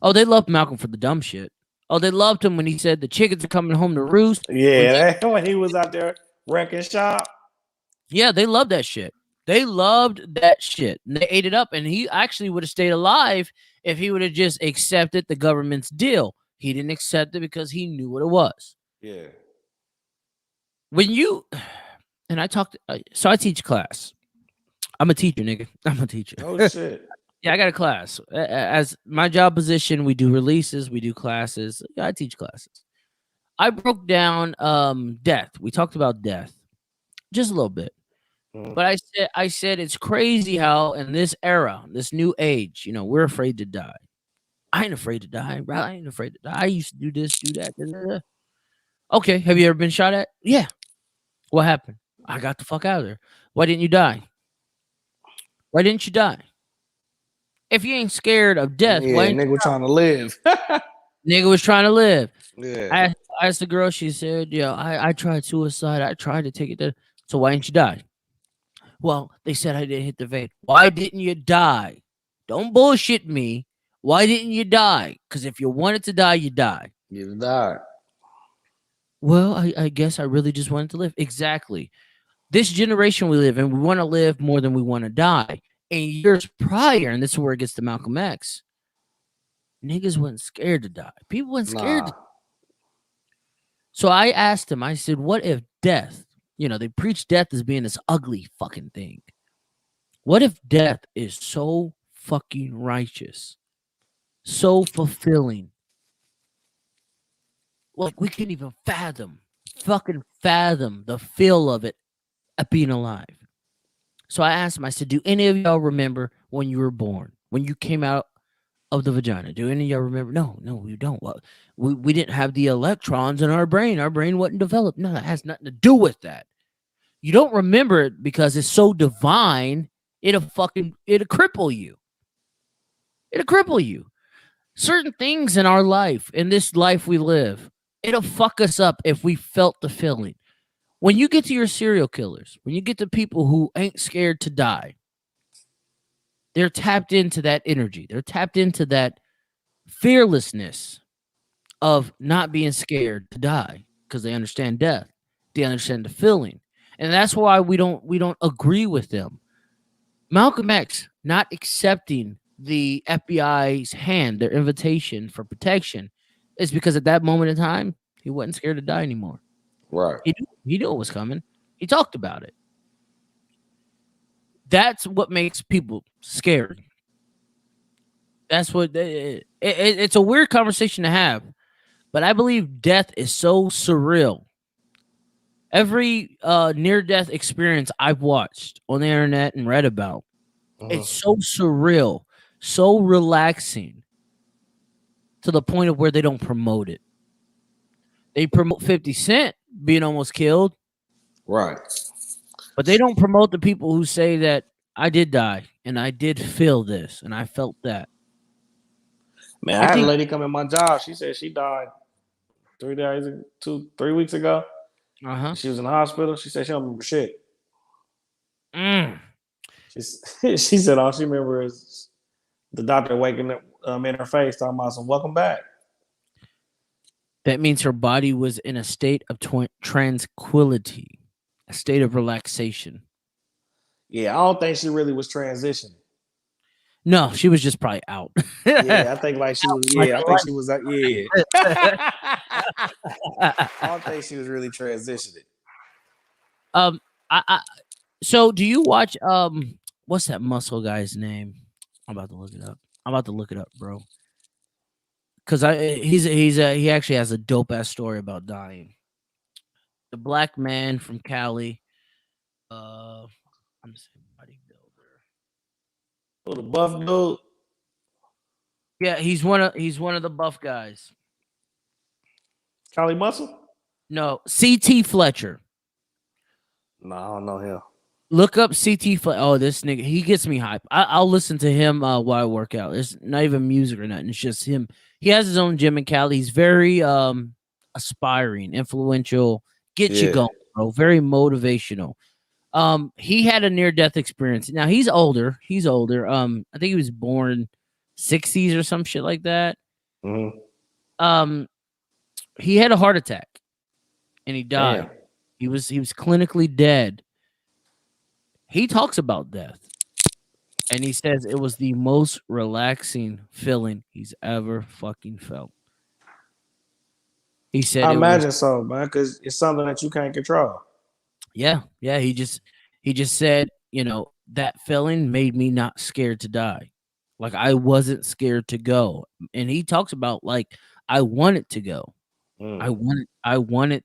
Oh, they loved Malcolm for the dumb shit. Oh, they loved him when he said the chickens are coming home to roost. Yeah, when he was out there wrecking shop. Yeah, they loved that shit. They loved that shit. And they ate it up. And he actually would have stayed alive if he would have just accepted the government's deal. He didn't accept it because he knew what it was. Yeah. When you, and I talked, so I teach class. I'm a teacher, nigga. I'm a teacher. Oh, shit. Yeah, I got a class. As my job position, we do releases, we do classes. Yeah, I teach classes. I broke down death. We talked about death just a little bit. But I said it's crazy how in this era, this new age, you know, we're afraid to die. I ain't afraid to die, bro. I ain't afraid to die. I used to do this, do that. Da, da, da. Okay, have you ever been shot at? Yeah. What happened? I got the fuck out of there. Why didn't you die? Why didn't you die? If you ain't scared of death, Yeah, why nigga was trying to live. nigga was trying to live. Yeah. I asked the girl, she said, yeah, I tried suicide. I tried to take it there. So why didn't you die? Well, they said I didn't hit the vein. Why didn't you die? Don't bullshit me. Why didn't you die? Because if you wanted to die, you die. You died. Well, I guess I really just wanted to live. Exactly. This generation we live in, we want to live more than we want to die. And years prior, and this is where it gets to Malcolm X, niggas wasn't scared to die. People weren't scared. Nah. So I asked him, I said, what if death, you know, they preach death as being this ugly fucking thing. What if death is so fucking righteous, so fulfilling? Like we can't even fucking fathom the feel of it at being alive. So I asked him, I said, do any of y'all remember when you were born, when you came out of the vagina? Do any of y'all remember? No, we don't. Well, we didn't have the electrons in our brain. Our brain wasn't developed. No, that has nothing to do with that. You don't remember it because it's so divine, it'll cripple you. It'll cripple you. Certain things in our life, in this life we live, it'll fuck us up if we felt the feeling. When you get to your serial killers, when you get to people who ain't scared to die, they're tapped into that energy. They're tapped into that fearlessness of not being scared to die because they understand death. They understand the feeling. And that's why we don't agree with them. Malcolm X not accepting the FBI's hand, their invitation for protection, is because at that moment in time, he wasn't scared to die anymore. Right. He knew it was coming. He talked about it. That's what makes people scared. That's what it's a weird conversation to have, but I believe death is so surreal. Every near-death experience I've watched on the internet and read about, it's so surreal, so relaxing, to the point of where they don't promote it. They promote 50 Cent being almost killed. Right. But they don't promote the people who say that I did die and I did feel this and I felt that. Man, I had a lady come in my job. She said she died 3 weeks ago. She was in the hospital. She said she don't remember shit. She said all she remember is the doctor waking up in her face talking about some welcome back. That means her body was in a state of tranquility, a state of relaxation. Yeah, I don't think she really was transitioning. No, she was just probably out. Yeah, I think like she was. Yeah, I think she was. Yeah. I don't think she was really transitioning. So do you watch what's that muscle guy's name? I'm about to look it up, bro. Cause he actually has a dope ass story about dying. The black man from Cali. I'm saying bodybuilder. Oh, the buff dude. Yeah, he's one of the buff guys. Cali Muscle? No, CT Fletcher. No, I don't know him. Look up CT Fletcher. Oh, this nigga, he gets me hype. I'll listen to him while I work out. It's not even music or nothing. It's just him. He has his own gym in Cali. He's very aspiring, influential. Get you Yeah. going, bro. Very motivational. He had a near death experience. Now he's older. He's older. I think he was born 60s or some shit like that. Mm-hmm. He had a heart attack and he died. Damn. He was clinically dead. He talks about death. And he says it was the most relaxing feeling he's ever fucking felt. He said I imagine so, man, because it's something that you can't control. Yeah. He just said, you know, that feeling made me not scared to die. Like I wasn't scared to go. And he talks about like I wanted to go. I wanted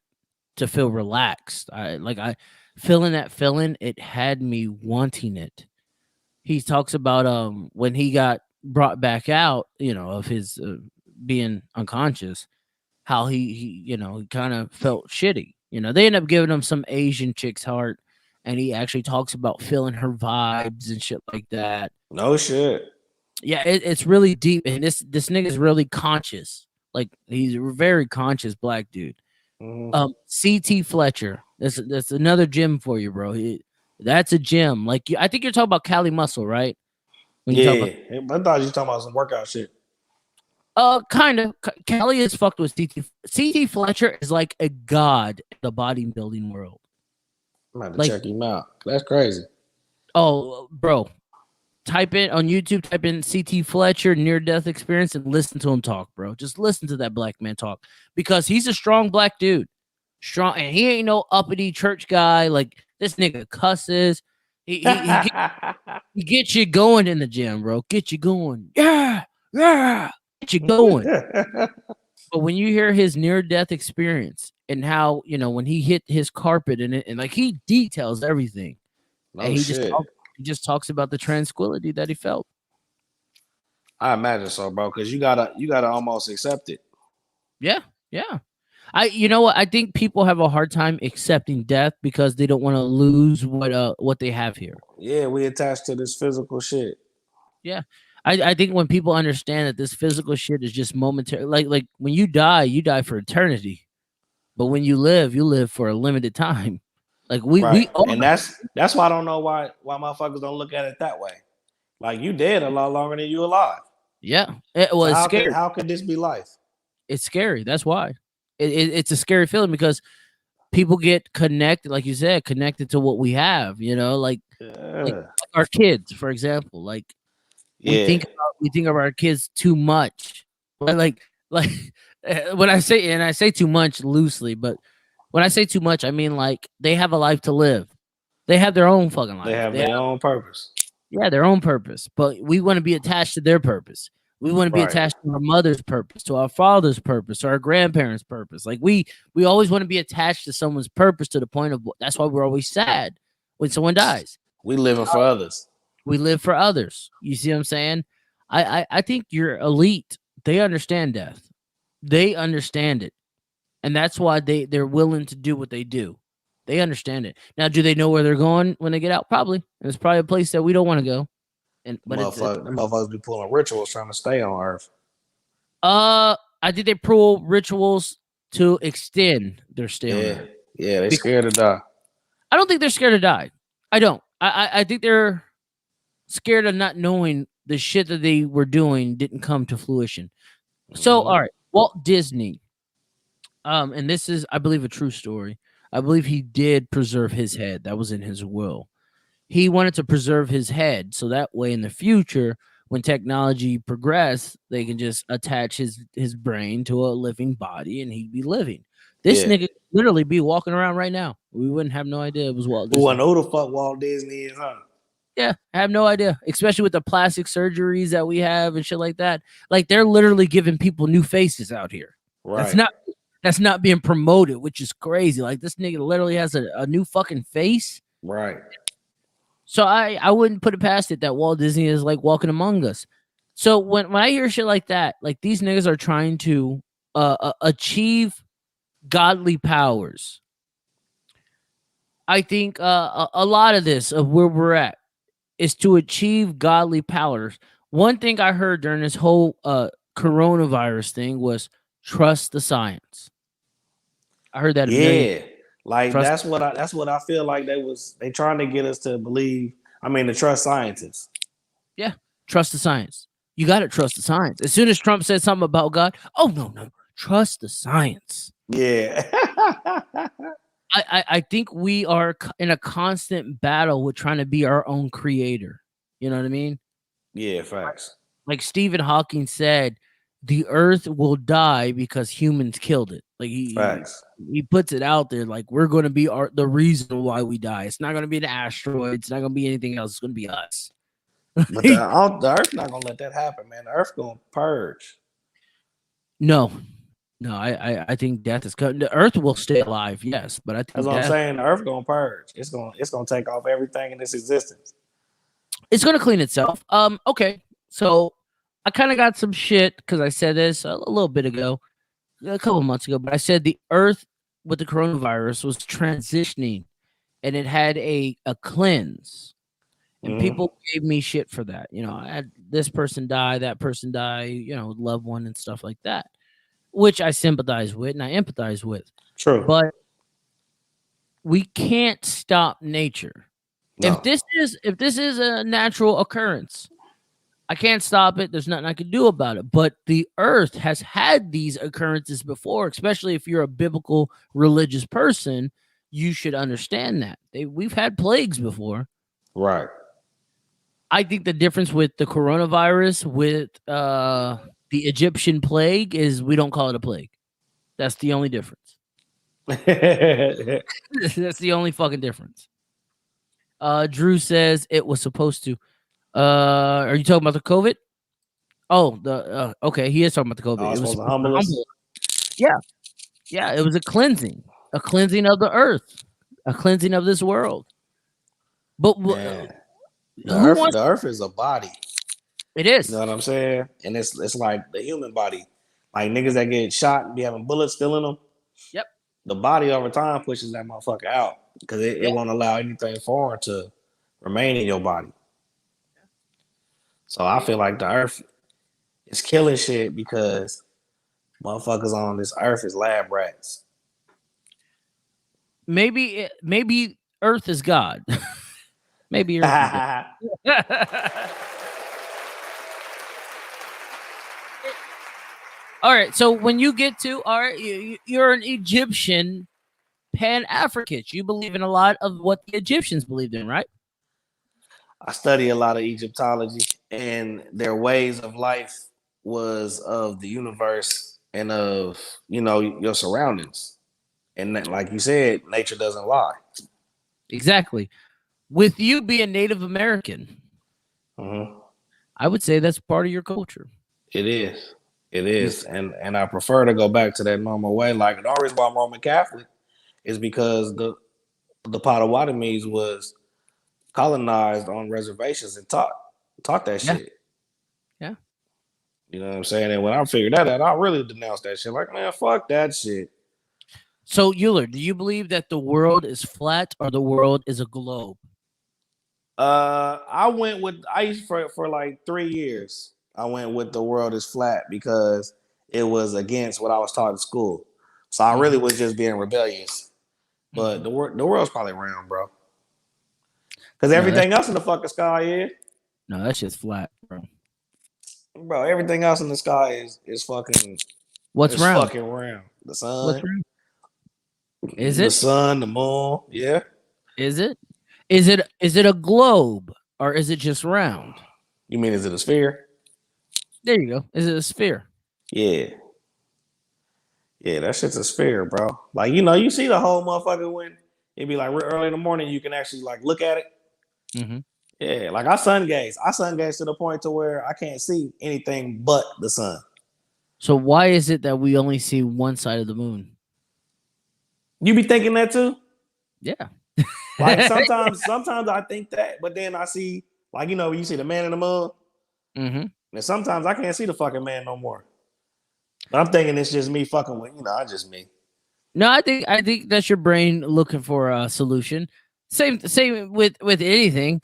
to feel relaxed. I feeling that feeling, it had me wanting it. He talks about when he got brought back out, you know, of his being unconscious, how he you know, he kind of felt shitty. You know, they end up giving him some Asian chick's heart, and he actually talks about feeling her vibes and shit like that. No shit. Yeah, it's really deep, and this nigga's really conscious. Like he's a very conscious black dude. CT Fletcher. That's another gym for you, bro. That's a gym. Like I think you're talking about Cali Muscle, right? When you talk I thought you were talking about some workout shit. Kind of. Cali is fucked with CT. CT Fletcher is like a god in the bodybuilding world. I'm gonna have to check him out. That's crazy. Oh, bro. Type in on YouTube, type in CT Fletcher near death experience and listen to him talk, bro. Just listen to that black man talk because he's a strong black dude. Strong, and he ain't no uppity church guy. Like this nigga cusses. He gets you going in the gym, bro. Get you going. Yeah. Get you going. But when you hear his near death experience and how, you know, when he hit his carpet and like he details everything. No and he shit. he just talks about the tranquility that he felt. I imagine so, bro, because you gotta almost accept it. Yeah. You know what? I think people have a hard time accepting death because they don't want to lose what they have here. Yeah, we attached to this physical shit. Yeah. I think when people understand that this physical shit is just momentary, like when you die for eternity. But when you live for a limited time. Like we and that's why I don't know why motherfuckers don't look at it that way. Like you dead a lot longer than you alive. Yeah. It's scary. How could this be life? It's scary. That's why. It's a scary feeling because people get connected, like you said, connected to what we have, you know, like our kids, for example. Like we think of our kids too much. Like when I say too much loosely, but when I say too much, I mean like they have a life to live. They have their own fucking life. They have their own purpose. Yeah, their own purpose. But we want to be attached to their purpose. We want to be attached to our mother's purpose, to our father's purpose, to our grandparents' purpose. Like we always want to be attached to someone's purpose to the point of that's why we're always sad when someone dies. We living for others. We live for others. You see what I'm saying? I think your elite, they understand death. They understand it. And that's why they're willing to do what they do. They understand it. Now, do they know where they're going when they get out? Probably. And it's probably a place that we don't want to go. But motherfuckers be pulling rituals trying to stay on Earth. I think they pull rituals to extend their stay on Earth. Yeah, they're scared to die. I don't think they're scared to die. I don't. I think they're scared of not knowing the shit that they were doing didn't come to fruition. So, all right, Walt Disney. And this is, I believe, a true story. I believe he did preserve his head. That was in his will. He wanted to preserve his head so that way in the future, when technology progressed, they can just attach his brain to a living body and he'd be living. This nigga could literally be walking around right now. We wouldn't have no idea it was Walt Disney. Who know the fuck Walt Disney is, huh? Yeah, I have no idea, especially with the plastic surgeries that we have and shit like that. Like they're literally giving people new faces out here. Right. That's not being promoted, which is crazy. Like this nigga literally has a new fucking face. Right. So I wouldn't put it past it that Walt Disney is like walking among us. So when I hear shit like that, like these niggas are trying to achieve godly powers. I think a lot of this of where we're at is to achieve godly powers. One thing I heard during this whole coronavirus thing was trust the science. I heard that a million. Yeah, like Trust. that's what I feel like they trying to get us to believe. I mean, to trust scientists. Yeah, trust the science. You got to trust the science. As soon as Trump said something about God, oh no, trust the science. Yeah. I think we are in a constant battle with trying to be our own creator. You know what I mean? Yeah, facts. Like Stephen Hawking said, the Earth will die because humans killed it. Like Facts. he puts it out there, like we're going to be the reason why we die. It's not going to be the asteroids. It's not going to be anything else. It's going to be us. But the Earth not gonna let that happen, man. The Earth gonna purge. No, I think death is coming. The Earth will stay alive, yes, but I think That's what I'm saying. The Earth gonna purge. It's gonna take off everything in its existence. It's gonna clean itself. Okay, so I kind of got some shit because I said this a little bit ago, a couple months ago, but I said the Earth with the coronavirus was transitioning, and it had a cleanse. And people gave me shit for that. You know, I had this person die, that person die, you know, loved one and stuff like that, which I sympathize with and I empathize with. True. But we can't stop nature. No. If this is a natural occurrence, I can't stop it. There's nothing I can do about it. But the Earth has had these occurrences before, especially if you're a biblical religious person. You should understand that. We've had plagues before. Right. I think the difference with the coronavirus with the Egyptian plague is we don't call it a plague. That's the only difference. That's the only fucking difference. Drew says it was supposed to. Are you talking about the COVID? Oh, okay. He is talking about the COVID. Oh, it was supposed to humble us? Yeah. It was a cleansing of the earth, a cleansing of this world. But the Earth is a body. It is. You know what I'm saying? And it's like the human body. Like niggas that get shot and be having bullets still in them. Yep. The body over time pushes that motherfucker out because it won't allow anything foreign to remain in your body. So I feel like the Earth is killing shit because motherfuckers on this Earth is lab rats. Maybe Earth is God. Maybe Earth is God. All right, so when you get to you're an Egyptian Pan-African. You believe in a lot of what the Egyptians believed in, right? I study a lot of Egyptology, and their ways of life was of the universe and of, you know, your surroundings. And that, like you said, nature doesn't lie. Exactly. With you being Native American, I would say that's part of your culture. It is. It is. And I prefer to go back to that normal way. Like the only reason why I'm Roman Catholic is because the Potawatomis was colonized on reservations and taught that shit. Yeah. You know what I'm saying? And when I figured that out, I really denounced that shit. Like, man, fuck that shit. So, Euler, do you believe that the world is flat or the world is a globe? I used for like 3 years. I went with the world is flat because it was against what I was taught in school. So I really was just being rebellious. But the world's probably round, bro. Because everything else in the fucking sky is. No, that shit's flat, bro. Bro, everything else in the sky is fucking. What's round? Fucking round. The sun. What's round? Is it the sun? The moon? Yeah. Is it? Is it a globe or is it just round? You mean is it a sphere? There you go. Is it a sphere? Yeah. Yeah, that shit's a sphere, bro. Like, you know, you see the whole motherfucker when it'd be like early in the morning, you can actually like look at it. Yeah, like I sun gaze to the point to where I can't see anything but the sun. So why is it that we only see one side of the moon? You be thinking that too? Yeah. Like sometimes I think that, but then I see, like, you know, you see the man in the moon. And sometimes I can't see the fucking man no more. But I'm thinking it's just me fucking with, you know, I just me. No, I think that's your brain looking for a solution. Same with anything.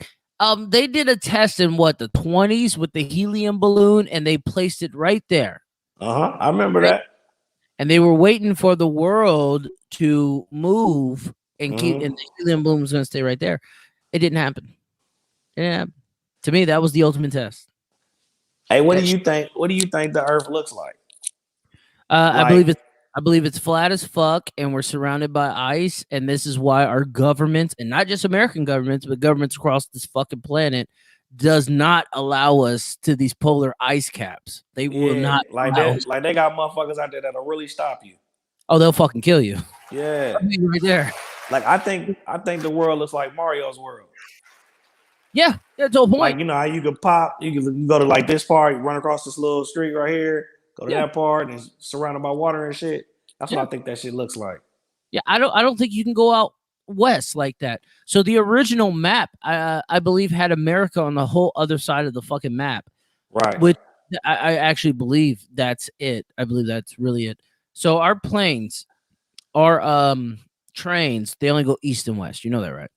They did a test in what, the 20s with the helium balloon, and they placed it right there. I remember that. And they were waiting for the world to move and keep, and the helium balloon was going to stay right there. It didn't happen. Yeah, to me, that was the ultimate test. Hey, what do you think? What do you think the Earth looks like? I believe it's flat as fuck, and we're surrounded by ice. And this is why our governments, and not just American governments, but governments across this fucking planet, does not allow us to these polar ice caps. They will not like that. Like they got motherfuckers out there that'll really stop you. Oh, they'll fucking kill you. Yeah, right there. Like I think the world looks like Mario's world. Yeah, that's the whole point. Like, you know how you could pop, you can go to like this part, you run across this little street right here, go to that part, and it's surrounded by water and shit. That's what I think that shit looks like. Yeah, I don't think you can go out west like that. So the original map, I believe, had America on the whole other side of the fucking map. Right. Which I actually believe that's it. I believe that's really it. So our planes, our trains, they only go east and west. You know that, right?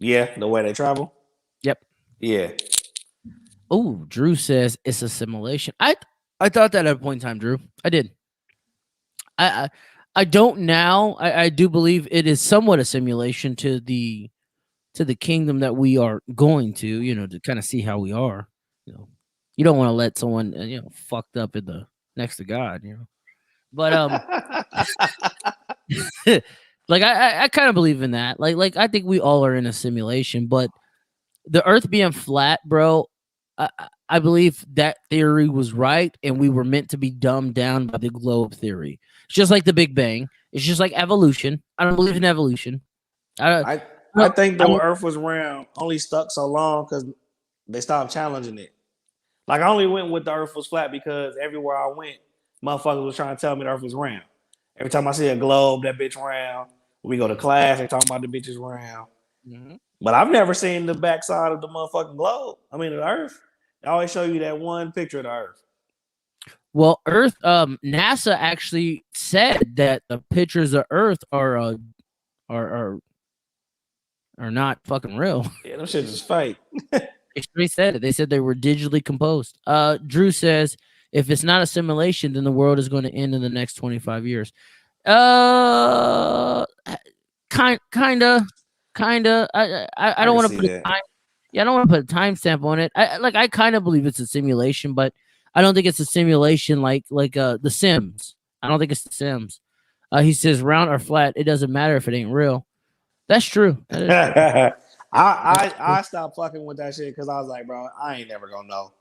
Yeah, the way they travel. Yep. Yeah. Oh, Drew says it's a simulation. I thought that at a point in time, Drew. I did. I don't now. I do believe it is somewhat a simulation to the kingdom that we are going to, you know, to kind of see how we are. You know, you don't want to let someone, you know, fucked up in the next to God, you know. But like I kind of believe in that. Like I think we all are in a simulation, but the Earth being flat, bro, I believe that theory was right, and we were meant to be dumbed down by the globe theory. It's just like the Big Bang. It's just like evolution. I don't believe in evolution. I think the Earth was round only stuck so long because they stopped challenging it. Like I only went with the Earth was flat because everywhere I went, motherfuckers was trying to tell me the Earth was round. Every time I see a globe, that bitch round. When we go to class, they talking about the bitches round. Mm-hmm. But I've never seen the backside of the motherfucking globe. I mean, the Earth. They always show you that one picture of the Earth. Well, Earth, NASA actually said that the pictures of Earth are not fucking real. Yeah, them shit is fake. They said it. They said they were digitally composed. Drew says if it's not a simulation, then the world is going to end in the next 25 years. Kinda. I don't want to put a time. Yeah, I don't want to put a timestamp on it. I kind of believe it's a simulation, but I don't think it's a simulation like The Sims. I don't think it's The Sims. He says round or flat, it doesn't matter if it ain't real. That's true. That is true. I stopped fucking with that shit because I was like, bro, I ain't never gonna know.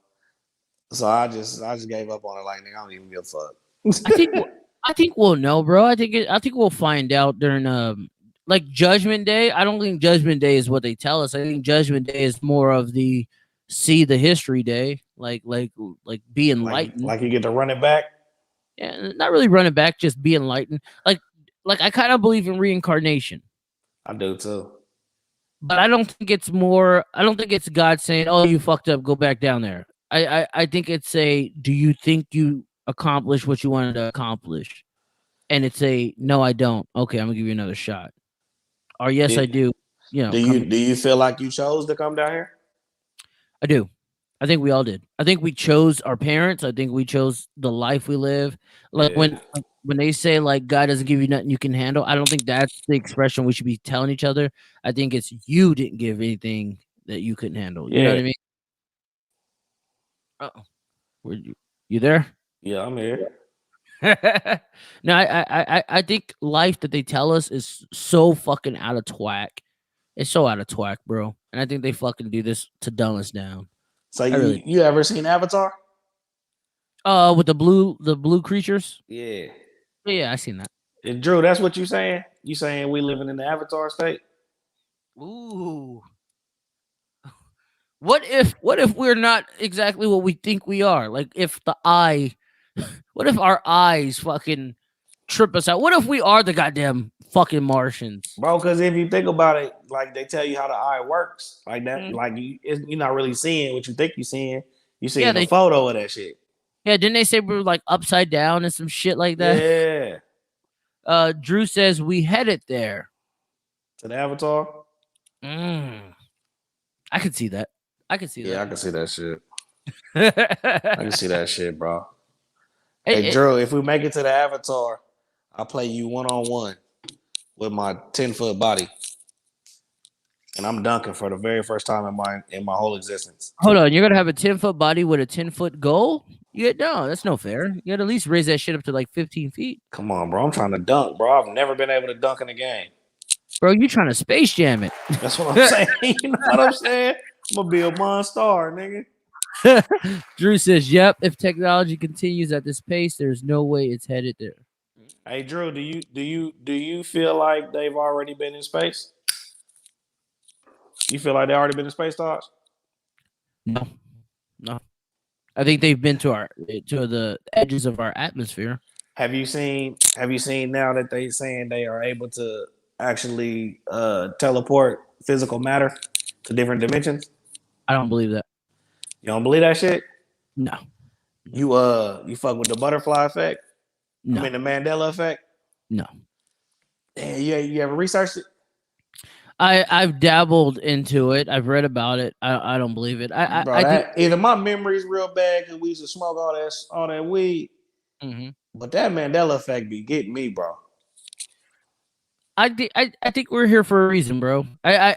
So I just gave up on it. Like, nigga, I don't even give a fuck. I think we'll know, bro. I think we'll find out during like Judgment Day. I don't think Judgment Day is what they tell us. I think Judgment Day is more of the see the history day, like be enlightened. Like you get to run it back. Yeah, not really run it back, just be enlightened. Like I kind of believe in reincarnation. I do too. But I don't think it's more. I don't think it's God saying, "Oh, you fucked up, go back down there." I think it's a, do you think you accomplished what you wanted to accomplish? And it's a, no, I don't. Okay, I'm gonna give you another shot. Or yes, I do. You know, do you feel like you chose to come down here? I do. I think we all did. I think we chose our parents. I think we chose the life we live. Like when they say like God doesn't give you nothing you can handle, I don't think that's the expression we should be telling each other. I think it's you didn't give anything that you couldn't handle. You know what I mean? Uh-oh. You there? Yeah, I'm here. No, I think life that they tell us is so fucking out of twack. It's so out of twack, bro. And I think they fucking do this to dumb us down. So you ever seen Avatar? With the blue creatures? Yeah. Yeah, I seen that. And Drew, that's what you saying? You saying we living in the Avatar state? Ooh. What if we're not exactly what we think we are? Like what if our eyes fucking trip us out? What if we are the goddamn fucking Martians? Bro, because if you think about it, like they tell you how the eye works, like that, like you're not really seeing what you think you're seeing. You seeing a photo of that shit. Yeah, didn't they say we were like upside down and some shit like that? Yeah. Drew says we headed there. To the Avatar? I can see that. I can see Yeah, I that. can see that shit. I can see that shit, bro. Hey, Drew, if we make it to the Avatar, I'll play you 1-on-1 with my 10-foot body. And I'm dunking for the very first time in my whole existence. Hold on, you're gonna have a 10-foot body with a 10-foot goal? No, that's no fair. You gotta at least raise that shit up to like 15 feet. Come on, bro. I'm trying to dunk, bro. I've never been able to dunk in a game. Bro, you trying to Space Jam it. That's what I'm saying. You know what I'm saying? I'm gonna be a monster, nigga. Drew says, "Yep. If technology continues at this pace, there's no way it's headed there." Hey, Drew, do you feel like they've already been in space? You feel like they already been in space, Tosh? No. I think they've been to the edges of our atmosphere. Have you seen now that they saying they are able to actually teleport physical matter to different dimensions? I don't believe that. You don't believe that shit? No. You fuck with the butterfly effect? No. I mean the Mandela effect? No. Damn, you ever researched it? I've dabbled into it. I've read about it. I don't believe it. I think either my memory's real bad because we used to smoke all that weed, but that Mandela effect be getting me, bro. I think we're here for a reason, bro. All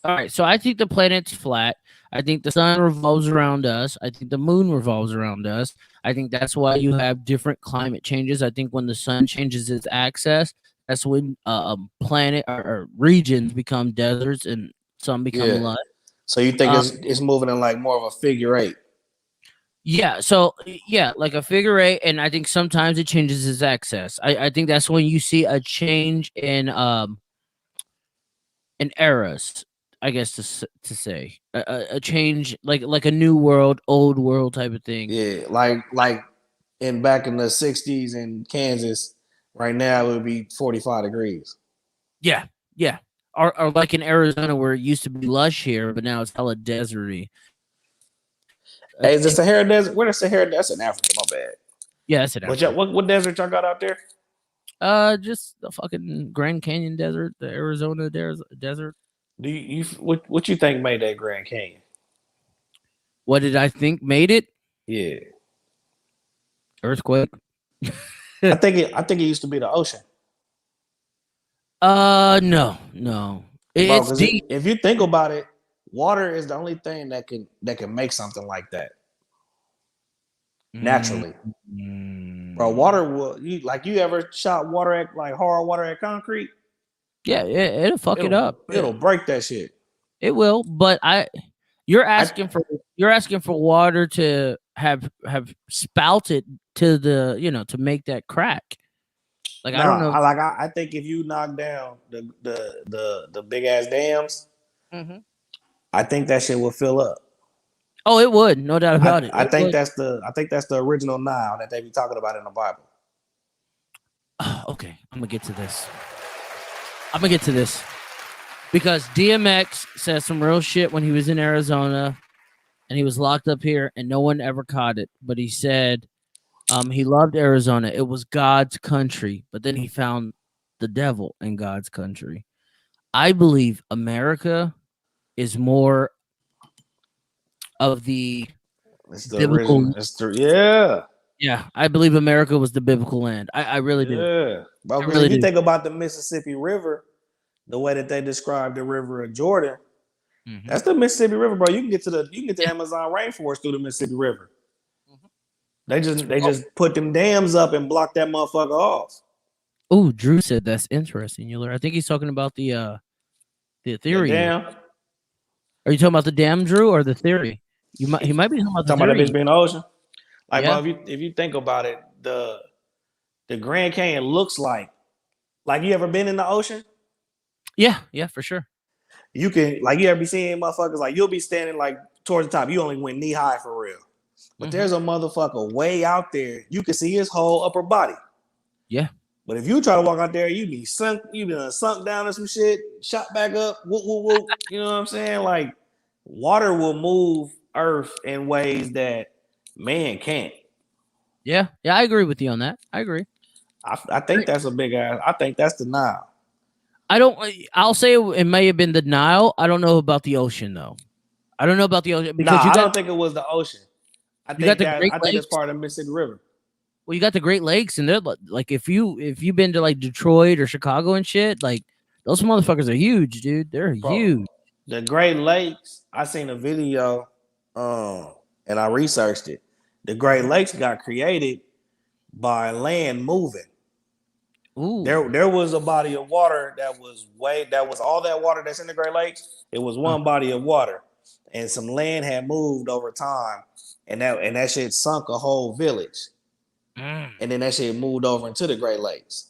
right. So I think the planet's flat. I think the sun revolves around us. I think the moon revolves around us. I think that's why you have different climate changes. I think when the sun changes its axis, that's when planet or regions become deserts and some become land. So you think it's moving in like more of a figure eight? Yeah. So yeah, like a figure eight, and I think sometimes it changes its axis. I think that's when you see a change in eras. I guess to say a change like a new world, old world type of thing. Yeah, like back in the 60s in Kansas. Right now, it would be 45 degrees. Yeah. Or like in Arizona where it used to be lush here, but now it's hella deserty. Hey, is the Sahara Desert? Where the Sahara? That's in Africa. My bad. Yeah, that's in Africa. What desert y'all got out there? Just the fucking Grand Canyon Desert, the Arizona desert. Do you what you think made that Grand Canyon? What did I think made it? Yeah, earthquake. I think it used to be the ocean. No. It's deep. If you think about it, water is the only thing that can make something like that naturally. Bro, water will you ever shot water at like hard water at concrete? Yeah, it'll fuck it up. It'll break that shit. It will, but you're asking for water to have spouted to the to make that crack. Like I don't know. I think if you knock down the big ass dams, I think that shit will fill up. Oh, it would, no doubt about it. I think that's the original Nile that they be talking about in the Bible. Okay, I'm gonna get to this because DMX said some real shit when he was in Arizona, and he was locked up here, and no one ever caught it. But he said he loved Arizona; it was God's country. But then he found the devil in God's country. I believe America is more of the biblical. Yeah, I believe America was the biblical land. I really do. Yeah, but if you think about the Mississippi River, the way that they describe the River of Jordan, that's the Mississippi River, bro. You can get to the Amazon rainforest through the Mississippi River. They just put them dams up and block that motherfucker off. Oh, Drew said that's interesting. I think he's talking about the theory. The dam. Are you talking about the dam, Drew, or the theory? He might be talking about the theory. About that bitch being the ocean. Like, bro, if you think about it, the Grand Canyon looks like you ever been in the ocean? Yeah, for sure. You can you ever be seeing motherfuckers like you'll be standing like towards the top. You only went knee high for real. But there's a motherfucker way out there. You can see his whole upper body. Yeah. But if you try to walk out there, you be sunk down in some shit, shot back up, whoop, whoop, whoop. You know what I'm saying? Like water will move earth in ways that man can't. Yeah, I agree with you on that. I agree. I think that's a big ass. I think that's the Nile. I'll say it may have been the Nile. I don't know about the ocean though. I don't know about the ocean because I don't think it was the ocean. I you got the Great think Lakes. it's part of the Mississippi River. Well, you got the Great Lakes, and they're like if you've been to like Detroit or Chicago and shit, like those motherfuckers are huge, dude. They're huge. The Great Lakes. I seen a video, and I researched it. The Great Lakes got created by land moving. Ooh. There was a body of water that was all that water that's in the Great Lakes. It was one body of water, and some land had moved over time, and that shit sunk a whole village. And then that shit moved over into the Great Lakes.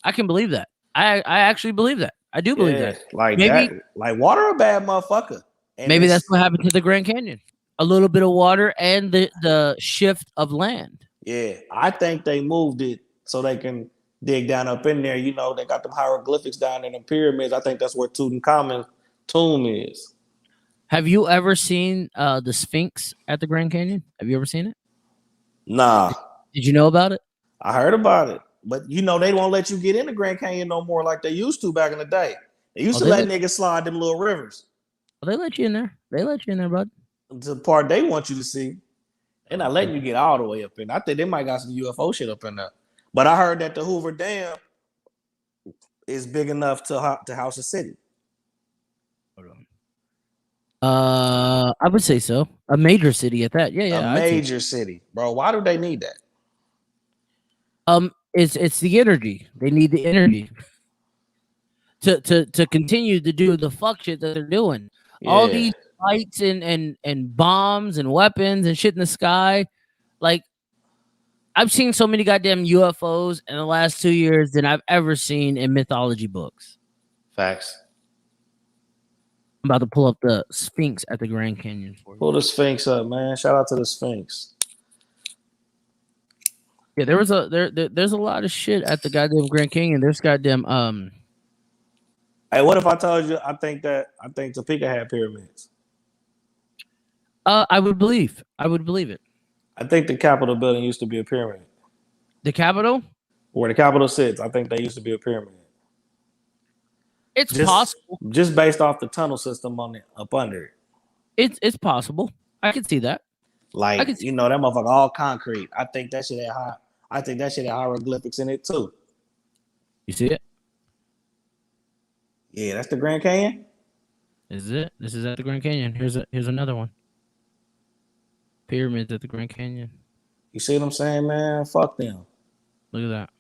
I can believe that. I actually believe that. I do believe that. Like maybe, like water a bad motherfucker. And maybe that's what happened to the Grand Canyon. A little bit of water and the shift of land. Yeah, I think they moved it so they can dig down up in there. You know, they got them hieroglyphics down in the pyramids. I think that's where Tutankhamun's tomb is. Have you ever seen the Sphinx at the Grand Canyon? Have you ever seen it? Nah. Did you know about it? I heard about it. But, you know, they won't let you get in the Grand Canyon no more like they used to back in the day. They used to let niggas slide them little rivers. Well, they let you in there. They let you in there, bud. The part they want you to see. They're not letting you get all the way up in. I think they might got some UFO shit up in there. But I heard that the Hoover Dam is big enough to house a city. I would say so. A major city at that. Yeah. A major city. Bro, why do they need that? It's the energy. They need the energy to continue to do the fuck shit that they're doing. Yeah. All these fights and bombs and weapons and shit in the sky. Like, I've seen so many goddamn UFOs in the last 2 years than I've ever seen in mythology books. Facts. I'm about to pull up the Sphinx at the Grand Canyon for you. Pull the Sphinx up, man. Shout out to the Sphinx. Yeah, there's a lot of shit at the goddamn Grand Canyon. There's goddamn Hey, what if I told you I think Topeka had pyramids? I would believe it. I think the Capitol building used to be a pyramid. The Capitol? Where the Capitol sits, I think they used to be a pyramid. It's possible. Just based off the tunnel system on it up under it. It's possible. I can see that. Like, you know, that motherfucker all concrete. I think that shit had hieroglyphics in it too. You see it? Yeah, that's the Grand Canyon. Is it? This is at the Grand Canyon. Here's another one. Pyramids at the Grand Canyon. You see what I'm saying, man? Fuck them. Look at that.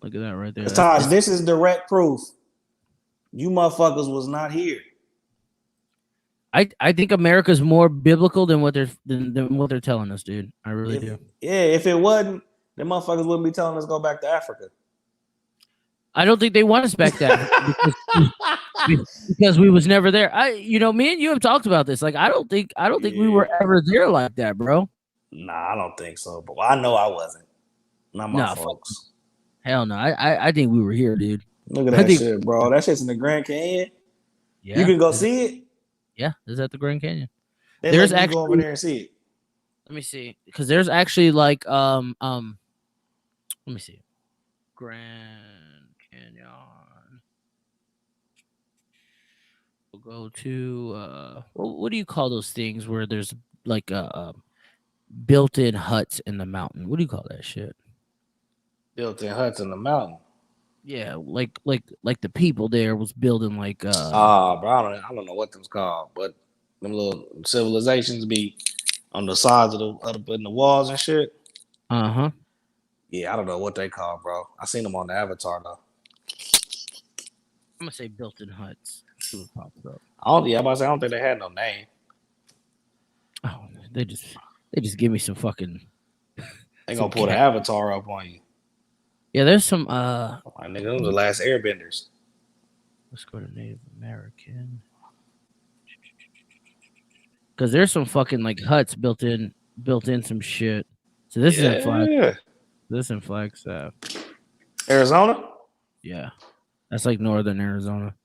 Look at that right there. Taj, this is direct proof. You motherfuckers was not here. I think America's more biblical than what they're telling us, dude. I really do. Yeah, if it wasn't, the motherfuckers wouldn't be telling us to go back to Africa. I don't think they want us back there because we was never there. Me and you have talked about this. Like, I don't think we were ever there like that, bro. Nah, I don't think so. But I know I wasn't. Not my folks. Hell no. I think we were here, dude. Look at that shit, bro. That shit's in the Grand Canyon. Yeah. You can go see it? Yeah, it's at the Grand Canyon. There's actually go over there and see it. Let me see. Because there's actually like let me see. Grand Canyon. We'll go to what do you call those things where there's like built-in huts in the mountain? What do you call that shit? Built-in huts in the mountain. Yeah, like the people there was building like bro, I don't know what them's called, but them little civilizations be on the sides of in the walls and shit. Uh-huh. Yeah, I don't know what they call, bro. I seen them on the Avatar though. I'm gonna say built-in huts. See what pops up. I'm about to say I don't think they had no name. Oh, they just give me some fucking. They gonna pull the Avatar up on you. Yeah, there's some my nigga, those the last airbenders. Let's go to Native American. Cause there's some fucking like huts built in some shit. So this is in Flagstaff. This is in Flagstaff. Arizona? Yeah. That's like northern Arizona.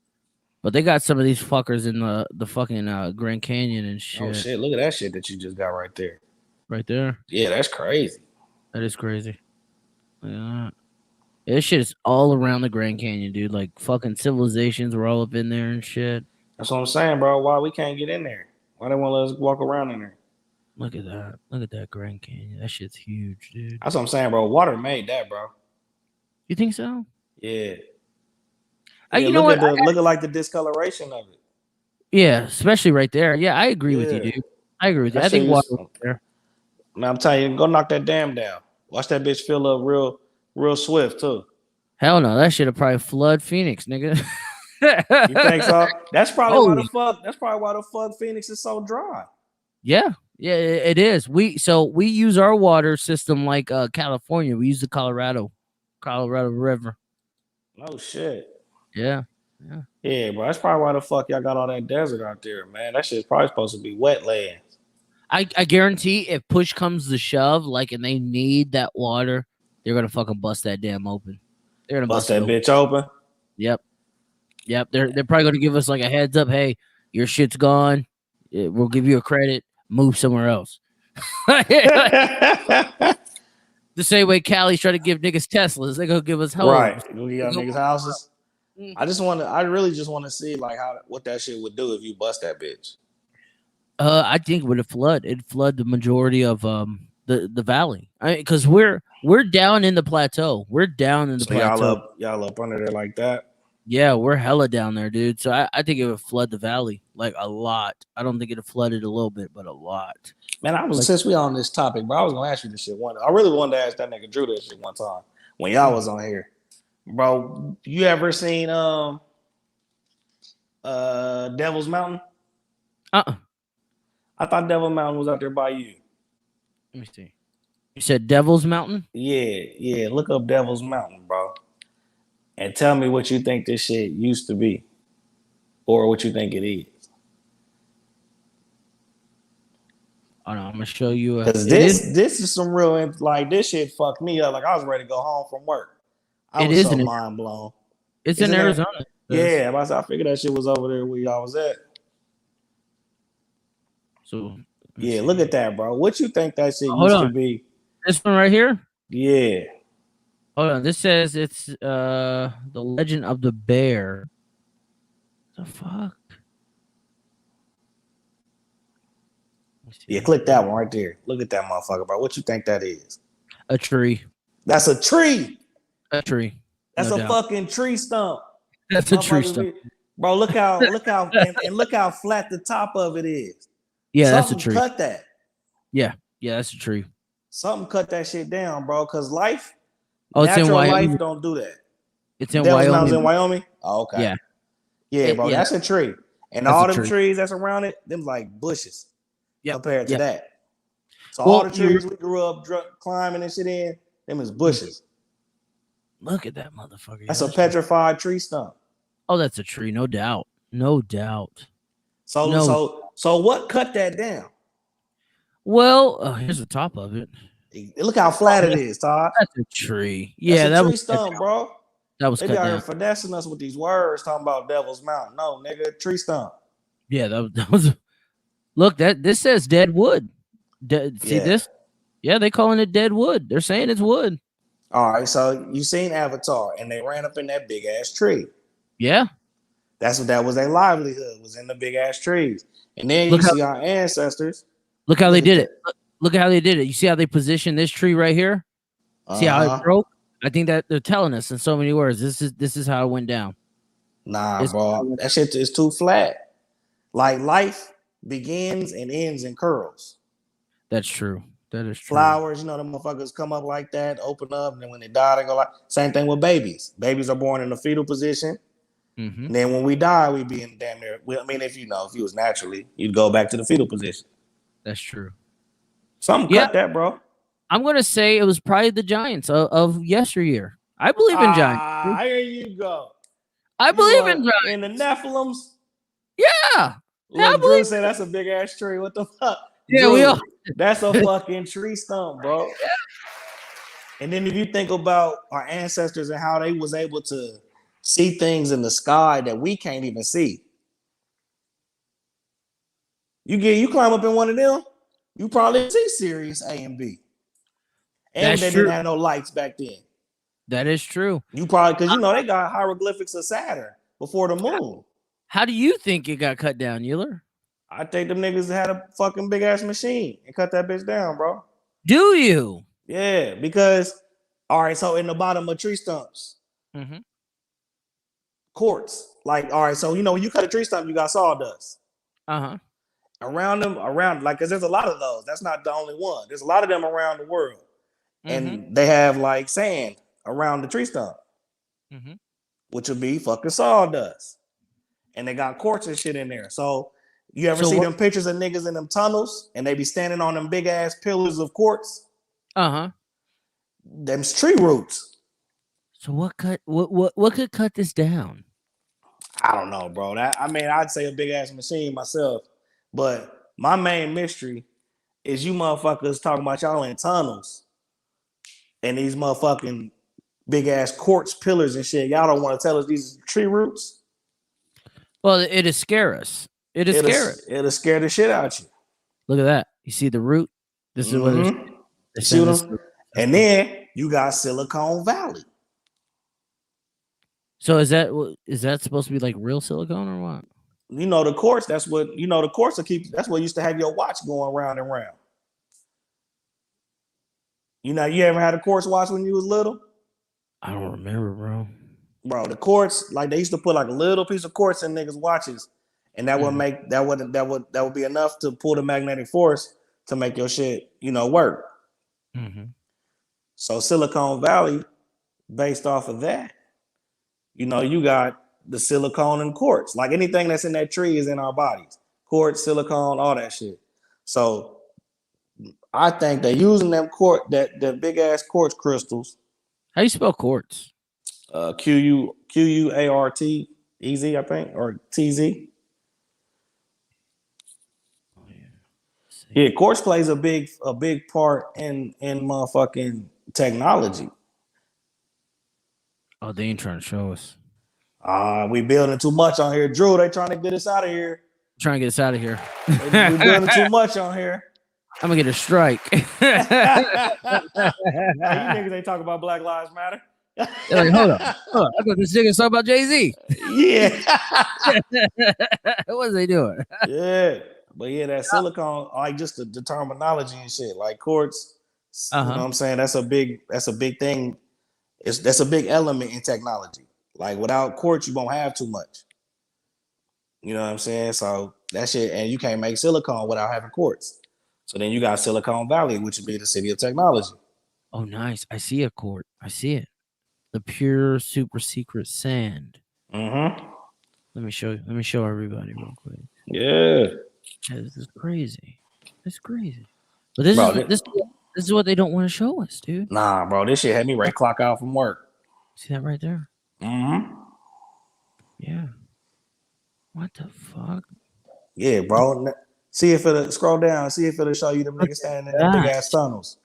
But they got some of these fuckers in the fucking Grand Canyon and shit. Oh shit, look at that shit that you just got right there. Right there? Yeah, that's crazy. That is crazy. Look at that. This shit is all around the Grand Canyon, dude. Like fucking civilizations were all up in there and shit. That's what I'm saying, bro. Why we can't get in there? Why they won't let us walk around in there? Look at that. Look at that Grand Canyon. That shit's huge, dude. That's what I'm saying, bro. Water made that, bro. You think so? Yeah. You know what? Look at like the discoloration of it. Yeah, especially right there. Yeah, I agree with you, Yeah. dude. I agree with you. That I think shit water is- was there. Man, I'm telling you, go knock that dam down. Watch that bitch fill up real swift too. Hell no, that shit'll probably flood Phoenix, nigga. You think so? That's probably why Oh, the fuck. That's probably why the fuck Phoenix is so dry. yeah, it is. We use our water system like California. We use the Colorado River. No shit. Yeah. Yeah, bro. That's probably why the fuck y'all got all that desert out there, man. That shit's probably supposed to be wetlands. I guarantee if push comes to shove, like, and they need that water, they're gonna fucking bust that dam open. They're gonna Bust it that open. bitch open. Yep. They're probably gonna give us like a heads up. Hey, your shit's gone. We'll give you a credit. Move somewhere else. The same way Cali's trying to give niggas Teslas, they gonna give us homes. Right. We got niggas' houses. I really just want to see like what that shit would do if you bust that bitch. I think it would flood. It'd flood the majority of the valley. Because we're down in the plateau. We're down in the plateau. Y'all up under there like that. Yeah, we're hella down there, dude. So I think it would flood the valley like a lot. I don't think it'd flood it a little bit, but a lot. Man, since we on this topic, bro, I was gonna ask you this shit one. I really wanted to ask that nigga Drew this shit one time when y'all was on here, bro. You ever seen Devil's Mountain? I thought Devil Mountain was out there by you. Let me see. You said Devil's Mountain? Yeah. Look up Devil's Mountain, bro, and tell me what you think this shit used to be, or what you think it is. Oh no, I'm gonna show you. Because this is some real, like, this shit fucked me up. Like, I was ready to go home from work. I was so mind blown. It's in Arizona. Yeah, I figured that shit was over there where y'all was at. So yeah, look at that, bro. What you think that shit used to be? This one right here? Yeah. Hold on. This says it's the Legend of the Bear. The fuck? Yeah, click that one right there. Look at that motherfucker, bro. What you think that is? A tree. That's a tree. A tree. That's a fucking tree stump. That's a tree stump. Bro, look how and look how flat the top of it is. Yeah, that's a tree. Cut that. Yeah, that's a tree. Something cut that shit down, bro. Cause life, it's in Wyoming. Life don't do that. It's in Wyoming. In Wyoming. Oh, okay. Yeah, bro. That's a tree, and all them trees that's around it, them like bushes. Compared to that. So all the trees we grew up climbing and shit in, them is bushes. Look at that motherfucker. That's a petrified tree stump. Oh, that's a tree, no doubt. No doubt. So what cut that down? Well, here's the top of it. Look how flat it is, Todd. That's a tree. Yeah, that was a tree was stump, bro. That was they cut got down. finessing us with these words talking about Devil's Mountain. No, nigga, tree stump. Yeah, that was. Look, this says dead wood. See this? Yeah, they calling it dead wood. They're saying it's wood. All right, so you seen Avatar, and they ran up in that big ass tree. Yeah, that was their livelihood, was in the big ass trees. And then you see our ancestors. Look how they did it. Look at how they did it. You see how they positioned this tree right here? See how it broke? I think that they're telling us in so many words. This is how it went down. Nah, bro, that shit is too flat. Like life begins and ends in curls. That's true. That is true. Flowers, the motherfuckers come up like that, open up, and then when they die, they go like. Same thing with babies. Babies are born in the fetal position. Mm-hmm. And then when we die, we be in damn near. I mean, if you was naturally, you'd go back to the fetal position. That's true. Something cut that, bro. I'm gonna say it was probably the Giants of yesteryear. I believe in Giants. Here you go. I believe in Giants. In the Nephilims. Yeah. Look, Drew said that's a big ass tree. What the fuck? Yeah, Drew, we are. That's a fucking tree stump, bro. Yeah. And then if you think about our ancestors and how they was able to see things in the sky that we can't even see. You climb up in one of them, you probably see Sirius A and B. And they didn't have no lights back then. That is true. You probably because you know they got hieroglyphics of Saturn before the moon. How do you think it got cut down, Euler? I think them niggas had a fucking big ass machine and cut that bitch down, bro. Do you? Yeah, because all right, so in the bottom of tree stumps, quartz. Like, all right, so you know when you cut a tree stump, you got sawdust. Around them, like, because there's a lot of those. That's not the only one. There's a lot of them around the world. And they have like sand around the tree stump, which would be fucking sawdust. And they got quartz and shit in there. So you ever see them pictures of niggas in them tunnels and they be standing on them big ass pillars of quartz? Them's tree roots. So what could cut this down? I don't know, bro. I'd say a big ass machine myself. But my main mystery is you motherfuckers talking about y'all in tunnels and these motherfucking big ass quartz pillars and shit. Y'all don't want to tell us these tree roots? Well, it'll scare us. It'll scare the shit out you. Look at that. You see the root? This is what it's see them? And then you got Silicon Valley. So is that supposed to be like real silicone or what? You know the quartz. That's what the quartz will keep. That's what used to have your watch going round and round. You know, you ever had a quartz watch when you was little? I don't remember, bro. Bro, the quartz, like they used to put like a little piece of quartz in niggas' watches, and that would make that would be enough to pull the magnetic force to make your shit, work. So Silicon Valley, based off of that, you got the silicone and quartz. Like anything that's in that tree is in our bodies. Quartz, silicone, all that shit. So I think they're using them the big ass quartz crystals. How do you spell quartz? Q-U-A-R-T-E-Z, I think, or T-Z. Yeah, quartz plays a big part in motherfucking technology. Oh, they ain't trying to show us. We building too much on here. Drew, they trying to get us out of here. Trying to get us out of here. We building too much on here. I'm gonna get a strike. Hey, you niggas ain't talking about Black Lives Matter. They're like, hold on. I thought this nigga talking about Jay-Z. Yeah. What is they doing? Yeah. But yeah, that silicone, like just the terminology and shit, like quartz, you know what I'm saying? That's a big thing. That's a big element in technology. Like without quartz, you won't have too much. You know what I'm saying? So that shit, and you can't make silicone without having quartz. So then you got Silicon Valley, which would be the city of technology. Oh, nice. I see a quartz. I see it. The pure super secret sand. Let me show everybody real quick. Yeah. This is crazy. It's crazy. But this is what they don't want to show us, dude. Nah, bro. This shit had me ready to clock out from work. See that right there? Yeah. What the fuck? Yeah, bro. See if it'll scroll down. See if it'll show you them niggas standing in them big ass tunnels.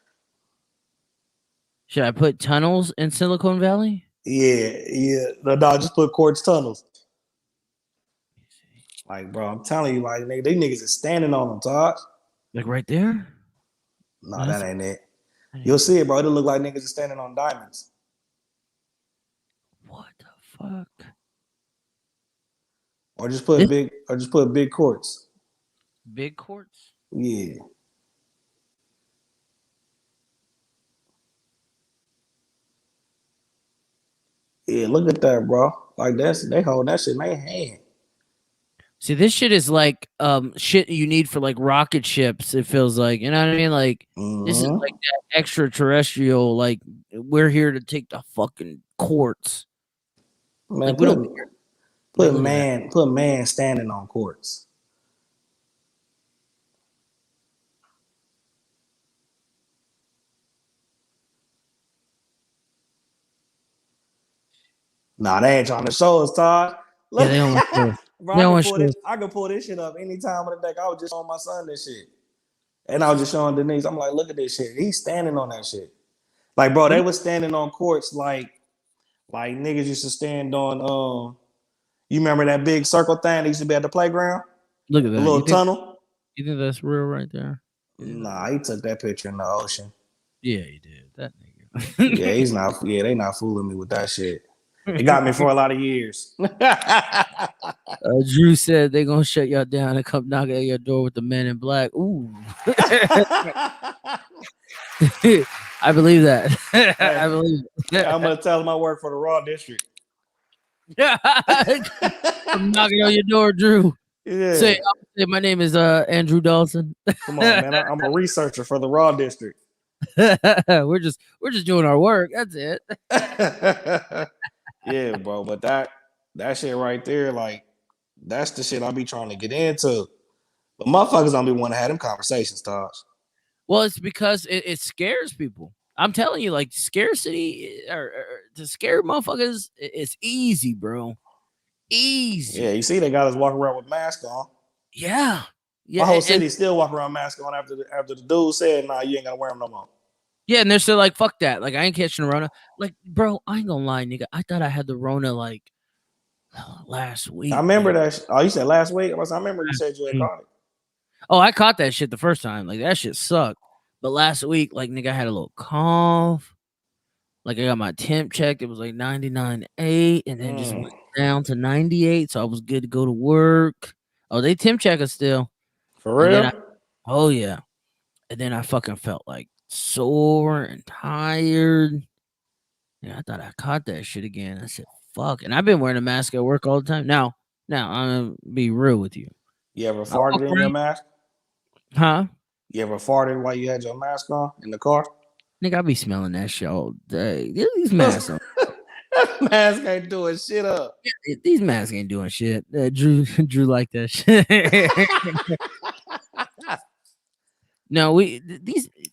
Should I put tunnels in Silicon Valley? Yeah. No, just put quartz tunnels. Like, bro, I'm telling you, like, nigga, these niggas is standing on them, Todd. Like right there? No, that ain't it. You'll see it, bro. It'll look like niggas is standing on diamonds. What the fuck? Or just put big quartz. Big quartz? Yeah. Yeah, look at that, bro. Like they hold that shit in their hand. See, this shit is like shit you need for like rocket ships. It feels like, you know what I mean? Like this is like that extraterrestrial. Like we're here to take the fucking quartz. Man, like, put man standing on quartz. Nah, they ain't trying to show us, Todd. Look. Yeah, they don't want to. Bro, I can pull this shit up any time of the day. I was just on my son this shit. And I was just showing Denise. I'm like, look at this shit. He's standing on that shit. Like, bro, they was standing on quartz like niggas used to stand on you remember that big circle thing that used to be at the playground? Look at that. The little tunnel. You think that's real right there? Nah, he took that picture in the ocean. Yeah, he did. That nigga. Yeah, he's not. Yeah, they not fooling me with that shit. It got me for a lot of years. Drew said they're gonna shut y'all down and come knock at your door with the men in black. Ooh. I believe that. I believe it. I'm gonna tell them I work for the Raw District. I'm knocking on your door, Drew. Yeah. Say, my name is Andrew Dawson. Come on, man. I'm a researcher for the Raw District. we're just doing our work. That's it. Yeah, bro. But that shit right there, like, that's the shit I be trying to get into. But motherfuckers don't be want to have them conversations, Taj. Well, it's because it scares people. I'm telling you, like, scarcity or to scare motherfuckers, it's easy, bro. Easy. Yeah, you see, they got us walking around with masks on. Yeah. My whole city still walking around masks on after the dude said, "Nah, you ain't gotta wear them no more." Yeah, and they're still like, "Fuck that!" Like, I ain't catching the Rona. Like, bro, I ain't gonna lie, nigga. I thought I had the Rona like last week. I remember that. Oh, you said last week? I remember you said you had caught it. Oh, I caught that shit the first time. Like, that shit sucked. But last week, like, nigga, I had a little cough. Like, I got my temp checked. It was like 99.8, and then just went down to 98. So I was good to go to work. Oh, they temp check us still. For real? Oh yeah. And then I fucking felt like sore and tired. Yeah, I thought I caught that shit again. I said, fuck. And I've been wearing a mask at work all the time. Now, I'm gonna be real with you. You ever farted in your mask? Huh? You ever farted while you had your mask on in the car? Nigga, I be smelling that shit all day. These masks mask ain't doing shit up. These masks ain't doing shit. Drew like that shit. No,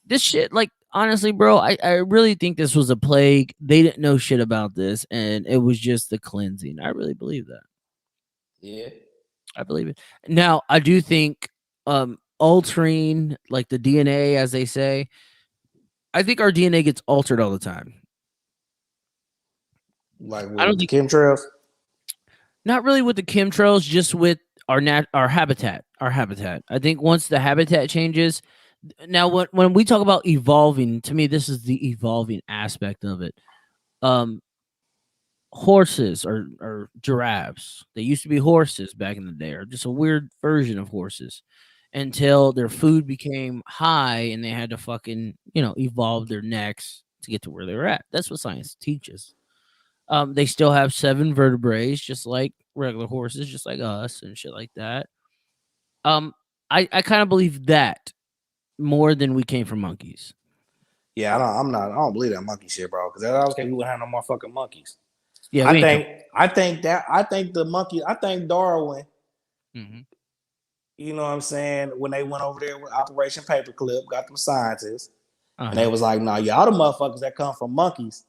this shit, like, honestly, bro, I really think this was a plague. They didn't know shit about this, and it was just the cleansing. I really believe that. Yeah. I believe it. Now, I do think altering, like, the DNA, as they say, I think our DNA gets altered all the time. Like with the chemtrails? Not really with the chemtrails, just with our habitat. Our habitat. I think once the habitat changes. Now, when we talk about evolving, to me, this is the evolving aspect of it. Horses or giraffes. They used to be horses back in the day, or just a weird version of horses, until their food became high and they had to fucking, evolve their necks to get to where they were at. That's what science teaches. They still have 7 vertebrae, just like regular horses, just like us and shit like that. I kind of believe that more than we came from monkeys. Yeah, I don't believe that monkey shit, bro. Because I was we wouldn't have no more fucking monkeys. Yeah, I think Darwin. Mm-hmm. You know what I'm saying? When they went over there with Operation Paperclip, got them scientists, and they was like, "Nah, y'all the motherfuckers that come from monkeys."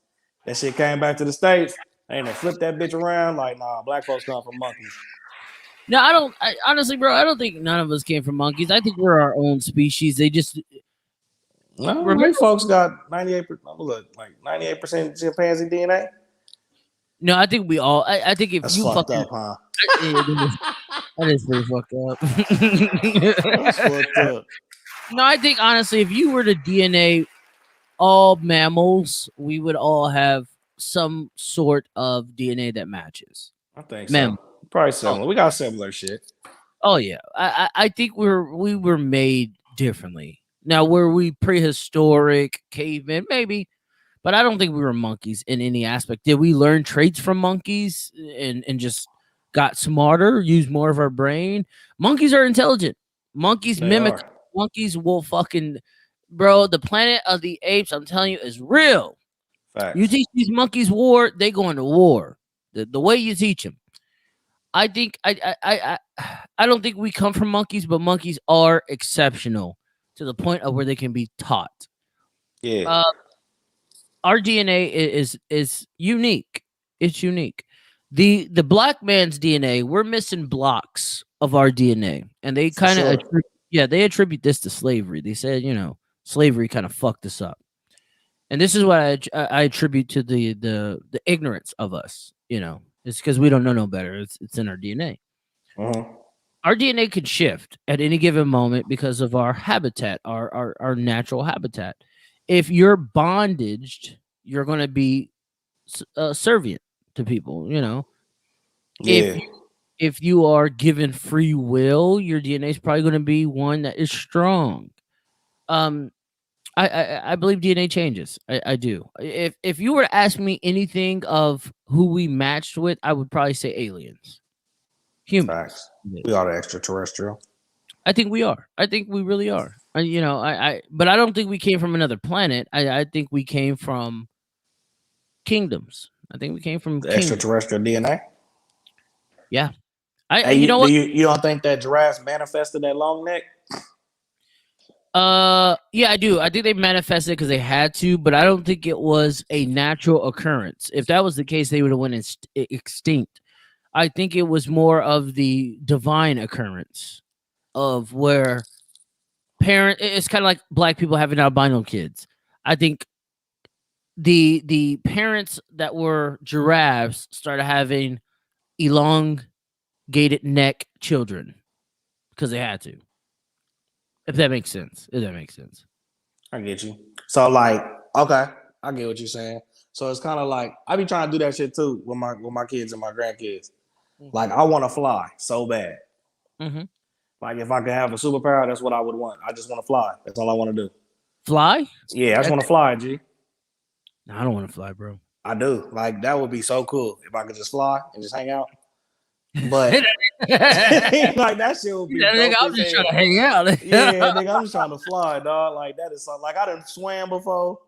That shit came back to the States, and they flipped that bitch around like, "Nah, black folks come from monkeys." No, honestly, bro, I don't think none of us came from monkeys. I think we're our own species. They just white folks got 98%. Look, like 98% chimpanzee DNA. No, I think we all. I think if that's you fucked fucking up, huh? That is pretty fucked up. That's fucked up. No, I think honestly, if you were to DNA all mammals, we would all have some sort of DNA that matches. I think so. Probably similar. We got similar shit. Oh yeah, I think we were made differently. Now, were we prehistoric cavemen? Maybe, but I don't think we were monkeys in any aspect. Did we learn traits from monkeys and just got smarter, use more of our brain? Monkeys are intelligent. Monkeys mimic. Monkeys will fucking, bro. The Planet of the Apes, I'm telling you, is real. Facts. You teach these monkeys war, they go into war. The way you teach them. I think I don't think we come from monkeys, but monkeys are exceptional to the point of where they can be taught. Yeah. Our DNA is unique. It's unique. The black man's DNA, we're missing blocks of our DNA, and they kind of they attribute this to slavery. They said, slavery kind of fucked us up, and this is what I attribute to the ignorance of us. It's because we don't know no better. It's in our DNA. Uh-huh. Our DNA could shift at any given moment because of our habitat, our natural habitat. if you're bondaged, you're going to be servient to people, you know. Yeah. If you are given free will, your DNA is probably going to be one that is strong. I believe DNA changes. I do. If you were to ask me anything of who we matched with, I would probably say aliens. Humans. Facts. We are the extraterrestrial. I think we are. I think we really are. You know, but I don't think we came from another planet. I think we came from kingdoms. I think we came from the extraterrestrial DNA. Yeah. You know what? You don't think that giraffes manifested that long neck? Yeah, I do. I think they manifested because they had to, but I don't think it was a natural occurrence. If that was the case, they would have went extinct. I think it was more of the divine occurrence of where it's kind of like black people having albino kids. I think the parents that were giraffes started having elongated neck children because they had to. If that makes sense. I get you. So like, okay, I get what you're saying. So it's kind of like I be trying to do that shit too with my kids and my grandkids. Like I want to fly so bad. Mm-hmm. Like if I could have a superpower, that's what I would want. I just want to fly. That's all I want to do. Fly? Yeah, I just want to fly, G. No, I don't want to fly, bro. I do. Like that would be so cool if I could just fly and just hang out. But like that shit would be. Nigga, I'm just trying to hang out. Yeah, nigga, I'm just trying to fly, dog. Like that is something. Like I done swam before.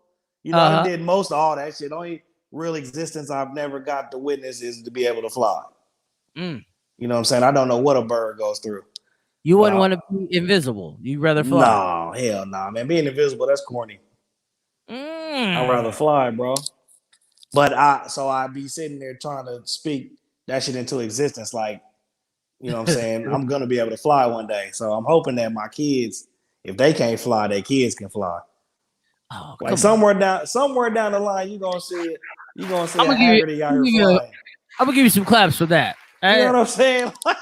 You know, I did most of all that shit. Only real existence I've never got to witness is to be able to fly. Mm. You know what I'm saying? I don't know what a bird goes through. You wouldn't want to be invisible. You'd rather fly. No, hell no, man. Being invisible, that's corny. I'd rather fly, bro. But I'd be sitting there trying to speak that shit into existence. Like, you know what I'm saying? I'm going to be able to fly one day. So I'm hoping that my kids, if they can't fly, their kids can fly. Oh, like somewhere down the line, you're going to see it. You're going to see a Haggerty out here flying. I'm going to give you some claps for that. You know what I'm saying? Like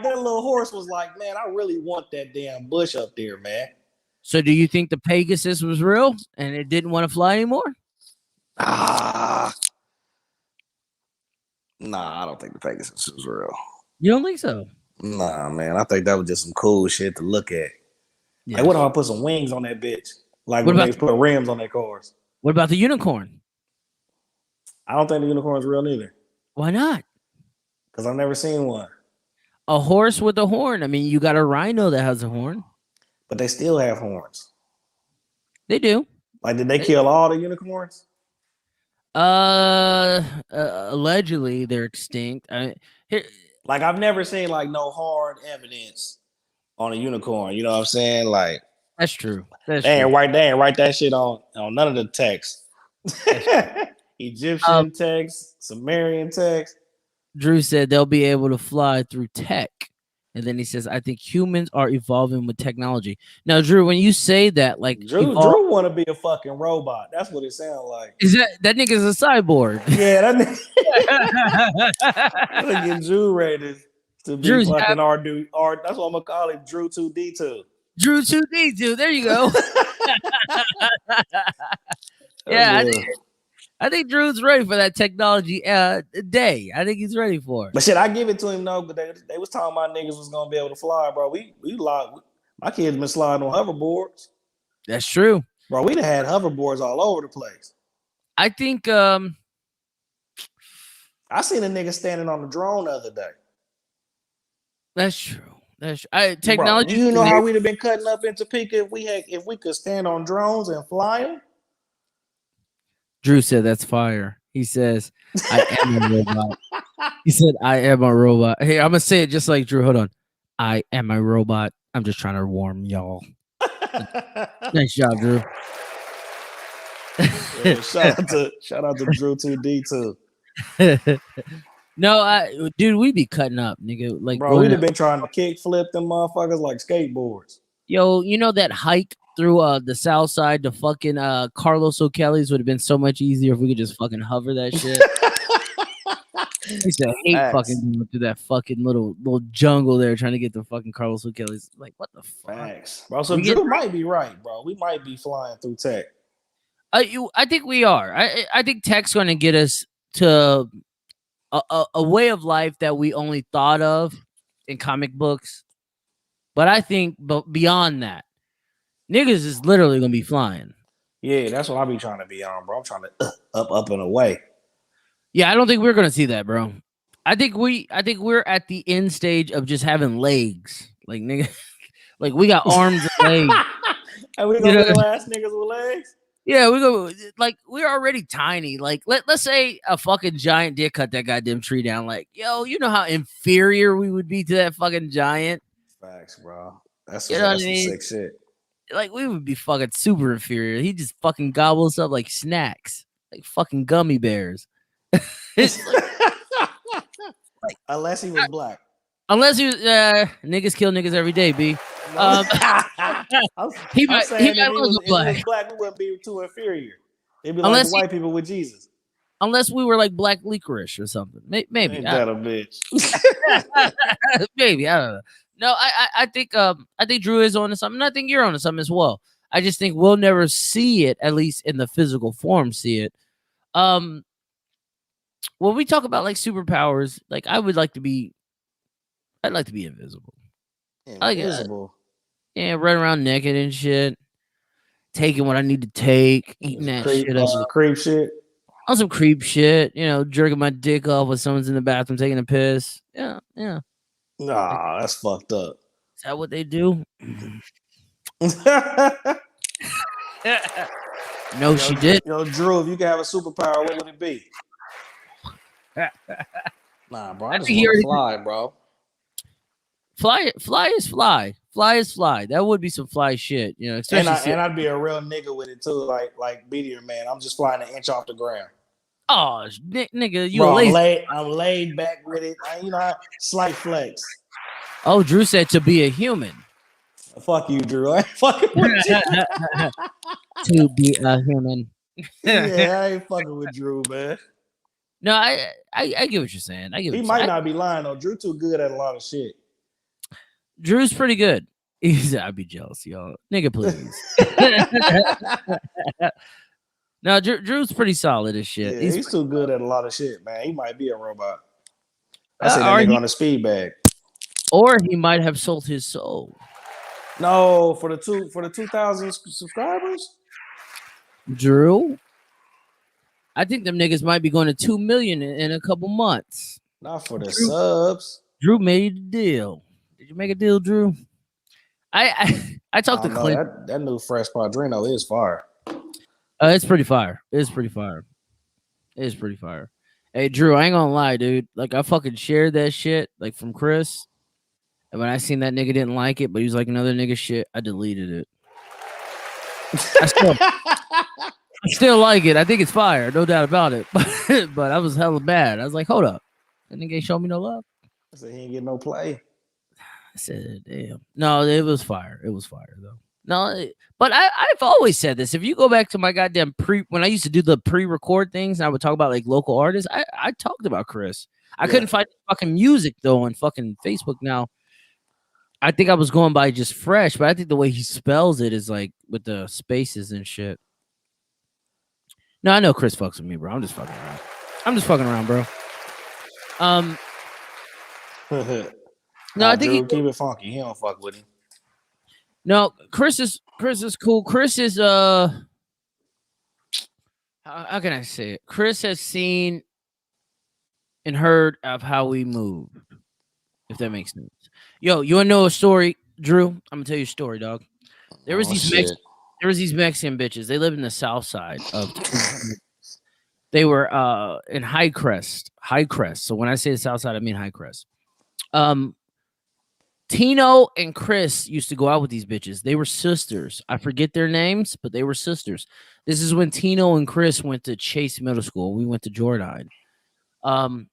that little horse was like, man, I really want that damn bush up there, man. So do you think the Pegasus was real and it didn't want to fly anymore? Nah, I don't think the Pegasus was real. You don't think so? Nah, man. I think that was just some cool shit to look at. Yeah. Like, what if I put some wings on that bitch? Like when they put rims on their cars. What about the unicorn? I don't think the unicorn's real neither. Why not? Because I've never seen one. A horse with a horn. I mean, you got a rhino that has a horn. But they still have horns. They do. Like, did they kill all the unicorns? Allegedly, they're extinct. Like, I've never seen, like, no hard evidence on a unicorn. You know what I'm saying? Like, that's true. They ain't write that shit on none of the text. Egyptian text, Sumerian text. Drew said they'll be able to fly through tech. And then he says, I think humans are evolving with technology. Now, Drew, when you say that, like Drew want to be a fucking robot. That's what it sounds like. Is that nigga's a cyborg? Yeah, that nigga. Get Drew ready to be Drew's fucking R2. That's what I'm gonna call him, Drew 2D2. Drew 2D2. There you go. Yeah, I think Drew's ready for that technology day. I think he's ready for it. But shit, I give it to him though. But they was talking about niggas was gonna be able to fly, bro. My kids been sliding on hoverboards. That's true, bro. We done had hoverboards all over the place. I think I seen a nigga standing on the drone the other day. That's true. Technology. Bro, you know how we'd have been cutting up in Topeka if we could stand on drones and fly them? Drew said that's fire. He says, I am a robot. He said, I am a robot. Hey, I'm going to say it just like Drew. Hold on. I am a robot. I'm just trying to warm y'all. Nice job, Drew. Yeah, shout out to Drew 2D2. No, dude, we be cutting up, nigga. Like, bro, we'd have been trying to kick flip them motherfuckers like skateboards. Yo, you know that hike through the south side to fucking Carlos O'Kelly's would have been so much easier if we could just fucking hover that shit. I used to hate Facts. fucking going through that fucking little jungle there trying to get the fucking Carlos Kelly's. Like, what the fuck? Facts, bro. So We Drew get- might be right, bro. We might be flying through tech. I think we are. I think tech's going to get us to a way of life that we only thought of in comic books. But I think beyond that, niggas is literally going to be flying. Yeah, that's what I be trying to be on, bro. I'm trying to up and away. Yeah, I don't think we're going to see that, bro. I think we're at the end stage of just having legs. Like, nigga, like we got arms and legs. And we gonna be the last niggas with legs? Yeah, we go like we're already tiny. Like let's say a fucking giant did cut that goddamn tree down. Like, yo, you know how inferior we would be to that fucking giant. Facts, bro. That's You know that's what I mean? some sick shit. Like we would be fucking super inferior. He just fucking gobbles up like snacks, like fucking gummy bears. Unless he was black. Unless you niggas kill niggas every day, B. I'm He saying might if he was was black. black, we wouldn't be too inferior. It'd be Unless like the white people with Jesus. Unless we were like black licorice or something. Maybe. Ain't that a bitch? Maybe. I don't know. No, I think Drew is on to something. I think you're on to something as well. I just think we'll never see it, at least in the physical form, see it. When we talk about like superpowers, like I'd like to be invisible. Invisible. Yeah, run around naked and shit. Taking what I need to take, eating that shit up. Some creep shit. On some creep shit, you know, jerking my dick off when someone's in the bathroom taking a piss. Yeah. Nah, that's fucked up. Is that what they do? No, she did. Yo, Drew, if you could have a superpower, what would it be? Nah, bro, I just want to fly, bro. Fly is fly. Fly is fly. That would be some fly shit, you know. And I'd be a real nigga with it too, like Meteor Man. I'm just flying an inch off the ground. Oh, nigga, you Bro, lazy. I'm laid back with it. Slight flex. Oh, Drew said to be a human. Fuck you, Drew. I ain't fucking with you. To be a human. Yeah, I ain't fucking with Drew, man. No, I get what you're saying. He might not be lying though. Drew too good at a lot of shit. Drew's pretty good. I'd be jealous, y'all. Nigga, please. No, Drew's pretty solid as shit. Yeah, he's too good at a lot of shit, man. He might be a robot. I say that nigga on the speed bag. Or he might have sold his soul. No, for the 2,000 subscribers? Drew? I think them niggas might be going to 2 million in a couple months. Not for the subs. Drew made a deal. Did you make a deal, Drew? I talked to Clint. That new Fresh Padrino is fire. It's pretty fire. It's pretty fire. Hey, Drew, I ain't gonna lie, dude. Like, I fucking shared that shit, like, from Chris. And when I seen that nigga didn't like it, but he was like another nigga shit, I deleted it. I still like it. I think it's fire, no doubt about it. But I was hella bad. I was like, hold up. That nigga ain't show me no love. I said he ain't get no play. I said, damn. No, it was fire. It was fire, though. No, but I've always said this. If you go back to my goddamn when I used to do the pre-record things, and I would talk about like local artists, I talked about Chris. I couldn't find fucking music though on fucking Facebook now. I think I was going by just Fresh, but I think the way he spells it is like with the spaces and shit. No, I know Chris fucks with me, bro. I'm just fucking around, bro. No, I think Drew, keep it funky. He don't fuck with him. No, Chris is cool. Chris is how can I say it? Chris has seen and heard of how we move, if that makes sense. Yo, you wanna know a story, Drew? I'm gonna tell you a story, dog. There was these Mexican bitches. They live in the south side of they were in High Crest. So when I say the south side, I mean High Crest. Tino and Chris used to go out with these bitches. They were sisters. I forget their names, but they were sisters. This is when Tino and Chris went to Chase Middle School. We went to Jordan. I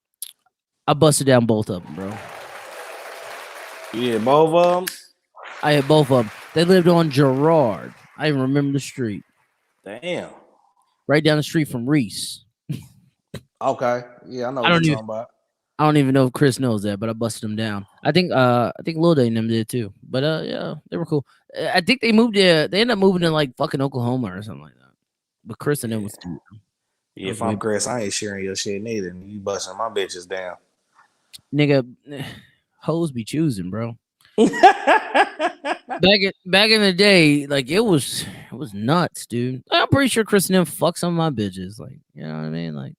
busted down both of them, bro. Yeah, both of them? I had both of them. They lived on Girard. I even remember the street. Damn. Right down the street from Reese. Okay. Yeah, I know what you're talking about. I don't even know if Chris knows that, but I busted him down. I think Lil Day and them did too. But yeah, they were cool. I think they moved there. They ended up moving to like fucking Oklahoma or something like that. But Chris and them was too. Yeah, if I'm Chris, I ain't sharing your shit neither. You busting my bitches down. Nigga, hoes be choosing, bro. back in the day, like it was nuts, dude. I'm pretty sure Chris and them fucked some of my bitches. Like, you know what I mean? Like,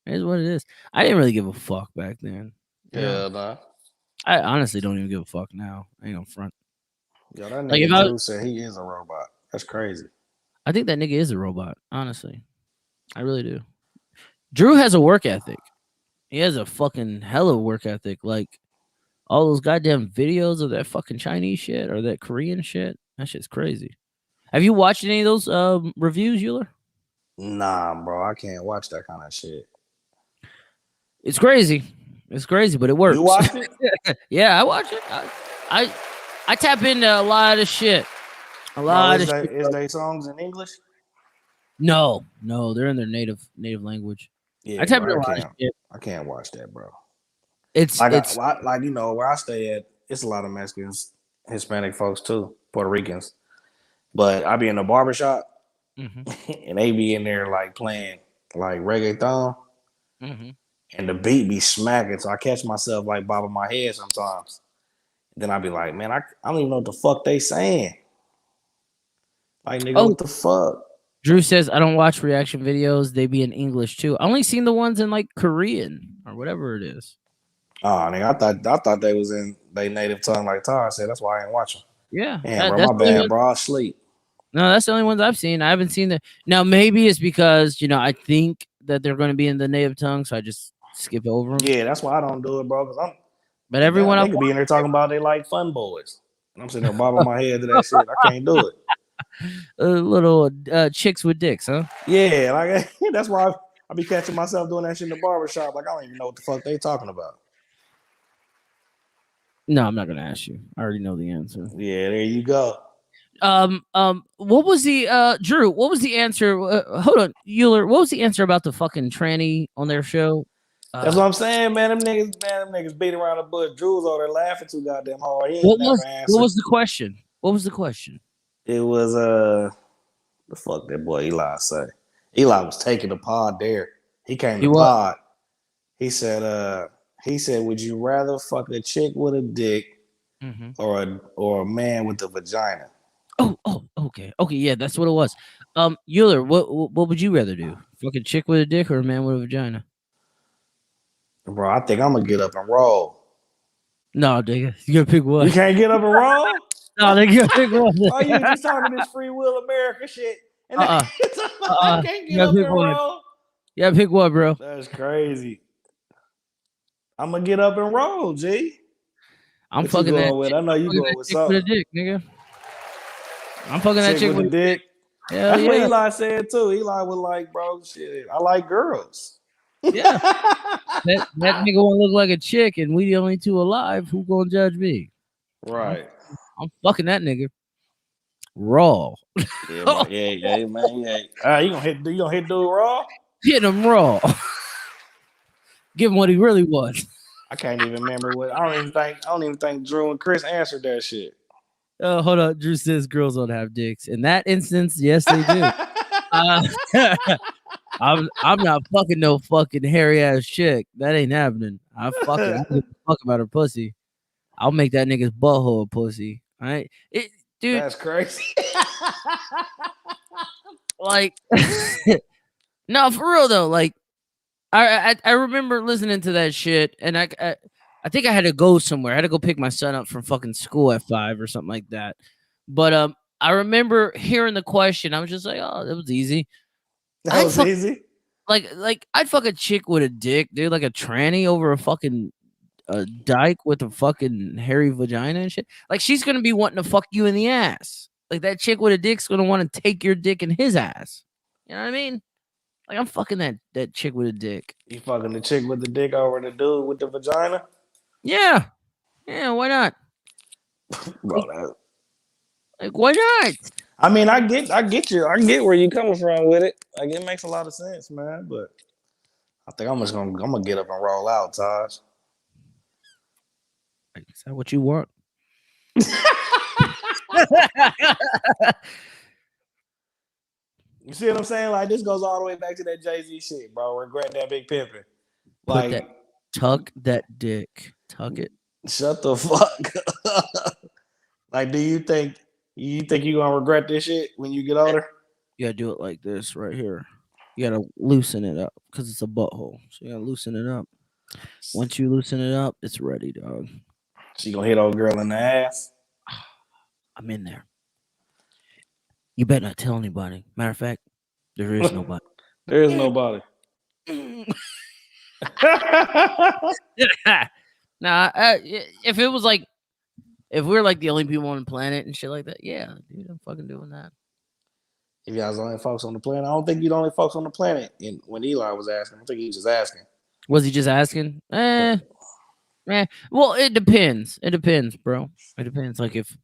it's what it is. I didn't really give a fuck back then. Yeah, nah. I honestly don't even give a fuck now. I ain't gonna front. Yo, that Like, nigga Drew said he is a robot. That's crazy. I think that nigga is a robot, honestly. I really do. Drew has a work ethic. He has a fucking hella work ethic. Like, all those goddamn videos of that fucking Chinese shit or that Korean shit. That shit's crazy. Have you watched any of those reviews, Euler? Nah, bro. I can't watch that kind of shit. It's crazy. It's crazy, but it works. You watched it? Yeah, I watch it. I tap into a lot of shit. A lot of shit. Is they songs in English? No, they're in their native language. Yeah, I tap bro, into a lot of shit. I can't watch that, bro. It's like you know where I stay at. It's a lot of Mexicans, Hispanic folks too, Puerto Ricans. But I be in the barbershop, and they be in there like playing like reggaeton, and the beat be smacking. So I catch myself like bobbing my head sometimes. Then I be like, man, I don't even know what the fuck they saying. Like, nigga, what the fuck? Drew says, I don't watch reaction videos. They be in English too. I only seen the ones in like Korean or whatever it is. Oh, nigga, I thought they was in they native tongue like Tar said. That's why I ain't watching. Yeah. Bro, my bad, bro. I sleep. No, that's the only ones I've seen. I haven't seen the. Now, maybe it's because, I think that they're going to be in the native tongue, so I just skip over them. Yeah, that's why I don't do it, bro. But everyone they could be in there talking about they like fun boys. And I'm sitting there bobbing my head to that shit. I can't do it. Little chicks with dicks, huh? Yeah, like that's why I be catching myself doing that shit in the barbershop. Like, I don't even know what the fuck they talking about. No, I'm not gonna ask you. I already know the answer. Yeah, there you go. What was the Drew? What was the answer? Hold on, Euler. What was the answer about the fucking tranny on their show? That's what I'm saying, man. Them niggas beat around the bush. Drew was over there laughing too goddamn hard. What was the question? What was the question? It was the fuck that boy Eli say. Eli was taking the pod there. He came to pod. He said, would you rather fuck a chick with a dick or a man with a vagina? Oh, okay. Okay, yeah, that's what it was. Euler, what would you rather do? Fuck a chick with a dick or a man with a vagina? Bro, I think I'm gonna get up and roll. No, nigga, you gotta pick one. You can't get up and roll? No, nigga, you gotta pick one. Oh, you just talking this free will America shit. I can't get up and roll. You gotta pick one, bro. That's crazy. I'm gonna get up and roll, G. I'm fucking that. With? I know you going with something. With a dick, nigga. I'm fucking that chick with a dick. That's what Eli said too. Eli was like, bro, shit, I like girls. Yeah. that nigga wanna look like a chick and we the only two alive. Who gonna judge me? Right. I'm fucking that nigga. Raw. Yeah, man. Yeah, man. Yeah. You gonna hit dude raw? Hit him raw. Give him what he really wants. I can't even remember what. I don't even think Drew and Chris answered that shit. Oh, hold on. Drew says girls don't have dicks. In that instance, yes, they do. I'm not fucking no fucking hairy ass chick. That ain't happening. I don't give a fuck about her pussy. I'll make that nigga's butthole a pussy. All right, dude. That's crazy. Like, no, for real though. Like, I remember listening to that shit, and I think I had to go somewhere. I had to go pick my son up from fucking school at 5 or something like that. But I remember hearing the question. I was just like, oh, that was easy. That was easy. Like I'd fuck a chick with a dick, dude, like a tranny over a fucking dyke with a fucking hairy vagina and shit. Like, she's gonna be wanting to fuck you in the ass. Like, that chick with a dick's gonna want to take your dick in his ass. You know what I mean? Like, I'm fucking that chick with a dick. You fucking the chick with the dick over the dude with the vagina? Yeah. Yeah, why not? Bro, like, why not? I mean, I get you. I get where you coming from with it. Like, it makes a lot of sense, man. But I think I'm gonna get up and roll out, Taj. Is that what you want? You see what I'm saying? Like this goes all the way back to that Jay-Z shit, bro. Regret that big pimping. Like Tuck that dick. Tuck it. shut the fuck up. Like, do you think you're gonna regret this shit when you get older? You gotta do it like this right here. You gotta loosen it up because it's a butthole. So you gotta loosen it up. Once you loosen it up, it's ready, dog. She gonna hit old girl in the ass. I'm in there. You better not tell anybody. Matter of fact, there is nobody. There is nobody. Nah, if it was like, if we're like the only people on the planet and shit like that, yeah, dude, I'm fucking doing that. If y'all was the only folks on the planet, I don't think you're the only folks on the planet. And when Eli was asking, I think he was just asking. Was he just asking? Well, it depends. It depends, bro. It depends. Like if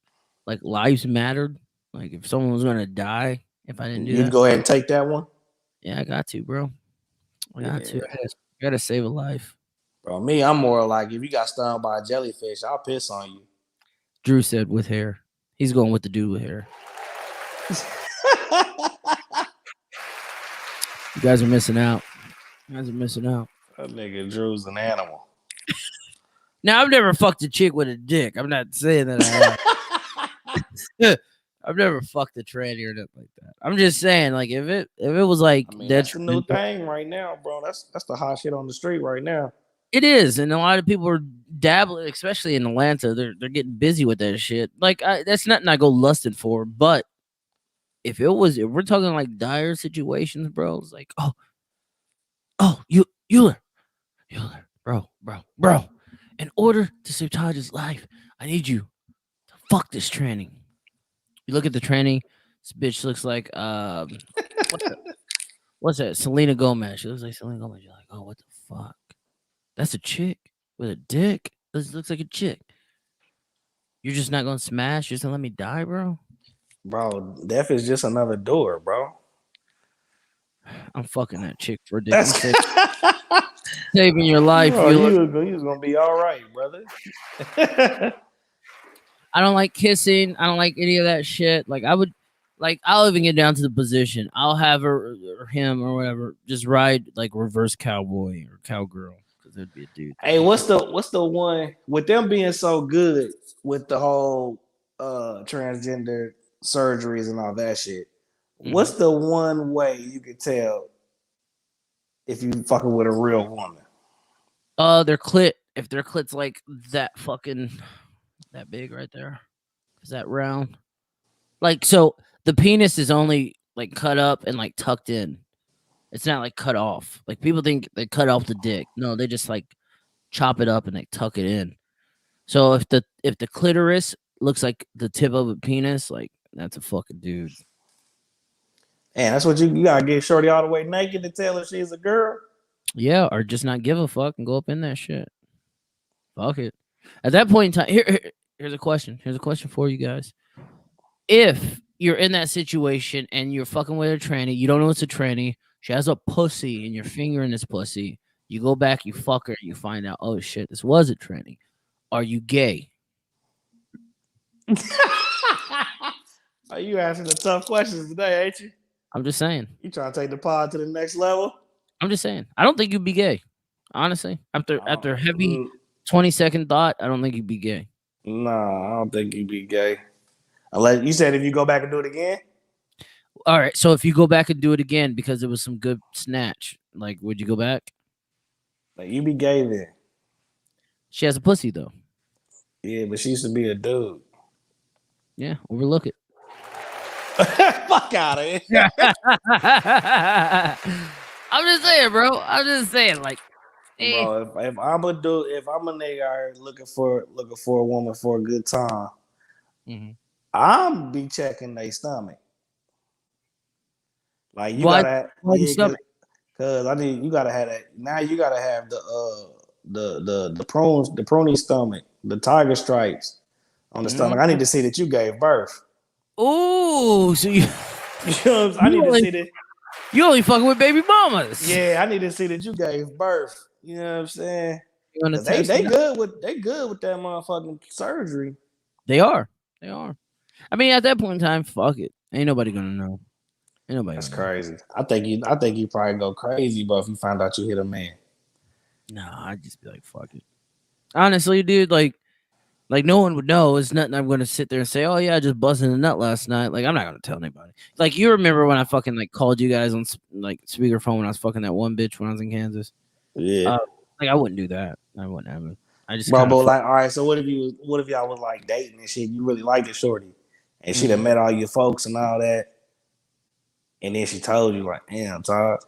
like lives mattered, like if someone was gonna die, if I didn't do that, you'd go ahead and take that one. Yeah, I got to, bro. I got to. I gotta save a life. Bro, me, I'm more like if you got stung by a jellyfish, I'll piss on you. Drew said with hair. He's going with the dude with hair. You guys are missing out. You guys are missing out. That nigga Drew's an animal. Now, I've never fucked a chick with a dick. I'm not saying that I have. I've never fucked a tranny or nothing like that. I'm just saying, like, if it was like that's the new thing right now, bro. That's the hot shit on the street right now. It is, and a lot of people are dabbling, especially in Atlanta. They're getting busy with that shit. Like, that's nothing I go lusting for. But if we're talking like dire situations, bro, it's like, Euler, bro. In order to save Taj's life, I need you to fuck this tranny. You look at the tranny. This bitch looks like what's that? Selena Gomez. She looks like Selena Gomez. You're like, oh, what the fuck? That's a chick with a dick. This looks like a chick. You're just not gonna smash? You're just gonna let me die, bro? Bro, death is just another door, bro. I'm fucking that chick for a dick. Saving your life. You was gonna be all right, brother. I don't like kissing. I don't like any of that shit. Like I'll even get down to the position. I'll have her or him or whatever just ride like reverse cowboy or cowgirl because it'd be a dude. Hey, what's the one with them being so good with the whole transgender surgeries and all that shit? Mm-hmm. What's the one way you could tell if you fucking with a real woman? Their clit. If their clit's like that fucking that big right there, is that round? Like, so the penis is only like cut up and like tucked in. It's not like cut off. Like people think they cut off the dick. No, they just like chop it up and they tuck it in. So if the clitoris looks like the tip of a penis, like that's a fucking dude. And that's what you gotta get shorty all the way naked to tell her she's a girl. Yeah, or just not give a fuck and go up in that shit. Fuck it. At that point in time, here's a question. Here's a question for you guys. If you're in that situation and you're fucking with a tranny, you don't know it's a tranny, she has a pussy and your finger in this pussy, you go back, you fuck her, you find out, oh shit, this was a tranny. Are you gay? Are you asking the tough questions today, ain't you? I'm just saying. You trying to take the pod to the next level? I'm just saying. I don't think you'd be gay. Honestly. After heavy 20-second thought, I don't think you'd be gay. Nah, I don't think you'd be gay. Unless you said if you go back and do it again? All right. So if you go back and do it again because it was some good snatch, like, would you go back? Like, you be gay then. She has a pussy, though. Yeah, but she used to be a dude. Yeah, overlook it. Fuck out of here. I'm just saying, bro. I'm just saying, like, bro, if I'm a dude, if I'm a nigga out here looking for a woman for a good time, I'm be checking their stomach. Like you gotta stomach? Cause you gotta have that. Now you gotta have the pruny stomach, the tiger stripes on the stomach. I need to see that you gave birth. Ooh, so you know I need to see that. You only fucking with baby mamas. Yeah, I need to see that you gave birth. You know what I'm saying? on a 'Cause they test. good with that motherfucking surgery. They are. I mean, at that point in time, fuck it. Ain't nobody gonna know. Ain't nobody. That's gonna know. crazy. I think you probably go crazy, bro, if you find out you hit a man. No, I'd just be like, fuck it. Honestly, dude, like no one would know. It's nothing I'm gonna sit there and say, oh yeah, I just busted a nut last night. Like I'm not gonna tell anybody. Like you remember when I fucking like called you guys on like speakerphone when I was fucking that one bitch when I was in Kansas? Yeah. Like I wouldn't do that. I wouldn't have it. I just Bro, but like, all right, so what if y'all was like dating and shit, you really liked the shorty, and she done met all your folks and all that, and then she told you like, damn, Todd,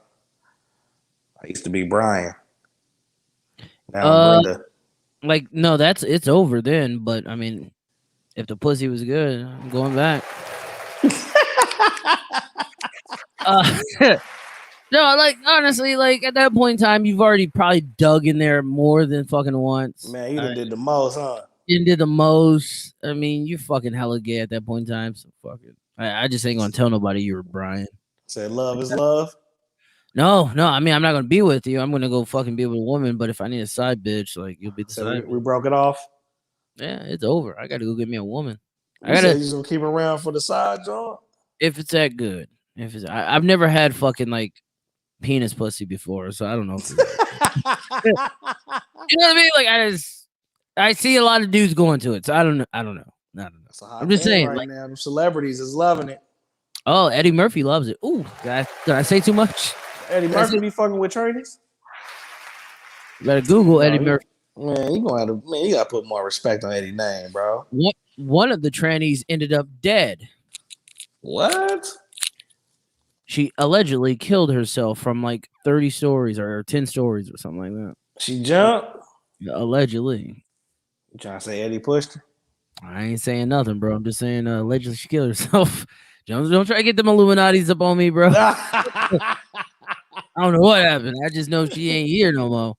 I used to be Brian. Now I'm Brenda. Like no, it's over then. But I mean, if the pussy was good, I'm going back. No, like honestly, like at that point in time, you've already probably dug in there more than fucking once. Man, you done did the most, huh? You did the most. I mean, you're fucking hella gay at that point in time. So fuck it. I just ain't gonna tell nobody you were Brian. Said love is love. No. I mean, I'm not gonna be with you. I'm gonna go fucking be with a woman. But if I need a side bitch, like you'll be the So side. we broke it off. Yeah, it's over. I gotta go get me a woman. You said you just gonna keep around for the side job? If it's that good. If it's, I've never had fucking like penis pussy before, so I don't know. If you know what I mean? Like I see a lot of dudes going to it, so I don't know. That's a hot I'm just thing saying, right like, now, the celebrities is loving it. oh, Eddie Murphy loves it. Ooh, did I say too much? Eddie Murphy be fucking with trainees. You better Google Eddie Murphy. Man, you gotta put more respect on Eddie's name, bro. One of the trannies ended up dead. What? She allegedly killed herself from like 30 stories or 10 stories or something like that. She jumped? Allegedly. You trying to say Eddie pushed her? I ain't saying nothing, bro. I'm just saying allegedly she killed herself. Don't try to get them Illuminatis up on me, bro. I don't know what happened. I just know she ain't here no more.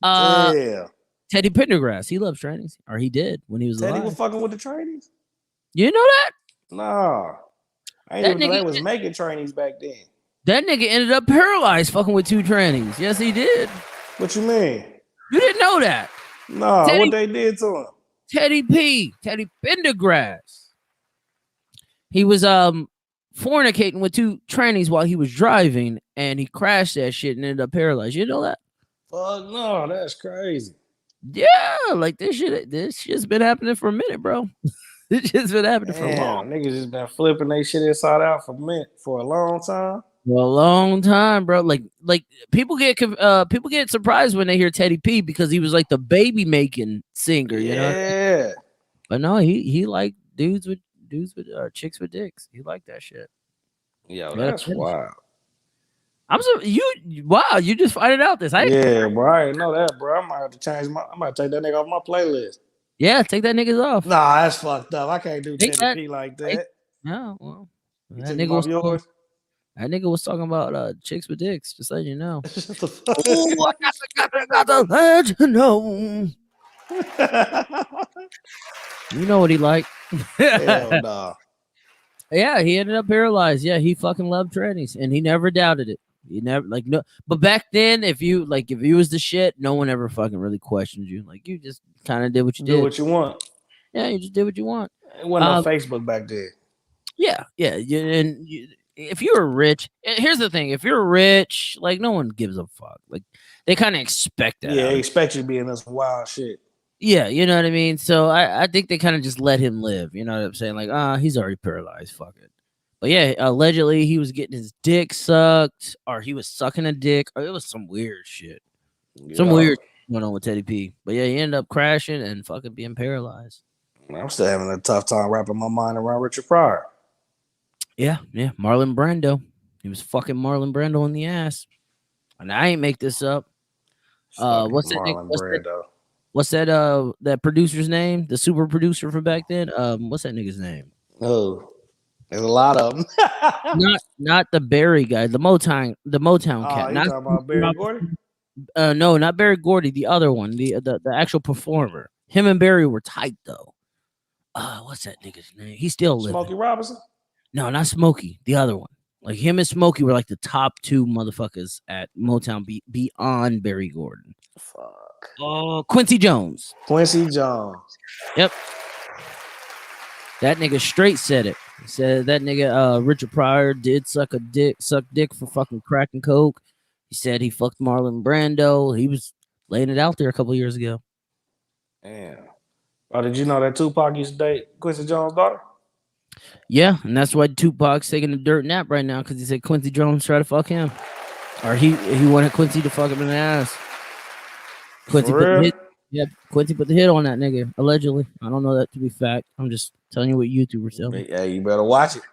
Yeah. Teddy Pendergrass, he loves trainees. Or he did when he was Teddy alive. was fucking with the trainees? You know that? Nah. I ain't even know they was making trainees back then. That nigga ended up paralyzed fucking with 2 trannies. Yes, he did. What you mean? You didn't know that? Nah, what they did to him? Teddy Pendergrass. He was fornicating with 2 trannies while he was driving, and he crashed that shit and ended up paralyzed. You know that? Fuck no, that's crazy. Yeah, like this shit's been happening for a minute, bro. This shit's been happening for a long. Niggas just been flipping they shit inside out for a long time. For a long time, bro. Like people get surprised when they hear Teddy P because he was like the baby making singer, you know? Yeah. But no, he liked dudes with chicks with dicks. He liked that shit. Yo, that's wild. You just find it out this. Bro, I didn't know that, bro. I might have to change I might take that nigga off my playlist. Yeah, take that niggas off. Nah, that's fucked up. I can't do Teddy P like that. No, well, that nigga was yours. That nigga was talking about chicks with dicks, just letting you know. Oh, I got to let you know. You know what he liked. Hell nah. Yeah, he ended up paralyzed. Yeah, he fucking loved trannies, and he never doubted it. He never but back then, if you was the shit, no one ever fucking really questioned you. Like you just kind of did what you did. Do what you want. Yeah, you just did what you want. It wasn't on Facebook back then. Yeah. If you were rich, here's the thing: if you're rich, like no one gives a fuck. Like they kind of expect that. Yeah, they expect you to be in this wild shit. Yeah, you know what I mean. So I think they kind of just let him live. You know what I'm saying? Like, he's already paralyzed. Fuck it. But yeah, allegedly he was getting his dick sucked, or he was sucking a dick, or it was some weird shit. Yeah. Some weird going on with Teddy P. But yeah, he ended up crashing and fucking being paralyzed. I'm still having a tough time wrapping my mind around Richard Pryor. Yeah, Marlon Brando. He was fucking Marlon Brando in the ass. And I ain't make this up. What's that producer's name? The super producer from back then? What's that nigga's name? Oh, there's a lot of them. not the Barry guy, the Motown cat. You talking about Barry Gordy? No, not Barry Gordy. The other one, the actual performer. Him and Barry were tight though. What's that nigga's name? He's still living. Smokey Robinson? No, not Smokey. The other one. Like him and Smokey were like the top 2 motherfuckers at Motown beyond Barry Gordon. Fuck. Quincy Jones. Quincy Jones. Yep. That nigga straight said it. He said that nigga Richard Pryor did suck dick for fucking crack and coke. He said he fucked Marlon Brando. He was laying it out there a couple years ago. Damn. Oh, did you know that Tupac used to date Quincy Jones' daughter? Yeah, and that's why Tupac's taking a dirt nap right now, because he said Quincy Jones tried to fuck him. Or he wanted Quincy to fuck him in the ass. Quincy put the hit on that nigga, allegedly. I don't know that to be fact. I'm just telling you what YouTubers tell me. Yeah, you better watch it.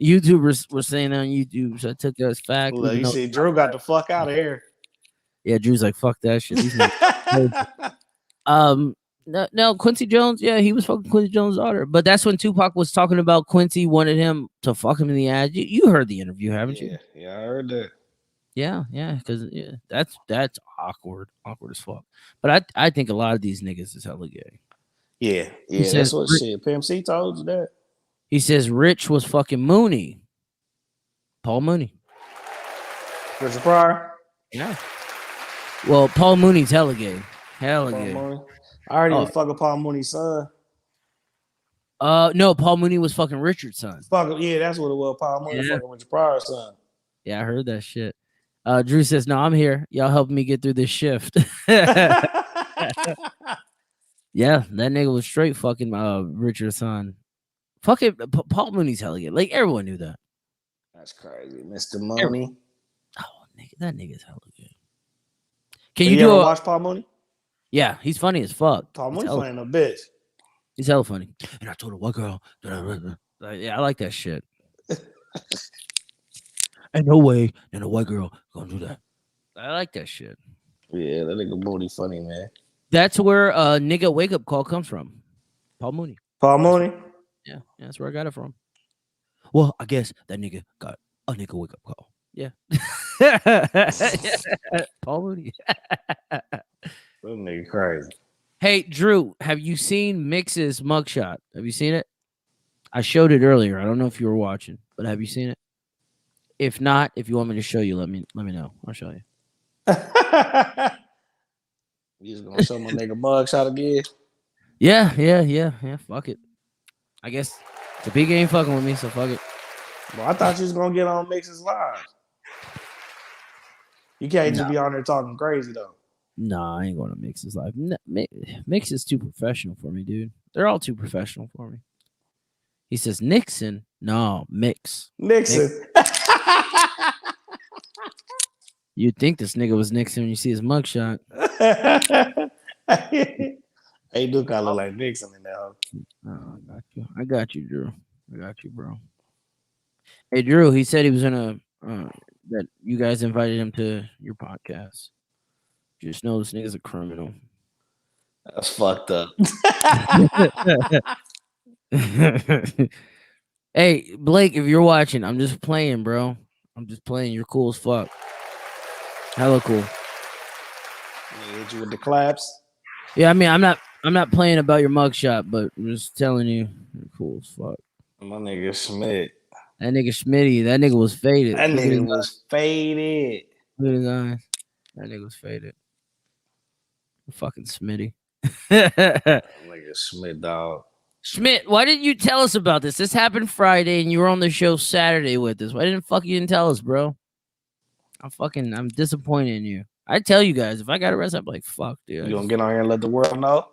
YouTubers were saying on YouTube, so I took that as fact. Look, you see, Drew got the fuck out of here. Yeah, Drew's like, fuck that shit. No, Quincy Jones, yeah, he was fucking Quincy Jones' daughter. But that's when Tupac was talking about Quincy wanted him to fuck him in the ass. You heard the interview, haven't you? Yeah, I heard that. Yeah, because that's awkward as fuck. But I think a lot of these niggas is hella gay. Yeah, says, that's what shit. Pimp C told you that. He says Rich was fucking Mooney. Paul Mooney. Richard Pryor? Yeah. Well, Paul Mooney's hella gay. Hella gay. Mooney. I already was fucking Paul Mooney's son. No, Paul Mooney was fucking Richard's son. Yeah, that's what it was. Paul Mooney fucking Richard Pryor's son. Yeah, I heard that shit. Drew says, "No, I'm here. Y'all helping me get through this shift." Yeah, that nigga was straight fucking Richard's son. Fucking Paul Mooney's hella gay. Like everyone knew that. That's crazy, Mr. Mooney. Oh, nigga, that nigga's hella gay. Can you ever watch Paul Mooney? Yeah, he's funny as fuck. Paul Mooney funny a bitch. He's hella funny. And I told a white girl. Yeah, I like that shit. Ain't no way that a white girl gonna do that. I like that shit. Yeah, that nigga Mooney funny, man. That's where nigga wake up call comes from. Paul Mooney. Paul Mooney? Yeah, that's where I got it from. Well, I guess that nigga got a nigga wake up call. Yeah. Paul Mooney. That nigga crazy. Hey, Drew, have you seen Mix's mugshot? Have you seen it? I showed it earlier. I don't know if you were watching, but have you seen it? If not, if you want me to show you, let me know. I'll show you. You just gonna show my nigga mugshot again? Yeah. Fuck it. I guess the big ain't fucking with me, so fuck it. Well, I thought you was gonna get on Mix's live. You can't just be on there talking crazy though. Nah, I ain't going to Mix's live. Mix is too professional for me, dude. They're all too professional for me. He says Nixon. No, Mix. Nixon. You'd think this nigga was Nixon when you see his mugshot. He do kind of look like Nixon in there. Oh, I got you, Drew. I got you, bro. Hey, Drew, he said he was in that you guys invited him to your podcast. Just know this nigga's a criminal. That's fucked up. Hey, Blake, if you're watching, I'm just playing, bro. I'm just playing. You're cool as fuck. Hella cool. Hit you with the claps. Yeah, I mean, I'm not playing about your mugshot, but I'm just telling you, you're cool as fuck. My nigga Schmidt. That nigga Schmitty, that nigga was faded. That nigga was faded. Look at the guys. That nigga was faded. Fucking Smitty. Nigga Schmidt, dog. Schmidt, why didn't you tell us about this? This happened Friday and you were on the show Saturday with us. Why didn't you didn't tell us, bro? I'm disappointed in you. I tell you guys, if I got arrested, I'm like, fuck, dude. You gonna get on here and let the world know?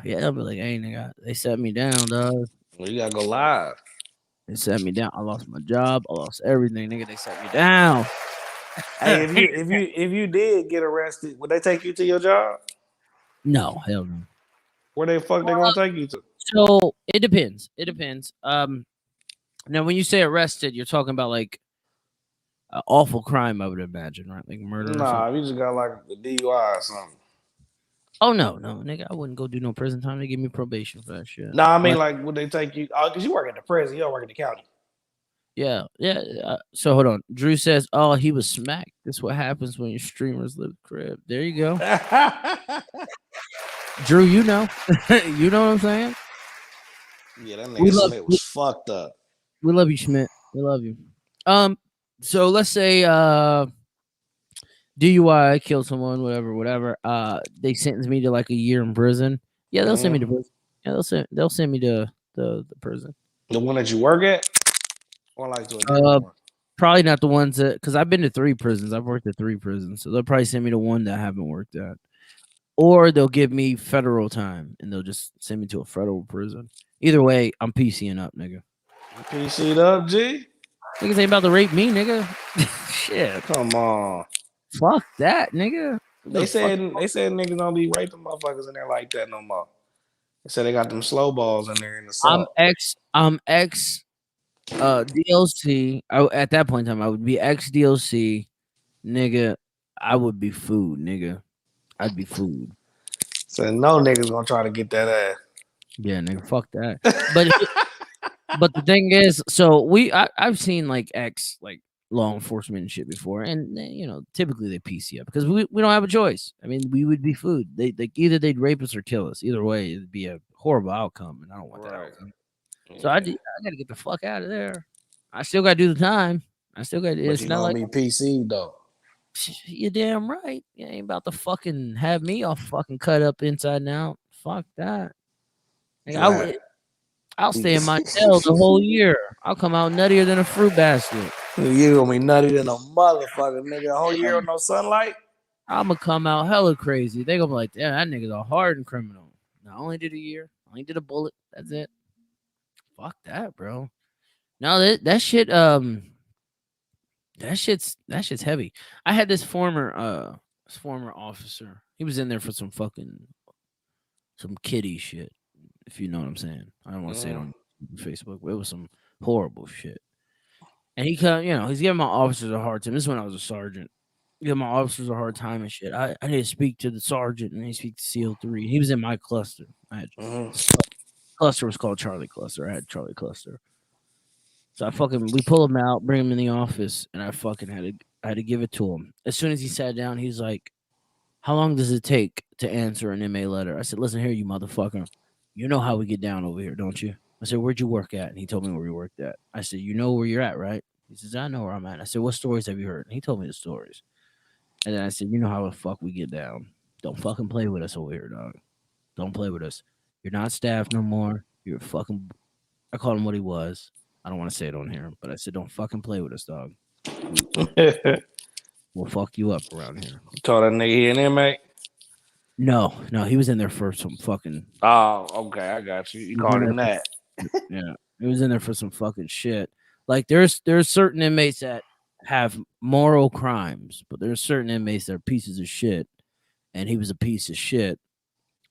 Yeah, I'll be like, hey, nigga, they set me down, dog. Well, you gotta go live. They set me down. I lost my job. I lost everything, nigga. They set me down. Hey, if you did get arrested, would they take you to your job? No, hell no. Where the fuck they gonna take you to? So it depends. Now when you say arrested, you're talking about like an awful crime, I would imagine, right? Like murder. Nah, you just got like a DUI or something. Oh no, nigga, I wouldn't go do no prison time. They give me probation for that shit. Nah, I mean, like, would they take you? Oh, because you work at the prison, you don't work at the county. Yeah. So hold on. Drew says, "Oh, he was smacked. This is what happens when your streamers live the crib." There you go. Drew, you know, you know what I'm saying? Yeah, that nigga Schmidt was fucked up. We love you, Schmidt. We love you. So let's say DUI, killed someone, whatever. They sentenced me to like a year in prison. Yeah, they'll send me to prison. Yeah, they'll send me to the prison. The one that you work at, or like to a different one? Probably not the ones that, because I've been to 3 prisons. I've worked at 3 prisons, so they'll probably send me to one that I haven't worked at, or they'll give me federal time and they'll just send me to a federal prison. Either way, I'm PCing up, nigga. PC'd up, G. Niggas ain't about to rape me, nigga. Shit, Come on. fuck that, nigga. They said niggas don't be raping motherfuckers in there like that no more. They said they got them slow balls in there in the salt. I'm ex DLC. At that point in time, I would be ex DLC, nigga. I would be food, nigga. I'd be food. So no niggas gonna try to get that ass. Yeah, nigga, fuck that. But the thing is, so I've seen like ex like law enforcement and shit before, and you know, typically they PC up because we don't have a choice. I mean, we would be food. They like either they'd rape us or kill us. Either way, it'd be a horrible outcome, and I don't want that outcome. So I gotta get the fuck out of there. I still gotta do the time. I still got. It's you not like be PC though. You're damn right. You ain't about to fucking have me all fucking cut up inside and out. Fuck that. Like, I'll stay in my cell the whole year. I'll come out nuttier than a fruit basket. You gonna be nutty than a motherfucker, nigga. A whole year with no sunlight. I'm gonna come out hella crazy. They gonna be like, "Damn, that nigga's a hardened criminal." No, I only did a year. I only did a bullet. That's it. Fuck that, bro. No, that shit. That shit's heavy. I had this former officer. He was in there for some kiddie shit, if you know what I'm saying. I don't want to say it on Facebook, but it was some horrible shit. And he's giving my officers a hard time. This is when I was a sergeant. Giving my officers a hard time and shit. I need to speak to the sergeant and I need to speak to CO3. He was in my cluster. Cluster was called Charlie Cluster. I had Charlie Cluster. So we pull him out, bring him in the office, and I had to give it to him. As soon as he sat down, he's like, "How long does it take to answer an MA letter?" I said, "Listen here, you motherfucker. You know how we get down over here, don't you?" I said, "Where'd you work at?" And he told me where he worked at. I said, "You know where you're at, right?" He says, "I know where I'm at." I said, "What stories have you heard?" And he told me the stories. And then I said, "You know how the fuck we get down. Don't fucking play with us over here, dog. Don't play with us. You're not staff no more. You're fucking..." I called him what he was. I don't want to say it on here, but I said, "Don't fucking play with us, dog. We'll fuck you up around here." You call that nigga here an inmate? No, he was in there for some fucking... Oh, okay, I got you. You called him that. Yeah, he was in there for some fucking shit. Like, there's certain inmates that have moral crimes, but there's certain inmates that are pieces of shit, and he was a piece of shit.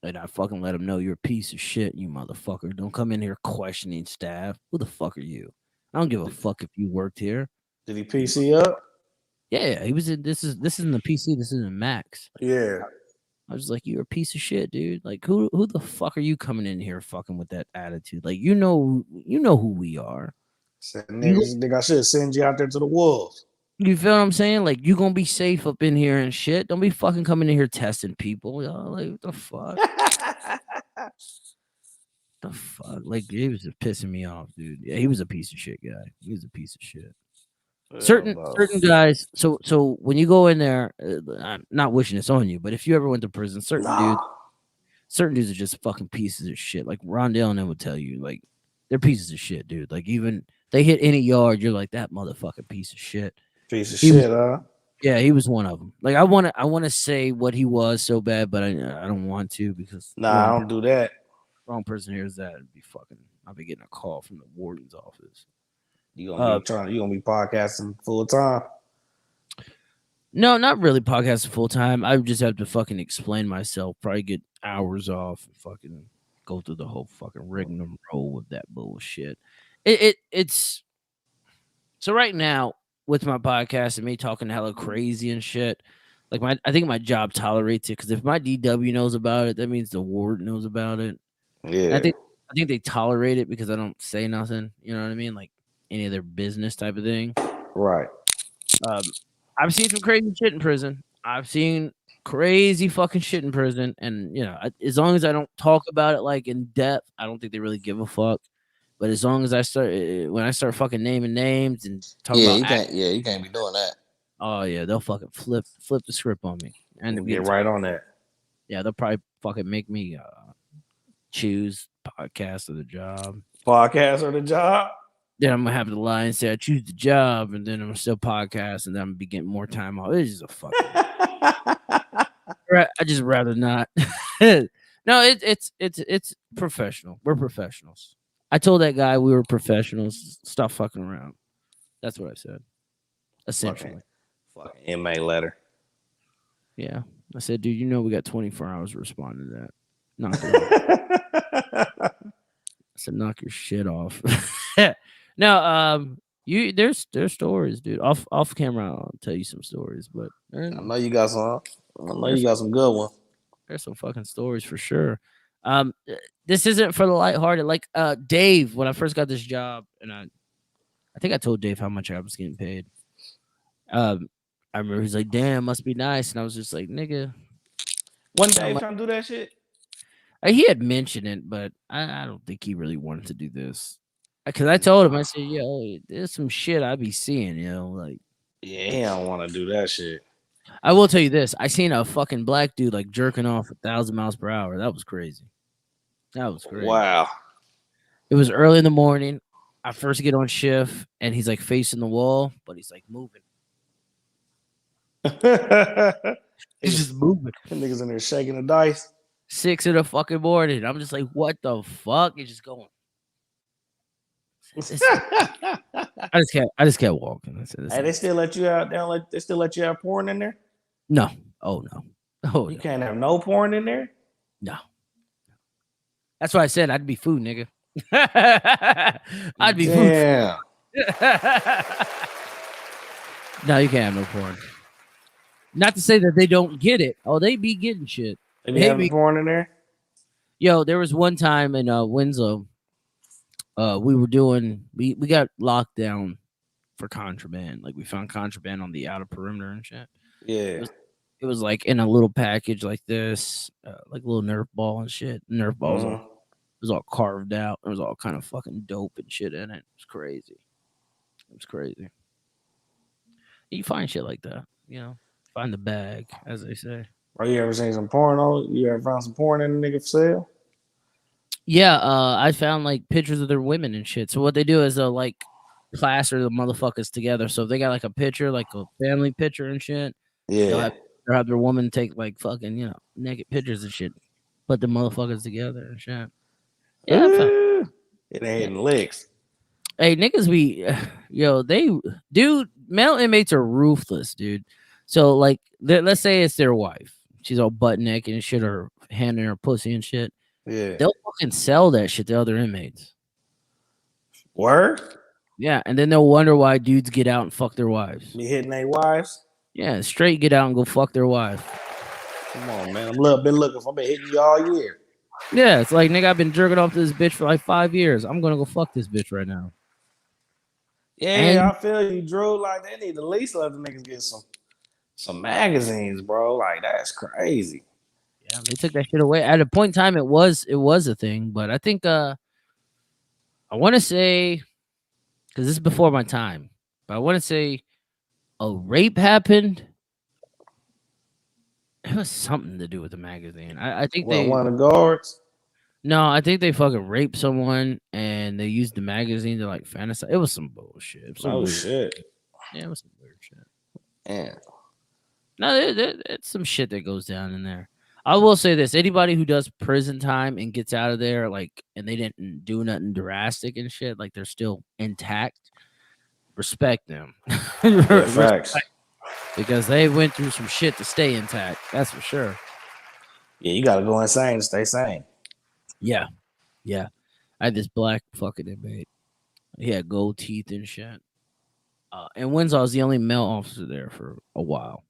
And I fucking let him know, "You're a piece of shit, you motherfucker. Don't come in here questioning staff. Who the fuck are you? I don't give a fuck if you worked here." Did he PC up? Yeah, he was in. This isn't the PC. This isn't Max. Yeah. I was like, "You're a piece of shit, dude. Like, who the fuck are you coming in here fucking with that attitude? Like, you know who we are." Said, nigga, I should send you out there to the wolves. You feel what I'm saying? Like, you gonna be safe up in here and shit. Don't be fucking coming in here testing people. Like, what the fuck? The fuck? Like, he was just pissing me off, dude. Yeah, he was a piece of shit guy. He was a piece of shit. Certain guys. So when you go in there, I'm not wishing this on you, but if you ever went to prison, certain dudes are just fucking pieces of shit. Like Rondell and them would tell you, like, they're pieces of shit, dude. Like, even they hit any yard, you're like, that motherfucking piece of shit. Piece of shit, huh? Yeah, he was one of them. Like, I want to say what he was so bad, but I don't want to because I don't do that. Wrong person hears that, it'd be fucking. I'll be getting a call from the warden's office. You gonna be podcasting full time? No, not really podcasting full time. I would just have to fucking explain myself. Probably get hours off and fucking go through the whole fucking rigmarole with that bullshit. It's so right now with my podcast and me talking hella crazy and shit. Like I think my job tolerates it because if my DW knows about it, that means the ward knows about it. Yeah, I think they tolerate it because I don't say nothing. You know what I mean? Like any of their business type of thing. Right. I've seen some crazy shit in prison. I've seen crazy fucking shit in prison, and you know, as long as I don't talk about it like in depth, I don't think they really give a fuck. But as long as when I start fucking naming names and talking about you can't be doing that. Oh yeah, they'll fucking flip the script on me. And Get right on that. Yeah, they'll probably fucking make me choose podcast or the job. Podcast or the job? Then I'm gonna have to lie and say I choose the job, and then I'm still podcast, and then I'm gonna be getting more time off. It's just a fucking. I just rather not. No, it's professional. We're professionals. I told that guy we were professionals. Stop fucking around. That's what I said. Essentially. Fucking inmate letter. Yeah. I said, dude, you know we got 24 hours to respond to that. Knock it off. I said, knock your shit off. No, there's stories, dude. Off camera, I'll tell you some stories, but I know you got some. I know you got some good ones. There's some fucking stories for sure. This isn't for the lighthearted. Like Dave, when I first got this job, and I think I told Dave how much I was getting paid. I remember he's like, "Damn, must be nice," and I was just like, "Nigga." One day trying to do that shit. He had mentioned it, but I don't think he really wanted to do this. Because I told him, I said, "Yo, there's some shit I be seeing, like." Yeah, he don't want to do that shit. I will tell you this: I seen a fucking black dude like jerking off 1,000 miles per hour. That was crazy. That was crazy. Wow. It was early in the morning. I first get on shift, and he's like facing the wall, but he's like moving. He's just moving. Niggas in there shaking the dice. 6 in the fucking morning. I'm just like, what the fuck? He's just going. I just kept walking. I said, hey, they still let you out. They still let you have porn in there? No. Oh no. Oh, you can't have no porn in there? No. That's why I said I'd be food, nigga. I'd be food. No, you can't have no porn. Not to say that they don't get it. Oh, they be getting shit. They be having porn in there? Yo, there was one time in Winslow. We were doing. We got locked down for contraband. Like we found contraband on the outer perimeter and shit. Yeah. It was like in a little package like this, like a little Nerf ball and shit. Nerf balls. It was all carved out. There was all kind of fucking dope and shit in it. It was crazy. You find shit like that, Find the bag, as they say. Are you ever seen some porn? You ever found some porn in the nigga for sale? Yeah, I found like pictures of their women and shit. So what they do is they'll like plaster the motherfuckers together. So if they got like a picture, like a family picture and shit. Yeah. They'll have their woman take like fucking, naked pictures and shit. Put the motherfuckers together and shit. Yeah. It ain't licks. Hey, niggas male inmates are ruthless, dude. So like, let's say it's their wife. She's all butt naked and shit, or hand in her pussy and shit. Yeah. They'll fucking sell that shit to other inmates. Word? Yeah, and then they'll wonder why dudes get out and fuck their wives. Be hitting their wives? Yeah, straight get out and go fuck their wife. Come on, man. I've been hitting you all year. Yeah, it's like, nigga, I've been jerking off to this bitch for like 5 years. I'm gonna go fuck this bitch right now. Yeah, I feel you, Drew. Like, they need at least let the niggas get some magazines, bro. Like, that's crazy. Yeah, they took that shit away. At a point in time, it was a thing, but I think I want to say, because this is before my time, but I want to say a rape happened. It was something to do with the magazine. I think one of the guards. No, I think they fucking raped someone and they used the magazine to like fantasize. It was some bullshit. Shit. Yeah, it was some weird shit. Yeah. No, it's some shit that goes down in there. I will say this: anybody who does prison time and gets out of there, like, and they didn't do nothing drastic and shit, like they're still intact. Respect them. Facts. Because they went through some shit to stay intact. That's for sure. Yeah, you gotta go insane to stay sane. Yeah. I had this black fucking inmate. He had gold teeth and shit. And Winslow was the only male officer there for a while.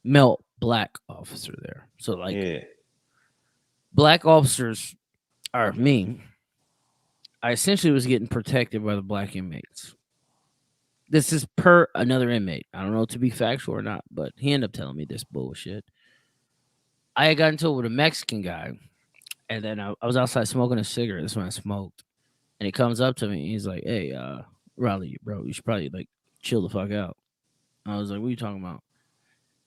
Male black officer there. So like, black officers are mean. I essentially was getting protected by the black inmates. This is per another inmate. I don't know to be factual or not, but he ended up telling me this bullshit. I had gotten into it with a Mexican guy, and then I was outside smoking a cigarette. That's when I smoked. And he comes up to me, and he's like, "Hey, Riley, bro, you should probably like chill the fuck out." I was like, what are you talking about?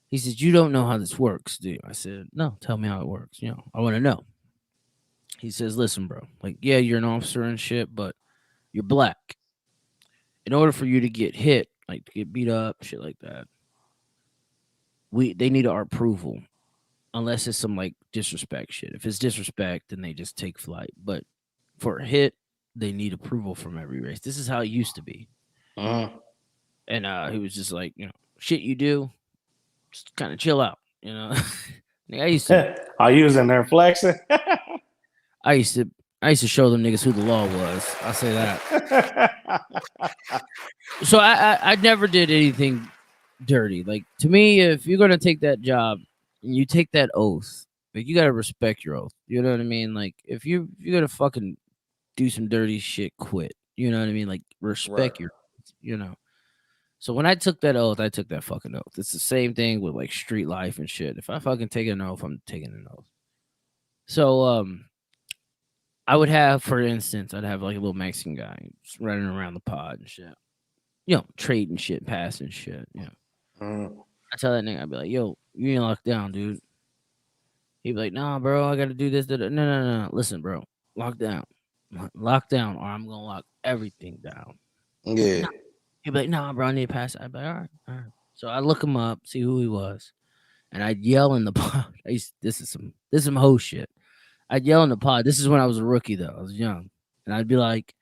He says, you don't know how this works, do you? I said, no, tell me how it works. You know, I want to know. He says, listen, bro, like, yeah, you're an officer and shit, but you're black. In order for you to get hit, like to get beat up, shit like that, they need our approval. Unless it's some like disrespect shit. If it's disrespect, then they just take flight. But for a hit, they need approval from every race. This is how it used to be. And he was just like, you know, shit you do, just kind of chill out, you know. I used to. Are you using their flexing? I used to show them niggas who the law was. I'll say that. So I never did anything dirty. Like, to me, if you're gonna take that job and you take that oath, like, you gotta respect your oath. You know what I mean? Like, if you're gonna fucking do some dirty shit, quit. You know what I mean? Like, respect your, you know. So when I took that oath, I took that fucking oath. It's the same thing with like street life and shit. If I fucking take an oath, I'm taking an oath. So I would have, for instance, I'd have like a little Mexican guy just running around the pod and shit. You know, trading shit, passing shit. You know. I tell that nigga, I'd be like, yo, you ain't locked down, dude. He'd be like, nah, bro, I gotta do this. No. Listen, bro, lock down. Lock down, or I'm gonna lock everything down. Yeah. Nah. He'd be like, nah, bro, I need to pass. I'd be like, all right. So I look him up, see who he was, and I'd yell in the pod. This is some hoe shit. I'd yell in the pod. This is when I was a rookie, though. I was young. And I'd be like,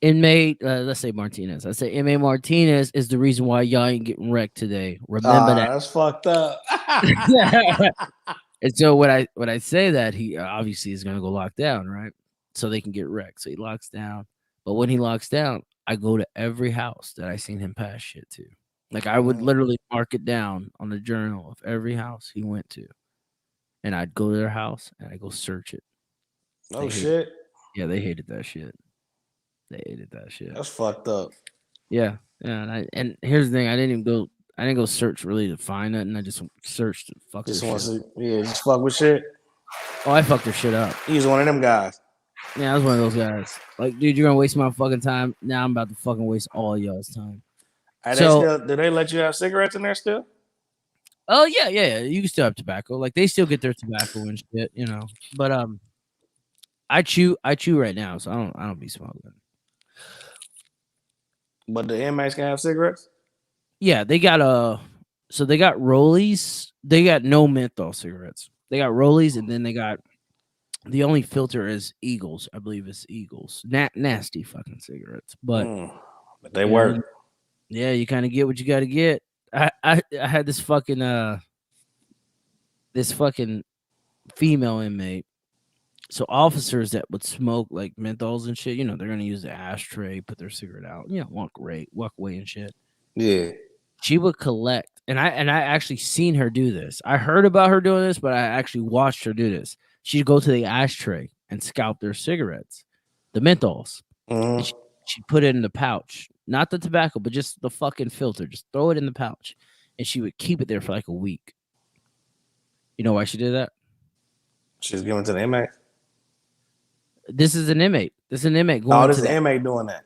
inmate, let's say Martinez. I'd say, inmate Martinez is the reason why y'all ain't getting wrecked today. Remember that. That's fucked up. And so when I say that, he obviously is going to go lock down, right? So they can get wrecked. So he locks down. But when he locks down, I go to every house that I seen him pass shit to. Like, I would literally mark it down on the journal of every house he went to. And I'd go to their house and I'd go search it. Oh, shit. Yeah, they hated that shit. That's fucked up. Yeah. And here's the thing, I didn't go search really to find nothing. I just searched to fuck Just their shit. just fuck with shit. Oh, I fucked their shit up. He's one of them guys. Yeah, I was one of those guys. Like, dude, you're gonna waste my fucking time. Now I'm about to fucking waste all y'all's time. Do they let you have cigarettes in there still? Oh yeah. You can still have tobacco. Like, they still get their tobacco and shit, you know. But I chew right now, so I don't be smoking. But the inmates can have cigarettes? Yeah, they got so they got rollies. They got no menthol cigarettes. They got rollies, and then they got the only filter is Eagles. I believe it's Eagles. Nasty fucking cigarettes, but they work. Yeah, you kind of get what you got to get. I had this fucking female inmate. So officers that would smoke like menthols and shit, you know, they're gonna use the ashtray, put their cigarette out, you know, walk away and shit. Yeah. She would collect, and I actually seen her do this. I heard about her doing this, but I actually watched her do this. She'd go to the ashtray and scalp their cigarettes, the menthols. And she'd put it in the pouch, not the tobacco, but just the fucking filter. Just throw it in the pouch, and she would keep it there for like a week. You know why she did that? She's giving to the inmate. This is an inmate. This is an inmate going. This is an inmate doing that.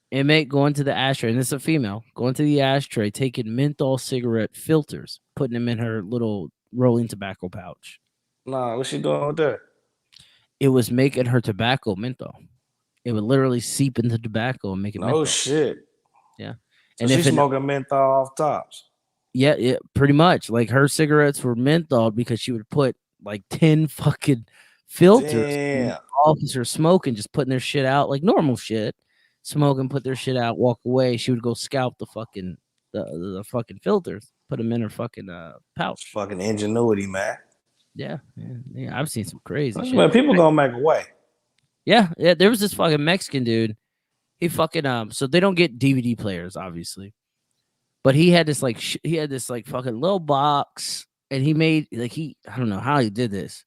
Inmate going to the ashtray, and this is a female going to the ashtray, taking menthol cigarette filters, putting them in her little rolling tobacco pouch. Nah, what's she doing with that? It was making her tobacco menthol. It would literally seep into tobacco and make it menthol. Oh shit. Yeah. So and she's smoking menthol off tops. Yeah, pretty much. Like, her cigarettes were menthol because she would put like 10 fucking filters. Damn. Officers smoking, just putting their shit out like normal shit. Smoking, put their shit out, walk away. She would go scalp the fucking the fucking filters, put them in her fucking pouch. Fucking ingenuity, man. Yeah. I've seen some crazy shit. Man, people gonna make a way. Yeah. There was this fucking Mexican dude. He fucking so they don't get DVD players, obviously, but he had this like fucking little box, and he made I don't know how he did this.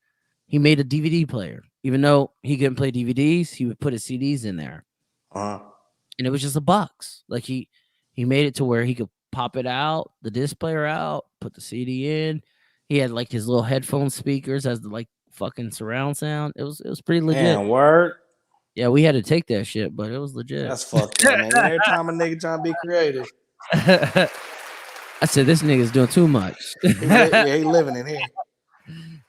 He made a DVD player, even though he couldn't play DVDs. He would put his CDs in there. And it was just a box. Like, he made it to where he could pop it out, the disc player out, put the CD in. He had like his little headphone speakers as the like fucking surround sound. It was pretty legit. Damn, word. Yeah, we had to take that shit, but it was legit. That's fucked up, man. Every time a nigga trying to be creative. I said this nigga's doing too much. He living in here.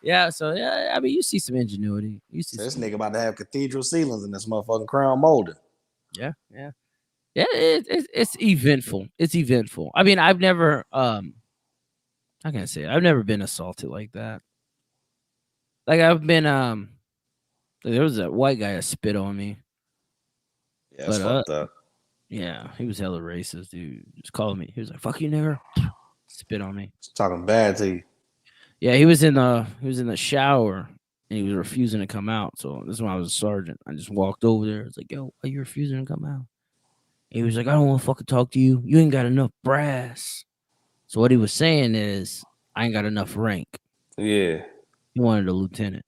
Yeah, so yeah, I mean, you see some ingenuity. You see So this some, nigga about to have cathedral ceilings in this motherfucking crown molding. yeah. It's eventful. It's eventful. I mean, I've never I can't say it. I've never been assaulted like that. Like I've been there was that white guy that spit on me. Yeah, that's fucked up. Yeah, he was hella racist, dude. Just called me. He was like, "Fuck you, nigger." Spit on me. He's talking bad to you. Yeah, he was in the shower and he was refusing to come out. So this is when I was a sergeant. I just walked over there. It's like, "Yo, why are you refusing to come out?" He was like, "I don't want to fucking talk to you. You ain't got enough brass." So what he was saying is, I ain't got enough rank. Yeah. He wanted a lieutenant.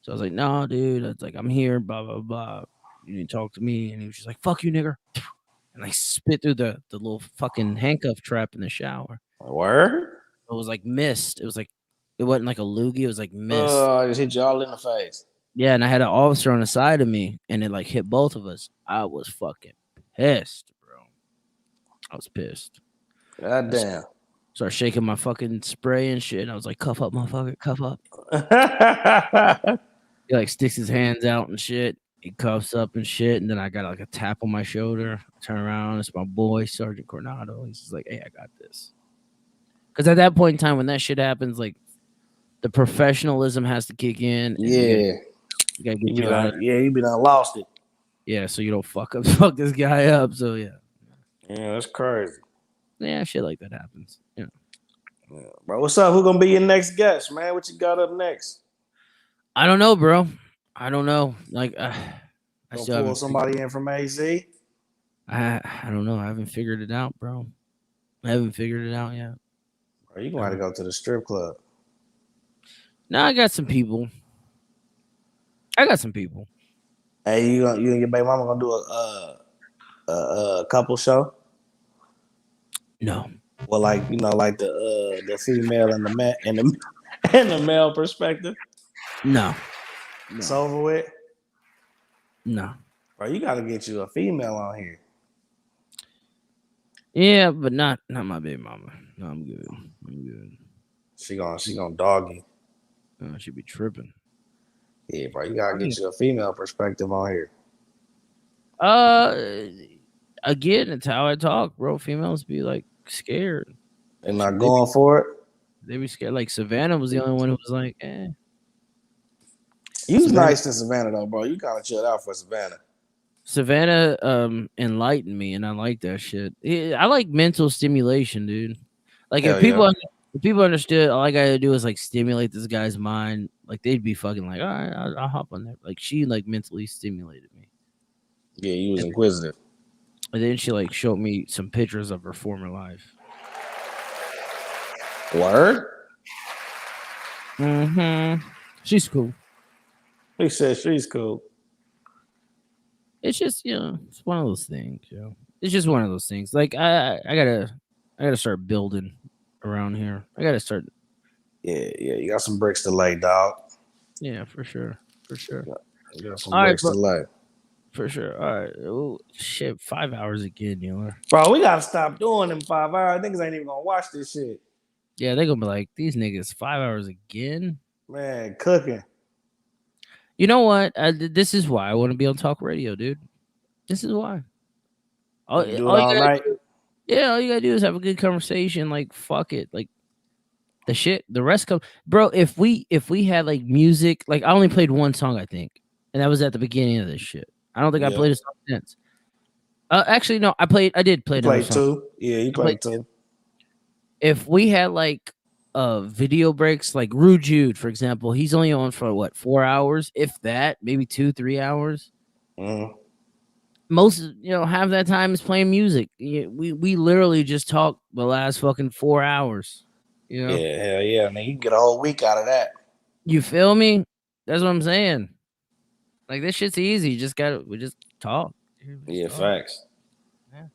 So I was like, "No, dude." I was like, "I'm here, blah, blah, blah. You need to talk to me." And he was just like, "Fuck you, nigger." And I spit through the little fucking handcuff trap in the shower. Word? It was like mist. It wasn't like a loogie. It was like mist. Oh, I just hit you all in the face. Yeah, and I had an officer on the side of me, and it like hit both of us. I was fucking pissed, bro. I was pissed. God damn. Started shaking my fucking spray and shit. And I was like, "Cuff up, motherfucker, cuff up." He like sticks his hands out and shit. He cuffs up and shit. And then I got like a tap on my shoulder. I turn around. It's my boy, Sergeant Coronado. He's just like, "Hey, I got this." Because at that point in time, when that shit happens, like the professionalism has to kick in. Yeah. You gotta get you out. Yeah, you be done lost it. Yeah, so you don't fuck this guy up. So yeah. Yeah, that's crazy. Yeah, shit like that happens. Yeah. Bro, what's up? Who gonna be your next guest, man? What you got up next? I don't know, bro. I don't know. Like, I still pull somebody in from AZ. I don't know. I haven't figured it out, bro. I haven't figured it out yet. Bro, you gonna have to go to the strip club. No, I got some people. Hey, you and your baby mama gonna do a couple show? No. Well, like like the female and the man and the male perspective. No. It's over with. No. Bro, you gotta get you a female on here. Yeah, but not my baby mama. No, I'm good. She gonna dog you. She be tripping. Yeah, bro, you gotta get you a female perspective on here. Again, it's how I talk, bro. Females be like scared. They're not going for it. They be scared. Like Savannah was the only one who was like, eh. You was nice to Savannah though, bro. You kind of chilled out for Savannah. Savannah enlightened me, and I like that shit. I like mental stimulation, dude. Like Hell if people understood, all I gotta do is like stimulate this guy's mind, like they'd be fucking like, all right, I'll hop on there. Like she like mentally stimulated me. Yeah, you was inquisitive. And then she like showed me some pictures of her former life. Word? Mm-hmm. She's cool. He said she's cool. It's just, it's one of those things, It's just one of those things. Like I gotta start building around here. I gotta start. Yeah, you got some bricks to lay, dog. Yeah, for sure. You got some bricks to lay. For sure. All right. Oh, shit, 5 hours again, Bro, we gotta stop doing them 5 hours. Niggas ain't even gonna watch this shit. Yeah, they gonna be like, these niggas 5 hours again? Man, cooking. You know what? This is why I want to be on talk radio, dude. This is why. Do it all night. All you gotta do is have a good conversation. Like, fuck it. Like, the rest comes. Bro, if we had like music, like I only played one song, I think. And that was at the beginning of this shit. I don't think I played a song since. Actually, no, I did play another song. Two. Yeah, you played two. If we had like video breaks, like Rude Jude, for example, he's only on for what, 4 hours, if that, maybe 2-3 hours. Mm-hmm. Most, half that time is playing music. We literally just talk the last fucking 4 hours. Yeah, hell yeah, man. You can get a whole week out of that. You feel me? That's what I'm saying. Like, this shit's easy. We just talk. Yeah, facts. Yeah.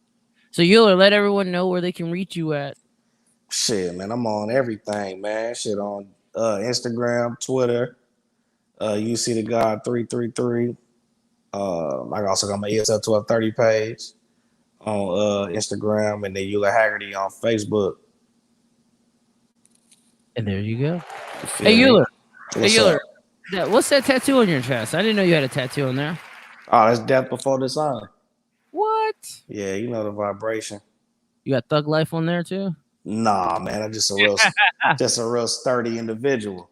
So Euler, let everyone know where they can reach you at. Shit, man, I'm on everything, man. Shit on Instagram, Twitter, you see the God 333. I also got my ESL 1230 page on Instagram, and then Euler Haggerty on Facebook. And there you go. You feel Hey, me? Euler. What's Hey, Euler. up? What's that tattoo on your chest? I didn't know you had a tattoo on there. Oh, that's death before dishonor. What? Yeah, you know the vibration. You got Thug Life on there too? Nah, man, I'm just a real sturdy individual.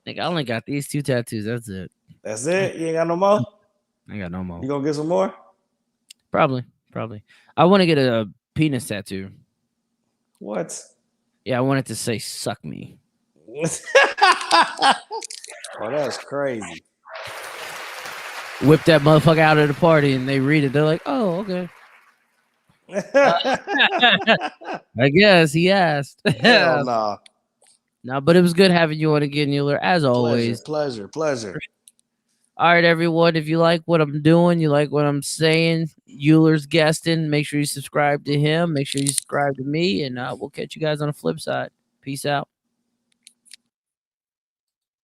Nigga, I only got these 2 tattoos. That's it. That's it. You ain't got no more. I ain't got no more. You gonna get some more? Probably. I want to get a penis tattoo. What? Yeah, I want it to say "suck me." Oh, that's crazy. Whip that motherfucker out of the party, and they read it. They're like, "Oh, okay." I guess he asked. Hell nah. No, but it was good having you on again, Euler, as always. Pleasure. All right, everyone. If you like what I'm doing, you like what I'm saying, Euler's guesting. Make sure you subscribe to him. Make sure you subscribe to me, and we'll catch you guys on the flip side. Peace out.